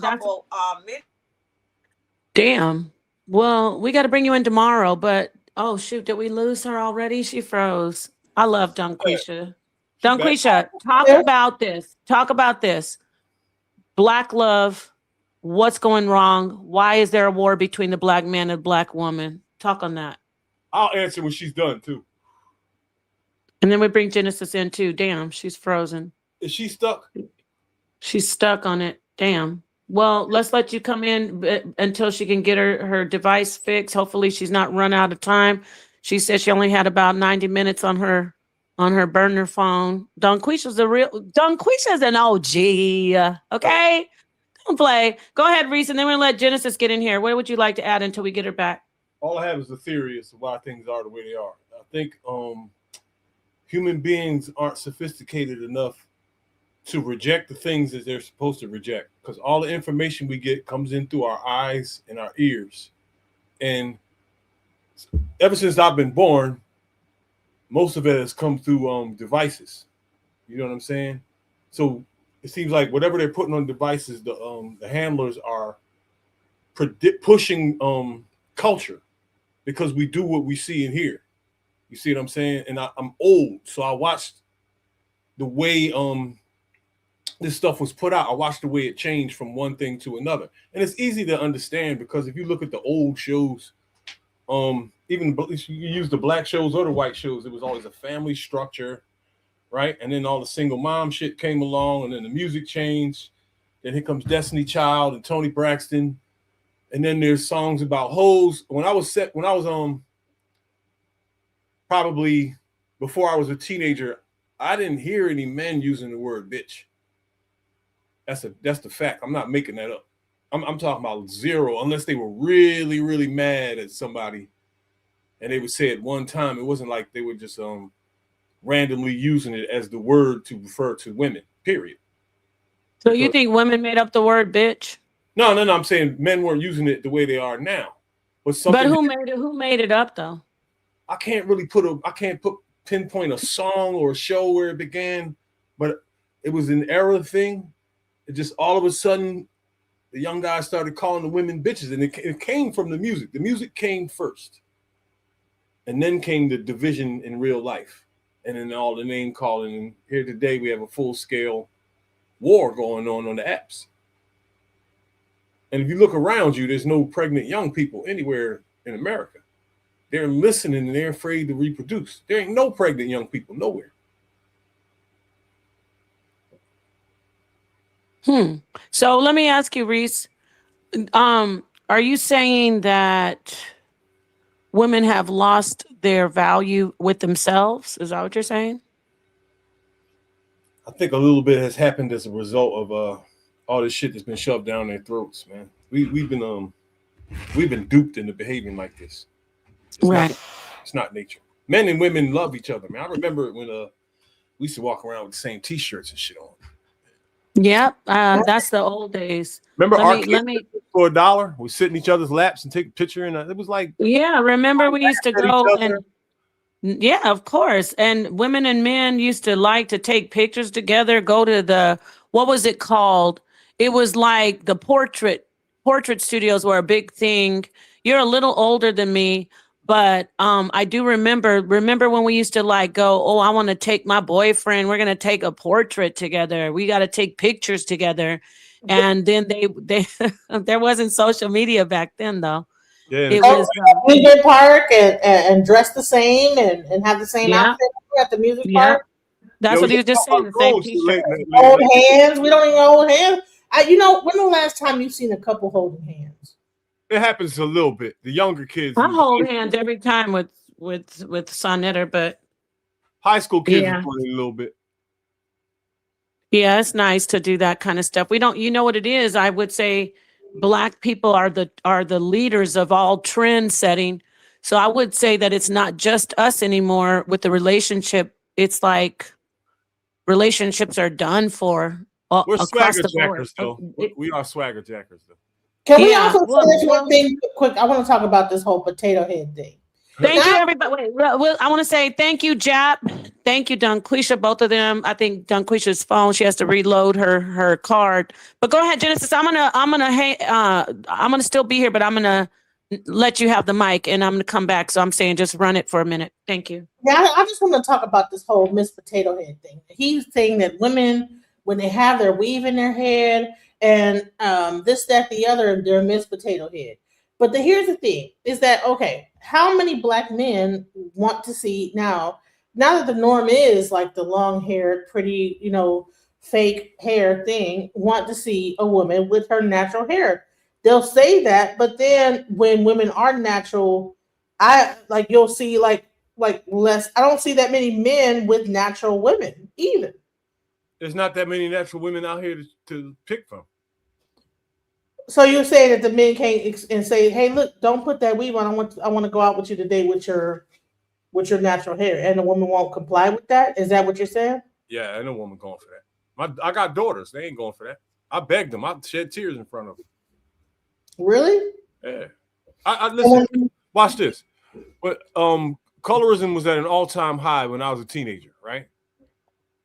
[SPEAKER 3] Damn. Well, we got to bring you in tomorrow, but. Oh, shoot. Did we lose her already? She froze. I love Dunquisha. Dunquisha, talk about this. Black love. What's going wrong? Why is there a war between the black man and black woman? Talk on that.
[SPEAKER 8] I'll answer when she's done too.
[SPEAKER 3] And then we bring Genesis in too. Damn, she's frozen.
[SPEAKER 8] Is she stuck?
[SPEAKER 3] She's stuck on it. Damn. Well, let's let you come in until she can get her device fixed. Hopefully she's not run out of time. She said she only had about 90 minutes on her burner phone. Donquisha's an OG. Okay? Don't play. Go ahead, Reese, and then we'll let Genesis get in here. What would you like to add until we get her back?
[SPEAKER 8] All I have is a theory as to why things are the way they are. I think human beings aren't sophisticated enough to reject the things that they're supposed to reject, because all the information we get comes in through our eyes and our ears. And ever since I've been born, most of it has come through devices. You know what I'm saying? So it seems like whatever they're putting on devices, the handlers are pushing culture, because we do what we see and hear. You see what I'm saying? And I'm old, so I watched the way this stuff was put out. I watched the way it changed from one thing to another. And it's easy to understand, because if you look at the old shows, even you use the black shows or the white shows, it was always a family structure, right? And then all the single mom shit came along, and then the music changed. Then here comes Destiny Child and Toni Braxton. And then there's songs about hoes. When I was probably before I was a teenager, I didn't hear any men using the word bitch. That's the fact. I'm not making that up. I'm talking about zero, unless they were really, really mad at somebody and they would say it one time. It wasn't like they were just randomly using it as the word to refer to women, period.
[SPEAKER 3] So you think women made up the word bitch?
[SPEAKER 8] No. I'm saying men weren't using it the way they are now. But
[SPEAKER 3] who made it up though?
[SPEAKER 8] I can't really pinpoint a song or a show where it began, but it was an era thing. It just all of a sudden, the young guys started calling the women bitches, and it came from the music. The music came first, and then came the division in real life, and then all the name calling. And here today, we have a full-scale war going on the apps. And if you look around you, there's no pregnant young people anywhere in America. They're listening and they're afraid to reproduce. There ain't no pregnant young people nowhere.
[SPEAKER 3] So let me ask you, Reese, are you saying that women have lost their value with themselves? Is that what you're saying?
[SPEAKER 8] I think a little bit has happened as a result of all this shit that's been shoved down their throats, man. We've been duped into behaving like this. It's not nature. Men and women love each other, man. I remember when we used to walk around with the same T-shirts and shit on.
[SPEAKER 3] Yep, that's the old days.
[SPEAKER 8] Remember for $1, we sit in each other's laps and take a picture, and it was like,
[SPEAKER 3] yeah. Remember we used to go and yeah, of course. And women and men used to like to take pictures together. Go to what was it called? It was like the portrait studios were a big thing. You're a little older than me. But I do remember when we used to like go, oh, I want to take my boyfriend. We're going to take a portrait together. We got to take pictures together. And then they there wasn't social media back then, though.
[SPEAKER 8] Yeah,
[SPEAKER 4] it was music park and dress the same and have the same outfit at the music park.
[SPEAKER 3] That's what he was just saying. The same t-shirt.
[SPEAKER 4] Hold hands. We don't even hold hands. When the last time you've seen a couple holding hands?
[SPEAKER 8] It happens a little bit. The younger kids.
[SPEAKER 3] I hold hands every time with Sonetta, but
[SPEAKER 8] high school kids are doing it a little bit.
[SPEAKER 3] Yeah, it's nice to do that kind of stuff. We don't, you know what it is? I would say Black people are the leaders of all trend setting. So I would say that it's not just us anymore with the relationship. It's like relationships are done for
[SPEAKER 8] We're
[SPEAKER 3] across
[SPEAKER 8] swagger
[SPEAKER 3] the board.
[SPEAKER 8] jackers, though. We are swagger jackers, though.
[SPEAKER 4] Can we also say this one thing quick? I want to talk about this whole potato head thing.
[SPEAKER 3] Thank you, everybody. Wait, I want to say thank you, Jap. Thank you, Donquisha, both of them. I think Donquisha's phone, she has to reload her card. But go ahead, Genesis. I'm gonna still be here, but I'm gonna let you have the mic, and I'm gonna come back. So I'm saying just run it for a minute. Thank you.
[SPEAKER 4] Yeah, I just want to talk about this whole Miss Potato Head thing. He's saying that women, when they have their weave in their head and this, that, the other, and they're Miss Potato Head. But here's the thing: is that okay? How many black men want to see now that the norm is like the long-haired, pretty, fake hair thing, want to see a woman with her natural hair? They'll say that, but then when women are natural, you'll see like less. I don't see that many men with natural women either.
[SPEAKER 8] There's not that many natural women out here to pick from.
[SPEAKER 4] So you're saying that the men can't and say, "Hey, look, don't put that weave on. I want to go out with you today with your natural hair," and the woman won't comply with that. Is that what you're saying?
[SPEAKER 8] Yeah, ain't no woman going for that. I got daughters. They ain't going for that. I begged them. I shed tears in front of them.
[SPEAKER 4] Really?
[SPEAKER 8] Yeah. I listen. Watch this. But colorism was at an all-time high when I was a teenager, right?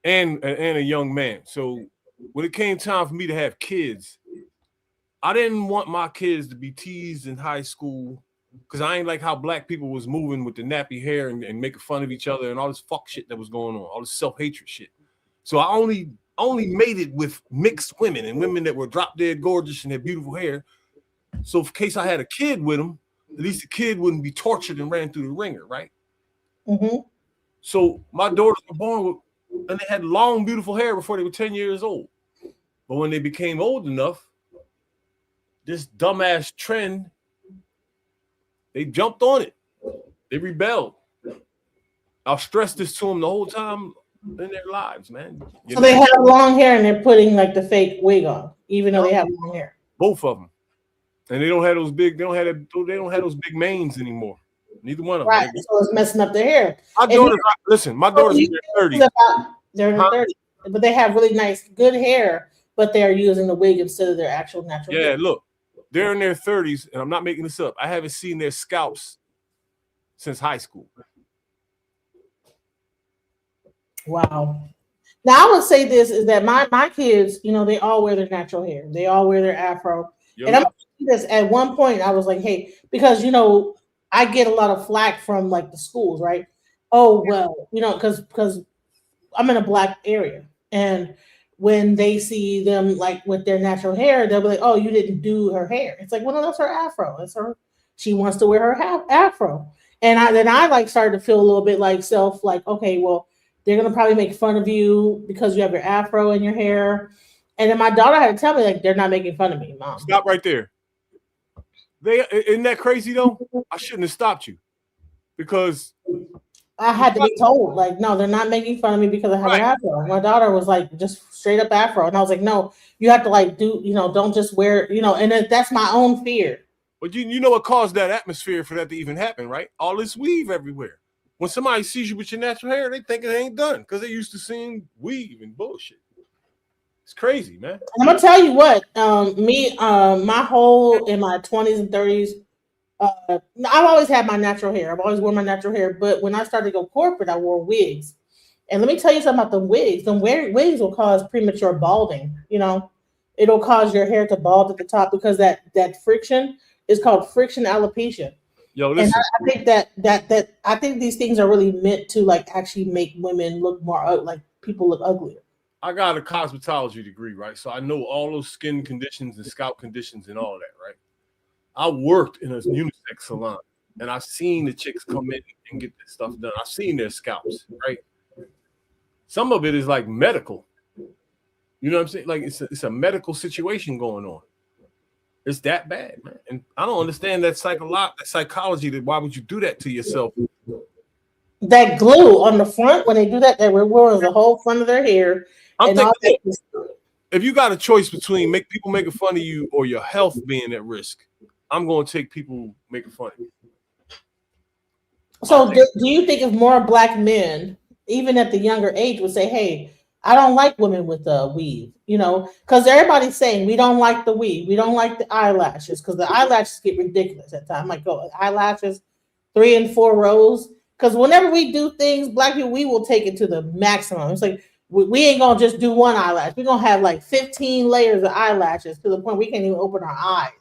[SPEAKER 8] And a young man. So when it came time for me to have kids, I didn't want my kids to be teased in high school because I ain't like how black people was moving with the nappy hair and making fun of each other and all this fuck shit that was going on, all this self-hatred shit. So I only made it with mixed women and women that were drop dead gorgeous and had beautiful hair. So in case I had a kid with them, at least the kid wouldn't be tortured and ran through the ringer, right?
[SPEAKER 4] Mm-hmm.
[SPEAKER 8] So my daughters were born with, and they had long, beautiful hair before they were 10 years old. But when they became old enough, this dumbass trend, they jumped on it. They rebelled. I'll stress this to them the whole time in their lives, man.
[SPEAKER 4] They have long hair and they're putting like the fake wig on, even though they have long hair.
[SPEAKER 8] Both of them. And they don't have those big, they don't have those big manes anymore. Neither one of them.
[SPEAKER 4] Right. So it's messing up their hair.
[SPEAKER 8] My daughters in their 30s.
[SPEAKER 4] They're in their 30s. But they have really nice, good hair, but they're using the wig instead of their actual natural hair.
[SPEAKER 8] Look, they're in their 30s, and I'm not making this up. I haven't seen their scalps since high school.
[SPEAKER 4] Wow. Now I would say this is that my kids, they all wear their natural hair. They all wear their afro. And I'm this at one point I was like, hey, because I get a lot of flack from like the schools, right? Oh, well, because I'm in a black area. And when they see them like with their natural hair, they'll be like, oh, you didn't do her hair. It's like, well, no, that's her afro. That's her. She wants to wear her afro. And I like started to feel a little bit like okay, well, they're going to probably make fun of you because you have your afro in your hair. And then my daughter had to tell me, like, they're not making fun of me, Mom.
[SPEAKER 8] Stop right there. Isn't that crazy, though? I shouldn't have stopped you because
[SPEAKER 4] I had to be told, like, no, they're not making fun of me because I have an afro. My daughter was like, just straight up afro. And I was like, no, you have to like don't just wear, and that's my own fear.
[SPEAKER 8] But you know what caused that atmosphere for that to even happen, right? All this weave everywhere. When somebody sees you with your natural hair, they think it ain't done because they used to seeing weave and bullshit. It's crazy, man.
[SPEAKER 4] I'm gonna tell you what, my whole in my 20s and 30s, I've always had my natural hair. I've always worn my natural hair, but when I started to go corporate, I wore wigs. And let me tell you something about the wigs. The wigs will cause premature balding. It'll cause your hair to bald at the top because that friction is called friction alopecia.
[SPEAKER 8] Yo, listen.
[SPEAKER 4] And I think that I think these things are really meant to like actually make women look more like people look uglier.
[SPEAKER 8] I got a cosmetology degree, right? So I know all those skin conditions and scalp conditions and all that, right? I worked in a unisex salon and I've seen the chicks come in and get this stuff done. I've seen their scalps, right? Some of it is like medical. You know what I'm saying? Like it's a medical situation going on. It's that bad, man. And I don't understand that psychology. That why would you do that to yourself?
[SPEAKER 4] That glue on the front when they do that, they ruins the whole front of their hair.
[SPEAKER 8] I'm thinking, if you got a choice between people making fun of you or your health being at risk, I'm going to take people making fun of you.
[SPEAKER 4] So do you think if more black men, even at the younger age, would say, hey, I don't like women with a weave, because everybody's saying we don't like the weave. We don't like the eyelashes because the eyelashes get ridiculous at times. Like, eyelashes, 3 and 4 rows. Because whenever we do things, black people, we will take it to the maximum. It's like, we ain't going to just do one eyelash. We're going to have like 15 layers of eyelashes to the point we can't even open our eyes.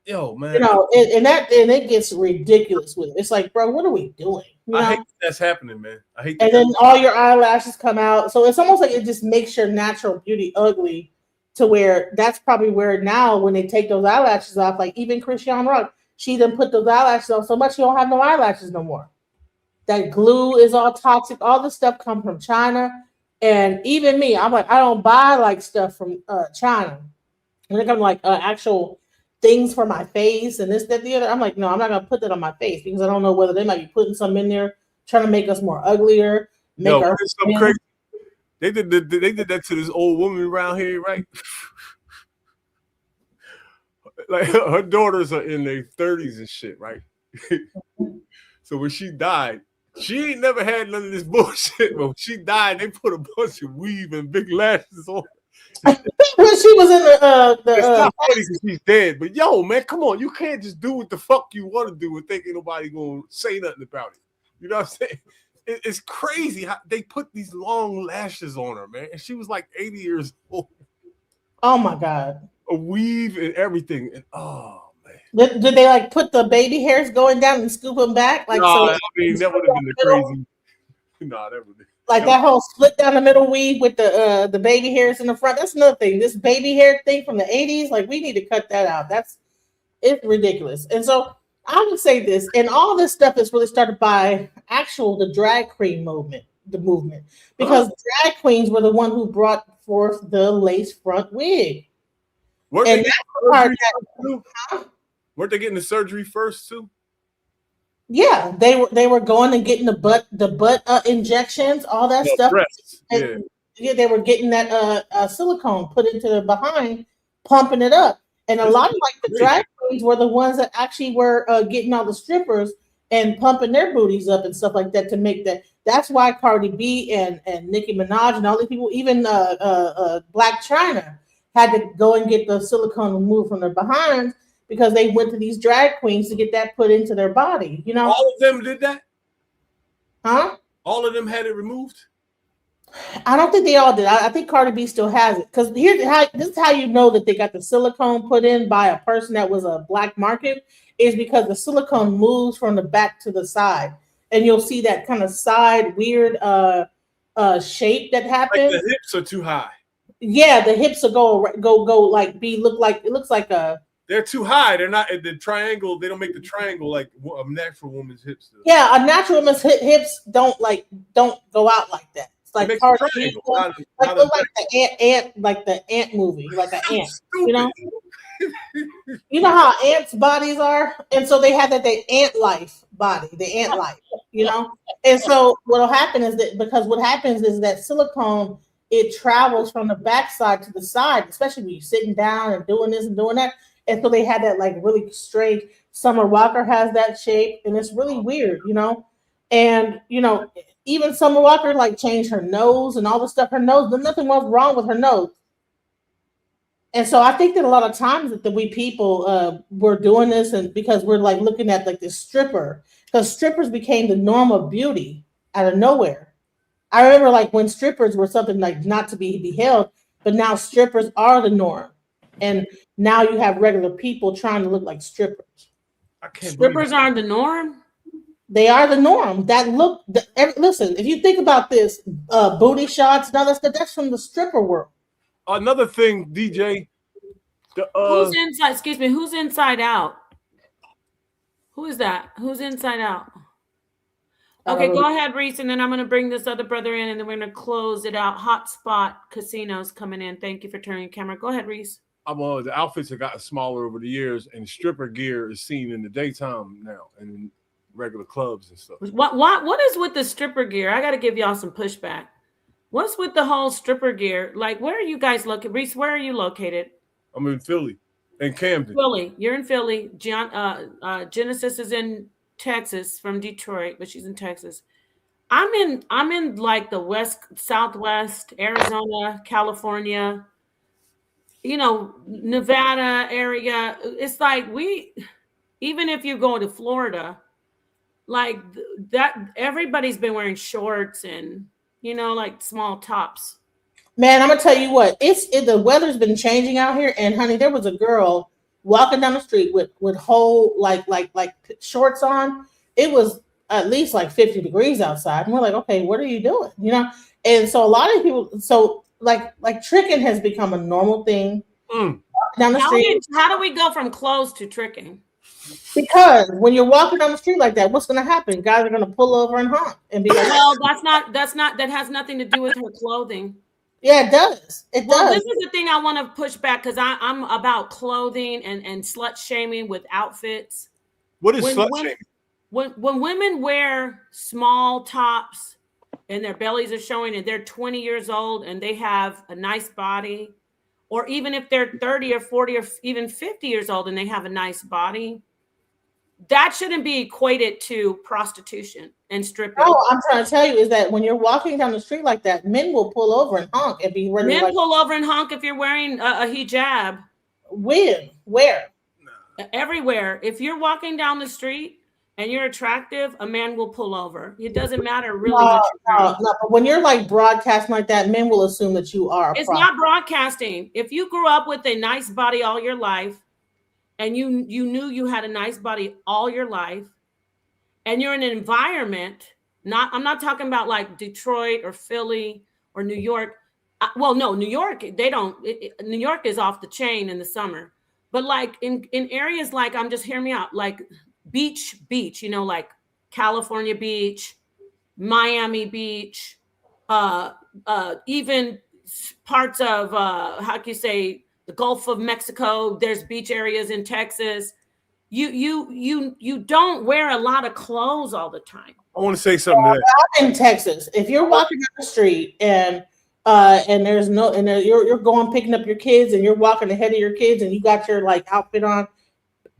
[SPEAKER 8] Yo, man.
[SPEAKER 4] And it gets ridiculous with it. It's like, bro, what are we doing?
[SPEAKER 8] I hate that's happening, man. I hate that.
[SPEAKER 4] And then all your eyelashes come out. So it's almost like it just makes your natural beauty ugly to where that's probably where now when they take those eyelashes off, like even Christian Rock, she done put those eyelashes on so much she don't have no eyelashes no more. That glue is all toxic. All the stuff come from China. And even me, I'm like, I don't buy like stuff from China. When it comes to like actual things for my face and this, that, the other, I'm like, no, I'm not gonna put that on my face because I don't know whether they might be putting something in there trying to make us more uglier. Make our
[SPEAKER 8] something crazy. They did that to this old woman around here, right? Like her daughters are in their 30s and shit, right? So when she died, she ain't never had none of this bullshit. But when she died, they put a bunch of weave and big lashes on.
[SPEAKER 4] When she was in
[SPEAKER 8] it's not funny because she's dead, but yo, man, come on, you can't just do what the fuck you want to do and think ain't nobody gonna say nothing about it. You know what I'm saying? It's crazy how they put these long lashes on her, man. And she was like 80 years old.
[SPEAKER 4] Oh my God.
[SPEAKER 8] A weave and everything. And oh man.
[SPEAKER 4] Did they like put the baby hairs going down and scoop them back? Like
[SPEAKER 8] no,
[SPEAKER 4] so
[SPEAKER 8] I mean that would have been the crazy. No, that would have
[SPEAKER 4] like that whole split down the middle weave with the baby hairs in the front. That's another thing. This baby hair thing from the 80s, like we need to cut that out. It's ridiculous. And so I would say this, and all this stuff is really started by the drag queen movement, because drag queens were the one who brought forth the lace front wig.
[SPEAKER 8] Weren't they getting the surgery first too?
[SPEAKER 4] Yeah, they were going and getting the butt injections, all that stuff. Yeah, they were getting that silicone put into the behind, pumping it up. And a lot of like the drag queens were the ones that actually were getting all the strippers and pumping their booties up and stuff like that to make that. That's why Cardi B and Nicki Minaj and all these people, even Black China, had to go and get the silicone removed from their behinds because they went to these drag queens to get that put into their body. You know,
[SPEAKER 8] all of them did that.
[SPEAKER 4] Huh?
[SPEAKER 8] All of them had it removed.
[SPEAKER 4] I don't think they all did. I think Cardi B still has it because this is how you know that they got the silicone put in by a person that was a black market is because the silicone moves from the back to the side, and you'll see that kind of side weird shape that happens.
[SPEAKER 8] Like the hips are too high.
[SPEAKER 4] Yeah, the hips will go like it looks like a.
[SPEAKER 8] They're too high. They're not the triangle. They don't make the triangle like a natural woman's hips do.
[SPEAKER 4] Yeah, a natural woman's hips don't go out like that. It's like the ant movie, like an ant. You know, you know how ants' bodies are, and so they have the ant life body, the ant life. You know, and so what'll happen is that silicone it travels from the backside to the side, especially when you're sitting down and doing this and doing that. And so they had that like really strange. Summer Walker has that shape, and it's really weird, you know. And you know, even Summer Walker like changed her nose and all the stuff. Her nose, but nothing was wrong with her nose. And so I think that a lot of times that we people were doing this, and because we're like looking at like this stripper, because strippers became the norm of beauty out of nowhere. I remember like when strippers were something like not to be beheld, but now strippers are the norm. And now you have regular people trying to look like strippers.
[SPEAKER 3] Strippers aren't the norm.
[SPEAKER 4] They are the norm. Listen, if you think about this, booty shots and all that stuff, that's from the stripper world.
[SPEAKER 8] Another thing, DJ.
[SPEAKER 3] Who's inside? Excuse me. Who's inside out? Who is that? Who's inside out? Okay, go ahead, Reese, and then I'm going to bring this other brother in, and then we're going to close it out. Hotspot Casinos coming in. Thank you for turning your camera. Go ahead, Reese.
[SPEAKER 8] The outfits have gotten smaller over the years, and stripper gear is seen in the daytime now and in regular clubs and stuff.
[SPEAKER 3] What is with the stripper gear? I got to give y'all some pushback. What's with the whole stripper gear? Like, where are you guys located? Reese, where are you located?
[SPEAKER 8] I'm in Philly, in Camden.
[SPEAKER 3] Philly, you're in Philly. Genesis is in Texas from Detroit, but she's in Texas. I'm in like the Southwest, Arizona, California. You know, Nevada area. It's like even if you go to Florida, like that, everybody's been wearing shorts and, you know, like small tops.
[SPEAKER 4] Man, I'm gonna tell you what, the weather's been changing out here. And honey, there was a girl walking down the street with whole like shorts on. It was at least like 50 degrees outside. And we're like, okay, what are you doing? You know? And so a lot of people, like tricking has become a normal thing down the
[SPEAKER 3] How
[SPEAKER 4] street.
[SPEAKER 3] do we go from clothes to tricking?
[SPEAKER 4] Because when you're walking down the street like that, what's going to happen? Guys are going to pull over and honk and be like,
[SPEAKER 3] well, that has nothing to do with her clothing.
[SPEAKER 4] Yeah, it does.
[SPEAKER 3] Well, this is the thing I want to push back because I'm about clothing and slut shaming with outfits.
[SPEAKER 8] What is slut shaming?
[SPEAKER 3] When women wear small tops and their bellies are showing and they're 20 years old and they have a nice body, or even if they're 30 or 40 or even 50 years old and they have a nice body, that shouldn't be equated to prostitution and stripping.
[SPEAKER 4] No, I'm trying to tell you is that when you're walking down the street like that, men will pull over and honk and be ready.
[SPEAKER 3] Men pull over and honk if you're wearing a hijab.
[SPEAKER 4] When? Where?
[SPEAKER 3] Everywhere. If you're walking down the street and you're attractive, a man will pull over. It doesn't matter really.
[SPEAKER 4] No, but when you're like broadcasting like that, men will assume that you are.
[SPEAKER 3] It's not broadcasting. If you grew up with a nice body all your life, and you knew you had a nice body all your life, and you're in an environment, I'm not talking about like Detroit or Philly or New York. Well, no, New York, New York is off the chain in the summer. But like in areas like, hear me out, like beach, like California Beach, Miami Beach, even parts of, how can you say, the Gulf of Mexico, there's beach areas in Texas. You don't wear a lot of clothes all the time.
[SPEAKER 8] I want to say something to that.
[SPEAKER 4] I'm in Texas. If you're walking down the street and you're going picking up your kids and you're walking ahead of your kids and you got your like outfit on,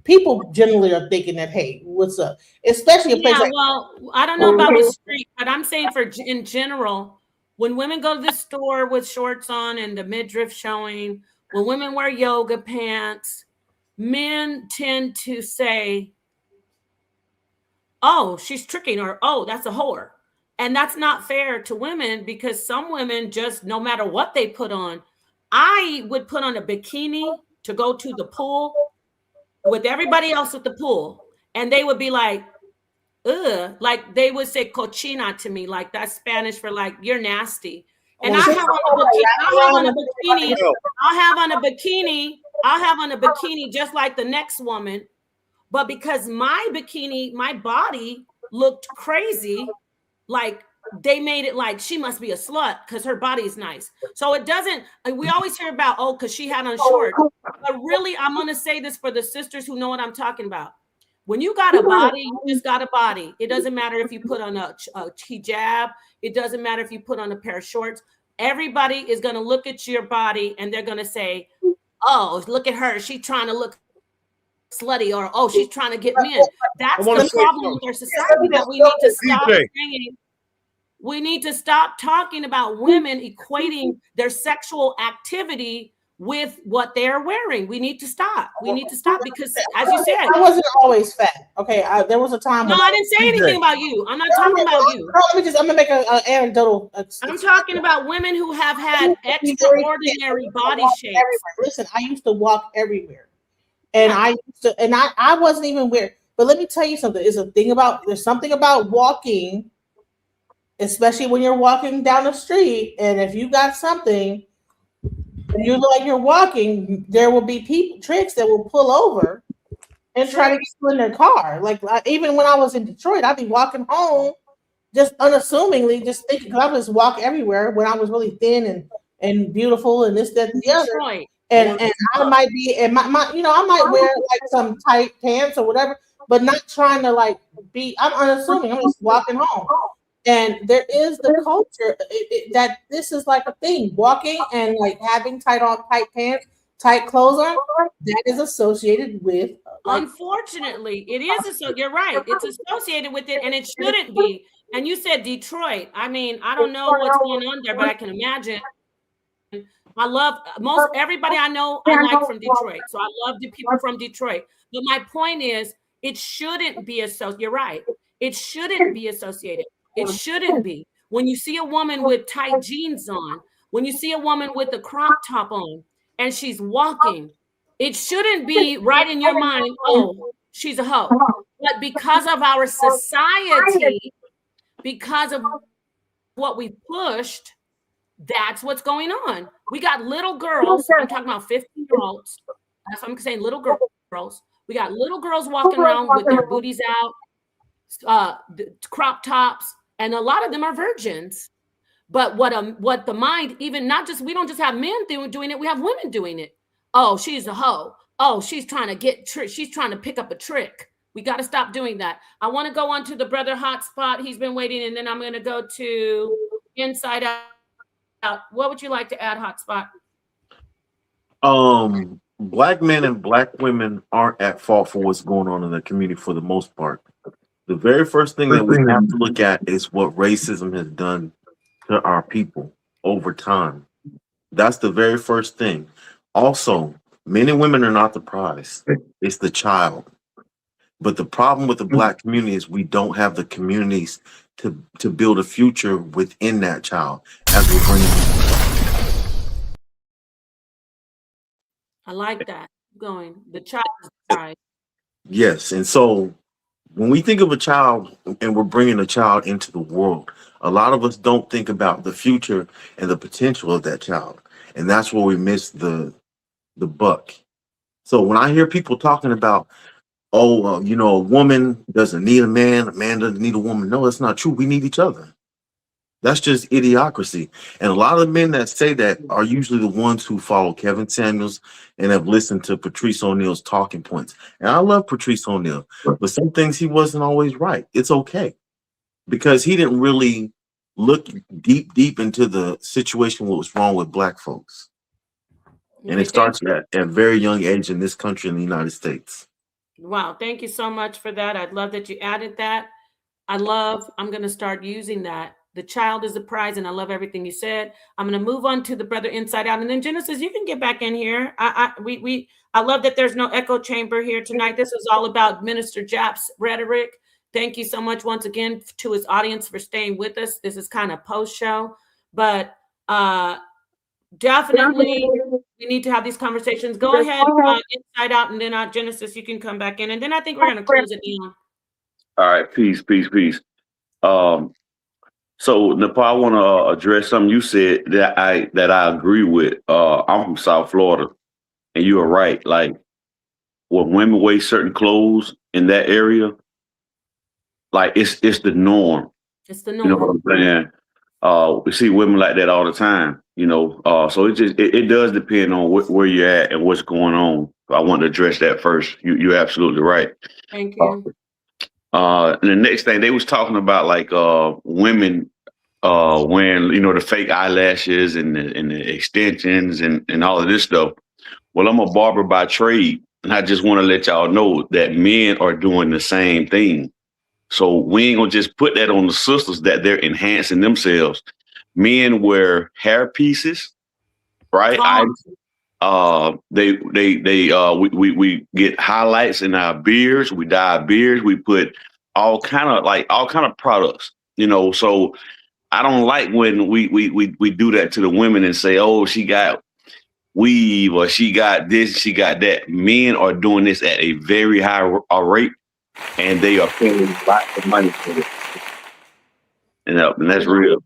[SPEAKER 4] people generally are thinking that, hey, what's up? Especially a place like,
[SPEAKER 3] well, I don't know about the street, but I'm saying in general, when women go to the store with shorts on and the midriff showing, when women wear yoga pants, men tend to say, oh, she's tricking, or oh, that's a whore. And that's not fair to women because some women just, no matter what they put on, I would put on a bikini to go to the pool with everybody else at the pool. And they would be like, ugh, like they would say cochina to me, like that's Spanish for like, you're nasty. And I'll have on a bikini just like the next woman. But because my bikini, my body looked crazy, like they made it like she must be a slut because her body is nice. So it doesn't, we always hear about, oh, because she had on shorts. But really, I'm going to say this for the sisters who know what I'm talking about. When you got a body, you just got a body. It doesn't matter if you put on a hijab. It doesn't matter if you put on a pair of shorts. Everybody is going to look at your body and they're going to say, oh, look at her. She's trying to look slutty, or oh, she's trying to get men. That's the problem with our society that we need to stop saying. We need to stop talking about women equating their sexual activity with what they're wearing. We need to stop. We need to stop because, as you said,
[SPEAKER 4] I wasn't always fat. Okay, there was a time.
[SPEAKER 3] No, I didn't say anything about you. I'm not talking about you.
[SPEAKER 4] I'm gonna make an anecdotal.
[SPEAKER 3] I'm talking about women who have had extraordinary body shapes.
[SPEAKER 4] Listen, I used to walk everywhere, and I wasn't even weird. But let me tell you something. There's something about walking, especially when you're walking down the street, and if you got something. You look like you're walking, there will be tricks that will pull over and try to get you in their car. Like even when I was in Detroit, I'd be walking home just unassumingly, just thinking, because I was walk everywhere when I was really thin and beautiful and this, that, and the other. And I might be, and my I might wear like some tight pants or whatever, but not trying to like I'm unassuming. I'm just walking home. And there is the culture that this is like a thing, walking and like having tight pants, tight clothes on, that is associated with.
[SPEAKER 3] Unfortunately, it is. You're right. It's associated with it and it shouldn't be. And you said Detroit. I mean, I don't know what's going on there, but I can imagine. I love everybody I know I like from Detroit. So I love the people from Detroit. But my point is, it shouldn't be associated. You're right. It shouldn't be associated. It shouldn't be. When you see a woman with tight jeans on, when you see a woman with a crop top on, and she's walking, it shouldn't be right in your mind, oh, she's a hoe. But because of our society, because of what we pushed, That's what's going on. We got little girls. I'm talking about 15-year-olds. That's what I'm saying, little girls. We got little girls walking around with their booties out, crop tops, and a lot of them are virgins. But what the mind, even not just, we don't just have men doing it, we have women doing it. Oh, she's a hoe. Oh, she's trying to she's trying to pick up a trick. We got to stop doing that. I want to go on to the brother Hotspot. He's been waiting, and then I'm going to go to Inside Out. What would you like to add, Hotspot?
[SPEAKER 13] Black men and black women aren't at fault for what's going on in the community for the most part. The very first thing that we have to look at is what racism has done to our people over time. That's the very first thing. Also, men and women are not the prize. It's the child. But the problem with the black community is we don't have the communities to build a future within that child as we bring
[SPEAKER 3] I like that. Going. The child is the prize.
[SPEAKER 13] Yes. And so when we think of a child and we're bringing a child into the world, a lot of us don't think about the future and the potential of that child. And that's where we miss the buck. So when I hear people talking about, oh, a woman doesn't need a man doesn't need a woman. No, that's not true. We need each other. That's just idiocracy. And a lot of the men that say that are usually the ones who follow Kevin Samuels and have listened to Patrice O'Neal's talking points. And I love Patrice O'Neal, but some things he wasn't always right. It's okay, because he didn't really look deep into the situation, what was wrong with black folks. And it starts at a very young age in this country, in the United States.
[SPEAKER 3] Wow. Thank you so much for that. I'd love that you added that. I'm going to start using that. The child is the prize, and I love everything you said. I'm going to move on to the brother Inside Out, and then Genesis, you can get back in here. I love that there's no echo chamber here tonight. This is all about Minister Japp's rhetoric. Thank you so much once again to his audience for staying with us. This is kind of post show, but definitely we need to have these conversations. Go ahead, Inside Out, and then Genesis, you can come back in, and then I think we're going to close it down.
[SPEAKER 14] All right, peace. So Nepal, I want to address something you said that I agree with. I'm from South Florida, and you are right. Like, when women wear certain clothes in that area, like it's the norm.
[SPEAKER 3] It's the norm.
[SPEAKER 14] You know what I'm saying? We see women like that all the time. So it does depend on where you're at and what's going on. I want to address that first. You're absolutely right.
[SPEAKER 3] Thank you.
[SPEAKER 14] And the next thing they was talking about, like women wearing, the fake eyelashes and the extensions and all of this stuff. Well, I'm a barber by trade, and I just want to let y'all know that men are doing the same thing. So we ain't gonna just put that on the sisters that they're enhancing themselves. Men wear hair pieces, right? We get highlights in our beards. We dye our beards. We put all kind of products, So I don't like when we do that to the women and say, oh, she got weave or she got this, she got that. Men are doing this at a very high rate, and they are paying lots of money for it. And that's real.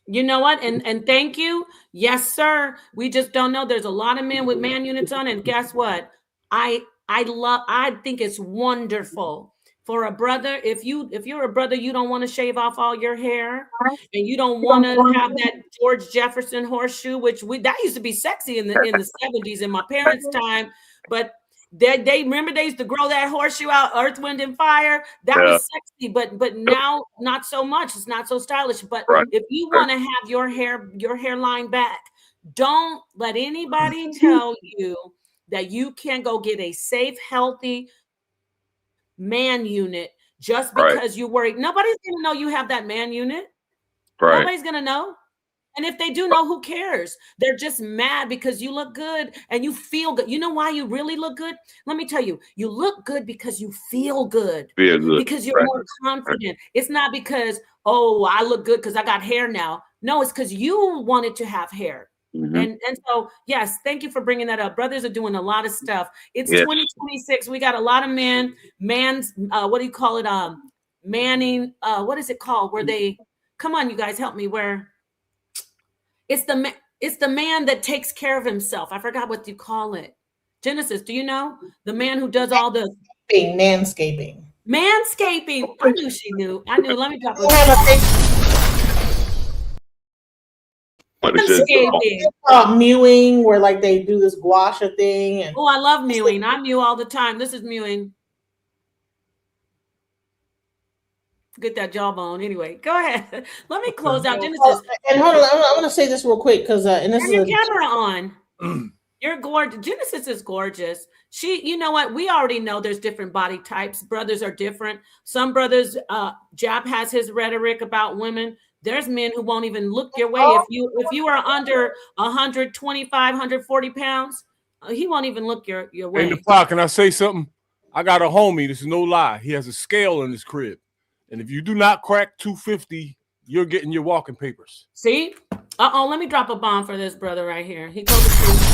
[SPEAKER 3] You know what? And thank you. Yes, sir. We just don't know. There's a lot of men with man units on, and guess what? I think it's wonderful for a brother. If you're a brother, you don't want to shave off all your hair, and you don't want to have that George Jefferson horseshoe, that used to be sexy in the 70s in my parents' time, but they remember they used to grow that horseshoe out, Earth, Wind, and Fire. That was sexy, but now not so much. It's not so stylish. But if you want to have your hairline back, don't let anybody tell you that you can't go get a safe, healthy man unit just because you're worried. Nobody's gonna know you have that man unit. Nobody's gonna know. And if they do know, who cares? They're just mad because you look good and you feel good. You know why you really look good? Let me tell you, you look good because you feel good. Because you're more confident. It's not because, oh, I look good because I got hair now. No, it's because you wanted to have hair. Mm-hmm. And so, yes, thank you for bringing that up. Brothers are doing a lot of stuff. It's 2026. We got a lot of what do you call it? Manning. What is it called? Where they, come on, you guys, help me. Where It's the man that takes care of himself. I forgot what you call it. Genesis, do you know? The man who does all the
[SPEAKER 4] manscaping.
[SPEAKER 3] Manscaping. I knew she knew. I knew. Let me drop a
[SPEAKER 4] mewing, where like they do this gua sha thing. And
[SPEAKER 3] oh, I love mewing. I mew all the time. This is mewing. Get that jawbone. Anyway, go ahead. Let me close out Genesis.
[SPEAKER 4] And hold on, I want to say this real quick because and this
[SPEAKER 3] Turn
[SPEAKER 4] is
[SPEAKER 3] your camera on. You're gorgeous. Genesis is gorgeous. You know what? We already know there's different body types. Brothers are different. Some brothers, Jap has his rhetoric about women. There's men who won't even look your way. If you are under 125, 140 pounds, he won't even look your way.
[SPEAKER 8] In the park, can I say something? I got a homie. This is no lie. He has a scale in his crib. And if you do not crack 250, you're getting your walking papers.
[SPEAKER 3] See? Uh-oh, let me drop a bomb for this brother right here. He told the truth.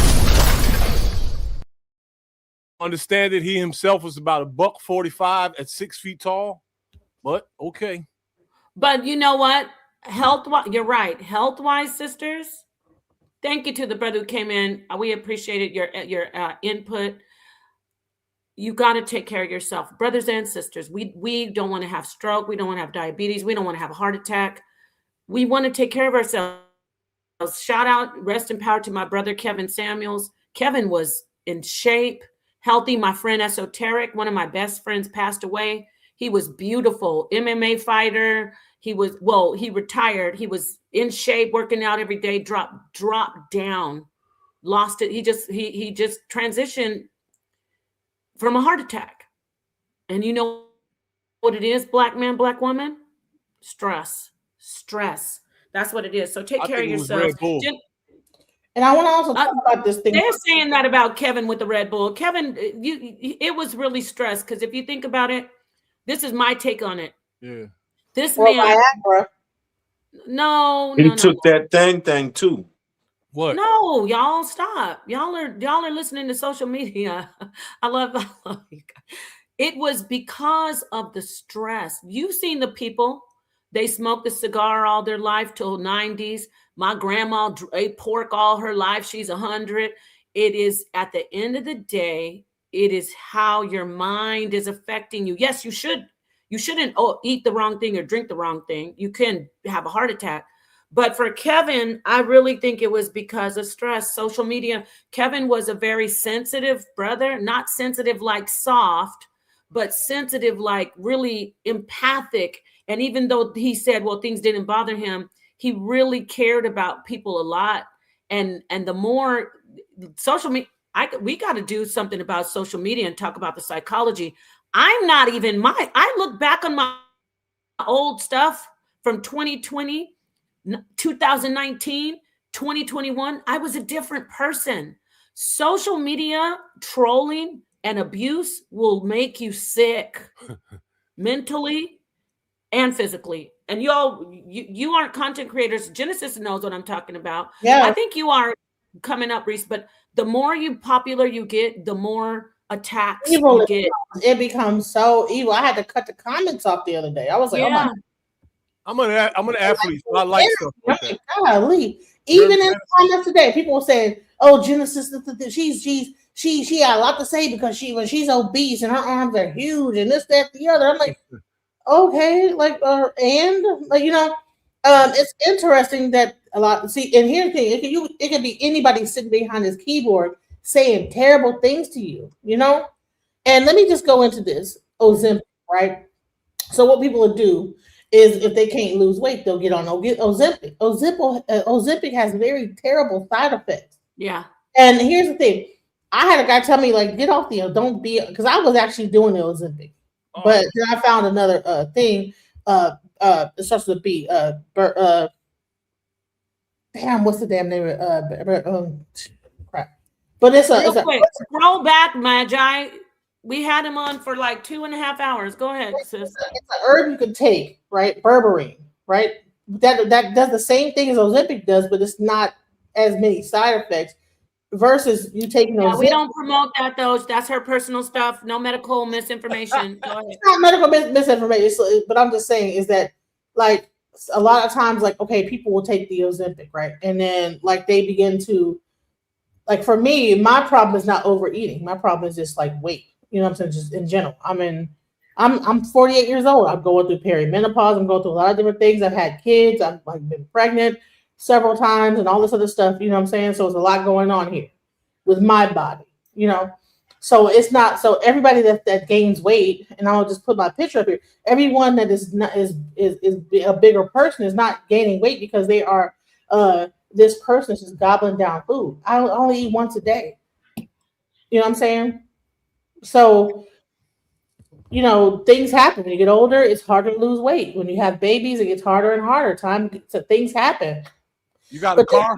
[SPEAKER 8] Understand that he himself was about $145 at 6 feet tall. But okay.
[SPEAKER 3] But you know what? Health-wise, you're right. Health-wise, sisters, thank you to the brother who came in. We appreciated your input. You got to take care of yourself, brothers and sisters. We don't want to have stroke. We don't want to have diabetes. We don't want to have a heart attack. We want to take care of ourselves. Shout out, rest in power to my brother, Kevin Samuels. Kevin was in shape, healthy. My friend Esoteric, one of my best friends, passed away. He was beautiful, MMA fighter. He retired. He was in shape, working out every day, dropped down, lost it. He just transitioned from a heart attack. And you know what it is, black man, black woman? Stress. That's what it is. So take care of yourselves.
[SPEAKER 4] And I want to also talk about this thing.
[SPEAKER 3] They're saying that about Kevin with the Red Bull. Kevin, it was really stress, because if you think about it, this is my take on it.
[SPEAKER 8] Yeah.
[SPEAKER 3] This man.
[SPEAKER 4] Viagra.
[SPEAKER 3] No.
[SPEAKER 13] He took that thing too.
[SPEAKER 8] What?
[SPEAKER 3] No, y'all stop. Y'all are listening to social media. I love you guys. It was because of the stress. You've seen the people. They smoked the cigar all their life till 90s. My grandma ate pork all her life. She's 100. It is, at the end of the day, it is how your mind is affecting you. Yes, you shouldn't eat the wrong thing or drink the wrong thing. You can have a heart attack. But for Kevin, I really think it was because of stress, social media. Kevin was a very sensitive brother, not sensitive like soft, but sensitive like really empathic. And even though he said, well, things didn't bother him, he really cared about people a lot. And the more social media, we got to do something about social media and talk about the psychology. I look back on my old stuff from 2020, 2019, 2021. I was a different person. Social media trolling and abuse will make you sick mentally and physically. And you aren't content creators. Genesis knows what I'm talking about.
[SPEAKER 4] Yeah.
[SPEAKER 3] I think you are coming up, Reese, but the more popular you get, the more attacks you get.
[SPEAKER 4] It becomes so evil. I had to cut the comments off the other day. I was like,
[SPEAKER 3] yeah.
[SPEAKER 8] I'm an athlete. So I like stuff like that.
[SPEAKER 4] Golly. Even in the comments today, people were saying, "Oh, Genesis, she had a lot to say because when she's obese and her arms are huge and this, that, the other." I'm like, okay, it's interesting that a lot. See, and here's the thing: it could be anybody sitting behind his keyboard saying terrible things to you, And let me just go into this Ozempic, right? So what people will do is, if they can't lose weight, they'll get Ozempic. Ozempic has very terrible side effects.
[SPEAKER 3] Yeah. And
[SPEAKER 4] here's the thing: I had a guy tell me, like, get off don't be, because I was actually doing the Ozempic, but then I found another thing. It starts with B. Damn, what's the damn name? Crap. But it's
[SPEAKER 3] scroll back, Magi. We had him on for like 2.5 hours. Go ahead, sis.
[SPEAKER 4] It's an herb you can take, right? Berberine, right? That does the same thing as Ozempic does, but it's not as many side effects. Versus you taking Ozempic.
[SPEAKER 3] We don't promote that, though. That's her personal stuff. No medical misinformation. Go ahead.
[SPEAKER 4] It's not medical misinformation, but I'm just saying is that, like, a lot of times, like, okay, people will take the Ozempic, right? And then like they begin to, like, for me, my problem is not overeating. My problem is just like weight. You know what I'm saying? Just in general. I'm 48 years old. I'm going through perimenopause. I'm going through a lot of different things. I've had kids. I've like been pregnant several times and all this other stuff. You know what I'm saying? So there's a lot going on here with my body, you know. So it's not so everybody that gains weight, and I'll just put my picture up here. Everyone that is not is a bigger person is not gaining weight because they are this person is just gobbling down food. I only eat once a day. You know what I'm saying? So, you know, things happen. When you get older, it's harder to lose weight. When you have babies, it gets harder and harder. So things happen.
[SPEAKER 8] You got a
[SPEAKER 4] But then
[SPEAKER 8] car?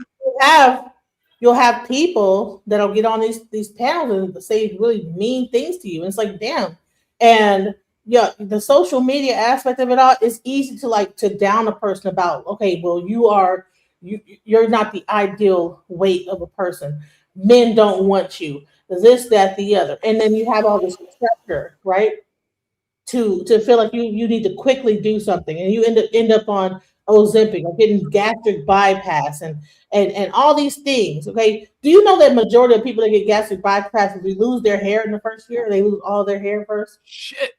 [SPEAKER 4] you'll have people that'll get on these panels and say really mean things to you. And it's like, damn. And yeah, the social media aspect of it all is easy to like to down a person about, okay, well, you're not the ideal weight of a person. Men don't want you. This, that, the other. And then you have all this pressure, right? To feel like you need to quickly do something, and you end up on Ozempic or getting gastric bypass and all these things. Okay, do you know that majority of people that get gastric bypass, they lose their hair in the first year? They lose all their hair first.
[SPEAKER 8] Shit.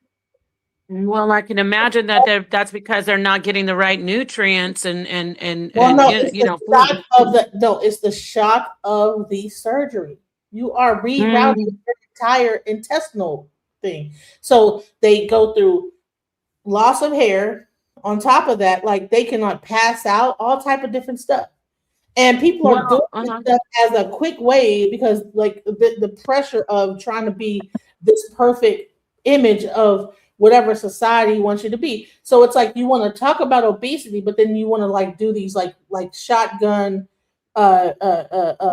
[SPEAKER 3] Well, I can imagine that that's because they're not getting the right nutrients
[SPEAKER 4] Well, no,
[SPEAKER 3] and
[SPEAKER 4] it's
[SPEAKER 3] you
[SPEAKER 4] the
[SPEAKER 3] know
[SPEAKER 4] shock
[SPEAKER 3] food.
[SPEAKER 4] of the no, it's the shock of the surgery. You are rerouting
[SPEAKER 3] Mm.
[SPEAKER 4] your entire intestinal thing. So they go through loss of hair. On top of that, like they cannot pass out, all type of different stuff. And people are doing
[SPEAKER 3] Well,
[SPEAKER 4] this stuff as a quick way because like the pressure of trying to be this perfect image of whatever society wants you to be. So it's like you want to talk about obesity, but then you want to like do these like shotgun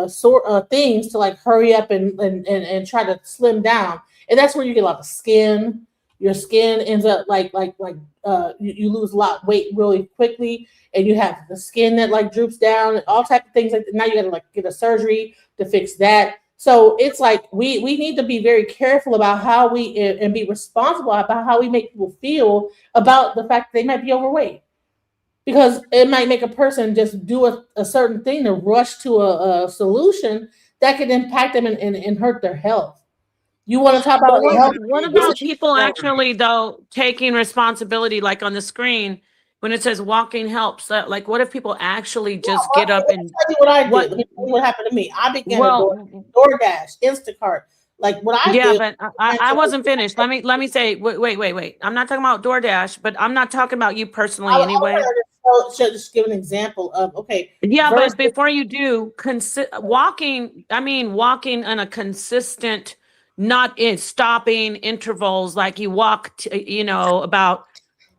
[SPEAKER 4] sort things to like hurry up and try to slim down. And that's where you get a lot of skin. Your skin ends up you lose a lot of weight really quickly, and you have the skin that like droops down and all type of things like that. Now you got to like get a surgery to fix that. So it's like we need to be very careful about how we and be responsible about how we make people feel about the fact that they might be overweight, because it might make a person just do a certain thing to rush to a solution that could impact them and hurt their health. You want to talk
[SPEAKER 3] But
[SPEAKER 4] about health?
[SPEAKER 3] what about people actually though taking responsibility, like on the screen when it says walking helps? Like, what if people actually just get up
[SPEAKER 4] Let me
[SPEAKER 3] and
[SPEAKER 4] tell you what I did.
[SPEAKER 3] what?
[SPEAKER 4] Let me tell you what happened to me. I began to
[SPEAKER 3] Well,
[SPEAKER 4] DoorDash, Instacart. Like what I
[SPEAKER 3] yeah,
[SPEAKER 4] did.
[SPEAKER 3] but I wasn't finished. Let me say, wait. I'm not talking about DoorDash, but I'm not talking about you personally anyway.
[SPEAKER 4] Just give an example of
[SPEAKER 3] Yeah,
[SPEAKER 4] versus
[SPEAKER 3] but before you do, walking, I mean walking on a consistent, not in stopping intervals, like you walk, you know, about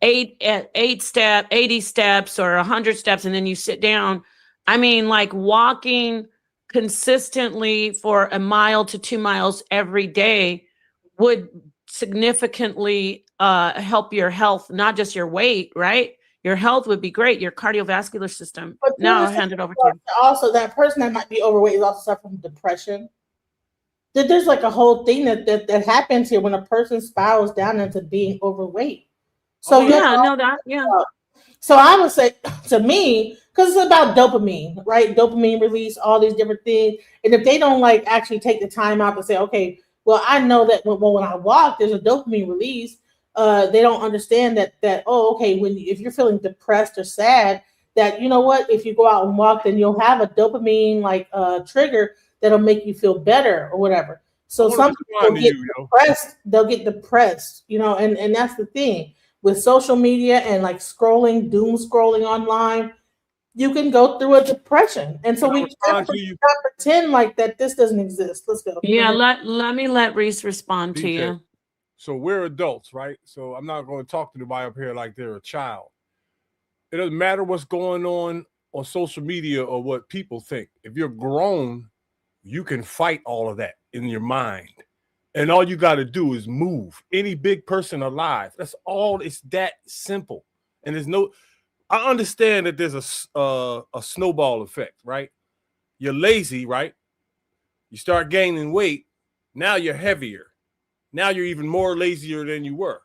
[SPEAKER 3] 80 steps or 100 steps, and then you sit down. I mean, like walking consistently for a mile to 2 miles every day would significantly help your health, not just your weight, right? Your health would be great, your cardiovascular system.
[SPEAKER 4] But
[SPEAKER 3] Now I'll hand it over to you.
[SPEAKER 4] also, that person that might be overweight is also suffering from depression. There's like a whole thing that happens here when a person spirals down into being overweight. So So I would say to me, because it's about dopamine, right? Dopamine release, all these different things. And if they don't like actually take the time out to say, okay, well, I know that when I walk, there's a dopamine release. They don't understand that okay, if you're feeling depressed or sad, that you know what, if you go out and walk, then you'll have a dopamine like trigger that'll make you feel better or whatever. So some people get depressed, they'll get depressed, you know, and that's the thing. With social media and like doom scrolling online, you can go through a depression. And so we can't pretend like that this doesn't exist. Let's go.
[SPEAKER 3] Yeah, let Reese respond to you.
[SPEAKER 8] So we're adults, right? So I'm not going to talk to anybody up here like they're a child. It doesn't matter what's going on social media or what people think. If you're grown, you can fight all of that in your mind. And all you got to do is move. Any big person alive. That's all. It's that simple. And I understand that there's a snowball effect, right? You're lazy, right? You start gaining weight. Now you're heavier. Now you're even more lazier than you were.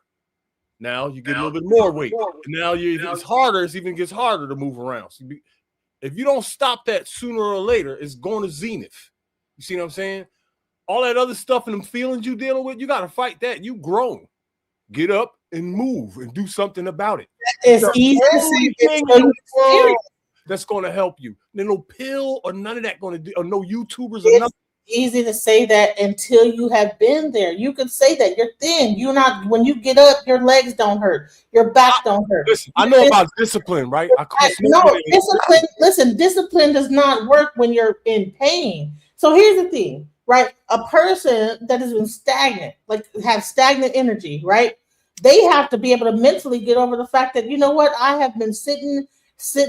[SPEAKER 8] Now you get a little bit more weight. And now it's harder. It even gets harder to move around. So if you don't stop that sooner or later, it's going to zenith. You see what I'm saying? All that other stuff and them feelings you dealing with, you got to fight that. You grown. Get up and move and do something about it.
[SPEAKER 4] It's easy to say
[SPEAKER 8] that's going to help you. No pill or none of that going to do, or no YouTubers or nothing.
[SPEAKER 4] Easy to say that until you have been there. You can say that you're thin. You're not. When you get up, your legs don't hurt. Your back don't hurt.
[SPEAKER 8] Listen, I know about discipline, right?
[SPEAKER 4] Discipline. Listen, discipline does not work when you're in pain. So here's the thing, right? A person that has been stagnant, like have stagnant energy, right? They have to be able to mentally get over the fact that, you know what, I have been sitting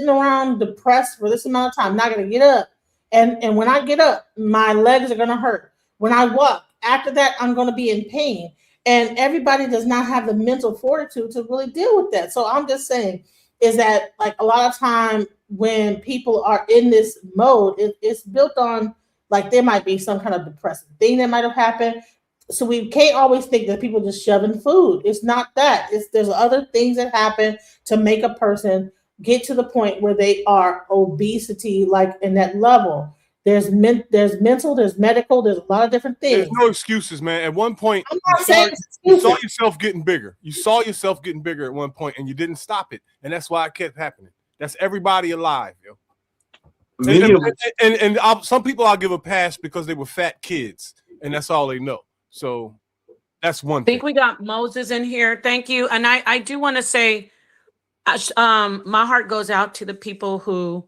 [SPEAKER 4] around depressed for this amount of time. I'm not going to get up. And when I get up, my legs are going to hurt. When I walk, after that, I'm going to be in pain. And everybody does not have the mental fortitude to really deal with that. So I'm just saying is that, like, a lot of time when people are in this mode, it's built on, like, there might be some kind of depressive thing that might have happened. So we can't always think that people just shoving food. It's not that. There's other things that happen to make a person get to the point where they are obesity, like in that level. There's mental, there's medical, there's a lot of different things.
[SPEAKER 8] There's no excuses, man. At one point, you saw yourself getting bigger. You saw yourself getting bigger at one point, and you didn't stop it. And that's why it kept happening. That's everybody alive, yo. And some people I'll give a pass because they were fat kids, and that's all they know. So that's one thing.
[SPEAKER 3] I think we got Moses in here. Thank you. And I do want to say, my heart goes out to the people who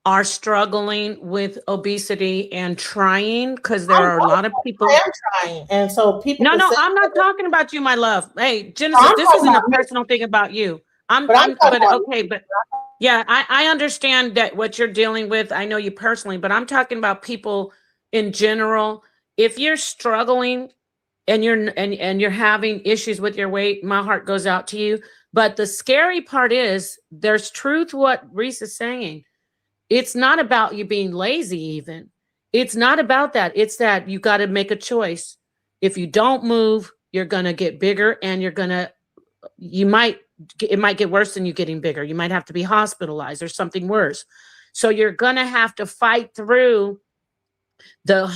[SPEAKER 3] are struggling with obesity and trying, because there are a lot of people.
[SPEAKER 4] I am trying, and so people.
[SPEAKER 3] No, I'm not talking about you, my love. Hey, Genesis, this isn't a personal thing about you. Yeah, I understand that what you're dealing with. I know you personally, but I'm talking about people in general. If you're struggling and you're having issues with your weight, my heart goes out to you. But the scary part is there's truth what Reese is saying. It's not about you being lazy even. It's not about that. It's that you got to make a choice. If you don't move, you're going to get bigger, and it might get worse than you getting bigger. You might have to be hospitalized or something worse. So you're going to have to fight through the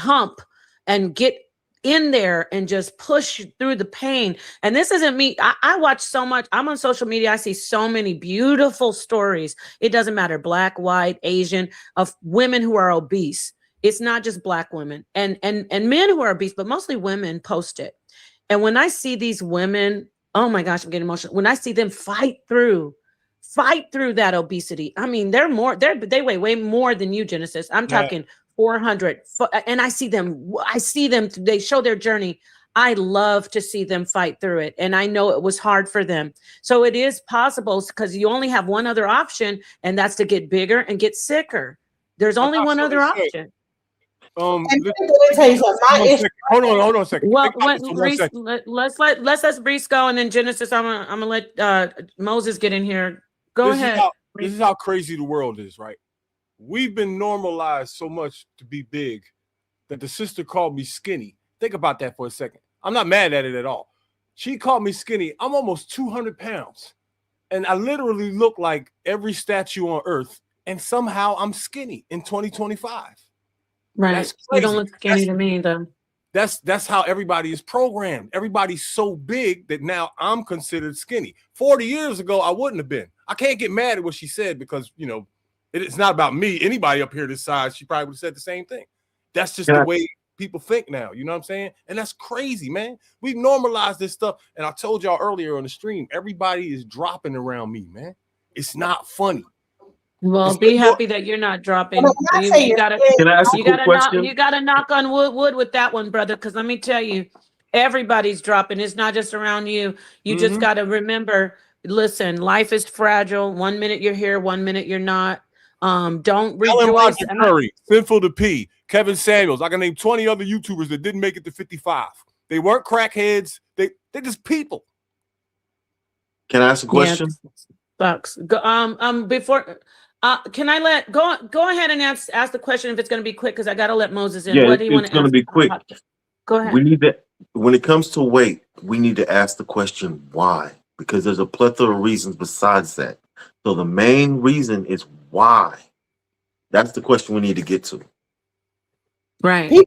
[SPEAKER 3] hump and get in there and just push through the pain. And this isn't me. I watch so much. I'm on social media. I see so many beautiful stories. It doesn't matter, Black, white, Asian, of women who are obese. It's not just Black women and men who are obese, but mostly women post it. And when I see these women, oh my gosh, I'm getting emotional. When I see them fight through that obesity, I mean, they weigh way more than you, Genesis. I'm talking 400, and I see them, they show their journey. I love to see them fight through it. And I know it was hard for them. So it is possible, because you only have one other option, and that's to get bigger and get sicker. There's only one other option.
[SPEAKER 8] Hold on a second.
[SPEAKER 3] Well, Reese, let's let Reese go, and then Genesis, I'm gonna let Moses get in here. Go ahead.
[SPEAKER 8] This is how crazy the world is, right? We've been normalized so much to be big that the sister called me skinny. Think about that for a second. I'm not mad at it at all. She called me skinny. I'm almost 200 pounds. And I literally look like every statue on earth. And somehow I'm skinny in 2025.
[SPEAKER 3] Right. You don't look skinny to me, though.
[SPEAKER 8] That's how everybody is programmed. Everybody's so big that now I'm considered skinny. 40 years ago, I wouldn't have been. I can't get mad at what she said because, it's not about me. Anybody up here this size, she probably would have said the same thing. That's just the way people think now. You know what I'm saying? And that's crazy, man. We've normalized this stuff. And I told y'all earlier on the stream, everybody is dropping around me, man. It's not funny.
[SPEAKER 3] Well, be happy that you're not dropping. You gotta knock on wood with that one, brother. Because let me tell you, everybody's dropping. It's not just around you. You just got to remember, listen, life is fragile. 1 minute you're here, 1 minute you're not. Don't rejoice.
[SPEAKER 8] Curry, Sinful to P, Kevin Samuels. I can name 20 other YouTubers that didn't make it to 55. They weren't crackheads. They're just people.
[SPEAKER 13] Can I ask a question?
[SPEAKER 3] Sucks. Before. Can I go ahead and ask the question if it's going to be quick, because I got to let Moses in.
[SPEAKER 13] Yeah,
[SPEAKER 3] what do you want to
[SPEAKER 13] it's going to be quick.
[SPEAKER 3] Go ahead.
[SPEAKER 13] We when it comes to weight, we need to ask the question why, because there's a plethora of reasons besides that. So the main reason is why. That's the question we need to get to.
[SPEAKER 3] Right.
[SPEAKER 4] People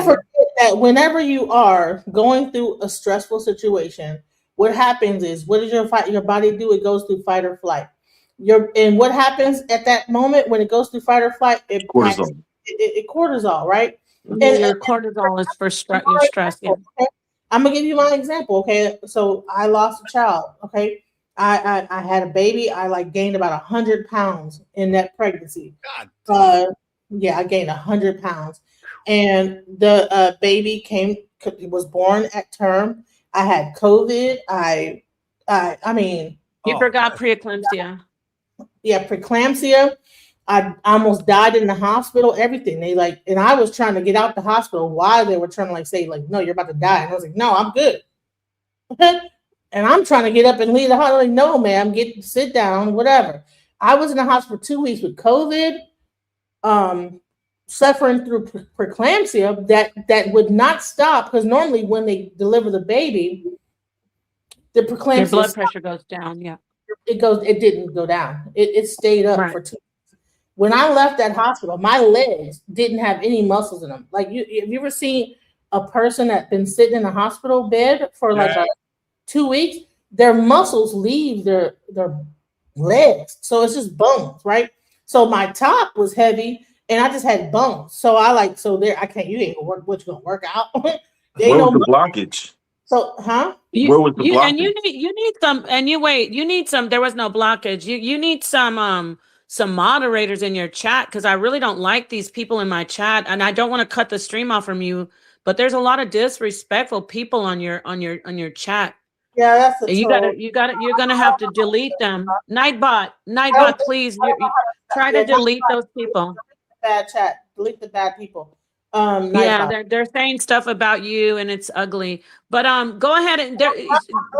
[SPEAKER 4] forget that whenever you are going through a stressful situation, what happens is, what does your body do? It goes through fight or flight. And what happens at that moment when it goes through fight or flight? It
[SPEAKER 13] Cortisol.
[SPEAKER 4] cortisol, right?
[SPEAKER 3] Your cortisol is for your stress. Yeah.
[SPEAKER 4] Okay? I'm gonna give you my example. Okay, so I lost a child. Okay, I had a baby. I like gained about 100 pounds in that pregnancy. Yeah, I gained 100 pounds, and the baby was born at term. I had COVID. I mean,
[SPEAKER 3] You forgot preeclampsia.
[SPEAKER 4] Yeah, preeclampsia. I almost died in the hospital. Everything and I was trying to get out the hospital while they were trying to say no, you're about to die. And I was like, no, I'm good. And I'm trying to get up and leave the hospital. Like, no, ma'am, sit down, whatever. I was in the hospital for 2 weeks with COVID, suffering through preeclampsia that would not stop, because normally when they deliver the baby, the preeclampsia,
[SPEAKER 3] your blood pressure goes down. Yeah,
[SPEAKER 4] it didn't go down. It stayed up for 2 weeks. When I left that hospital, my legs didn't have any muscles in them. Like, have you ever seen a person that's been sitting in a hospital bed for 2 weeks? Their muscles leave their legs, so it's just bones, right? So my top was heavy, and I just had bones. So I can't. You ain't gonna work. What, you gonna work out?
[SPEAKER 13] Where was the blockage?
[SPEAKER 4] So, huh?
[SPEAKER 13] Where was the blockage?
[SPEAKER 3] And you need some. And you need some. There was no blockage. You need some moderators in your chat, because I really don't like these people in my chat, and I don't want to cut the stream off from you. But there's a lot of disrespectful people on your chat.
[SPEAKER 4] Yeah, that's
[SPEAKER 3] you're gonna have to delete them. Nightbot, please, try to delete those people.
[SPEAKER 4] Bad chat. Delete the bad people.
[SPEAKER 3] Yeah, they're saying stuff about you, and it's ugly. But go ahead and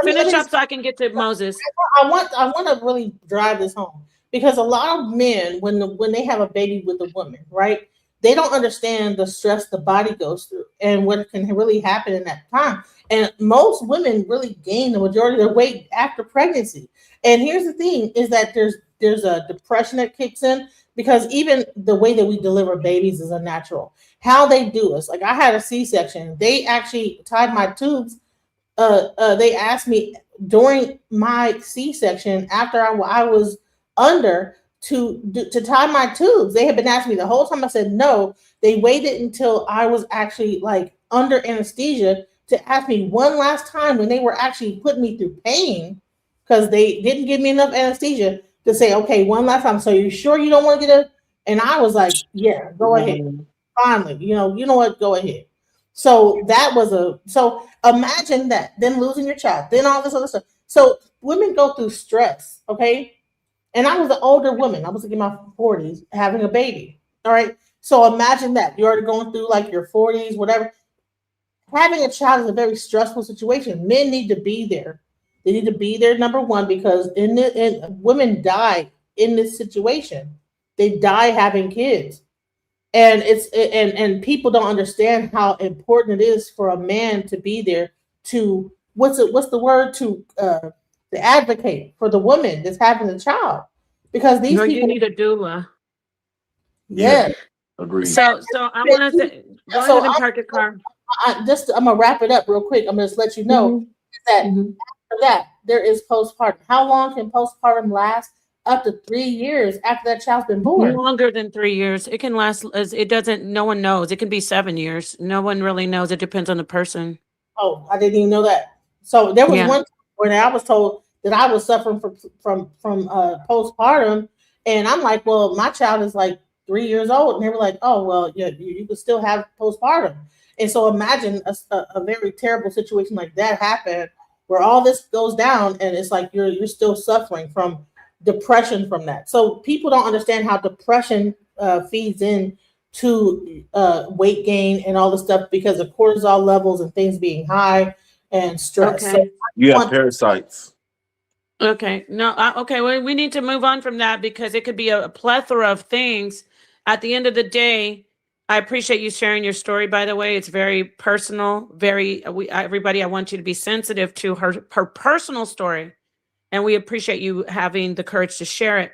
[SPEAKER 3] finish up so I can get to Moses.
[SPEAKER 4] I want to really drive this home, because a lot of men, when they have a baby with a woman, right, they don't understand the stress the body goes through and what can really happen in that time. And most women really gain the majority of their weight after pregnancy. And here's the thing, is that there's a depression that kicks in, because even the way that we deliver babies is unnatural. How they do is, like, I had a C-section. They actually tied my tubes. They asked me during my C-section, after I was under, to tie my tubes. They had been asking me the whole time. I said no. They waited until I was actually under anesthesia to ask me one last time, when they were actually putting me through pain, because they didn't give me enough anesthesia, to say, okay, one last time. So you sure you don't want to get a? And I was like, yeah, go ahead. Finally, you know what? Go ahead. So that was so imagine that, then losing your child, then all this other stuff. So women go through stress, okay? And I was an older woman. I was in my 40s having a baby. All right. So imagine that. You're already going through your 40s, whatever. Having a child is a very stressful situation. Men need to be there. They need to be there, number one, because women die in this situation. They die having kids. And and people don't understand how important it is for a man to be there to advocate for the woman that's having a child, because these people,
[SPEAKER 3] you need a doula.
[SPEAKER 4] Yeah,
[SPEAKER 13] agreed.
[SPEAKER 3] So I want to say, go ahead and park your car.
[SPEAKER 4] I'm gonna wrap it up real quick. I'm gonna just let you know that after that there is postpartum. How long can postpartum last? Up to 3 years after that child's been born.
[SPEAKER 3] Longer than 3 years. It can last no one knows. It can be 7 years. No one really knows. It depends on the person.
[SPEAKER 4] Oh, I didn't even know that. So there was one time when I was told that I was suffering from postpartum, and I'm like, well, my child is 3 years old, and they were like, oh, well, yeah, you could still have postpartum. And so imagine a very terrible situation like that happen, where all this goes down, and it's like you're still suffering from depression from that. So people don't understand how depression feeds in to weight gain and all this stuff, because of cortisol levels and things being high and stress.
[SPEAKER 3] Okay.
[SPEAKER 4] So
[SPEAKER 13] you have parasites.
[SPEAKER 3] Okay. No. Okay. Well, we need to move on from that, because it could be a plethora of things. At the end of the day, I appreciate you sharing your story, by the way. It's very personal, everybody, I want you to be sensitive to her personal story. And we appreciate you having the courage to share it.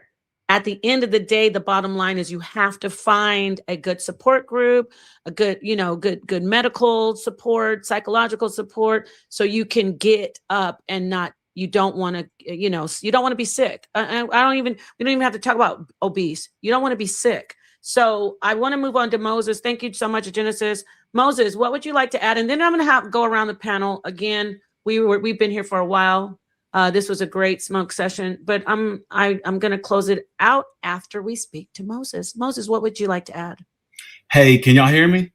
[SPEAKER 3] At the end of the day, the bottom line is you have to find a good support group, a good, good medical support, psychological support, so you can get up and you don't want to, you don't want to be sick. We don't even have to talk about obese. You don't want to be sick. So I want to move on to Moses. Thank you so much, Genesis. Moses, what would you like to add? And then I'm going to go around the panel again. We've been here for a while. This was a great smoke session, but I'm going to close it out after we speak to Moses. Moses, what would you like to add?
[SPEAKER 15] Hey, can y'all hear me?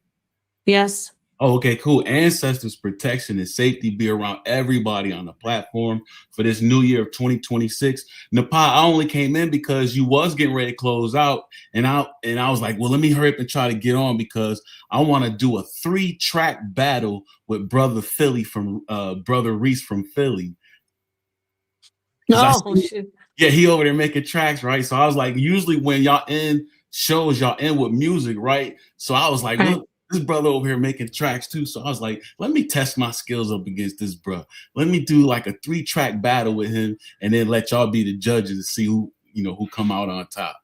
[SPEAKER 3] Yes.
[SPEAKER 15] Oh, okay, cool. Ancestors protection and safety be around everybody on the platform for this new year of 2026. Napa, I only came in because you was getting ready to close out, and I was like, well, let me hurry up and try to get on because I want to do a 3-track battle with Brother Reese from Philly.
[SPEAKER 3] Oh, shit.
[SPEAKER 15] Yeah, he over there making tracks, right? So I was like, usually when y'all end shows, y'all end with music, right? So I was like, look, this brother over here making tracks too. So I was like, let me test my skills up against this bro. Let me do like a 3-track battle with him, and then let y'all be the judges to see who come out on top.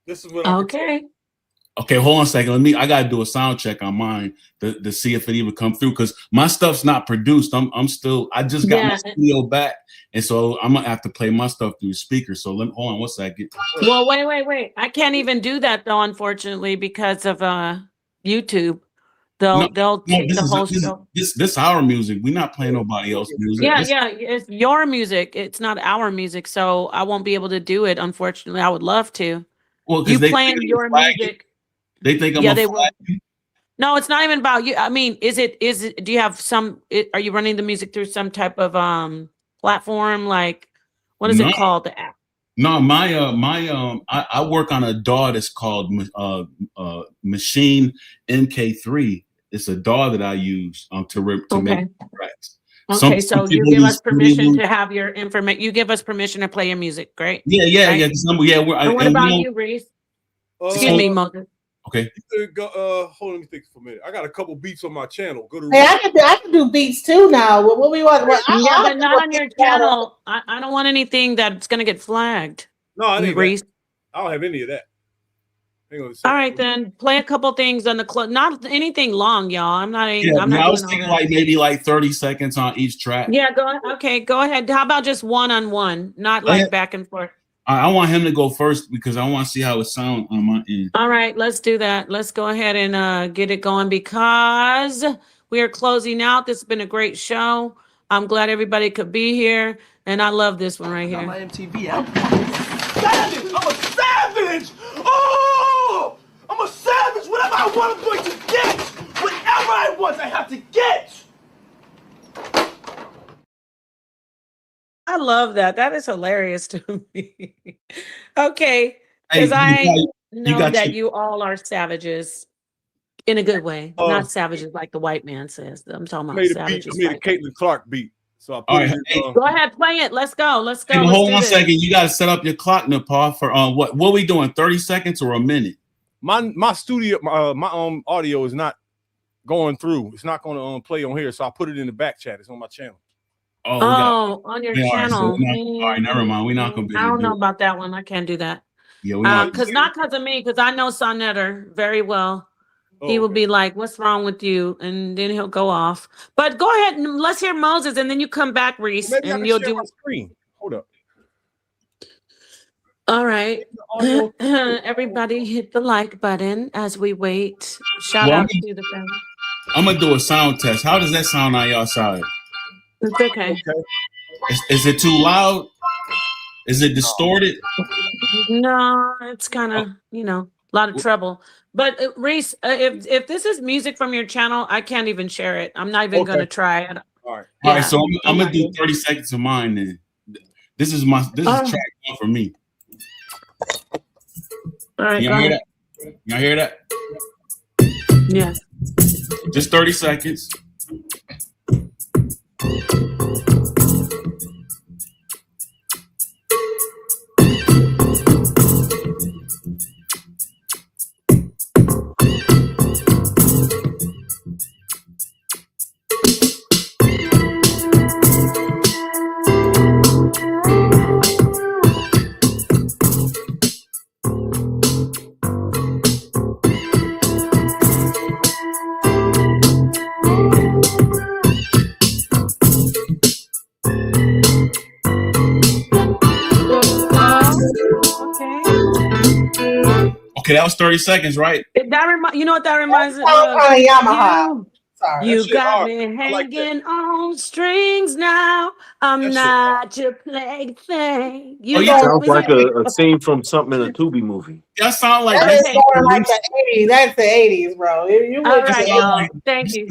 [SPEAKER 8] This is what
[SPEAKER 15] Okay, hold on a second. I gotta do a sound check on mine to see if it even come through, because my stuff's not produced. I just got my studio back, and so I'm gonna have to play my stuff through the speaker. So hold on one second.
[SPEAKER 3] Well, wait. I can't even do that though, unfortunately, because of YouTube. They'll take the whole show.
[SPEAKER 15] This our music. We're not playing nobody else's music.
[SPEAKER 3] Yeah, it's your music. It's not our music, so I won't be able to do it. Unfortunately, I would love to.
[SPEAKER 15] Well,
[SPEAKER 3] you playing your music.
[SPEAKER 15] They think I'm
[SPEAKER 3] they will. No, it's not even about you. I mean, is it? Do you have are you running the music through some type of platform? Like, what is it called? The app?
[SPEAKER 15] No, I work on a DAW that's called Machine MK3. It's a DAW that I use to make tracks.
[SPEAKER 3] Okay, so you give us permission to have your information. You give us permission to play your music, great?
[SPEAKER 15] Yeah.
[SPEAKER 3] And what about you, Reese? Excuse me, Moses.
[SPEAKER 15] Okay.
[SPEAKER 8] Hold on, let me think for a minute. I got a couple beats on my channel. Go to.
[SPEAKER 4] Hey, I can do beats too now. What we want?
[SPEAKER 3] But not on your channel. I don't want anything that's gonna get flagged.
[SPEAKER 8] No, I think
[SPEAKER 3] Reese.
[SPEAKER 8] I don't have any of that.
[SPEAKER 3] All right, then play a couple things on the club. Not anything long, y'all. I'm not.
[SPEAKER 15] I was thinking maybe 30 seconds on each track.
[SPEAKER 3] Yeah, go ahead. Okay, go ahead. How about just one-on-one, not like back and forth?
[SPEAKER 15] I want him to go first because I want to see how it sounds on my end.
[SPEAKER 3] All right, let's do that. Let's go ahead and get it going because we are closing out. This has been a great show. I'm glad everybody could be here, and I love this one right here.
[SPEAKER 12] My MTV out. I'm a savage! Oh! I'm a savage! Whatever I want, I'm going to get! Whatever I want, I have to get!
[SPEAKER 3] I love that. That is hilarious to me. Okay, because I know that you all are savages in a good way, not savages like the white man says. I'm talking about savages.
[SPEAKER 8] I made a Caitlin Clark beat, so I put it in.
[SPEAKER 3] Go ahead, play it. Let's go. Let's go.
[SPEAKER 15] Hey, hold on a second. You got to set up your clock, Nepal, for what are we doing? 30 seconds or a minute?
[SPEAKER 8] My studio, my audio is not going through. It's not going to play on here, so I put it in the back chat. It's on my channel.
[SPEAKER 3] On your channel.
[SPEAKER 15] All right, never mind. We're not gonna be.
[SPEAKER 3] I don't know about that one. I can't do that.
[SPEAKER 15] Yeah,
[SPEAKER 3] because of me, because I know Sonetter very well. He will be like, "What's wrong with you?" And then he'll go off. But go ahead and let's hear Moses, and then you come back, Reese, and you'll do
[SPEAKER 8] my screen. Hold up.
[SPEAKER 3] All right, everybody, hit the like button as we wait. Shout out to the family.
[SPEAKER 15] I'm gonna do a sound test. How does that sound on y'all side?
[SPEAKER 3] It's okay.
[SPEAKER 15] Is it too loud? Is it distorted?
[SPEAKER 3] No, it's kind of, a lot of trouble. But Reese, if this is music from your channel, I can't even share it. I'm not even going to try it.
[SPEAKER 8] All right.
[SPEAKER 15] All right. So I'm going to do 30 seconds of mine then. This is track one for me.
[SPEAKER 3] All right.
[SPEAKER 15] Y'all hear that? Y'all hear that?
[SPEAKER 3] Yeah.
[SPEAKER 15] Just 30 seconds. Okay, that was 30 seconds, right?
[SPEAKER 3] You know what that reminds me of?
[SPEAKER 4] Yamaha. Sorry.
[SPEAKER 3] You
[SPEAKER 8] That shit
[SPEAKER 3] got
[SPEAKER 8] hard.
[SPEAKER 3] me
[SPEAKER 8] I like that.
[SPEAKER 3] hanging on strings now. I'm
[SPEAKER 8] That shit
[SPEAKER 3] not your plaything.
[SPEAKER 15] Oh,
[SPEAKER 3] You
[SPEAKER 15] you
[SPEAKER 3] know,
[SPEAKER 13] Sounds like a scene from something in a Tubi movie.
[SPEAKER 15] that sound like
[SPEAKER 4] That
[SPEAKER 15] you
[SPEAKER 4] is
[SPEAKER 3] okay.
[SPEAKER 4] more like the 80s. That's the 80s, bro. You
[SPEAKER 3] All
[SPEAKER 4] would
[SPEAKER 15] that
[SPEAKER 3] right,
[SPEAKER 15] sound
[SPEAKER 3] y'all.
[SPEAKER 15] like
[SPEAKER 3] Thank you.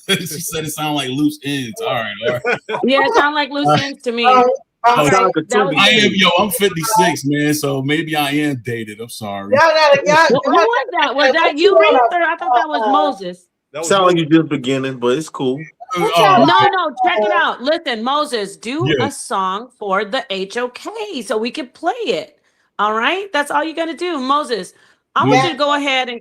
[SPEAKER 15] she said it sound like loose ends. All right, all right.
[SPEAKER 3] Yeah, it sounded like loose ends to me.
[SPEAKER 15] Oh,
[SPEAKER 3] All right,
[SPEAKER 13] Sounds like a
[SPEAKER 3] that was
[SPEAKER 13] Tubi
[SPEAKER 15] I am,
[SPEAKER 3] good.
[SPEAKER 13] movie.
[SPEAKER 15] yo, I'm 56, man, so maybe I am dated. I'm sorry.
[SPEAKER 3] Who was that? Was that you, Reese, or I thought that was Moses?
[SPEAKER 13] Sound like you just beginning, but it's cool.
[SPEAKER 15] Oh,
[SPEAKER 3] No, check it out. Listen, Moses, do
[SPEAKER 15] yeah.
[SPEAKER 3] a song for the HOK so we can play it. All right, that's all you got to do, Moses. I want you to go ahead and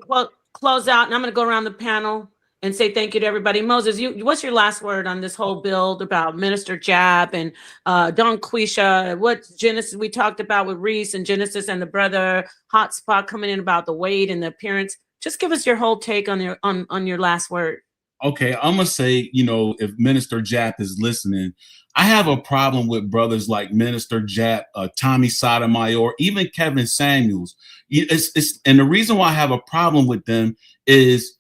[SPEAKER 3] close out, and I'm going to go around the panel and say thank you to everybody. Moses, what's your last word on this whole build about Minister Jab and Don Quisha? What Genesis we talked about with Reese and Genesis and the brother Hotspot coming in about the weight and the appearance? Just give us your whole take on your last word.
[SPEAKER 15] Okay, I'm gonna say, you know, if Minister Jap is listening, I have a problem with brothers like Minister Jap, Tommy Sotomayor, even Kevin Samuels. And the reason why I have a problem with them is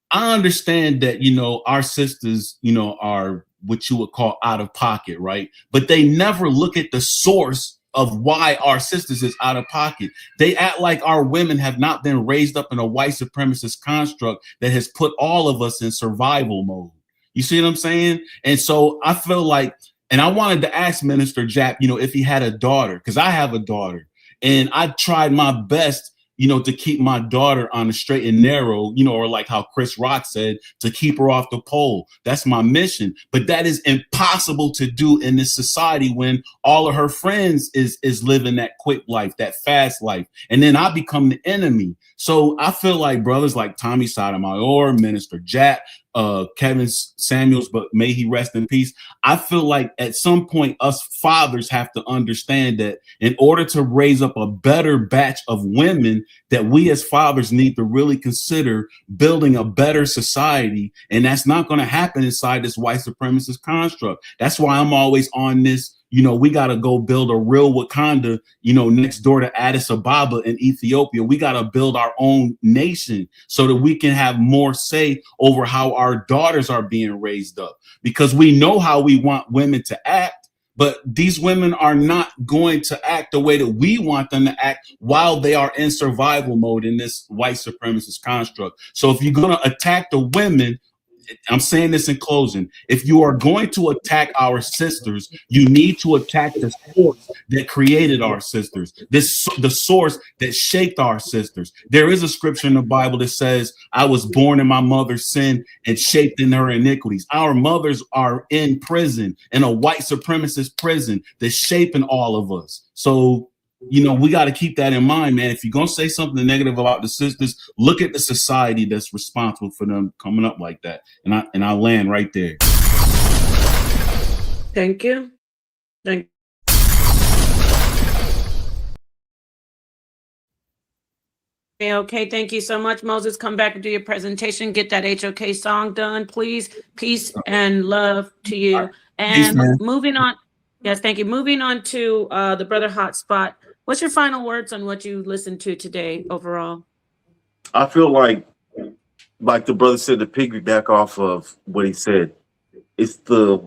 [SPEAKER 15] I understand that, you know, our sisters, you know, are what you would call out of pocket, right? But they never look at the source of why our sisters is out of pocket. They act like our women have not been raised up in a white supremacist construct that has put all of us in survival mode. You see what I'm saying? And so I feel like, and I wanted to ask Minister Jap, you know, if he had a daughter, because I have a daughter, and I tried my best, you know, to keep my daughter on the straight and narrow, you know, or like how Chris Rock said, to keep her off the pole. That's my mission. But that is impossible to do in this society when all of her friends is living that quick life, that fast life. And then I become the enemy. So I feel like brothers like Tommy Sotomayor, Minister Jack, Kevin Samuels, but may he rest in peace. I feel like at some point us fathers have to understand that in order to raise up a better batch of women, that we as fathers need to really consider building a better society. And that's not going to happen inside this white supremacist construct. That's why I'm always on this. You know, we got to go build a real Wakanda, you know, next door to Addis Ababa in Ethiopia. We got to build our own nation so that we can have more say over how our daughters are being raised up, because we know how we want women to act, but these women are not going to act the way that we want them to act while they are in survival mode in this white supremacist construct. So if you're going to attack the women, I'm saying this in closing, if you are going to attack our sisters, you need to attack the source that created our sisters, the source that shaped our sisters. There is a scripture in the Bible that says, I was born in my mother's sin and shaped in her iniquities. Our mothers are in prison, in a white supremacist prison that's shaping all of us. So, you know, we got to keep that in mind, man. If you're going to say something negative about the sisters, look at the society that's responsible for them coming up like that. And I land right there.
[SPEAKER 3] Thank you. Thank you. Okay, thank you so much, Moses. Come back and do your presentation. Get that HOK song done, please. Peace and love to you. And
[SPEAKER 15] Peace,
[SPEAKER 3] moving on. Yes, thank you. Moving on to the brother Hotspot. What's your final words on what you listened to today overall?
[SPEAKER 13] I feel like the brother said, to piggyback off of what he said, it's the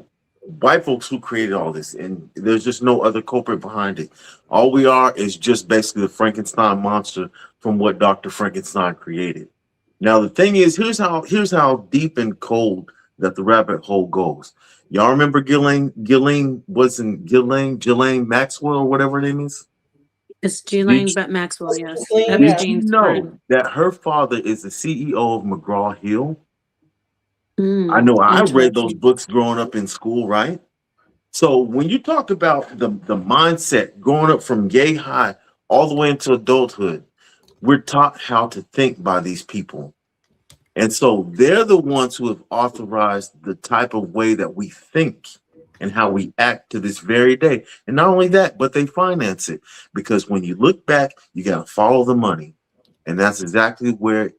[SPEAKER 13] white folks who created all this, and there's just no other culprit behind it. All we are is just basically the Frankenstein monster from what Dr. Frankenstein created. Now the thing is, here's how deep and cold that the rabbit hole goes. Y'all remember Ghislaine Maxwell, or whatever her name is?
[SPEAKER 3] It's Ghislaine Maxwell, yes.
[SPEAKER 13] Did you know that her father is the CEO of McGraw-Hill? I know I read those books growing up in school, right? So when you talk about the mindset growing up from yay high all the way into adulthood, we're taught how to think by these people. And so they're the ones who have authorized the type of way that we think and how we act to this very day. And not only that, but they finance it. Because when you look back, you got to follow the money. And that's exactly where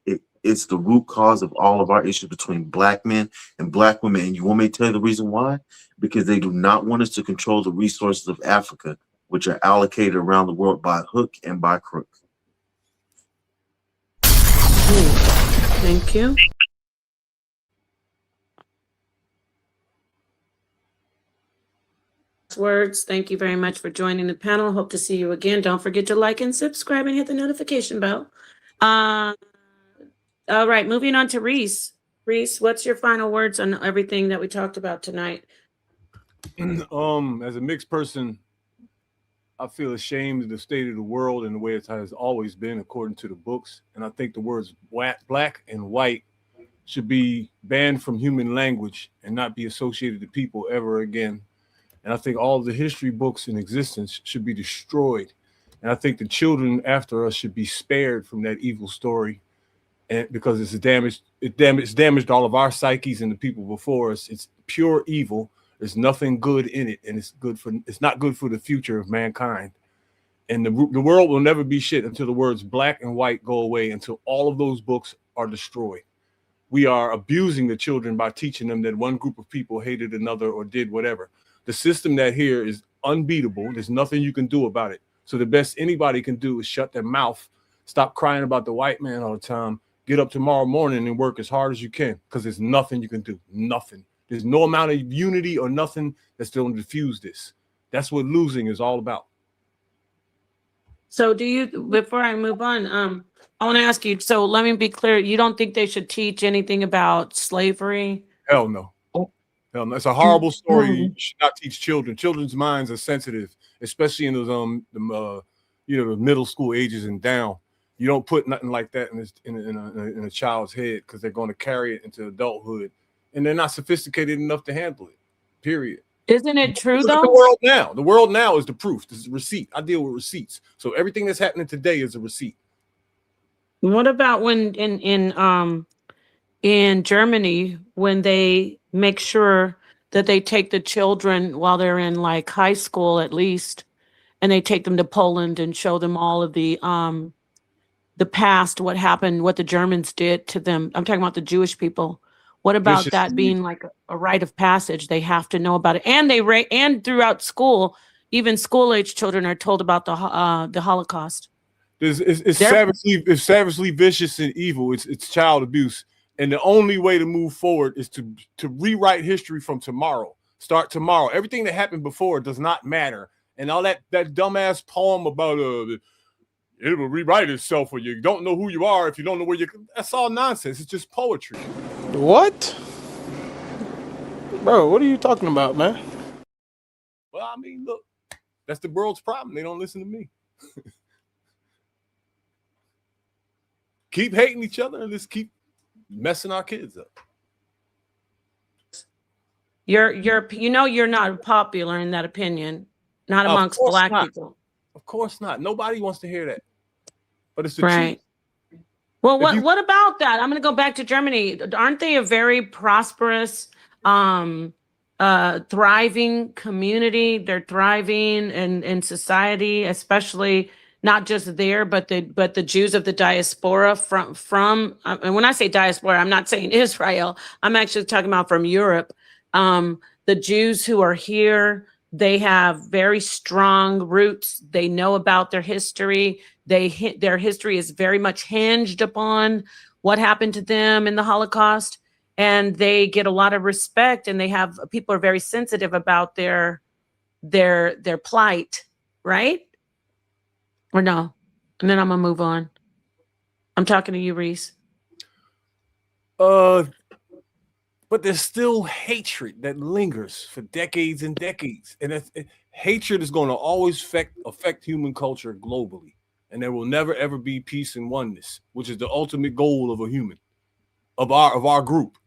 [SPEAKER 13] it's the root cause of all of our issues between black men and black women. And you want me to tell you the reason why? Because they do not want us to control the resources of Africa, which are allocated around the world by hook and by crook.
[SPEAKER 3] Thank you. Words. Thank you very much for joining the panel. Hope to see you again. Don't forget to like and subscribe and hit the notification bell. All right, moving on to Reese. Reese, what's your final words on everything that we talked about tonight?
[SPEAKER 8] As a mixed person, I feel ashamed of the state of the world and the way it has always been according to the books. And I think the words black and white should be banned from human language and not be associated to people ever again. And I think all the history books in existence should be destroyed. And I think the children after us should be spared from that evil story. And because it's damaged all of our psyches and the people before us. It's pure evil. There's nothing good in it. And it's not good for the future of mankind. And the world will never be shit until the words black and white go away, until all of those books are destroyed. We are abusing the children by teaching them that one group of people hated another or did whatever. The system that here is unbeatable. There's nothing you can do about it. So the best anybody can do is shut their mouth, stop crying about the white man all the time, get up tomorrow morning and work as hard as you can, because there's nothing you can do. Nothing. There's no amount of unity or nothing that's going to diffuse this. That's what losing is all about.
[SPEAKER 3] So before I move on, I want to ask you, so let me be clear. You don't think they should teach anything about slavery?
[SPEAKER 8] Hell no. Hell no. It's a horrible story. You should not teach children. Children's minds are sensitive, especially in those the middle school ages and down. You don't put nothing like that in a child's head, because they're going to carry it into adulthood, and they're not sophisticated enough to handle it. Period.
[SPEAKER 3] Isn't it true though?
[SPEAKER 8] The world now is the proof. This is a receipt. I deal with receipts. So everything that's happening today is a receipt.
[SPEAKER 3] What about when in Germany, when they make sure that they take the children while they're in like high school at least, and they take them to Poland and show them all of the past, what happened, what the Germans did to them. I'm talking about the Jewish people. What about that being like a rite of passage? They have to know about it, and and throughout school, even school-age children are told about the Holocaust.
[SPEAKER 8] It's savagely vicious and evil. It's child abuse, and the only way to move forward is to rewrite history from tomorrow. Start tomorrow. Everything that happened before does not matter, and all that dumbass poem about it will rewrite itself, or you don't know who you are if you don't know where you. That's all nonsense. It's just poetry.
[SPEAKER 16] What? Bro, what are you talking about, man?
[SPEAKER 8] Well, I mean, look, that's the world's problem. They don't listen to me. Keep hating each other and let's keep messing our kids up.
[SPEAKER 3] You're not popular in that opinion, not amongst black people.
[SPEAKER 8] Of course not. Nobody wants to hear that. But it's the
[SPEAKER 3] truth. Well, what about that? I'm going to go back to Germany. Aren't they a very prosperous, thriving community? They're thriving in society, especially not just there, but the Jews of the diaspora from and when I say diaspora, I'm not saying Israel. I'm actually talking about from Europe. The Jews who are here, they have very strong roots. They know about their history. Their history is very much hinged upon what happened to them in the Holocaust, and they get a lot of respect. And people are very sensitive about their plight, right? Or no? And then I'm gonna move on. I'm talking to you, Reese.
[SPEAKER 8] But there's still hatred that lingers for decades and decades, and hatred is going to always affect human culture globally. And there will never ever be peace and oneness, which is the ultimate goal of a human, of our group,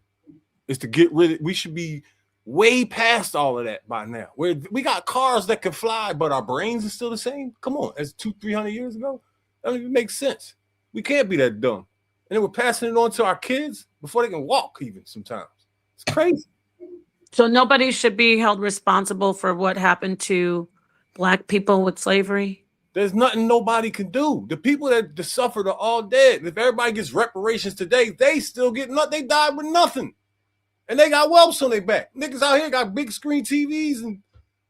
[SPEAKER 8] is to get rid of. We should be way past all of that by now. We got cars that can fly, but our brains are still the same. Come on, as 200-300 years ago, that don't even make sense. We can't be that dumb. And then we're passing it on to our kids before they can walk, even sometimes. It's crazy.
[SPEAKER 3] So nobody should be held responsible for what happened to black people with slavery?
[SPEAKER 8] There's nothing nobody can do. The people that suffered are all dead. If everybody gets reparations today, they still get nothing. They died with nothing. And they got whelps on their back. Niggas out here got big screen TVs and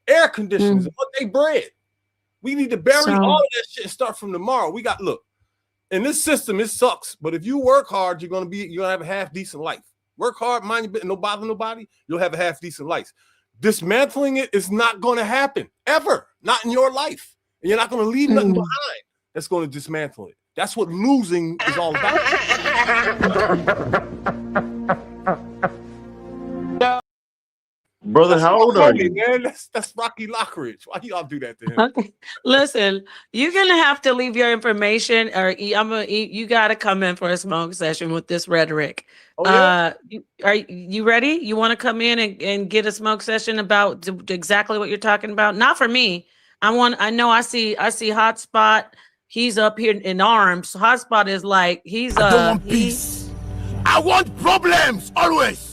[SPEAKER 8] air conditioners and what they bread. We need to bury all of that shit and start from tomorrow. Look, in this system, it sucks. But if you work hard, you're gonna have a half decent life. Work hard, mind your business, no bother nobody. You'll have a half decent life. Dismantling it is not going to happen ever, not in your life. And you're not going to leave nothing behind that's going to dismantle it. That's what losing is all about.
[SPEAKER 13] Brother, how old are you?
[SPEAKER 8] Man, that's Rocky Lockridge. Why y'all do that to him?
[SPEAKER 17] Okay, listen, you're gonna have to leave your information, or you gotta come in for a smoke session with this rhetoric.
[SPEAKER 8] Oh, yeah?
[SPEAKER 17] Are you ready? You want to come in and get a smoke session about exactly what you're talking about? Not for me. I see Hotspot. He's up here in arms. Hotspot is like he's
[SPEAKER 12] I don't want peace. I want problems always.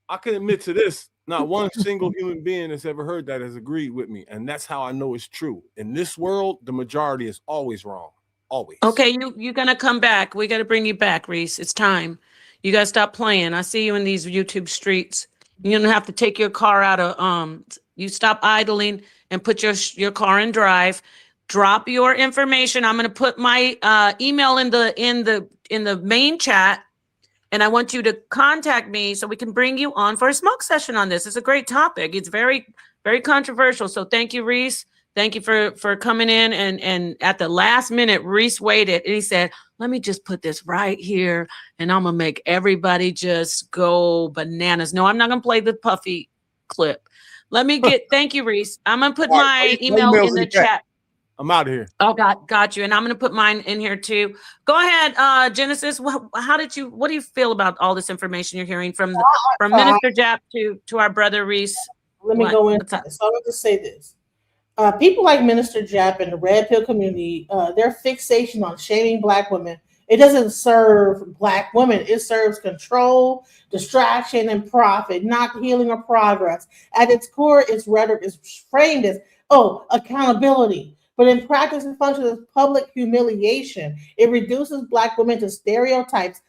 [SPEAKER 8] I can admit to this. Not one single human being that's ever heard that has agreed with me. And that's how I know it's true. In this world, the majority is always wrong. Always.
[SPEAKER 17] Okay, you're gonna come back. We gotta bring you back, Reese. It's time. You gotta stop playing. I see you in these YouTube streets. You're gonna have to take your car out of you stop idling and put your car in drive. Drop your information. I'm gonna put my email in the main chat. And I want you to contact me so we can bring you on for a smoke session on this. It's a great topic. It's very, very controversial. So thank you, Reese. Thank you for coming in. And at the last minute, Reese waited and he said, let me just put this right here and I'm going to make everybody just go bananas. No, I'm not going to play the Puffy clip. Let me thank you, Reese. I'm going to put my email in the chat.
[SPEAKER 8] I'm out of here.
[SPEAKER 17] Oh, got you. And I'm going to put mine in here too. Go ahead, Genesis. What do you feel about all this information you're hearing from Minister Jap to our brother Reese?
[SPEAKER 4] Let me go in. So I'm going to say this. People like Minister Jap and the Red Pill community, their fixation on shaming Black women, it doesn't serve Black women. It serves control, distraction, and profit, not healing or progress. At its core, its rhetoric is framed as, accountability. But in practice, it functions as public humiliation. It reduces Black women to stereotypes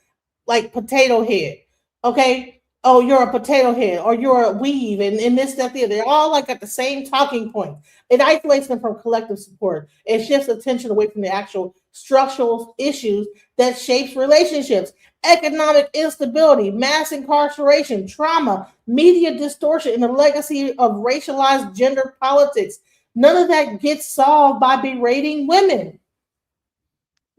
[SPEAKER 4] like potato head. Okay? Oh, you're a potato head, or you're a weave, and this, that, the other. They're all like at the same talking point. It isolates them from collective support. It shifts attention away from the actual structural issues that shapes relationships. Economic instability, mass incarceration, trauma, media distortion, and the legacy of racialized gender politics. None of that gets solved by berating women.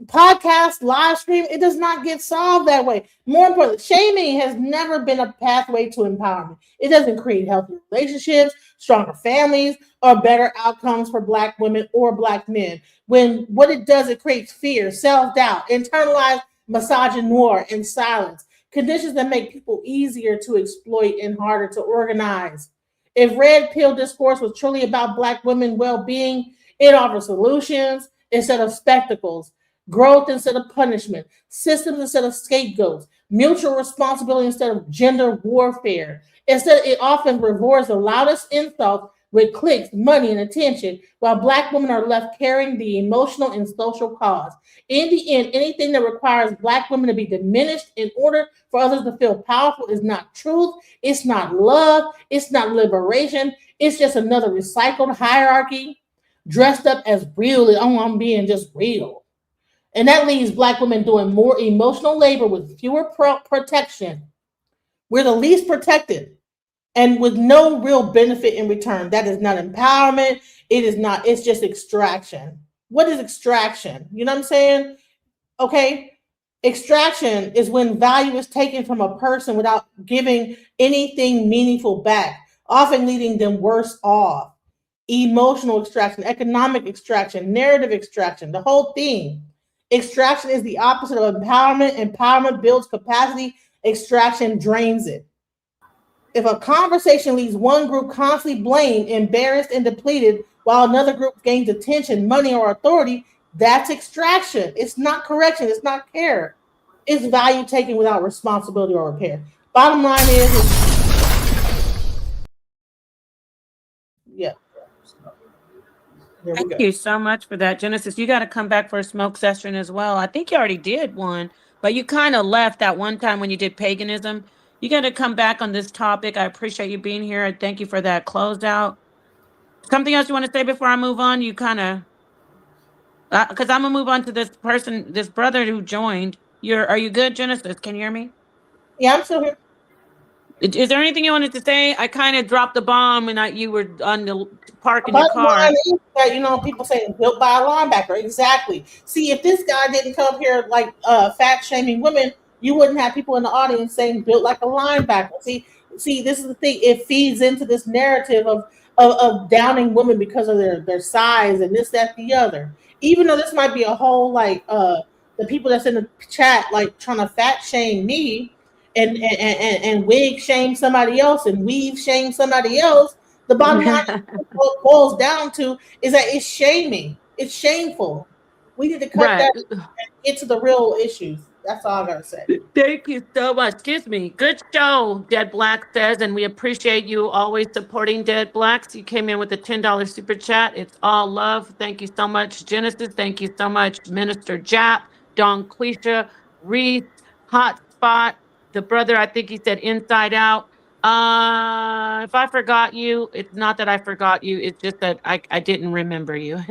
[SPEAKER 4] Podcast, live stream, it does not get solved that way. More importantly, shaming has never been a pathway to empowerment. It doesn't create healthy relationships, stronger families, or better outcomes for Black women or Black men. When what it does, it creates fear, self-doubt, internalized misogynoir, and silence. Conditions that make people easier to exploit and harder to organize. If Red Pill discourse was truly about Black women well-being, it offers solutions instead of spectacles, growth instead of punishment, systems instead of scapegoats, mutual responsibility instead of gender warfare. Instead, it often rewards the loudest insults with clicks, money, and attention, while Black women are left carrying the emotional and social cost. In the end, anything that requires Black women to be diminished in order for others to feel powerful is not truth, it's not love, it's not liberation, it's just another recycled hierarchy dressed up as real. I'm being just real. And that leaves Black women doing more emotional labor with fewer protection. We're the least protected. And with no real benefit in return. That is not empowerment. It's just extraction. What is extraction? You know what I'm saying? Okay. Extraction is when value is taken from a person without giving anything meaningful back, often leaving them worse off. Emotional extraction, economic extraction, narrative extraction, the whole thing. Extraction is the opposite of empowerment. Empowerment builds capacity. Extraction drains it. If a conversation leaves one group constantly blamed, embarrassed, and depleted, while another group gains attention, money, or authority, that's extraction. It's not correction. It's not care. It's value taken without responsibility or repair. Bottom line is yeah.
[SPEAKER 17] Thank you so much for that, Genesis. You got to come back for a smoke session as well. I think you already did one, but you kind of left that one time when you did paganism. You got to come back on this topic. I appreciate you being here. Thank you for that closeout. Something else you want to say before I move on? You kind of... Because I'm gonna move on to this person, this brother who joined. Are you good, Genesis? Can you hear me?
[SPEAKER 4] Yeah, I'm still here.
[SPEAKER 17] Is there anything you wanted to say? I kind of dropped the bomb and you were on the parking your
[SPEAKER 4] Bottom
[SPEAKER 17] car.
[SPEAKER 4] line is that, people say built by a linebacker. Exactly. See, if this guy didn't come up here like fat shaming women, you wouldn't have people in the audience saying built like a linebacker. See, this is the thing. It feeds into this narrative of downing women because of their size and this, that, the other. Even though this might be a whole the people that's in the chat like trying to fat shame me and wig shame somebody else and weave shame somebody else. The bottom line what it boils down to is that it's shaming. It's shameful. We need to cut
[SPEAKER 17] Right.
[SPEAKER 4] that and get to the real issues. That's all I gotta say.
[SPEAKER 17] Thank you so much. Excuse me. Good show, Dead Black says, and we appreciate you always supporting Dead Blacks. You came in with a $10 super chat. It's all love. Thank you so much, Genesis. Thank you so much, Minister Jap, Don Quisha, Reese, Hotspot, the brother, I think he said Inside Out. If I forgot you, it's not that I forgot you. It's just that I didn't remember you.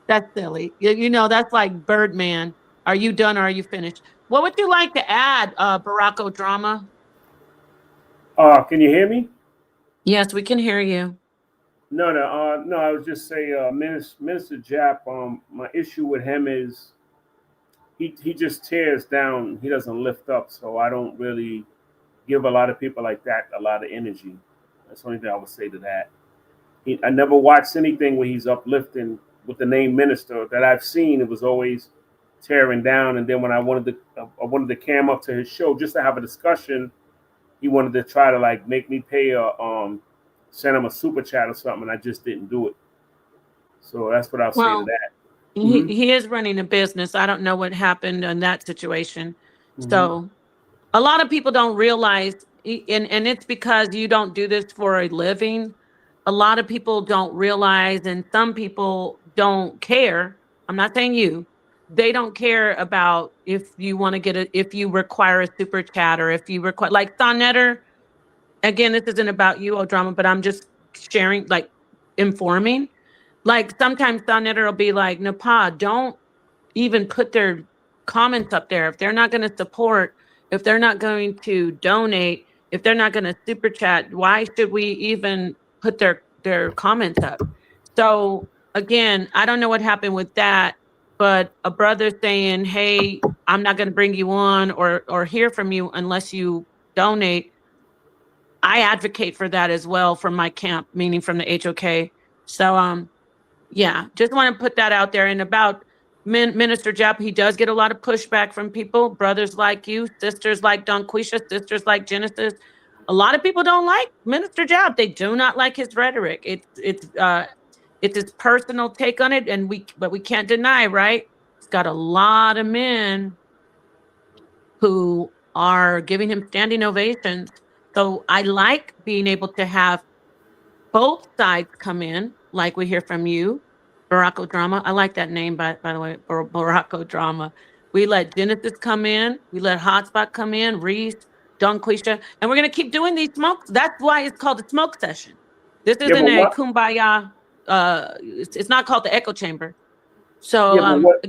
[SPEAKER 17] That's silly. That's like Birdman. Are you done or are you finished? What would you like to add, Baracko Drama?
[SPEAKER 18] Can you hear me?
[SPEAKER 17] Yes, we can hear you.
[SPEAKER 18] No. I was just saying, Minister Jap. My issue with him is he just tears down. He doesn't lift up. So I don't really give a lot of people like that a lot of energy. That's the only thing I would say to that. I never watched anything where he's uplifting with the name minister that I've seen. It was always tearing down. And then when I wanted to cam up to his show just to have a discussion, he wanted to try to like make me pay send him a super chat or something, and I just didn't do it. So that's what I'll say to that.
[SPEAKER 17] He is running a business. I don't know what happened in that situation. So a lot of people don't realize, and it's because you don't do this for a living. A lot of people don't realize, and some people don't care. I'm not saying you. They don't care about if you want to if you require a super chat or if you require, like Sonetter. Again, this isn't about you, Drama, but I'm just sharing, like informing. Like sometimes Sonetter will be like, Napa, don't even put their comments up there. If they're not going to support, if they're not going to donate, if they're not going to super chat, why should we even put their comments up? So again, I don't know what happened with that, but a brother saying, hey, I'm not going to bring you on or hear from you unless you donate. I advocate for that as well from my camp, meaning from the HOK. So yeah, just want to put that out there. And about Minister Jap, he does get a lot of pushback from people, brothers like you, sisters like Donquisha, sisters like Genesis. A lot of people don't like Minister Jap. They do not like his rhetoric. It's his personal take on it, but we can't deny, right? He's got a lot of men who are giving him standing ovations. So I like being able to have both sides come in, like we hear from you, Baracko Drama. I like that name, by the way, Baracko Drama. We let Genesis come in. We let Hotspot come in, Reese, Donquisha. And we're going to keep doing these smokes. That's why it's called a smoke session. This isn't a kumbaya. It's not called the echo chamber. So
[SPEAKER 18] what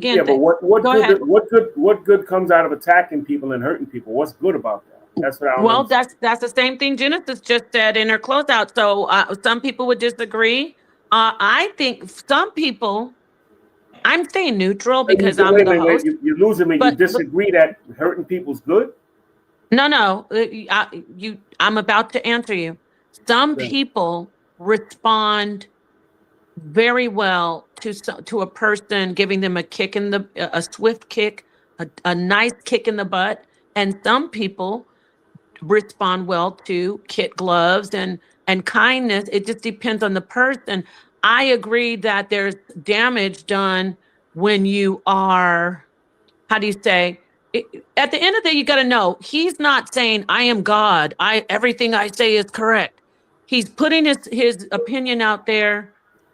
[SPEAKER 18] good comes out of attacking people and hurting people? What's good about that? That's what I
[SPEAKER 17] Well, that's the same thing Genesis just said in her closeout. So some people would disagree. I think some people. I'm staying neutral because I'm the host.
[SPEAKER 18] You're losing me. You disagree that hurting people's good?
[SPEAKER 17] No. I'm about to answer you. Some people respond very well to a person giving them a kick in a swift kick, a nice kick in the butt, and some people respond well to kit gloves and kindness. It just depends on the person. I agree that there's damage done when you are, how do you say, at the end of the day, you got to know he's not saying I am God. Everything I say is correct. He's putting his opinion out there,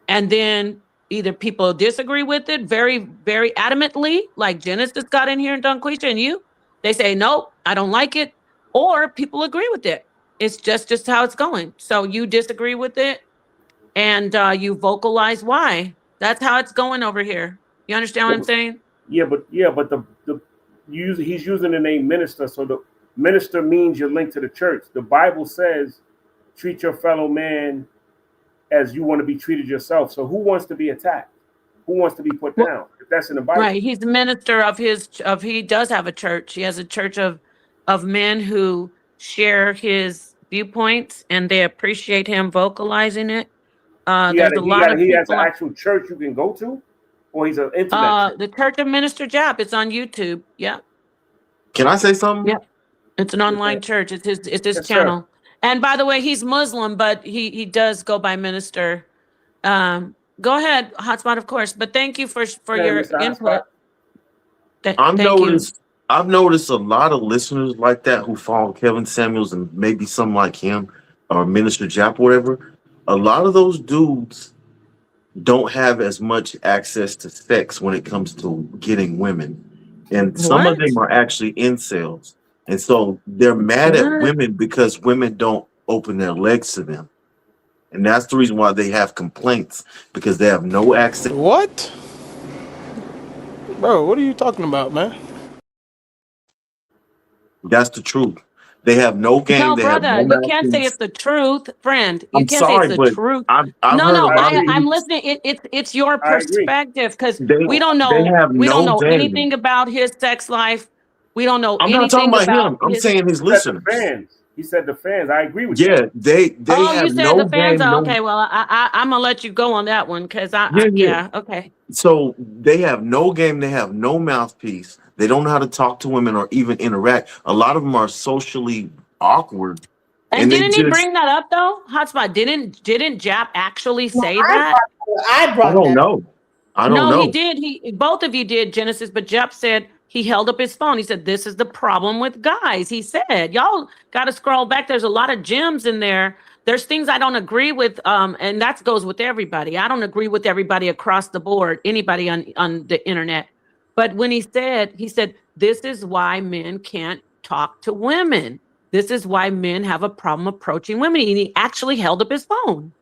[SPEAKER 17] and then either people disagree with it very, very adamantly, like Genesis got in here and Donquisha and you. They say, nope, I don't like it. Or people agree with it. It's just how it's going. So you disagree with it and you vocalize why. That's how it's going over here. You understand what I'm saying?
[SPEAKER 18] Yeah, but he's using the name minister, so the minister means you're linked to the church. The Bible says, treat your fellow man as you want to be treated yourself. So who wants to be attacked? Who wants to be put down? If that's in the Bible.
[SPEAKER 17] Right. He's the minister he does have a church. He has a church of men who share his viewpoints and they appreciate him vocalizing it. There's a lot of
[SPEAKER 18] he
[SPEAKER 17] people.
[SPEAKER 18] has an actual church you can go to, or he's an internet church?
[SPEAKER 17] The Church of Minister Jap. It's on YouTube. Yeah.
[SPEAKER 13] Can I say something?
[SPEAKER 17] Yeah. It's an online church. It's his
[SPEAKER 18] Yes,
[SPEAKER 17] channel.
[SPEAKER 18] sir.
[SPEAKER 17] And by the way, he's Muslim, but he does go by minister. Go ahead, Hotspot, of course. But thank you for your
[SPEAKER 18] Mr.
[SPEAKER 17] input.
[SPEAKER 13] I've noticed a lot of listeners like that who follow Kevin Samuels and maybe some like him or Minister Jap, whatever. A lot of those dudes don't have as much access to sex when it comes to getting women. And some of them are actually incels. And so they're mad at women because women don't open their legs to them. And that's the reason why they have complaints, because they have no access.
[SPEAKER 16] What? Bro, what are you talking about, man?
[SPEAKER 13] That's the truth. They have no game.
[SPEAKER 17] No,
[SPEAKER 13] they
[SPEAKER 17] brother,
[SPEAKER 13] have no
[SPEAKER 17] you can't say it's the truth, friend. You
[SPEAKER 13] I'm
[SPEAKER 17] can't
[SPEAKER 13] sorry,
[SPEAKER 17] say it's
[SPEAKER 13] but
[SPEAKER 17] the truth.
[SPEAKER 13] I've
[SPEAKER 17] No,
[SPEAKER 13] heard a lot of
[SPEAKER 17] I'm
[SPEAKER 13] these-
[SPEAKER 17] listening. It's your
[SPEAKER 18] I agree.
[SPEAKER 17] perspective because
[SPEAKER 13] They-
[SPEAKER 17] we don't
[SPEAKER 13] they
[SPEAKER 17] know
[SPEAKER 13] have no game.
[SPEAKER 17] anything about his sex life. We don't know
[SPEAKER 13] I'm not
[SPEAKER 17] anything
[SPEAKER 13] talking about him. I'm
[SPEAKER 17] his.
[SPEAKER 13] saying his
[SPEAKER 18] He said
[SPEAKER 13] listeners.
[SPEAKER 18] the fans. He said the fans. I agree with you.
[SPEAKER 13] Yeah, they
[SPEAKER 17] Oh,
[SPEAKER 13] have
[SPEAKER 17] you said
[SPEAKER 13] no
[SPEAKER 17] the fans.
[SPEAKER 13] game.
[SPEAKER 17] Oh,
[SPEAKER 13] No,
[SPEAKER 17] okay, well, I'm gonna let you go on that one because
[SPEAKER 13] Yeah.
[SPEAKER 17] okay.
[SPEAKER 13] So they have no game. They have no mouthpiece. They don't know how to talk to women or even interact. A lot of them are socially awkward.
[SPEAKER 17] And
[SPEAKER 13] they
[SPEAKER 17] didn't he
[SPEAKER 13] just-
[SPEAKER 17] bring that up though, Hotspot? Didn't Jap actually say
[SPEAKER 4] I
[SPEAKER 17] that?
[SPEAKER 13] I don't know. I don't
[SPEAKER 17] No,
[SPEAKER 13] know.
[SPEAKER 17] he did. Both of you did, Genesis, but Jep said he held up his phone. He said, "This is the problem with guys." He said, "Y'all got to scroll back. There's a lot of gems in there. There's things I don't agree with, and that goes with everybody. I don't agree with everybody across the board, anybody on the internet. But when he said, this is why men can't talk to women. This is why men have a problem approaching women." And he actually held up his phone.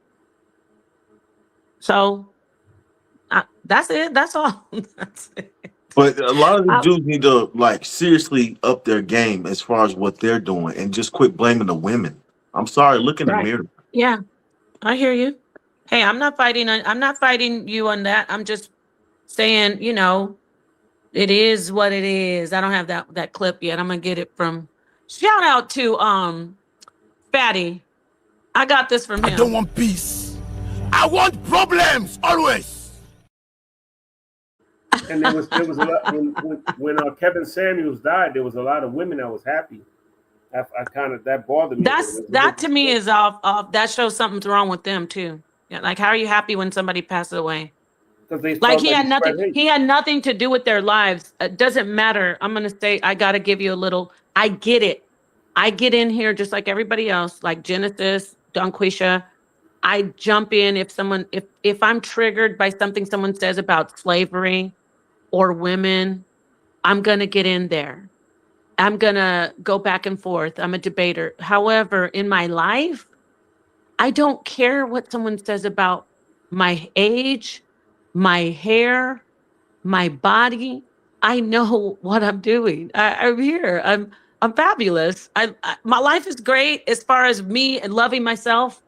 [SPEAKER 17] So. That's it. That's all. That's it.
[SPEAKER 13] But a lot of the dudes need to like seriously up their game as far as what they're doing and just quit blaming the women. I'm sorry, look in the mirror.
[SPEAKER 17] Yeah, I hear you. Hey, I'm not fighting you on that. I'm just saying, it is what it is. I don't have that clip yet. I'm gonna get it from. Shout out to Fatty. I got this from him.
[SPEAKER 12] I don't want peace. I want problems always.
[SPEAKER 18] And there was a lot when Kevin Samuels died. There was a lot of women that was happy. I kind of that bothered me.
[SPEAKER 17] That to me is off. That shows something's wrong with them too. Yeah, like how are you happy when somebody passes away?
[SPEAKER 18] Because they
[SPEAKER 17] Like he had nothing. He had nothing to do with their lives. It doesn't matter. I'm gonna say I gotta give you a little. I get it. I get in here just like everybody else, like Genesis, Donquisha. I jump in if I'm triggered by something someone says about slavery or women, I'm gonna get in there. I'm gonna go back and forth. I'm a debater. However, in my life, I don't care what someone says about my age, my hair, my body. I know what I'm doing. I'm here. I'm fabulous. My life is great as far as me and loving myself.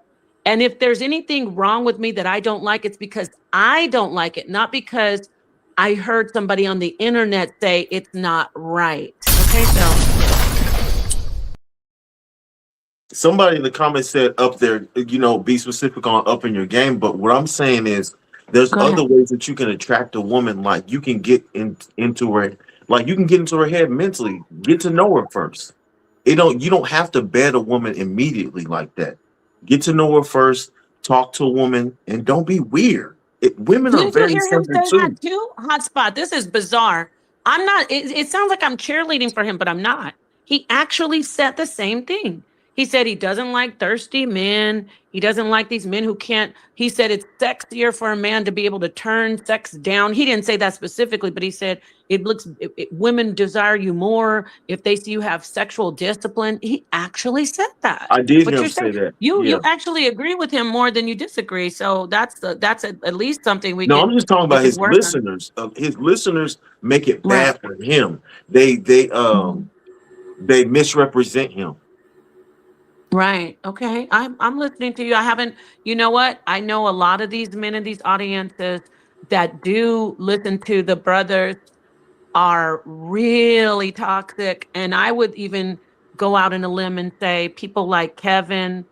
[SPEAKER 17] And if there's anything wrong with me that I don't like, it's because I don't like it, not because I heard somebody on the internet say it's not right. Okay, so.
[SPEAKER 13] Somebody in the comments said up there, be specific on upping your game. But what I'm saying is there's other ways that you can attract a woman. Like you can get into her, like you can get into her head mentally, get to know her first. You don't have to bed a woman immediately like that. Get to know her first, talk to a woman, and don't be weird. Women are very sensitive
[SPEAKER 17] too. Hotspot. This is bizarre. I'm not. It sounds like I'm cheerleading for him, but I'm not. He actually said the same thing. He said he doesn't like thirsty men. He doesn't like these men who can't. He said it's sexier for a man to be able to turn sex down. He didn't say that specifically, but he said women desire you more if they see you have sexual discipline. He actually said that.
[SPEAKER 13] I did
[SPEAKER 17] But
[SPEAKER 13] hear
[SPEAKER 17] you're
[SPEAKER 13] him say
[SPEAKER 17] saying
[SPEAKER 13] that.
[SPEAKER 17] you
[SPEAKER 13] Yeah.
[SPEAKER 17] actually agree with him more than you disagree. So that's at least something we
[SPEAKER 13] No, I'm
[SPEAKER 17] could
[SPEAKER 13] just talking
[SPEAKER 17] we
[SPEAKER 13] about
[SPEAKER 17] could
[SPEAKER 13] his
[SPEAKER 17] work on.
[SPEAKER 13] listeners. His listeners make it
[SPEAKER 17] Right.
[SPEAKER 13] bad for him. They misrepresent him.
[SPEAKER 17] Right. Okay. I'm listening to you. I haven't, you know what? I know a lot of these men in these audiences that do listen to the brothers are really toxic. And I would even go out on a limb and say people like Kevin,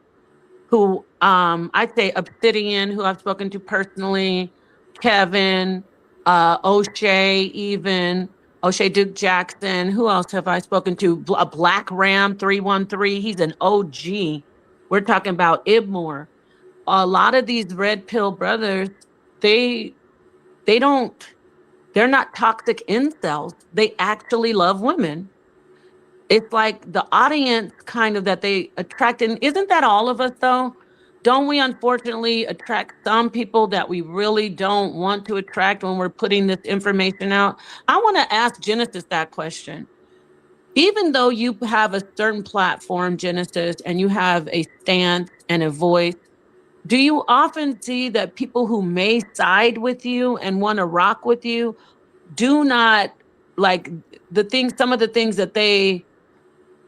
[SPEAKER 17] who I'd say Obsidian, who I've spoken to personally, Kevin, O'Shea, even O'Shea Duke Jackson. Who else have I spoken to? A Black Ram 313. He's an OG. We're talking about Ibmore. A lot of these red pill brothers, they don't, they're not toxic incels. They actually love women. It's like the audience kind of that they attract. And isn't that all of us though? Don't we unfortunately attract some people that we really don't want to attract when we're putting this information out? I want to ask Genesis that question. Even though you have a certain platform, Genesis, and you have a stance and a voice, do you often see that people who may side with you and want to rock with you do not like some of the things that they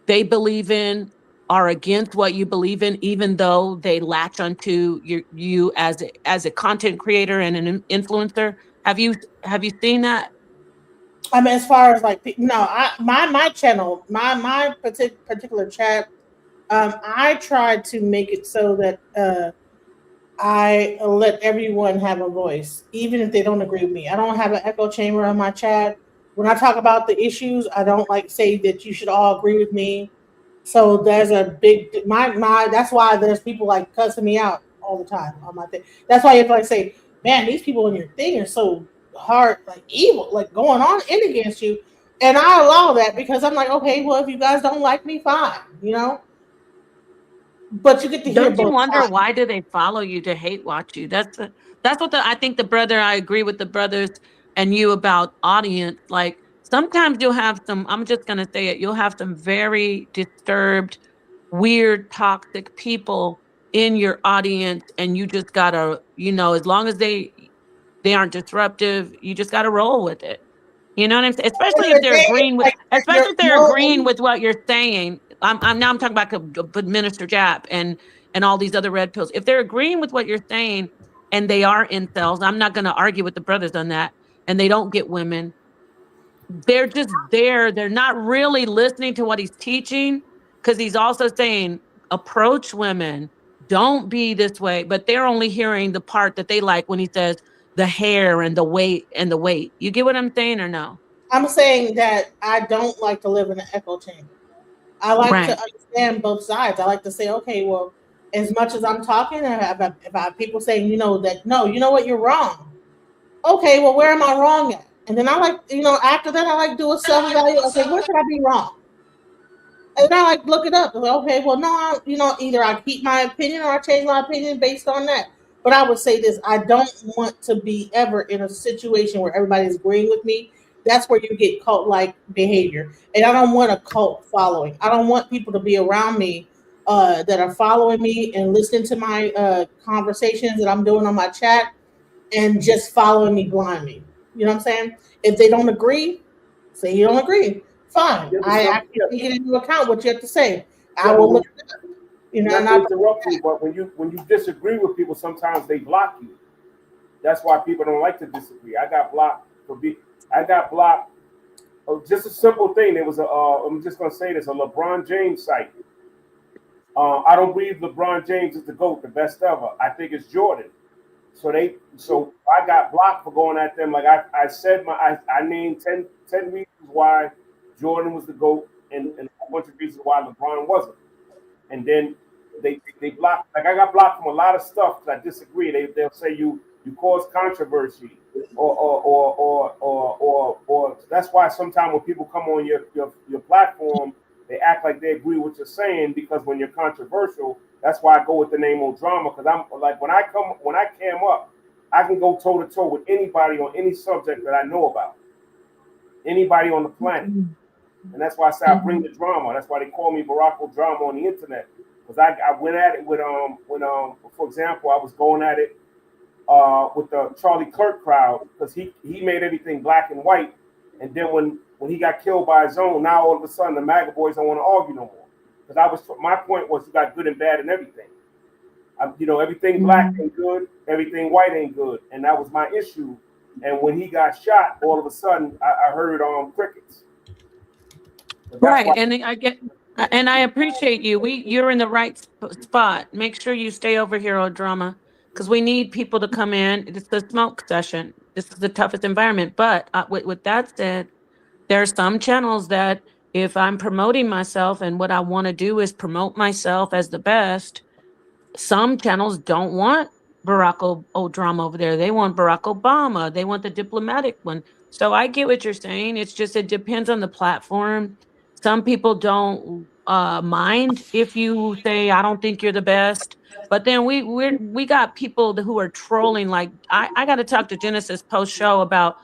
[SPEAKER 17] believe in are against what you believe in, even though they latch onto you as a content creator and an influencer? Have you seen that?
[SPEAKER 4] I mean, as far as like, no, my channel, my particular chat, I try to make it so that I let everyone have a voice, even if they don't agree with me. I don't have an echo chamber on my chat. When I talk about the issues, I don't like say that you should all agree with me. So there's a big my that's why there's people like cussing me out all the time on my thing. That's why you have to like say, man, these people in your thing are so hard, like evil, like going on in against you. And I allow that because I'm like, okay, well, if you guys don't like me, fine, you know. But you get to hear
[SPEAKER 17] Don't you
[SPEAKER 4] both
[SPEAKER 17] wonder
[SPEAKER 4] sides.
[SPEAKER 17] why do they follow you to hate watch you? That's what I think the brother, I agree with the brothers and you about audience. Like sometimes you'll have some, I'm just gonna say it, you'll have some very disturbed, weird, toxic people in your audience, and you just gotta, as long as they aren't disruptive, you just gotta roll with it. You know what I'm saying? Especially if they're agreeing with,
[SPEAKER 4] Like,
[SPEAKER 17] especially
[SPEAKER 4] you're,
[SPEAKER 17] if they're agreeing with what you're saying. I'm talking about Minister Jap and all these other red pills. If they're agreeing with what you're saying and they are incels, I'm not going to argue with the brothers on that. And they don't get women. They're just there. They're not really listening to what he's teaching, because he's also saying approach women. Don't be this way. But they're only hearing the part that they like when he says the hair and the weight and the weight. You get what I'm saying or no?
[SPEAKER 4] I'm saying that I don't like to live in an echo chamber. I like to
[SPEAKER 17] Right.
[SPEAKER 4] understand both sides. I like to say, okay, well, as much as I'm talking, if I have people saying, that no, you know what, you're wrong. Okay, well, where am I wrong at? And then I like, after that, I like do a self evaluation. Okay, where could I be wrong? And then I like look it up. Okay, well, no, either I keep my opinion or I change my opinion based on that. But I would say this: I don't want to be ever in a situation where everybody's agreeing with me. That's where you get cult-like behavior, and I don't want a cult following. I don't want people to be around me that are following me and listening to my conversations that I'm doing on my chat and just following me blindly. You know what I'm saying? If they don't agree, say you don't agree. Fine.
[SPEAKER 18] Yeah, but
[SPEAKER 4] I
[SPEAKER 18] some,
[SPEAKER 4] actually take it into account what you have to say. I
[SPEAKER 18] yeah, but
[SPEAKER 4] will
[SPEAKER 18] when
[SPEAKER 4] look it up. And
[SPEAKER 18] not to
[SPEAKER 4] I
[SPEAKER 18] interrupt you, but when you disagree with people, sometimes they block you. That's why people don't like to disagree. I got blocked I got blocked. Just a simple thing. There was I'm just gonna say this, a LeBron James site. I don't believe LeBron James is the GOAT, the best ever. I think it's Jordan. So I got blocked for going at them. Like I said, I named 10 reasons why Jordan was the GOAT and a whole bunch of reasons why LeBron wasn't. And then they blocked. Like I got blocked from a lot of stuff that I disagree. They'll say you cause controversy or that's why sometimes when people come on your platform They act like they agree with what you're saying because when you're controversial, that's why I go with the name O'Drama, because I'm like when I cam up, I can go toe to toe with anybody on any subject that I know about, anybody on the planet, and that's why I say I bring the drama. That's why they call me Barack O'Drama on the internet, because I went at it with for example, I was going at it with the Charlie Kirk crowd because he made everything black and white, and then when he got killed by his own, now all of a sudden the MAGA boys don't want to argue no more. Because my point was you got good and bad and everything. Everything black ain't good, everything white ain't good, and that was my issue. And when he got shot, all of a sudden I heard crickets.
[SPEAKER 17] Right, and I appreciate you. You're in the right spot. Make sure you stay over here, O'Drama, because we need people to come in. It's the smoke session. This is the toughest environment. But with that said, there are some channels that if I'm promoting myself and what I want to do is promote myself as the best, some channels don't want Barack O'Drama over there. They want Barack Obama. They want the diplomatic one. So I get what you're saying. It's just, it depends on the platform. Some people don't mind if you say, I don't think you're the best. But then we got people who are trolling. Like I got to talk to Genesis post show about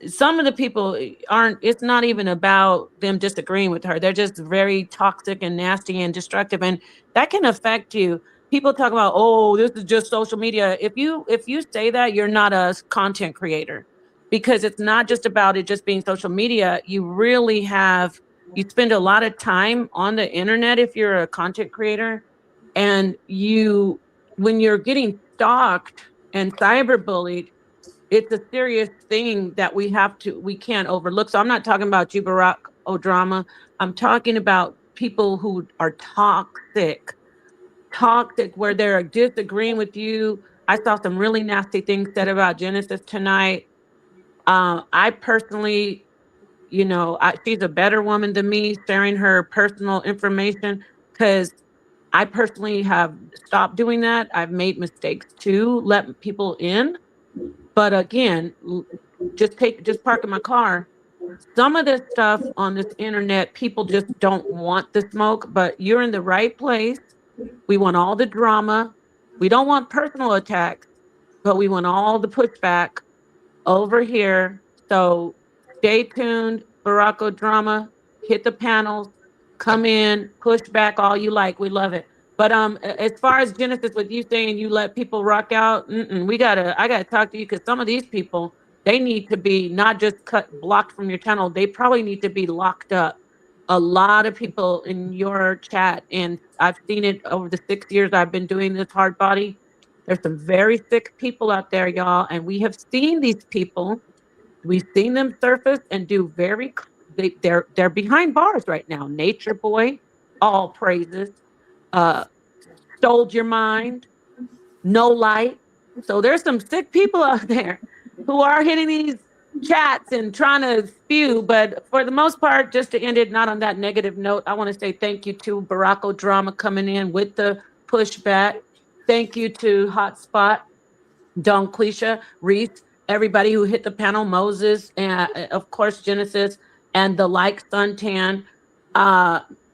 [SPEAKER 17] some of the people it's not even about them disagreeing with her. They're just very toxic and nasty and destructive. And that can affect you. People talk about, oh, this is just social media. If you say that, you're not a content creator, because it's not just about it just being social media. You really you spend a lot of time on the internet if you're a content creator, and when you're getting stalked and cyberbullied, it's a serious thing that we can't overlook. So I'm not talking about you, Barack O'Drama. I'm talking about people who are toxic, where they're disagreeing with you. I saw some really nasty things said about Genesis tonight. I personally, she's a better woman than me, sharing her personal information, because I personally have stopped doing that. I've made mistakes too, let people in. But again, just park in my car. Some of this stuff on this internet, people just don't want the smoke, but you're in the right place. We want all the drama. We don't want personal attacks, but we want all the pushback over here. So stay tuned, Barack O'Drama. Hit the panels, come in, push back all you like. We love it. But as far as Genesis, with you saying you let people rock out, I gotta talk to you, because some of these people, they need to be not just blocked from your channel. They probably need to be locked up. A lot of people in your chat, and I've seen it over the 6 years I've been doing this hard body. There's some very sick people out there, y'all, and we have seen these people. We've seen them surface and do they're behind bars right now. Nature Boy, all praises. Stole Your Mind, No Light. So there's some sick people out there who are hitting these chats and trying to spew. But for the most part, just to end it not on that negative note, I want to say thank you to Barack O'Drama coming in with the pushback. Thank you to Hotspot, Don Quisha, Reese, everybody who hit the panel, Moses, and of course, Genesis, and the Suntan.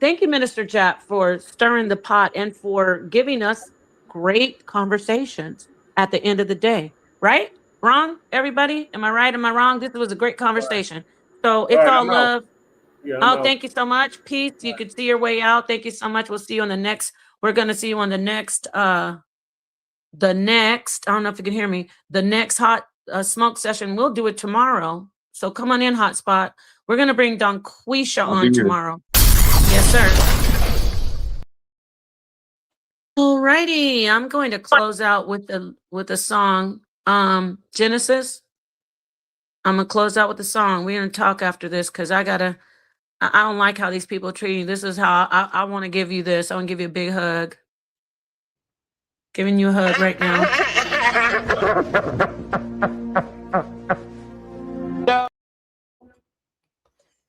[SPEAKER 17] Thank you, Minister Jap, for stirring the pot and for giving us great conversations at the end of the day. Right? Wrong, everybody? Am I right? Am I wrong? This was a great conversation. So it's all love. Yeah, thank you so much. Peace. You could see your way out. Thank you so much. We'll see you on the next. We're going to see you on the next, I don't know if you can hear me, the next hot smoke session. We'll do it tomorrow. So come on in, Hotspot. We're going to bring Don Quisha on tomorrow. Yes, sir. All righty. I'm going to close out with the song. Genesis, I'm going to close out with the song. We're going to talk after this, because I don't like how these people treat you. This is how I want to give you this. I want to give you a big hug. Giving you a hug right now.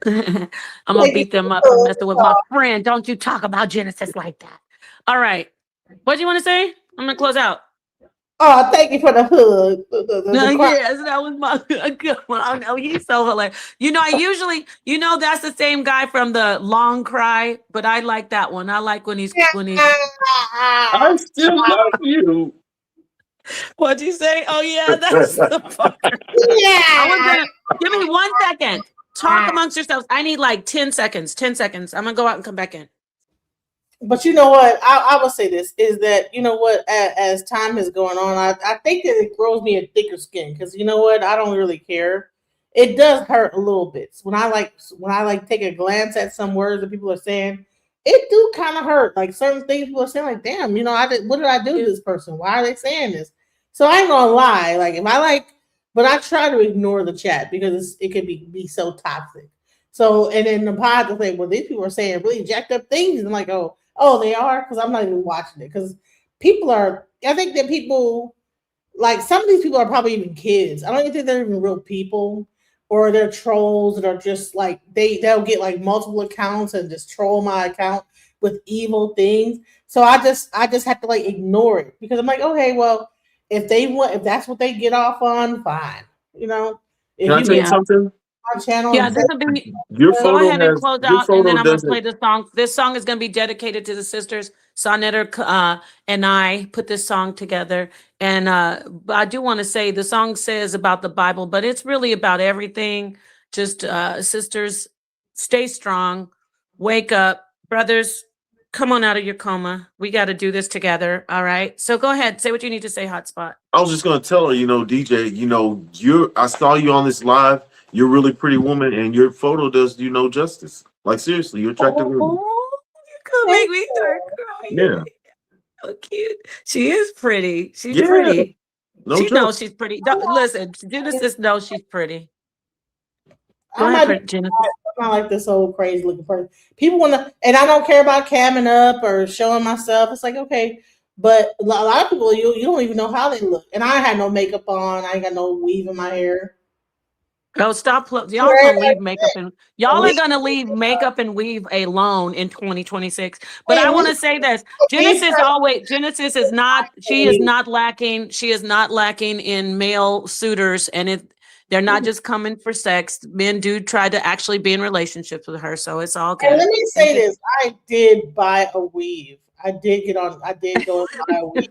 [SPEAKER 17] I'm going to beat them up for messing with my friend. Don't you talk about Genesis like that. All right. What do you want to say? I'm going to close out.
[SPEAKER 4] Oh, thank you for the hug. The cry.
[SPEAKER 17] Yes, that was my a good one. I know he's so hilarious. I usually, that's the same guy from the Long Cry, but I like that one. I like when he's
[SPEAKER 13] I still love you.
[SPEAKER 17] What'd you say? Oh yeah, that's the part.
[SPEAKER 4] Yeah.
[SPEAKER 17] I was gonna give me 1 second. Talk amongst yourselves. I need like 10 seconds. 10 seconds. I'm gonna go out and come back in.
[SPEAKER 4] But you know what? I will say this is that you know what? As time is going on, I think that it grows me a thicker skin because you know what? I don't really care. It does hurt a little bit when I like take a glance at some words that people are saying. It do kind of hurt. Like certain things people are saying, like, damn, what did I do to this person? Why are they saying this? So I ain't gonna lie. Like if I like, but I try to ignore the chat because it can be so toxic. So and then the pod will say, well, these people are saying really jacked up things. And I'm like, oh, they are? Because I'm not even watching it. Because I think that people, like some of these people are probably even kids. I don't even think they're even real people. Or they're trolls that are just like, they'll get like multiple accounts and just troll my account with evil things. So I just have to like ignore it. Because I'm like, okay, well, if that's what they get off on, fine. You know?
[SPEAKER 13] Can I tell you something?
[SPEAKER 4] My channel.
[SPEAKER 17] Yeah, this will be.
[SPEAKER 13] Your
[SPEAKER 17] Go
[SPEAKER 13] photo
[SPEAKER 17] ahead and
[SPEAKER 13] has
[SPEAKER 17] close
[SPEAKER 13] your
[SPEAKER 17] out, and then
[SPEAKER 13] photo
[SPEAKER 17] I'm going to play
[SPEAKER 13] doesn't.
[SPEAKER 17] this song. This song is going to be dedicated to the sisters. Sonetta and I put this song together, and I do want to say the song says about the Bible, but it's really about everything. Just sisters, stay strong, wake up, brothers. Come on out of your coma. We got to do this together. All right. So go ahead, say what you need to say, Hotspot.
[SPEAKER 13] I was just gonna tell her, DJ, I saw you on this live. You're a really pretty woman, and your photo does you no justice. Like seriously, you're attractive woman.
[SPEAKER 17] Oh, you're gonna make me start crying.
[SPEAKER 13] Yeah.
[SPEAKER 17] So cute. She is pretty. She's
[SPEAKER 13] Yeah.
[SPEAKER 17] pretty.
[SPEAKER 13] No
[SPEAKER 17] She
[SPEAKER 13] joke.
[SPEAKER 17] knows she's pretty. Listen, Genesis knows she's pretty. Go
[SPEAKER 4] I'm
[SPEAKER 17] ahead, Genesis.
[SPEAKER 4] not like this old crazy looking person. People want to, and I don't care about camming up or showing myself. It's like, okay. But a lot of people, you don't even know how they look. And I had no makeup on. I ain't got no weave in my hair.
[SPEAKER 17] Oh, stop! Y'all gonna leave makeup and y'all are gonna leave makeup and weave alone in 2026. But I want to say this: Genesis is not. She is not lacking. She is not lacking in male suitors, and they're not just coming for sex. Men do try to actually be in relationships with her, so it's all good.
[SPEAKER 4] And let me say this: I did buy a weave. I did go and buy a weave.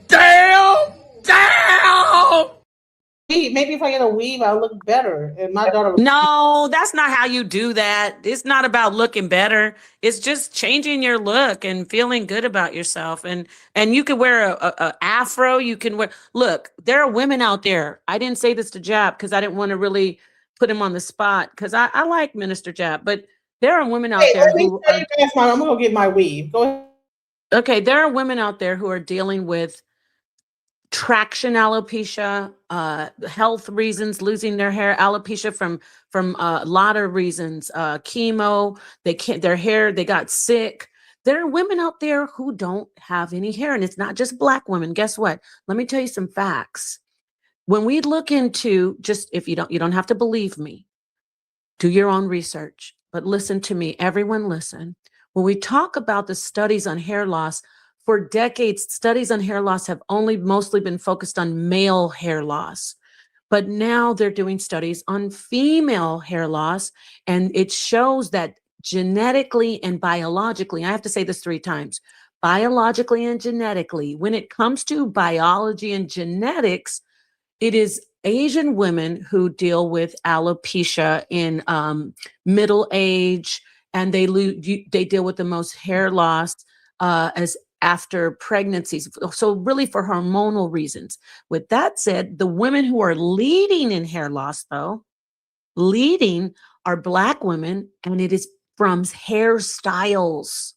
[SPEAKER 12] Damn!
[SPEAKER 4] Maybe if I get a weave, I'll look better. And my daughter
[SPEAKER 17] No, that's not how you do that. It's not about looking better. It's just changing your look and feeling good about yourself. And you can wear a afro. You can wear. Look, there are women out there. I didn't say this to Jap because I didn't want to really put him on the spot because I like Minister Jap, but there are women out there who.
[SPEAKER 4] I'm gonna go get my weave. Go ahead.
[SPEAKER 17] Okay, there are women out there who are dealing with traction alopecia, health reasons, losing their hair, alopecia from a lot of reasons, chemo, their hair, they got sick. There are women out there who don't have any hair, and it's not just Black women. Guess what? Let me tell you some facts. When we look into, just if you don't have to believe me, do your own research, but listen to me, everyone listen. When we talk about the studies on hair loss, for decades, studies on hair loss have only mostly been focused on male hair loss. But now they're doing studies on female hair loss, and it shows that genetically and biologically, I have to say this 3 times, biologically and genetically, when it comes to biology and genetics, it is Asian women who deal with alopecia in middle age, and they deal with the most hair loss as after pregnancies. So really for hormonal reasons. With that said, the women who are leading in hair loss, though, are Black women, and it is from hairstyles.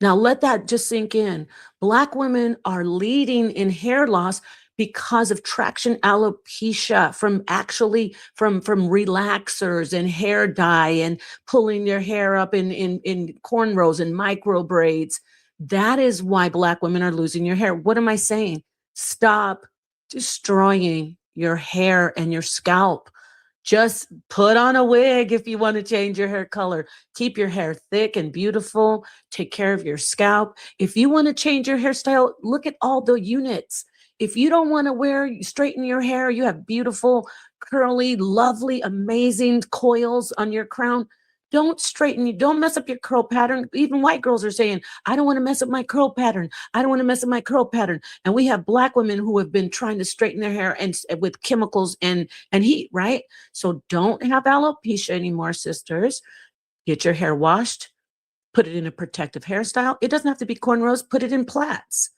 [SPEAKER 17] Now let that just sink in. Black women are leading in hair loss because of traction alopecia, from relaxers and hair dye and pulling their hair up in cornrows and micro braids. That is why Black women are losing your hair. What am I saying? Stop destroying your hair and your scalp. Just put on a wig if you want to change your hair color. Keep your hair thick and beautiful. Take care of your scalp. If you want to change your hairstyle, look at all the units. If you don't want to straighten your hair, you have beautiful, curly, lovely, amazing coils on your crown. Don't straighten you. Don't mess up your curl pattern. Even white girls are saying, I don't want to mess up my curl pattern. I don't want to mess up my curl pattern. And we have Black women who have been trying to straighten their hair and with chemicals and heat, right? So don't have alopecia anymore, sisters. Get your hair washed. Put it in a protective hairstyle. It doesn't have to be cornrows. Put it in plaits.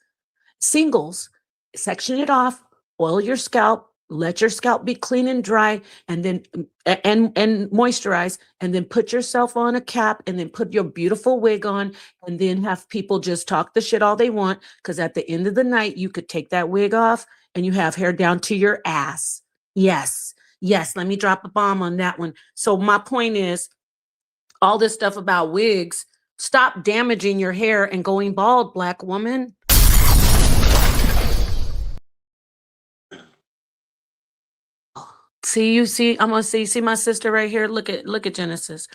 [SPEAKER 17] Singles, section it off. Oil your scalp. Let your scalp be clean and dry, and then and moisturize, and then put yourself on a cap, and then put your beautiful wig on, and then have people just talk the shit all they want, because at the end of the night, you could take that wig off and you have hair down to your ass. Yes, let me drop a bomb on that one. So my point is, all this stuff about wigs, stop damaging your hair and going bald, Black woman. See, I'm gonna see my sister right here. Look at Genesis.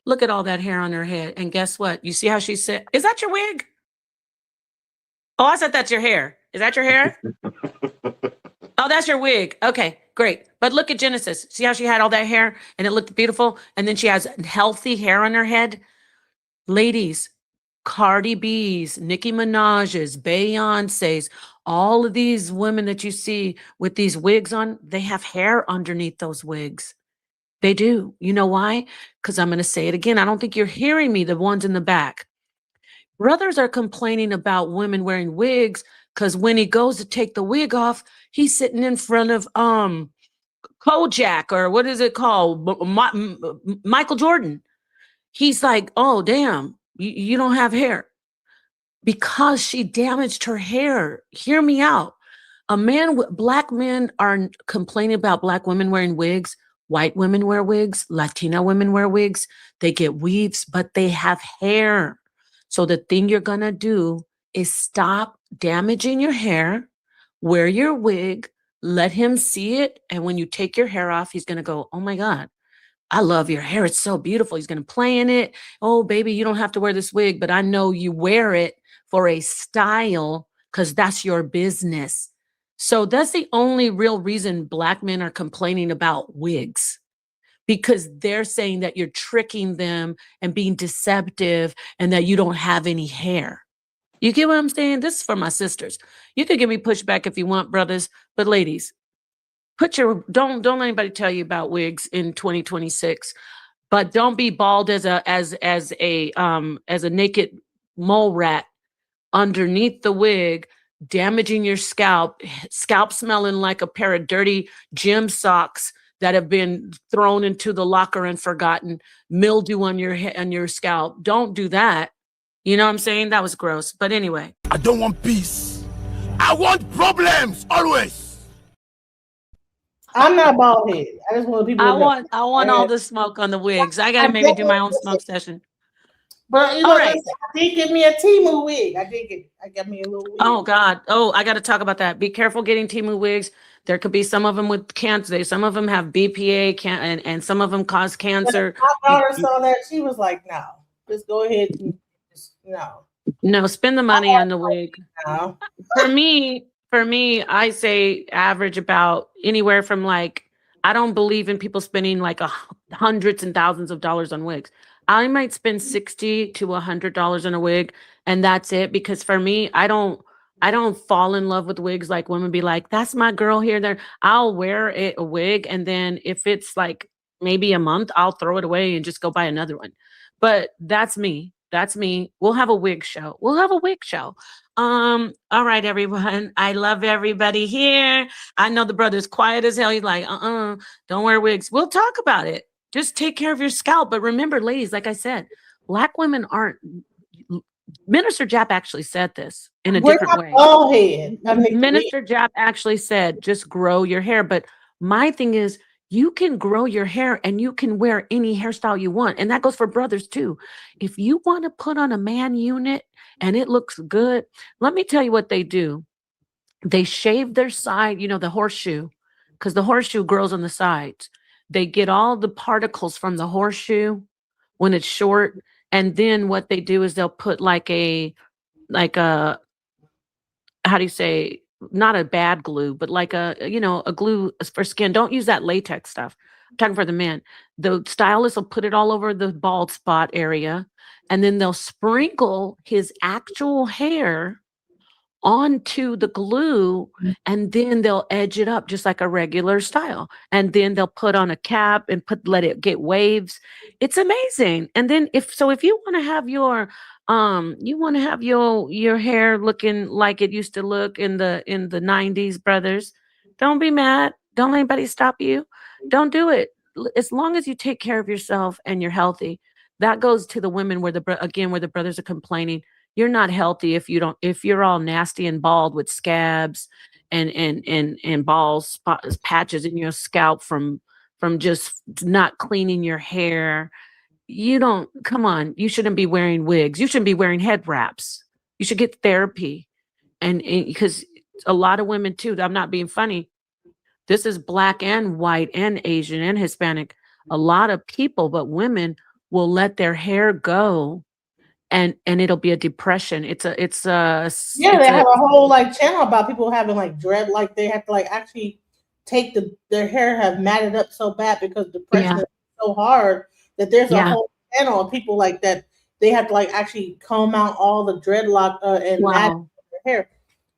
[SPEAKER 17] Look at all that hair on her head. And guess what? You see how she said, is that your wig? Oh, I said that's your hair. Is that your hair? Oh, that's your wig. Okay, great. But look at Genesis. See how she had all that hair and it looked beautiful? And then she has healthy hair on her head. Ladies, Cardi B's, Nicki Minaj's, Beyonce's, all of these women that you see with these wigs on, they have hair underneath those wigs. They do. You know why? Because I'm going to say it again. I don't think you're hearing me, the ones in the back. Brothers are complaining about women wearing wigs because when he goes to take the wig off, he's sitting in front of Kojak, or what is it called? Michael Jordan. He's like, oh, damn, you don't have hair. Because she damaged her hair. Hear me out. Black men are complaining about Black women wearing wigs. White women wear wigs. Latina women wear wigs. They get weaves, but they have hair. So the thing you're going to do is stop damaging your hair, wear your wig, let him see it. And when you take your hair off, he's going to go, oh my God, I love your hair. It's so beautiful. He's going to play in it. Oh, baby, you don't have to wear this wig, but I know you wear it for a style because that's your business. So that's the only real reason Black men are complaining about wigs, because they're saying that you're tricking them and being deceptive and that you don't have any hair. You get what I'm saying? This is for my sisters. You can give me pushback if you want, brothers, but ladies, don't let anybody tell you about wigs in 2026, but don't be bald as a naked mole rat underneath the wig, damaging your scalp smelling like a pair of dirty gym socks that have been thrown into the locker and forgotten, mildew on your scalp. Don't do that. You know what I'm saying? That was gross. But anyway.
[SPEAKER 12] I don't want peace. I want problems always.
[SPEAKER 4] I'm not bald head. I just want people to know.
[SPEAKER 17] I want all the smoke on the wigs. I gotta maybe do my own smoke session.
[SPEAKER 4] But you know, I did give me a Temu wig. I got me a little wig.
[SPEAKER 17] Oh God. Oh, I got to talk about that. Be careful getting Temu wigs. There could be some of them with cancer. Some of them have BPA and some of them cause cancer.
[SPEAKER 4] My daughter saw that. She was like, no, just go ahead and
[SPEAKER 17] no, spend the money on the wig.
[SPEAKER 4] No.
[SPEAKER 17] For me, I say average about anywhere from I don't believe in people spending hundreds and thousands of dollars on wigs. I might spend $60 to $100 on a wig, and that's it. Because for me, I don't fall in love with wigs like women be like, that's my girl here, there. I'll wear a wig, and then if it's maybe a month, I'll throw it away and just go buy another one. But that's me. That's me. We'll have a wig show. All right, everyone. I love everybody here. I know the brother's quiet as hell. He's like, don't wear wigs. We'll talk about it. Just take care of your scalp. But remember, ladies, like I said, Black women aren't. Minister Jap actually said this in a different way. Minister Jap actually said, just grow your hair. But my thing is, you can grow your hair and you can wear any hairstyle you want. And that goes for brothers too. If you want to put on a man unit and it looks good, let me tell you what they do. They shave their side, the horseshoe, because the horseshoe grows on the sides. They get all the particles from the horseshoe when it's short, and then what they do is they'll put like a how do you say, not a bad glue, but like a glue for skin. Don't use that latex stuff. I'm talking for the men. The stylist will put it all over the bald spot area, and then they'll sprinkle his actual hair onto the glue, and then they'll edge it up just like a regular style, and then they'll put on a cap and let it get waves. It's amazing. And then if you want to have your hair looking like it used to look in the 90s, brothers, don't be mad. Don't let anybody stop you. Don't do it. As long as you take care of yourself and you're healthy. That goes to the women where the brothers are complaining. You're not healthy if you're all nasty and bald with scabs and bald spots, patches in your scalp from just not cleaning your hair. Come on, you shouldn't be wearing wigs. You shouldn't be wearing head wraps. You should get therapy. And because a lot of women too, I'm not being funny. This is Black and white and Asian and Hispanic. A lot of people, but women will let their hair go, and it'll be a depression.
[SPEAKER 4] They have a whole like channel about people having like dread, like they have to like actually take their hair have matted up so bad because depression is so hard that there's a whole channel of people like that. They have to like actually comb out all the dreadlock and mat their hair,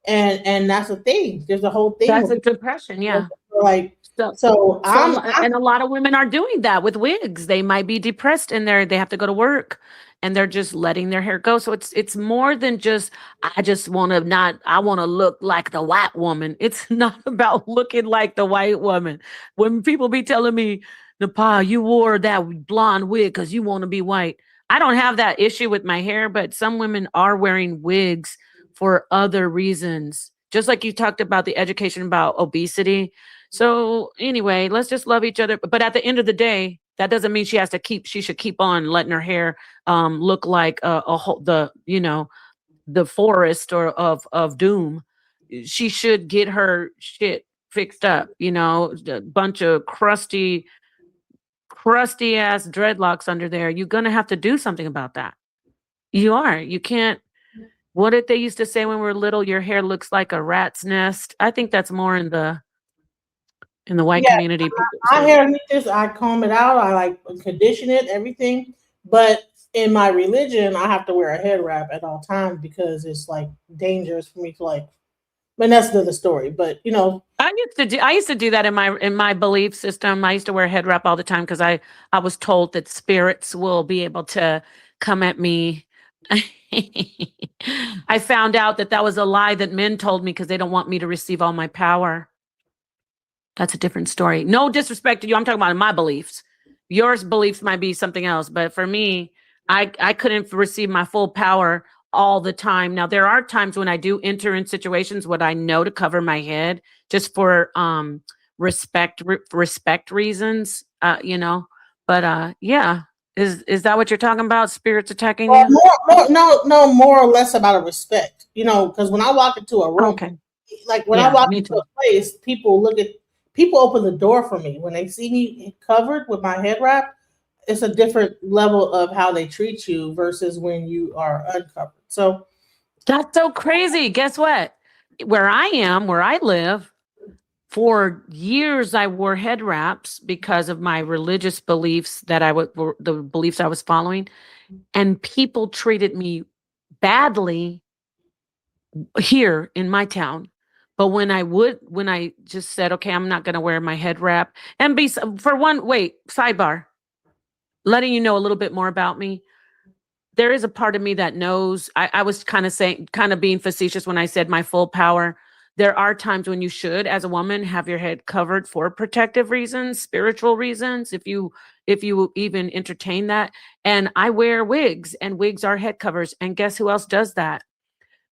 [SPEAKER 4] and that's the thing. There's a whole thing.
[SPEAKER 17] That's a depression, yeah.
[SPEAKER 4] Like
[SPEAKER 17] and a lot of women are doing that with wigs. They might be depressed and they have to go to work, and they're just letting their hair go. So it's more than just I want to look like the white woman. It's not about looking like the white woman. When people be telling me, Nepal, you wore that blonde wig because you want to be white. I don't have that issue with my hair, but some women are wearing wigs for other reasons. Just like you talked about the education about obesity. So anyway, let's just love each other. But at the end of the day, that doesn't mean she should keep on letting her hair look like the forest of doom. She should get her shit fixed up, a bunch of crusty ass dreadlocks under there. You're gonna have to do something about that. You can't. What did they used to say when we were little? Your hair looks like a rat's nest. I think that's more in the white community.
[SPEAKER 4] My hair, I comb it out. I like condition it, everything. But in my religion, I have to wear a head wrap at all times because it's like dangerous for me to like. But that's another story. But
[SPEAKER 17] I used to do that in my belief system. I used to wear a head wrap all the time because I was told that spirits will be able to come at me. I found out that was a lie that men told me because they don't want me to receive all my power. That's a different story. No disrespect to you. I'm talking about my beliefs. Yours beliefs might be something else, but for me, I couldn't receive my full power all the time. Now, there are times when I do enter in situations what I know to cover my head just for respect reasons, But yeah. Is that what you're talking about? Spirits attacking you?
[SPEAKER 4] More or less about a respect. Because when I walk into a room, like when I walk into a place, people open the door for me. When they see me covered with my head wrap, it's a different level of how they treat you versus when you are uncovered. So
[SPEAKER 17] that's so crazy. Guess what? Where I live, for years, I wore head wraps because of my religious beliefs the beliefs I was following, and people treated me badly here in my town. But when I just said, okay, I'm not going to wear my head wrap and sidebar, letting you know a little bit more about me. There is a part of me that knows. I was kind of being facetious when I said my full power. There are times when you should, as a woman, have your head covered for protective reasons, spiritual reasons, if you even entertain that. And I wear wigs, and wigs are head covers. And guess who else does that?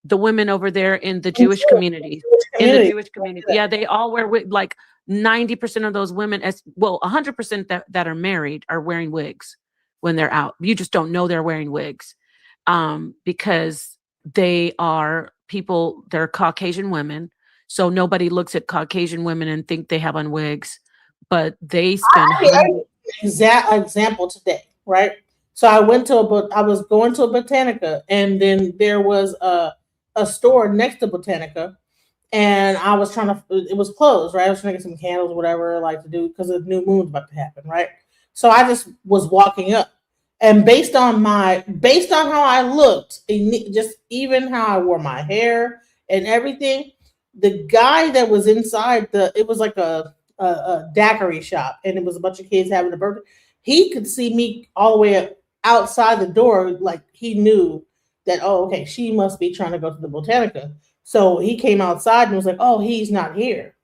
[SPEAKER 17] The women over there in the Jewish community. Yeah, they all wear wigs. Like 90% of those women, 100% that are married are wearing wigs when they're out. You just don't know they're wearing wigs because they are they're Caucasian women. So nobody looks at Caucasian women and think they have on wigs. but they spend hundreds.
[SPEAKER 4] Example today, right? So I was going to a Botanica, and then there was a store next to Botanica, and I was trying to. It was closed, right? I was trying to get some candles, or whatever I like to do, because the new moon's about to happen, right? So I just was walking up, and based on how I looked, just even how I wore my hair and everything, the guy that was inside it was like a daiquiri shop, and it was a bunch of kids having a birthday. He could see me all the way outside the door, like he knew that, oh, okay, she must be trying to go to the Botanica. So he came outside and was like, oh, he's not here.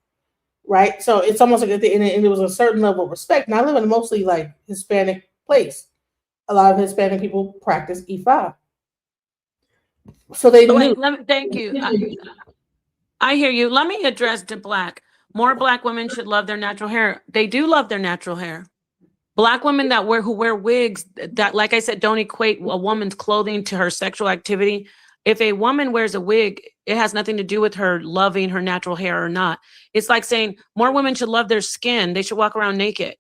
[SPEAKER 4] Right. So it's almost like, and it was a certain level of respect. And I live in a mostly like Hispanic place. A lot of Hispanic people practice Ifa. So they knew.
[SPEAKER 17] Thank you. I hear you. Let me address to Black. More Black women should love their natural hair. They do love their natural hair. Black women who wear wigs, that, like I said, don't equate a woman's clothing to her sexual activity. If a woman wears a wig, it has nothing to do with her loving her natural hair or not. It's like saying more women should love their skin. They should walk around naked.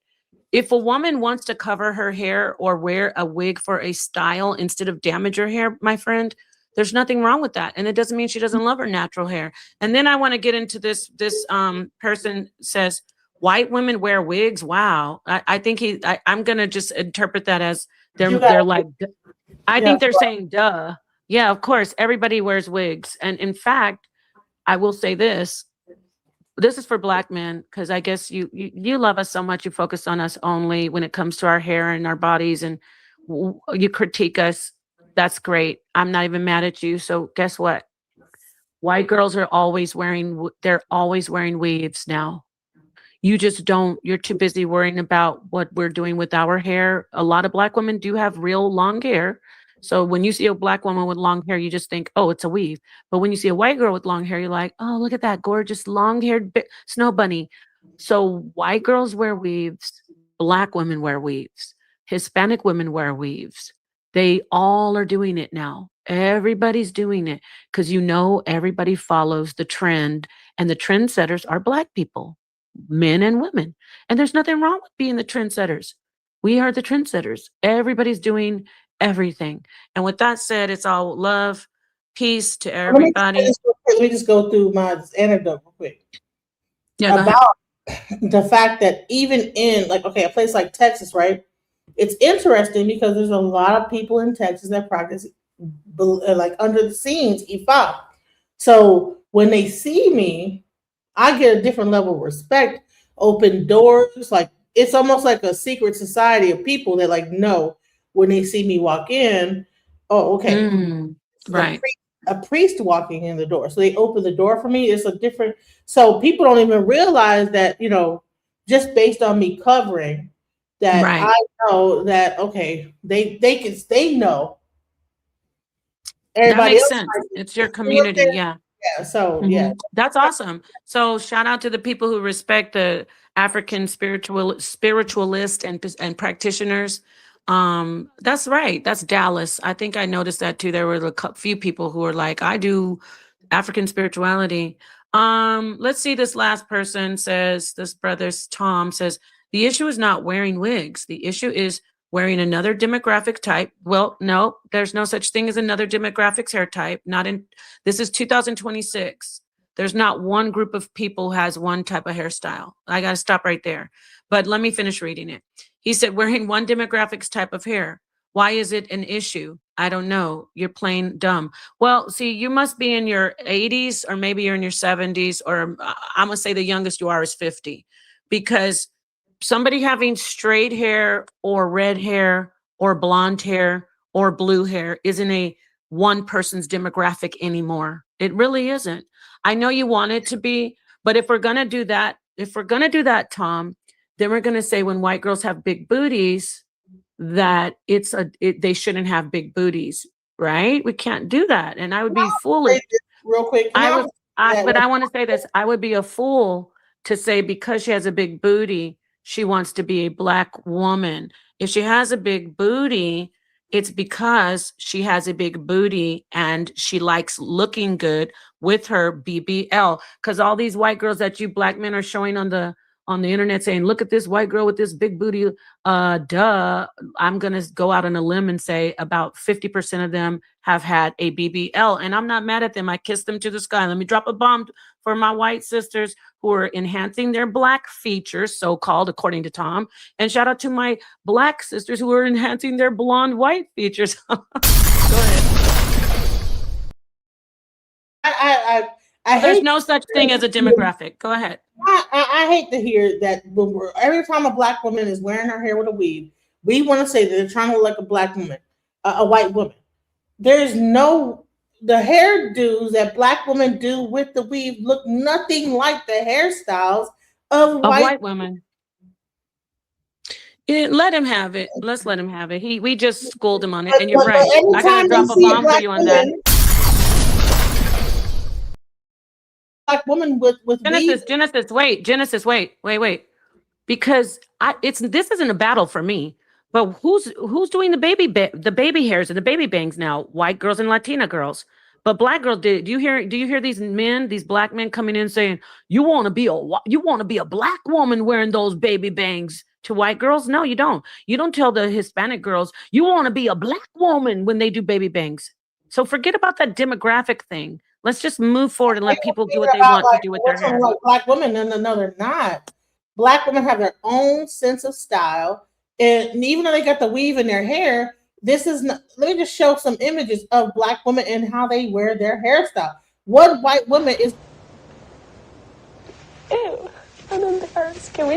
[SPEAKER 17] If a woman wants to cover her hair or wear a wig for a style instead of damage her hair, my friend, there's nothing wrong with that. And it doesn't mean she doesn't love her natural hair. And then I want to get into this person says, white women wear wigs. Wow. I think I'm going to just interpret that as they're like, I think they're saying, duh. Yeah, of course. Everybody wears wigs. And in fact, I will say this. This is for Black men, because I guess you love us so much. You focus on us only when it comes to our hair and our bodies, and you critique us. That's great. I'm not even mad at you. So guess what? White girls are always wearing weaves now. You just don't, you're too busy worrying about what we're doing with our hair. A lot of Black women do have real long hair. So when you see a Black woman with long hair, you just think, oh, it's a weave. But when you see a white girl with long hair, you're like, oh, look at that gorgeous long-haired snow bunny. So white girls wear weaves. Black women wear weaves. Hispanic women wear weaves. They all are doing it now. Everybody's doing it because everybody follows the trend, and the trendsetters are Black people, men and women. And there's nothing wrong with being the trendsetters. We are the trendsetters. Everybody's doing everything. And with that said, it's all love, peace to everybody.
[SPEAKER 4] Let me just go through my anecdote real quick.
[SPEAKER 17] Yeah,
[SPEAKER 4] about the fact that even in a place like Texas, right? It's interesting because there's a lot of people in Texas that practice under the scenes Ifa. So when they see me, I get a different level of respect, open doors. Like it's almost like a secret society of people that know when they see me walk in, oh, okay.
[SPEAKER 17] Right.
[SPEAKER 4] A priest walking in the door. So they open the door for me. It's a different, so people don't even realize that, just based on me covering that, right. I know that, okay, they know.
[SPEAKER 17] Everybody that makes sense. It's your community. Yeah.
[SPEAKER 4] Yeah. So yeah.
[SPEAKER 17] That's awesome. So shout out to the people who respect the African spiritualist and practitioners. That's right. That's Dallas. I think I noticed that too. There were a few people who were like, I do African spirituality. Let's see. This last person says, this brother's Tom says, the issue is not wearing wigs. The issue is wearing another demographic type. Well, no, there's no such thing as another demographics hair type. This is 2026. There's not one group of people who has one type of hairstyle. I got to stop right there. But let me finish reading it. He said, wearing one demographics type of hair. Why is it an issue? I don't know. You're plain dumb. Well, see, you must be in your 80s or maybe you're in your 70s, or I'm going to say the youngest you are is 50, because somebody having straight hair or red hair or blonde hair or blue hair isn't a one person's demographic anymore. It really isn't. I know you want it to be, but if we're going to do that, Tom, then we're going to say when white girls have big booties, that they shouldn't have big booties, right? We can't do that. And I would be foolish.
[SPEAKER 4] Real quick.
[SPEAKER 17] But I want to say this. I would be a fool to say because she has a big booty, she wants to be a Black woman. If she has a big booty, it's because she has a big booty and she likes looking good with her BBL. Because all these white girls that you Black men are showing on on the internet saying, look at this white girl with this big booty, duh, I'm going to go out on a limb and say about 50% of them have had a BBL. And I'm not mad at them. I kiss them to the sky. Let me drop a bomb for my white sisters who are enhancing their black features, so-called, according to Tom. And shout out to my black sisters who are enhancing their blonde white features. Go ahead. There's no such thing as a demographic. Go ahead.
[SPEAKER 4] I hate to hear that every time a black woman is wearing her hair with a weave, we want to say that they're trying to look like a black woman, a white woman. There's no, the hairdos that black women do with the weave look nothing like the hairstyles of white
[SPEAKER 17] women. Yeah, let him have it. Let's let him have it. We just schooled him on it, and you're right. I gotta drop a bomb for you on that.
[SPEAKER 4] Black woman with
[SPEAKER 17] Genesis, wait. Because this isn't a battle for me, but who's doing the baby hairs and the baby bangs now? White girls and Latina girls. But black girls, do you hear these black men coming in saying, you want to be a black woman wearing those baby bangs to white girls? No, you don't. You don't tell the Hispanic girls you want to be a black woman when they do baby bangs. So forget about that demographic thing. Let's just move forward and let people do what they want to do with their hair.
[SPEAKER 4] Black women, no, they're not. Black women have their own sense of style, and even though they got the weave in their hair, this is not. Let me just show some images of black women and how they wear their hairstyle. What white woman is?
[SPEAKER 9] Ew, I'm embarrassed. Can we?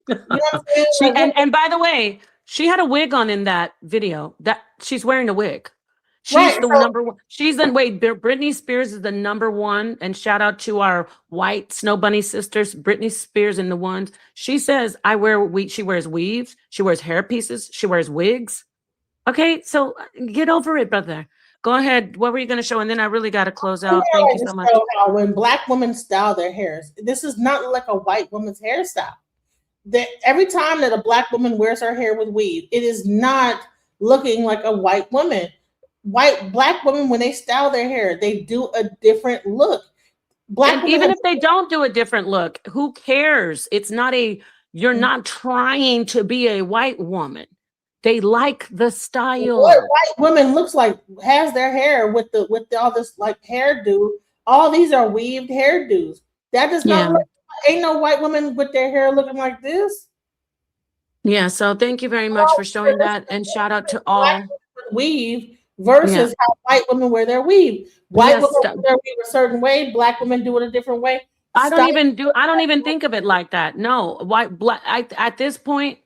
[SPEAKER 4] You know what I'm saying?
[SPEAKER 17] And by the way, she had a wig on in that video. That she's wearing a wig. She's number one. Britney Spears is the number one. And shout out to our white Snow Bunny sisters, Britney Spears and the ones. She says, she wears weaves. She wears hair pieces. She wears wigs. Okay, so get over it, brother. Go ahead. What were you going to show? And then I really got to close out. Thank you so much.
[SPEAKER 4] When black women style their hairs, this is not like a white woman's hairstyle. Every time that a black woman wears her hair with weave, it is not looking like a white woman. Black women, when they style their hair, they do a different look.
[SPEAKER 17] Even if they don't do a different look, who cares? It's not you're not trying to be a white woman. They like the style.
[SPEAKER 4] What white woman looks like has their hair with all this like hairdo. All these are weaved hairdos. That does not look. Ain't no white woman with their hair looking like this.
[SPEAKER 17] Yeah. So thank you very much for showing that, and shout out to all.
[SPEAKER 4] Weave versus how white women wear their weave. White women wear their weave a certain way. Black women do it a different way.
[SPEAKER 17] I don't even think of it like that. No, at this point,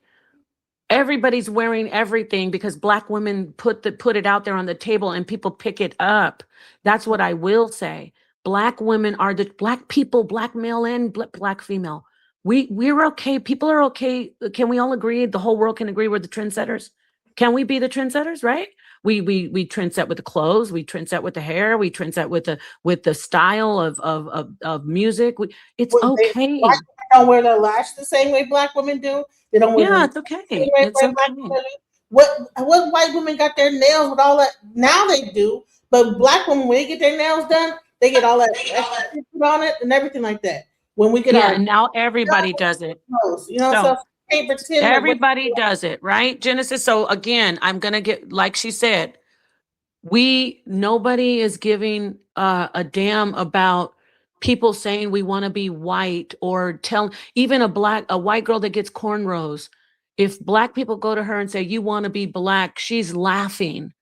[SPEAKER 17] everybody's wearing everything because black women put it out there on the table and people pick it up. That's what I will say. Black women are the black people, black male and black female. We're okay. People are okay. Can we all agree? The whole world can agree we're the trendsetters. Can we be the trendsetters? Right? We trendset with the clothes. We trendset with the hair. We trendset with the style of music. It's okay.
[SPEAKER 4] Black women don't wear their lash the same way black women do. They don't wear.
[SPEAKER 17] Yeah, it's okay. It's okay.
[SPEAKER 4] What white women got their nails with all that? Now they do, but black women, when they get their nails done, they get all that extra put on it and everything like that. When we get our
[SPEAKER 17] now everybody does it.
[SPEAKER 4] You know, so can't pretend
[SPEAKER 17] everybody does it, right, Genesis? So again, I'm gonna get, like she said, nobody is giving a damn about people saying we want to be white or even a white girl that gets cornrows. If black people go to her and say you want to be black, she's laughing.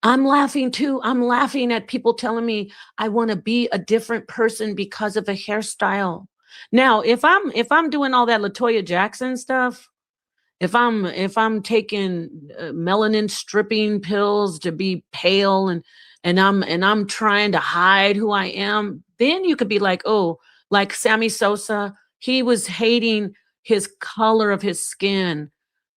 [SPEAKER 17] I'm laughing too. I'm laughing at people telling me I want to be a different person because of a hairstyle. Now, if I'm doing all that LaToya Jackson stuff, if I'm taking melanin stripping pills to be pale and I'm trying to hide who I am, then you could be like, oh, like Sammy Sosa, he was hating his color of his skin.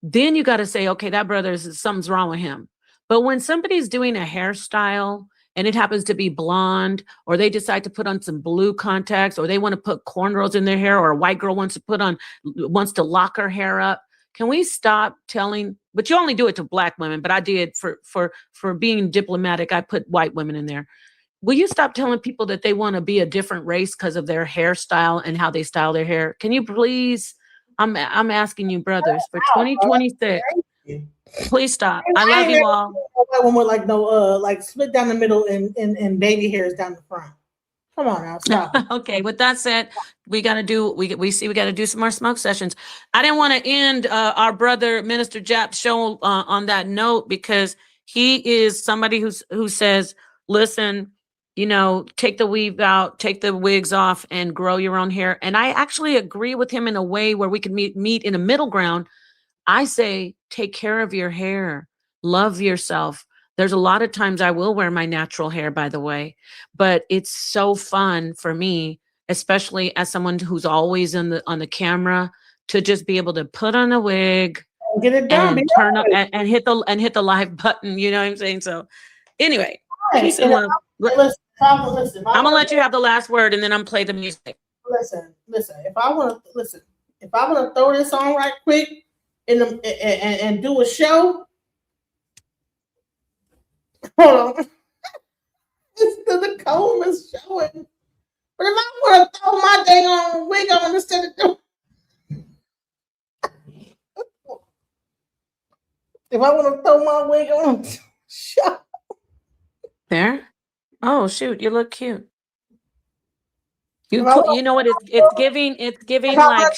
[SPEAKER 17] Then you got to say, okay, that brother, something's wrong with him. But when somebody's doing a hairstyle and it happens to be blonde, or they decide to put on some blue contacts, or they want to put cornrows in their hair, or a white girl wants to lock her hair up, can we stop telling? But you only do it to black women. But I did for being diplomatic. I put white women in there. will you stop telling people that they want to be a different race because of their hairstyle and how they style their hair? Can you please? I'm asking you, brothers, for 2026. Please stop. I love you all.
[SPEAKER 4] One with like no like split down the middle and baby hairs down the front. Come on now, stop.
[SPEAKER 17] Okay, with that said, we got to do we got to do some more smoke sessions. I didn't want to end our brother Minister Jap's show on that note, because he is somebody who says, listen, you know, take the weave out, take the wigs off, and grow your own hair. And I actually agree with him in a way where we can meet in a middle ground. I say, take care of your hair, love yourself. There's a lot of times I will wear my natural hair, by the way, but it's so fun for me, especially as someone who's always on the camera, to just be able to put on a wig,
[SPEAKER 4] get it done,
[SPEAKER 17] and turn up and hit the live button. You know what I'm saying? So, anyway, peace and love.
[SPEAKER 4] Listen,
[SPEAKER 17] I'm gonna let you have the last word, and then I'm play the music.
[SPEAKER 4] Listen. If I want to throw this on right quick and do a show. Hold on. It's the comb is showing. But if I want to throw my dang on wig on instead of doing, if I want to throw my wig on, show.
[SPEAKER 17] There. Oh shoot, you look cute. You know what? It's giving like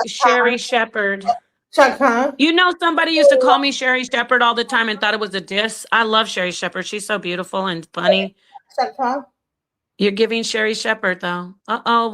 [SPEAKER 17] Sherry Shepherd.
[SPEAKER 4] Chuck, huh?
[SPEAKER 17] You know, somebody used to call me Sherry Shepherd all the time and thought it was a diss. I love Sherry Shepherd. She's so beautiful and funny.
[SPEAKER 4] Chuck, huh?
[SPEAKER 17] You're giving Sherry Shepherd, though.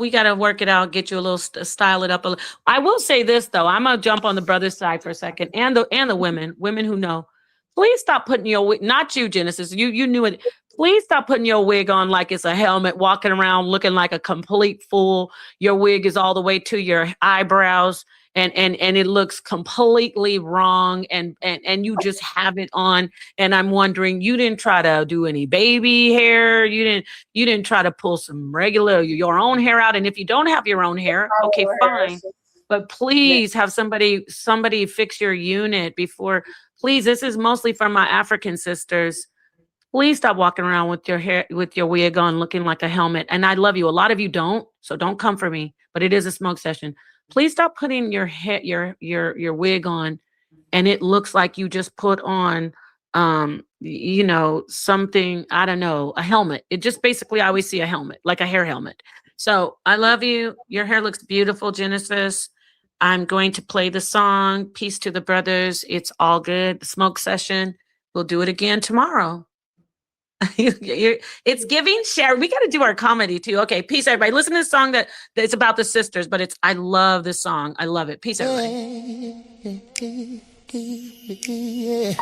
[SPEAKER 17] We got to work it out, get you a little, style it up. I will say this, though. I'm going to jump on the brother's side for a second, and the women who know. Please stop putting your wig, not you, Genesis. You knew it. Please stop putting your wig on like it's a helmet, walking around looking like a complete fool. Your wig is all the way to your eyebrows. And it looks completely wrong, and you just have it on. And I'm wondering, you didn't try to do any baby hair. You didn't try to pull some regular your own hair out. And if you don't have your own hair, okay, fine. But please have somebody fix your unit before. Please, this is mostly for my African sisters. Please stop walking around with your hair, with your wig on, looking like a helmet. And I love you. A lot of you don't, so don't come for me. But it is a smoke session. Please stop putting your wig on, and it looks like you just put on, something, I don't know, a helmet. It just basically, I always see a helmet, like a hair helmet. So I love you. Your hair looks beautiful, Genesis. I'm going to play the song. Peace to the brothers. It's all good. The smoke session. We'll do it again tomorrow. It's giving Sherry. We got to do our comedy too. Okay, peace, everybody. Listen to this song that's about the sisters, but I love this song. I love it. Peace, everybody.
[SPEAKER 1] Yeah.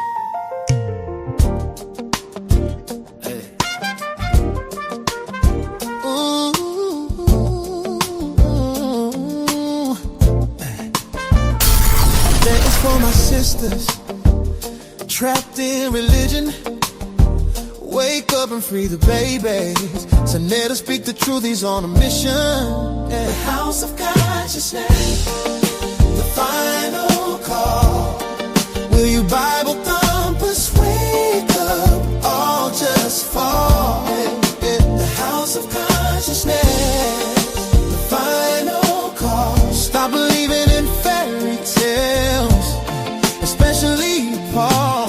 [SPEAKER 1] That is for my sisters trapped in religion. Wake up and free the babies. So let us speak the truth, he's on a mission. Yeah. The house of consciousness, the final call. Will you Bible thump us? Wake up, all just fall. The house of consciousness, the final call. Stop believing in fairy tales, especially Paul.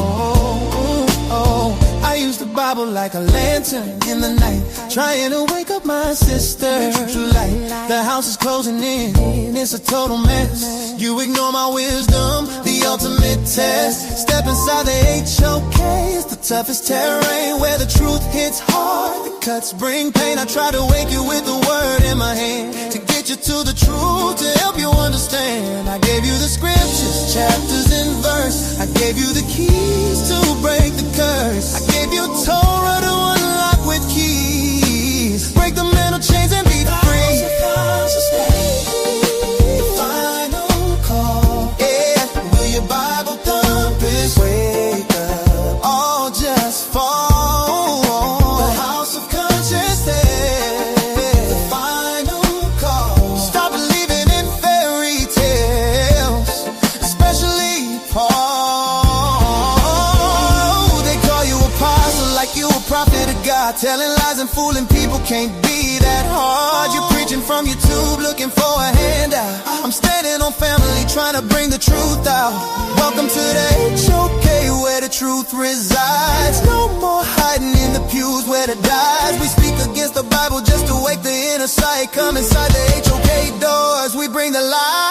[SPEAKER 1] Bible like a lantern in the night, trying to wake up my sister. True light, the house is closing in, it's a total mess. You ignore my wisdom, the ultimate test. Step inside the HOK, it's the toughest terrain, where the truth hits hard, the cuts bring pain. I try to wake you with the word in my hand, to get you to the truth, to help you understand. I gave you the scriptures, chapters and verse. I gave you the keys to break the curse. I gave you Torah to unlock with keys. Break the mental chains and be free. The final call. Yeah, will your Bible thump it? Wake up, all just fall. The house of consciousness. The final call. Stop believing in fairy tales, especially Paul. They call you a
[SPEAKER 19] Telling lies and fooling people can't be that hard. You're preaching from your tube, looking for a handout. I'm standing on family, trying to bring the truth out. Welcome to the HOK, where the truth resides. No more hiding in the pews where the dies. We speak against the Bible just to wake the inner sight. Come inside the HOK doors, we bring the light.